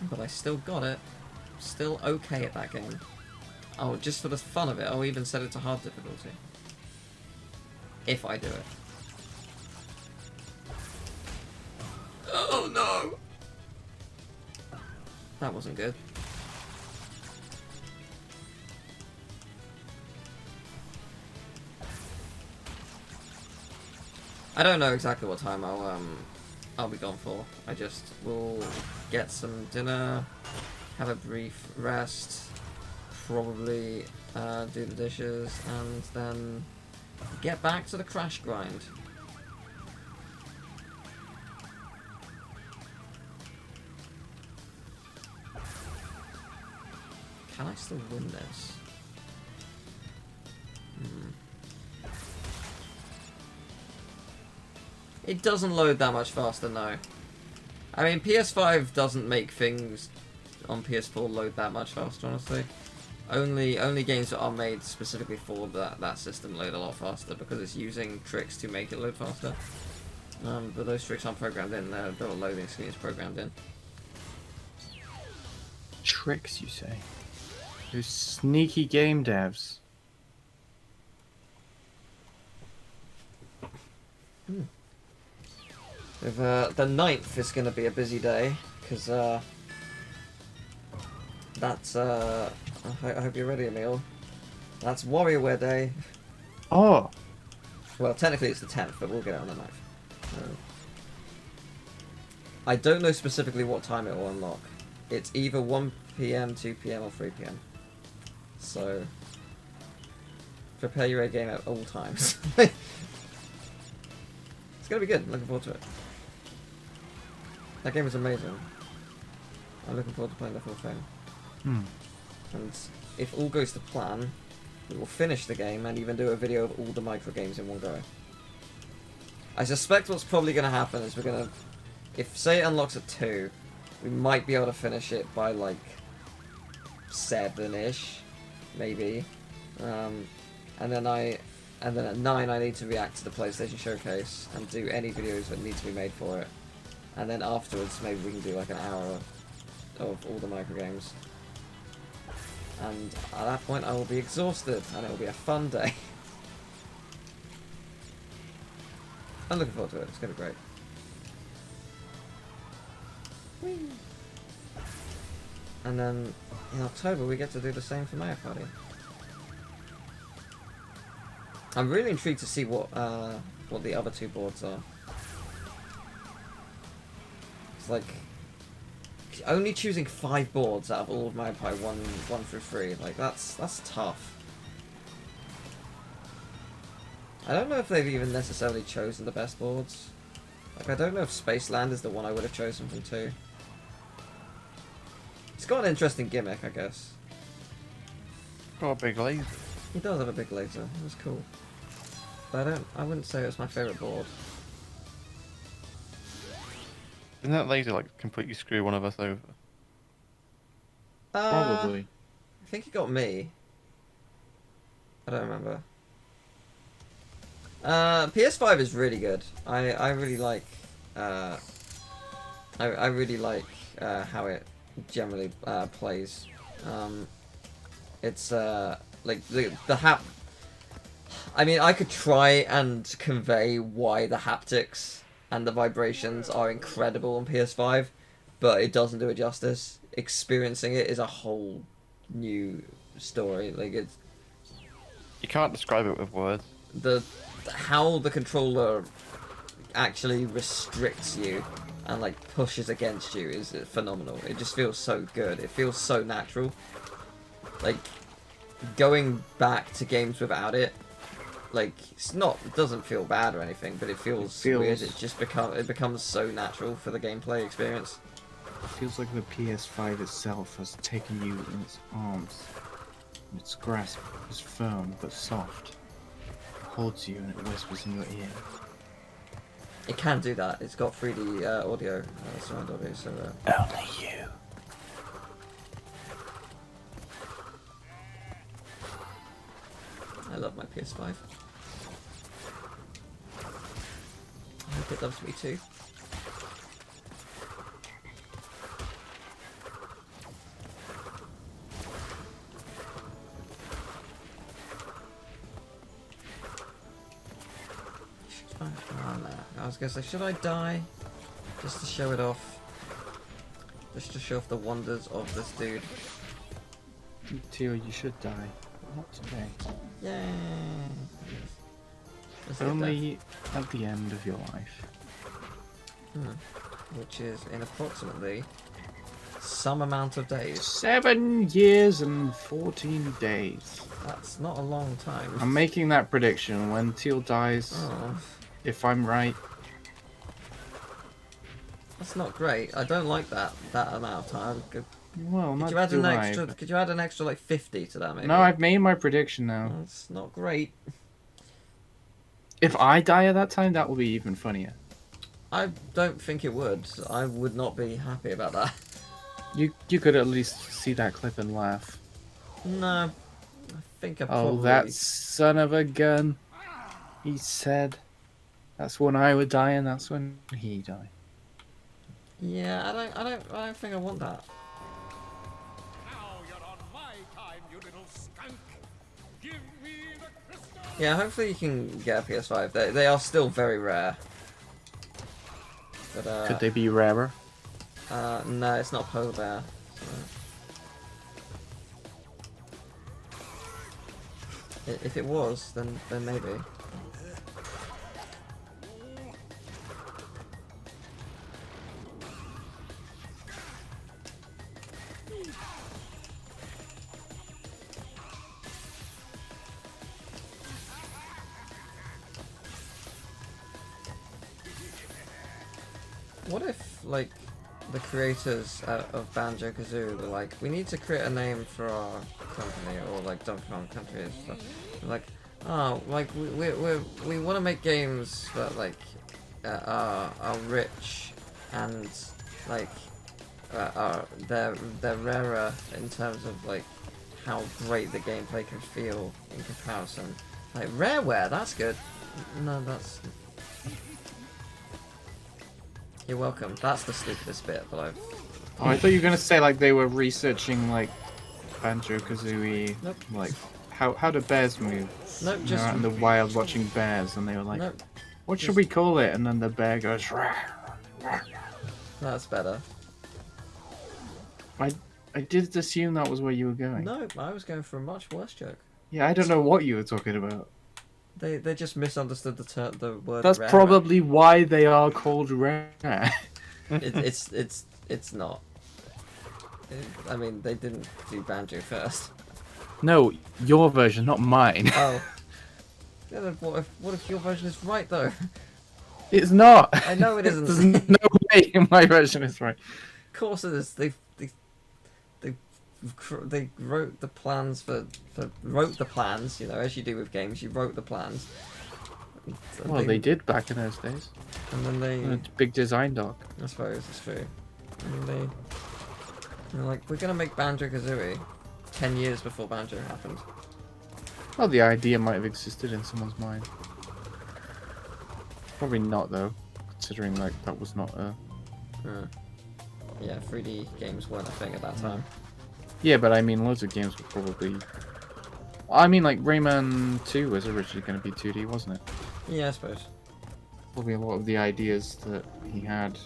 Speaker 1: But I still got it. Still okay at that game. Oh, just for the fun of it, I'll even set it to hard difficulty. If I do it. Oh no! That wasn't good. I don't know exactly what time I'll be gone for. I just will get some dinner, have a brief rest, probably do the dishes, and then get back to the Crash grind. Can I still win this? It doesn't load that much faster, no. I mean, PS5 doesn't make things on PS4 load that much faster, honestly. Only games that are made specifically for that system load a lot faster because it's using tricks to make it load faster. But those tricks aren't programmed in, they're loading screens programmed in.
Speaker 4: Tricks, you say? Those sneaky game devs.
Speaker 1: With the 9th is going to be a busy day, because that's, I hope you're ready, Emil. That's WarioWare Day.
Speaker 4: Oh!
Speaker 1: Well, technically it's the 10th, but we'll get it on the 9th. I don't know specifically what time it will unlock. It's either 1 PM, 2 PM, or 3 PM. So, prepare your A game at all times. It's going to be good, I'm looking forward to it. That game is amazing. I'm looking forward to playing the full thing. And if all goes to plan, we will finish the game and even do a video of all the micro games in one go. I suspect what's probably going to happen is we're going to... If, say, it unlocks at 2, we might be able to finish it by, like, 7-ish, maybe. And then at 9 I need to react to the PlayStation Showcase and do any videos that need to be made for it. And then afterwards, maybe we can do like an hour of all the micro games. And at that point, I will be exhausted, and it will be a fun day. I'm looking forward to it. It's gonna be great. Whee! And then in October, we get to do the same for Mario Party. I'm really intrigued to see what the other 2 boards are. It's like, only choosing 5 boards out of all of my Empire 1 through 3, like that's tough. I don't know if they've even necessarily chosen the best boards. Like I don't know if Spaceland is the one I would have chosen from 2. It's got an interesting gimmick, I guess.
Speaker 3: Got a big laser.
Speaker 1: He does have a big laser. It was cool. But I wouldn't say it was my favourite board.
Speaker 3: Didn't that laser like completely screw one of us over?
Speaker 4: Probably.
Speaker 1: I think he got me. I don't remember. PS5 is really good. I really like I really like how it generally plays. It's like the hap. I mean, I could try and convey why the haptics and the vibrations are incredible on PS5, but it doesn't do it justice. Experiencing it is a whole new story. Like it's
Speaker 3: You can't describe it with words.
Speaker 1: how the controller actually restricts you and like pushes against you is phenomenal. It just feels so good. It feels so natural. Like going back to games without it, like it doesn't feel bad or anything, but it feels weird. It just becomes so natural for the gameplay experience.
Speaker 4: It feels like the PS5 itself has taken you in its arms. Its grasp is firm but soft. It holds you and it whispers in your ear.
Speaker 1: It can do that. It's got 3D audio, surround audio, so...
Speaker 4: Only you.
Speaker 1: I love my PS5. I hope it loves me too. I was gonna say, should I die? Just to show it off. Just to show off the wonders of this dude.
Speaker 4: Teal, you should die. Not today.
Speaker 1: Yay! Let's get
Speaker 4: Only at the end of your life.
Speaker 1: which is in approximately some amount of days.
Speaker 4: 7 years and 14 days.
Speaker 1: That's not a long time.
Speaker 4: I'm making that prediction when Teal dies.
Speaker 1: Oh,
Speaker 4: If I'm right.
Speaker 1: that's not great. I don't like that amount of time.
Speaker 4: Well,
Speaker 1: Could
Speaker 4: not
Speaker 1: you add
Speaker 4: do
Speaker 1: an
Speaker 4: I,
Speaker 1: extra?
Speaker 4: but-
Speaker 1: Could you add an extra like 50 to that? Maybe.
Speaker 4: No, I've made my prediction now.
Speaker 1: That's not great.
Speaker 4: If I die at that time, that will be even funnier.
Speaker 1: I don't think it would. I would not be happy about that.
Speaker 4: You could at least see that clip and laugh.
Speaker 1: No, I think I probably.
Speaker 4: Oh, that son of a gun! He said, "That's when I would die, and that's when he died."
Speaker 1: Yeah, I don't think I want that.
Speaker 7: Now you're on my time, you little skunk. Give me the crystal.
Speaker 1: Yeah, hopefully you can get a PS5. They are still very rare. But
Speaker 4: Could they be rarer?
Speaker 1: no, it's not polar bear. So. If it was, then maybe. What if, like, the creators of Banjo-Kazooie were like, we need to create a name for our company, or like Donkey Kong Country and stuff. Like, oh, like we want to make games that like are rich and like they're rarer in terms of like how great the gameplay can feel in comparison. Like Rareware, that's good. No, that's. You're welcome. That's the stupidest bit, but I've...
Speaker 4: Oh, I thought you were gonna say like they were researching like Banjo-Kazooie,
Speaker 1: Nope.
Speaker 4: like how do bears move?
Speaker 1: Nope,
Speaker 4: You know,
Speaker 1: just...
Speaker 4: out in the wild watching bears, and they were like,
Speaker 1: Nope,
Speaker 4: "What should
Speaker 1: just-
Speaker 4: we call it?" And then the bear goes, "Rah."
Speaker 1: that's better.
Speaker 4: I did assume that was where you were going.
Speaker 1: No, I was going for a much worse joke.
Speaker 4: Yeah, I don't know what you were talking about.
Speaker 1: They just misunderstood the word.
Speaker 4: That's
Speaker 1: rare.
Speaker 4: probably why they are called rare.
Speaker 1: It's not. I mean, they didn't do Banjo first.
Speaker 4: No, your version, not mine.
Speaker 1: Oh. Yeah, then what if your version is right though?
Speaker 4: It's not.
Speaker 1: I know it isn't.
Speaker 4: There's no way my version is right.
Speaker 1: Of course it is. They wrote the plans wrote the plans. You know, as you do with games, you wrote the plans. And
Speaker 4: Well, they did back in those days.
Speaker 1: And then they.
Speaker 4: A big design doc.
Speaker 1: I suppose it's true. And they're like, we're gonna make Banjo-Kazooie 10 years before Banjo happened.
Speaker 4: Well, the idea might have existed in someone's mind. Probably not, though, considering like that was not a.
Speaker 1: Yeah, 3D games weren't a thing at that time.
Speaker 4: Yeah, but I mean, loads of games were probably. I mean, like Rayman 2 was originally going to be 2D, wasn't it?
Speaker 1: Yeah, I suppose.
Speaker 4: Probably a lot of the ideas that he had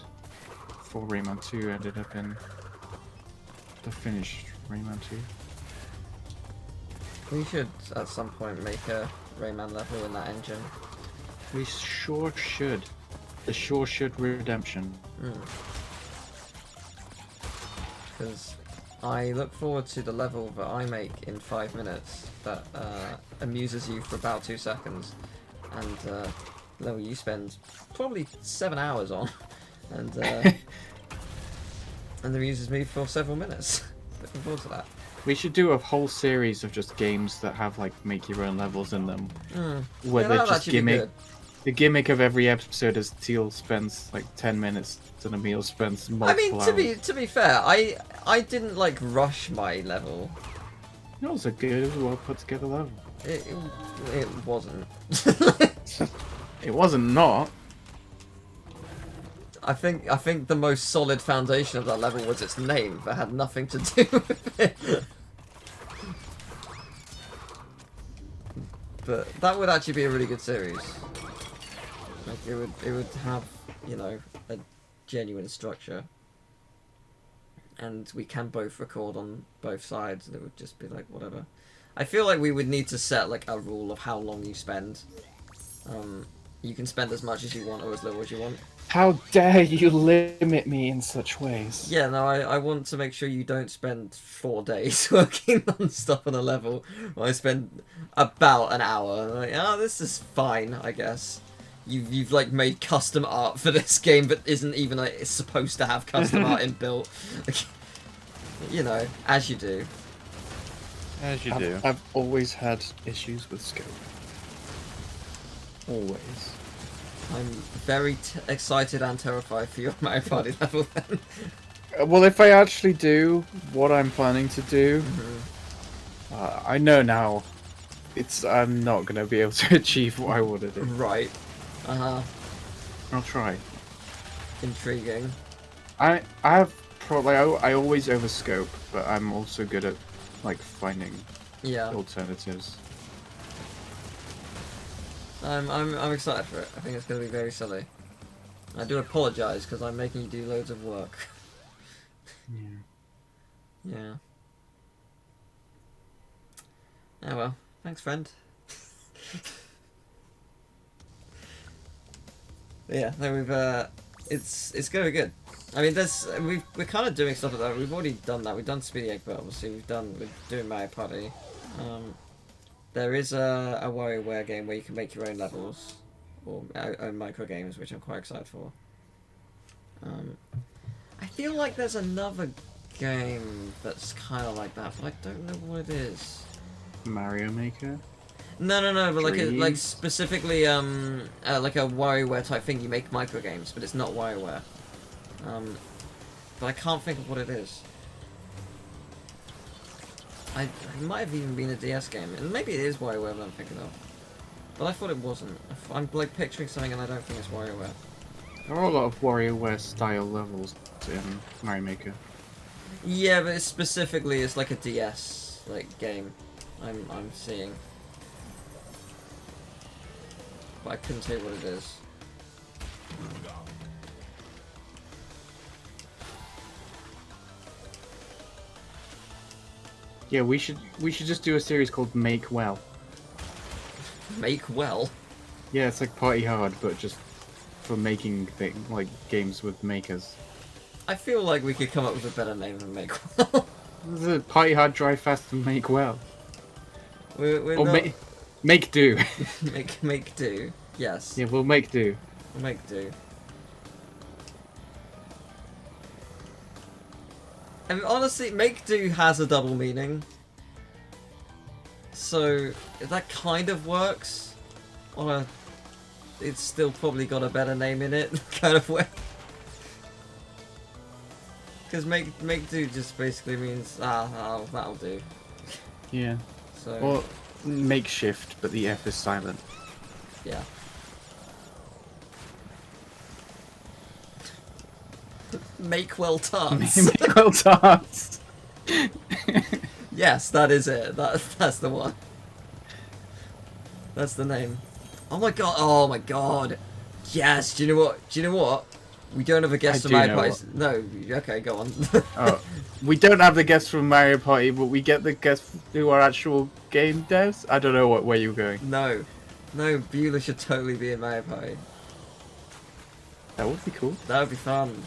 Speaker 4: for Rayman 2 ended up in the finished Rayman 2.
Speaker 1: We should at some point make a Rayman level in that engine.
Speaker 4: We sure should. The sure should redemption.
Speaker 1: Because I look forward to the level that I make in 5 minutes that amuses you for about 2 seconds, and level you spend probably 7 hours on, and amuses me for several minutes. Looking forward to that.
Speaker 4: We should do a whole series of just games that have like make your own levels in them, where they're just gimmick. The gimmick of every episode is Teal spends like 10 minutes and Emil spends multiple hours.
Speaker 1: To be fair, I didn't like rush my level.
Speaker 4: It was a good, well put together level.
Speaker 1: It wasn't.
Speaker 4: It wasn't not.
Speaker 1: I think the most solid foundation of that level was its name that had nothing to do with it. But that would actually be a really good series. Like it would have, you know, a genuine structure. And we can both record on both sides, and it would just be like whatever. I feel like we would need to set like a rule of how long you spend. You can spend as much as you want or as little as you want.
Speaker 4: How dare you limit me in such ways?
Speaker 1: Yeah, no, I want to make sure you don't spend 4 days working non-stop on a level. I spend about an hour. Like, oh, this is fine, I guess. You've like made custom art for this game that isn't even like it's supposed to have custom art inbuilt. You know, as you do.
Speaker 3: As you do.
Speaker 4: I've always had issues with scope. Always.
Speaker 1: I'm very excited and terrified for your Mario Party level then.
Speaker 4: Well, if I actually do what I'm planning to do, I know now I'm not going to be able to achieve what I want to do.
Speaker 1: Right.
Speaker 4: I'll try.
Speaker 1: Intriguing.
Speaker 4: I have probably I always overscope, but I'm also good at like finding alternatives.
Speaker 1: I'm excited for it. I think it's going to be very silly. I do apologise because I'm making you do loads of work. Yeah. Oh well, thanks, friend. Yeah, no, we've it's going good. I mean, we're kind of doing stuff like that. We've already done that. We've done Speedy Egg, but obviously we're doing Mario Party. There is a WarioWare game where you can make your own levels or own micro games, which I'm quite excited for. I feel like there's another game that's kind of like that, but I don't know what it is.
Speaker 4: Mario Maker.
Speaker 1: No, but like specifically like a WarioWare type thing. You make micro games, but it's not WarioWare. But I can't think of what it is. It might have even been a DS game, and maybe it is WarioWare that I'm thinking of. But I thought it wasn't. I'm like picturing something, and I don't think it's WarioWare.
Speaker 4: There are a lot of WarioWare style levels in Mario Maker.
Speaker 1: Yeah, but it's like a DS like game. I'm seeing. But I couldn't tell you what it is.
Speaker 4: Yeah, we should just do a series called Make Well.
Speaker 1: Make Well?
Speaker 4: Yeah, it's like Party Hard, but just for making like games with makers.
Speaker 1: I feel like we could come up with a better name than Make Well.
Speaker 4: This is Party Hard, Drive Fast, and Make Well.
Speaker 1: We're
Speaker 4: Or
Speaker 1: not...
Speaker 4: make do.
Speaker 1: make do. Yes.
Speaker 4: Yeah, we'll make do.
Speaker 1: We'll make do. I mean, honestly, make do has a double meaning. So, if that kind of works, on a... It's still probably got a better name in it, kind of way. Because make do just basically means, that'll do.
Speaker 4: Yeah.
Speaker 1: So,
Speaker 4: Or makeshift, but the F is silent.
Speaker 1: yeah. Make well tarts.
Speaker 4: Make well tarts.
Speaker 1: Yes, that is it. That's the one. That's the name. Oh my god! Oh my god! Yes. Do you know what? Do you know what? We don't have a guest
Speaker 4: I
Speaker 1: from
Speaker 4: do
Speaker 1: Mario
Speaker 4: know
Speaker 1: Party. No. Okay, go on.
Speaker 4: Oh, we don't have the guests from Mario Party, but we get the guests who are actual game devs. I don't know where you're going.
Speaker 1: No, Beulah should totally be in Mario Party.
Speaker 4: That would be cool.
Speaker 1: That would be fun.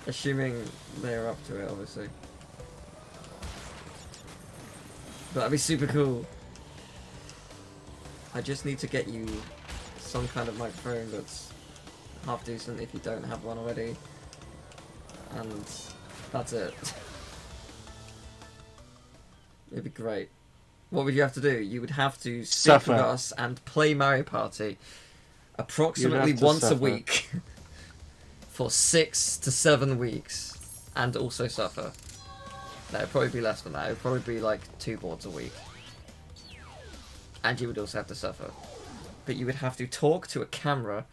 Speaker 1: Assuming they're up to it, obviously. But that'd be super cool. I just need to get you some kind of microphone that's half decent if you don't have one already. And that's it. It'd be great. What would you have to do? You would have to speak
Speaker 4: Suffer.
Speaker 1: with us and play Mario Party approximately
Speaker 4: You'd have to
Speaker 1: once a
Speaker 4: suffer.
Speaker 1: week for 6 to 7 weeks, and also suffer. No, it'd probably be less than that. It'd probably be like 2 boards a week. And you would also have to suffer. But you would have to talk to a camera,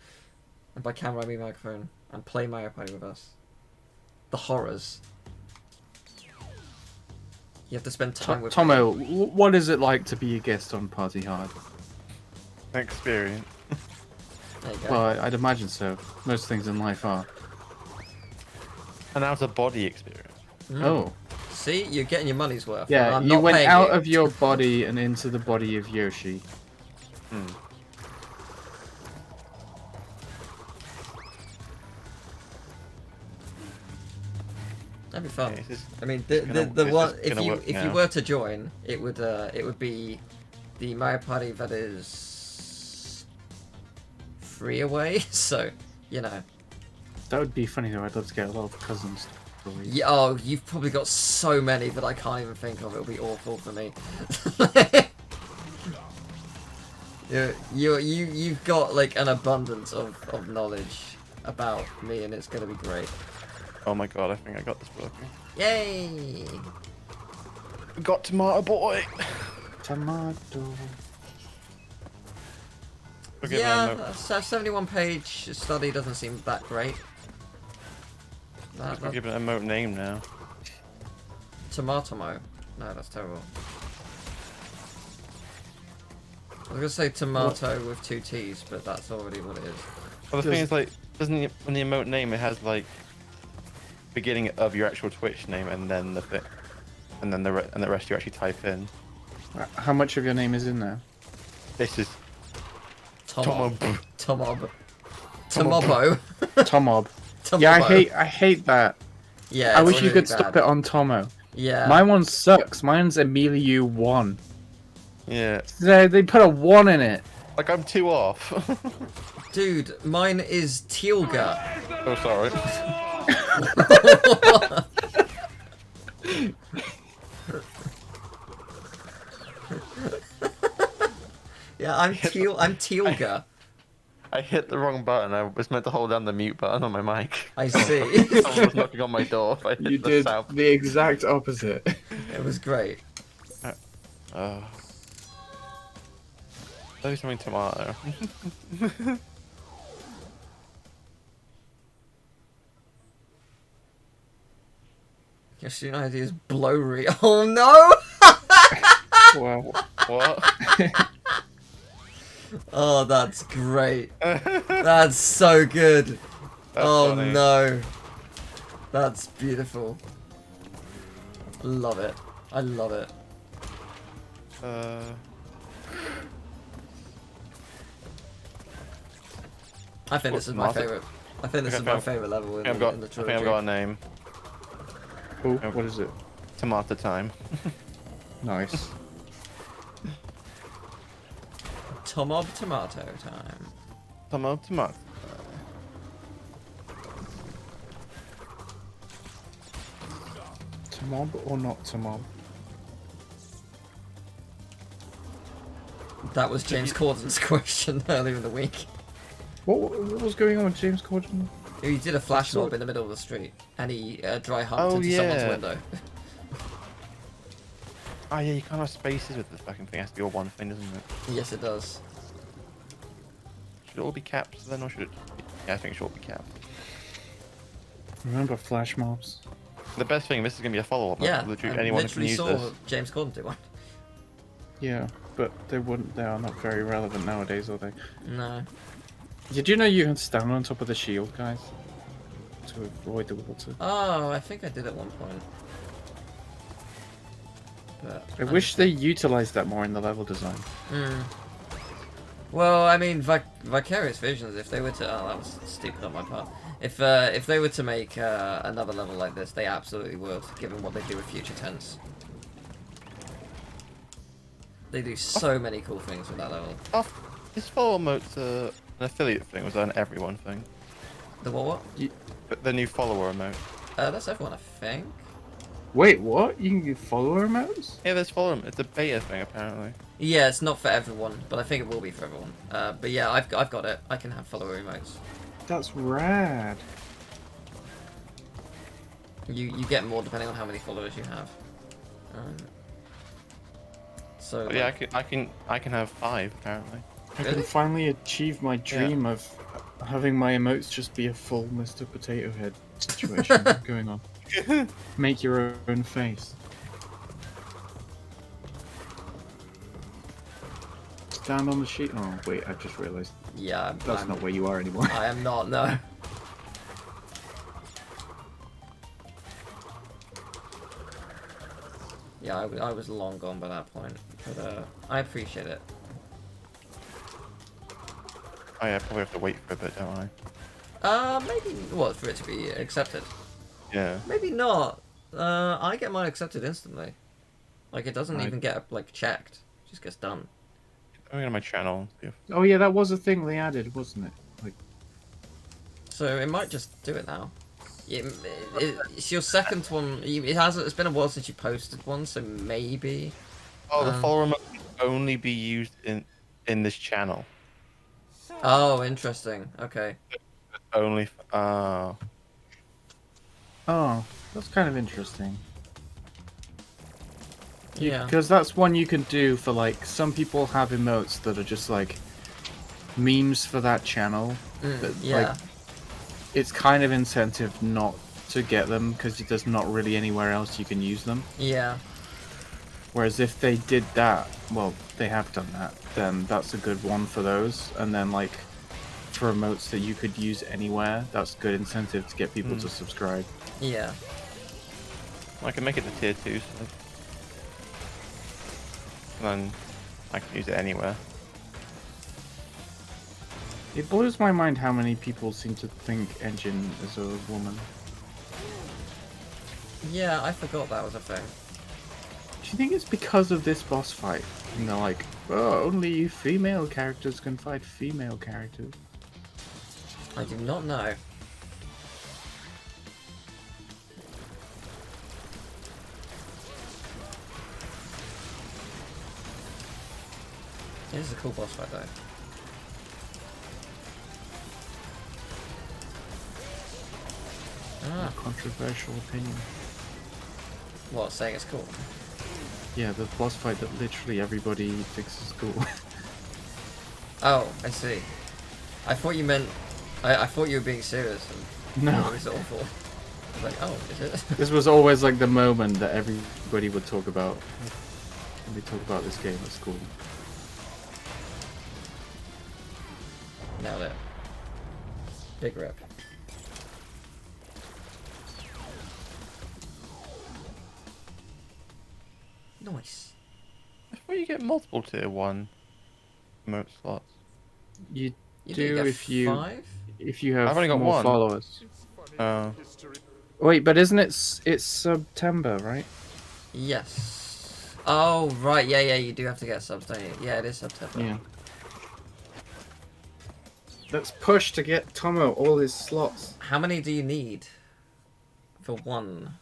Speaker 1: and by camera I mean microphone, and play Mario Party with us. The horrors. You have to spend time with
Speaker 4: Tomo, what is it like to be a guest on Party Hard?
Speaker 3: Experience.
Speaker 1: There you go.
Speaker 4: Well, I'd imagine so. Most things in life are.
Speaker 3: An out of body experience.
Speaker 4: Oh.
Speaker 1: See, you're getting your money's worth. and
Speaker 4: Yeah,
Speaker 1: I'm
Speaker 4: you
Speaker 1: not
Speaker 4: went
Speaker 1: paying
Speaker 4: out
Speaker 1: you.
Speaker 4: of your body and into the body of Yoshi.
Speaker 3: Hmm.
Speaker 1: That'd be fun.
Speaker 3: Okay, this is-
Speaker 1: I mean,
Speaker 3: it's
Speaker 1: the one
Speaker 3: just
Speaker 1: if
Speaker 3: gonna
Speaker 1: you
Speaker 3: work
Speaker 1: if you
Speaker 3: now.
Speaker 1: were to join, it would be the Mario Party that is free away. So you know,
Speaker 4: That would be funny though. I'd love to get a lot of cousins.
Speaker 1: yeah. Oh, you've probably got so many that I can't even think of. It'll be awful for me. You've got like an abundance of knowledge about me, and it's gonna be great.
Speaker 3: Oh my god, I think I got this working.
Speaker 1: Yay!
Speaker 3: We got Tomato Boy!
Speaker 4: Tomato.
Speaker 3: Okay,
Speaker 1: Yeah,
Speaker 3: man, no.
Speaker 1: a 71-page study doesn't seem that great.
Speaker 3: We're giving it a emote name now.
Speaker 1: Tomatomo. No, that's terrible. I was gonna say tomato with 2 T's, but that's already what it is.
Speaker 3: Well, the thing is, like, doesn't it, when the emote name, it has, like, beginning of your actual Twitch name and then the thing, and then the rest you actually type in.
Speaker 4: How much of your name is in there?
Speaker 3: This is
Speaker 1: Tomob.
Speaker 3: Tomob.
Speaker 1: Tomob. Tomobo.
Speaker 4: Tomob.
Speaker 1: Tomobo.
Speaker 4: Yeah, I hate that.
Speaker 1: Yeah,
Speaker 4: I
Speaker 1: it's
Speaker 4: wish you
Speaker 1: really
Speaker 4: could stop
Speaker 1: bad.
Speaker 4: it on Tomo.
Speaker 1: Yeah.
Speaker 4: My one sucks. Mine's Emilio1.
Speaker 3: Yeah.
Speaker 4: They put a 1 in it.
Speaker 3: Like, I'm 2 off.
Speaker 1: Dude, mine is Tealga.
Speaker 3: Oh, sorry.
Speaker 1: Yeah, I'm Tealga.
Speaker 3: I hit the wrong button. I was meant to hold down the mute button on my mic.
Speaker 1: I see.
Speaker 3: Someone was knocking on my door. I hit
Speaker 4: You
Speaker 3: the
Speaker 4: did
Speaker 3: south.
Speaker 4: the exact opposite.
Speaker 1: It was great.
Speaker 3: Do something tomato.
Speaker 1: Your student ID is Blowry. Oh no!
Speaker 4: Wow.
Speaker 3: What?
Speaker 1: Oh, that's great. That's so good.
Speaker 3: That's
Speaker 1: Oh
Speaker 3: funny.
Speaker 1: no. That's beautiful. Love it. I love it. I think this is my
Speaker 3: Martha?
Speaker 1: favorite. I think this
Speaker 3: Okay,
Speaker 1: is my
Speaker 3: I've-
Speaker 1: favourite level in,
Speaker 3: I've
Speaker 1: the,
Speaker 3: got,
Speaker 1: in the
Speaker 3: I think
Speaker 1: trilogy.
Speaker 3: I've got a name.
Speaker 4: Oh, what is it?
Speaker 3: Tomato time.
Speaker 4: Nice.
Speaker 1: Tomob Tomato time.
Speaker 3: Tomato.
Speaker 4: To mob or not to mob?
Speaker 1: That was James Corden's question earlier in the week.
Speaker 4: What was going on with James Corden?
Speaker 1: He did a flash
Speaker 4: Sort-
Speaker 1: mob in the middle of the street, and he dry humped
Speaker 3: Oh,
Speaker 1: into
Speaker 3: yeah.
Speaker 1: someone's window.
Speaker 3: Oh yeah, you can't have spaces with this fucking thing. It has to be all one thing, doesn't it?
Speaker 1: Yes, it does.
Speaker 3: Should it all be caps then, or should it? Yeah, I think it should all be caps.
Speaker 4: Remember flash mobs?
Speaker 3: The best thing, this is gonna be a follow-up.
Speaker 1: Yeah,
Speaker 3: Literally
Speaker 1: I
Speaker 3: anyone can
Speaker 1: literally
Speaker 3: use
Speaker 1: saw
Speaker 3: this.
Speaker 1: James Corden do one.
Speaker 4: Yeah, but they wouldn't. They are not very relevant nowadays, are they?
Speaker 1: No.
Speaker 4: Did you know you can stand on top of the shield, guys, to avoid the water?
Speaker 1: Oh, I think I did at one point. But
Speaker 4: I wish they utilized that more in the level design.
Speaker 1: Well, I mean, Vicarious Visions. If they were to, oh, that was stupid on my part. If they were to make another level like this, they absolutely would, given what they do with Future Tense. They do so many cool things with that level.
Speaker 3: Oh, is follow emotes an affiliate thing? Was that an everyone thing?
Speaker 1: The what?
Speaker 3: But the new follower emote.
Speaker 1: That's everyone, I think.
Speaker 4: Wait, what? You can get follower modes?
Speaker 3: Yeah, there's follower. It's a beta thing apparently.
Speaker 1: Yeah, it's not for everyone, but I think it will be for everyone. But yeah, I've got it. I can have follower emotes.
Speaker 4: That's rad.
Speaker 1: You get more depending on how many followers you have. So
Speaker 3: But yeah,
Speaker 1: like,
Speaker 3: I can have 5 apparently.
Speaker 4: I
Speaker 1: Really?
Speaker 4: can finally achieve my dream of having my emotes just be a full Mr. Potato Head situation going on. Make your own face. Stand on the sheet. Oh wait, I just realised
Speaker 1: yeah,
Speaker 4: that's not where you are anymore.
Speaker 1: I am not. No. Yeah, I was long gone by that point, but I appreciate it.
Speaker 3: Oh yeah, probably have to wait for a bit, don't
Speaker 1: Maybe what for it to be accepted.
Speaker 3: I? Yeah.
Speaker 1: Maybe not. I get mine accepted instantly. Like it doesn't
Speaker 4: Right.
Speaker 1: even get like checked. It just gets done.
Speaker 3: I'm going to my channel. See if...
Speaker 4: Oh yeah, that was a thing they added, wasn't it? Like,
Speaker 1: So it might just do it now. It's your second one. It hasn't. It's been a while since you posted one, so maybe.
Speaker 3: Oh, the follower emote can only be used in this channel.
Speaker 1: Oh, interesting. Okay.
Speaker 3: Only.
Speaker 4: oh, that's kind of interesting.
Speaker 1: Yeah.
Speaker 4: Because that's one you can do for like some people have emotes that are just like memes for that channel. That,
Speaker 1: Yeah.
Speaker 4: Like, it's kind of incentive not to get them because there's not really anywhere else you can use them.
Speaker 1: Yeah.
Speaker 4: Whereas if they did that, well, they have done that, then that's a good one for those. And then like for emotes that you could use anywhere, that's good incentive to get people to subscribe.
Speaker 1: Yeah.
Speaker 3: I can make it to tier 2, so then I can use it anywhere.
Speaker 4: It blows my mind how many people seem to think Engine is a woman.
Speaker 1: Yeah, I forgot that was a thing.
Speaker 4: Do you think it's because of this boss fight? And they're like, oh, only female characters can fight female characters.
Speaker 1: I do not know. It is a cool boss fight though. Ah,
Speaker 4: Controversial opinion.
Speaker 1: what, saying it's cool?
Speaker 4: Yeah, the boss fight that literally everybody thinks is cool.
Speaker 1: Oh, I see. I thought you meant... I thought you were being serious and
Speaker 4: No.
Speaker 1: it was awful. I was like, oh, is it?
Speaker 4: This was always like the moment that everybody would talk about when they talk about this game at school.
Speaker 1: Nailed it. Big rip. Nice.
Speaker 3: I thought you get multiple tier 1 emote slots.
Speaker 4: You
Speaker 1: You
Speaker 4: do
Speaker 1: get
Speaker 4: if you
Speaker 1: 5?
Speaker 4: if you have
Speaker 3: I've only got
Speaker 4: more
Speaker 3: one.
Speaker 4: followers.
Speaker 2: It's funny.
Speaker 3: Oh.
Speaker 2: History.
Speaker 4: Wait, but isn't it's September, right?
Speaker 1: Yes. Oh, right. Yeah, yeah, you do have to get subs, don't you? Yeah, it is September.
Speaker 4: Yeah. Let's push to get Tomo all his slots.
Speaker 1: How many do you need for one?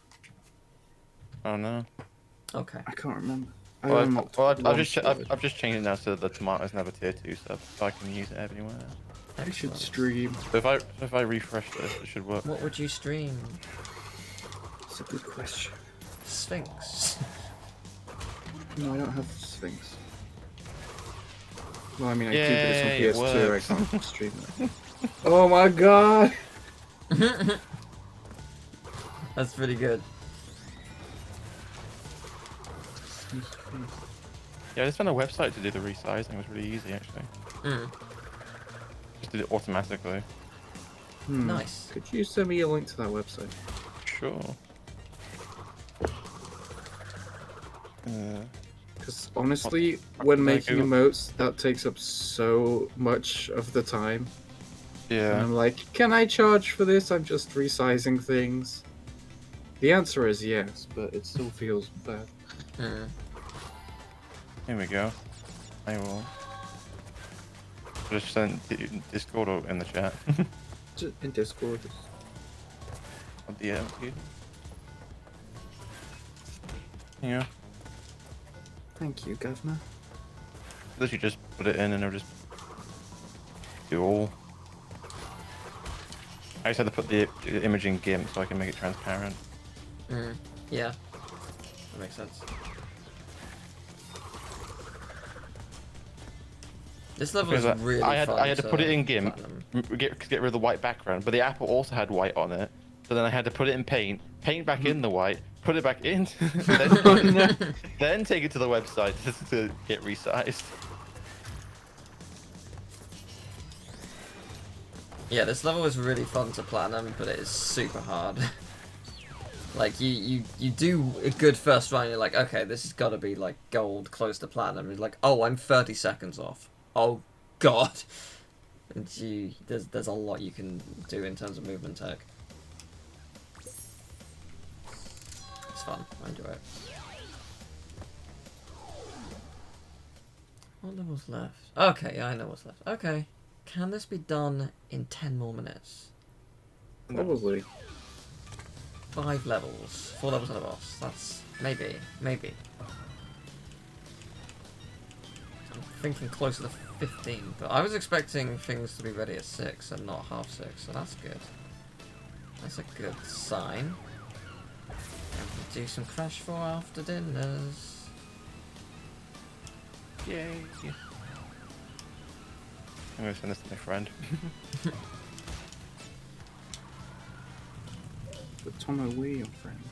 Speaker 3: Oh no.
Speaker 1: Okay.
Speaker 4: I can't remember. I
Speaker 3: Well,
Speaker 4: unlocked
Speaker 3: I've
Speaker 4: one
Speaker 3: just
Speaker 4: storage.
Speaker 3: I've just changed it now so the tomatoes never tier 2 sub, so I can use it anywhere.
Speaker 4: I should
Speaker 1: Excellent.
Speaker 4: stream.
Speaker 3: So if I refresh this, it should work.
Speaker 1: What would you stream?
Speaker 4: It's a good question.
Speaker 1: Sphinx.
Speaker 4: No, I don't have Sphinx. Well, I mean, I
Speaker 3: Yay,
Speaker 4: do,
Speaker 3: it
Speaker 4: but it's on PS2.
Speaker 3: works.
Speaker 4: I can't stream it. Oh my god!
Speaker 1: That's pretty good.
Speaker 3: Yeah, I just found a website to do the resizing. It was really easy actually.
Speaker 1: Mm.
Speaker 3: Just did it automatically.
Speaker 1: Nice.
Speaker 4: Could you send me a link to that website?
Speaker 3: Sure.
Speaker 4: Because honestly, when making
Speaker 3: Google?
Speaker 4: emotes, that takes up so much of the time. And
Speaker 3: Yeah.
Speaker 4: I'm like, can I charge for this? I'm just resizing things. The answer is yes, but it still feels bad.
Speaker 1: Mm.
Speaker 3: Here we go. I will. Just send Discord or in the chat.
Speaker 4: Just in Discord.
Speaker 3: Or DM to you. Yeah.
Speaker 4: Thank you, Governor.
Speaker 3: Literally just put it in and it'll just do all. I just had to put the image in GIMP so I can make it transparent.
Speaker 1: Mm. Yeah. That makes sense. This level is
Speaker 3: Because
Speaker 1: really
Speaker 3: I had
Speaker 1: fun
Speaker 3: to put it in GIMP,
Speaker 1: platinum.
Speaker 3: get rid of the white background, but the apple also had white on it. So then I had to put it in paint back in the white, put it back in, then take it to the website to get resized.
Speaker 1: Yeah, this level is really fun to platinum, but it is super hard. Like, you do a good first run, you're like, okay, this has got to be, like, gold, close to platinum. You're like, oh, I'm 30 seconds off. Oh, God. And there's a lot you can do in terms of movement tech. It's fun. I enjoy it. What level's left? Okay, yeah, I know what's left. Okay. Can this be done in 10 more minutes?
Speaker 4: Probably.
Speaker 1: 5 levels. 4 levels and a boss. That's... maybe. Maybe. I'm thinking closer to 15, but I was expecting things to be ready at 6 and not half 6, so that's good. That's a good sign. And we do some Crash 4 after dinners.
Speaker 3: Yay. I'm gonna send this to my friend.
Speaker 4: But Tomo, we're your friends.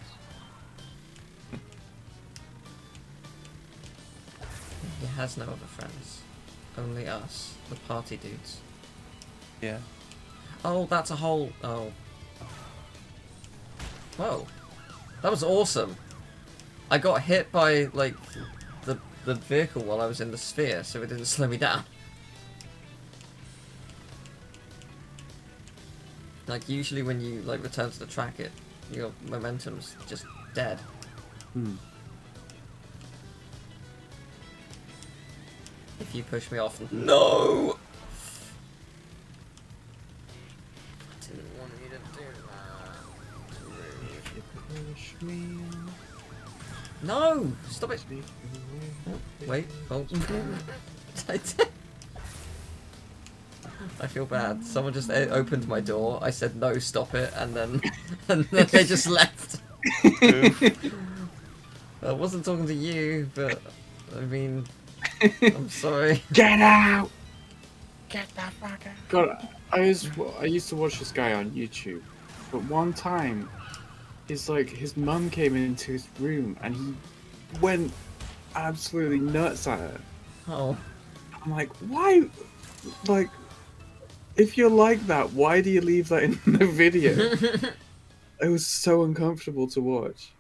Speaker 1: He has no other friends. Only us, the party dudes.
Speaker 3: Yeah.
Speaker 1: Oh, that's a whole... oh. Whoa. That was awesome. I got hit by, like, the vehicle while I was in the sphere, so it didn't slow me down. Like, usually when you, like, return to the track, your momentum's just dead. If you push me off... No! I didn't want you to do that.
Speaker 4: Push me.
Speaker 1: No! Stop it! Oh, wait. Oh. I feel bad. Someone just opened my door. I said no, stop it, and then they just left. I wasn't talking to you, but I mean, I'm sorry.
Speaker 4: Get out! Get the fuck out! God, I used to watch this guy on YouTube, but one time, his mum came into his room and he went absolutely nuts at her.
Speaker 1: Oh.
Speaker 4: I'm like, why? Like, if you're like that, why do you leave that in the video? It was so uncomfortable to watch.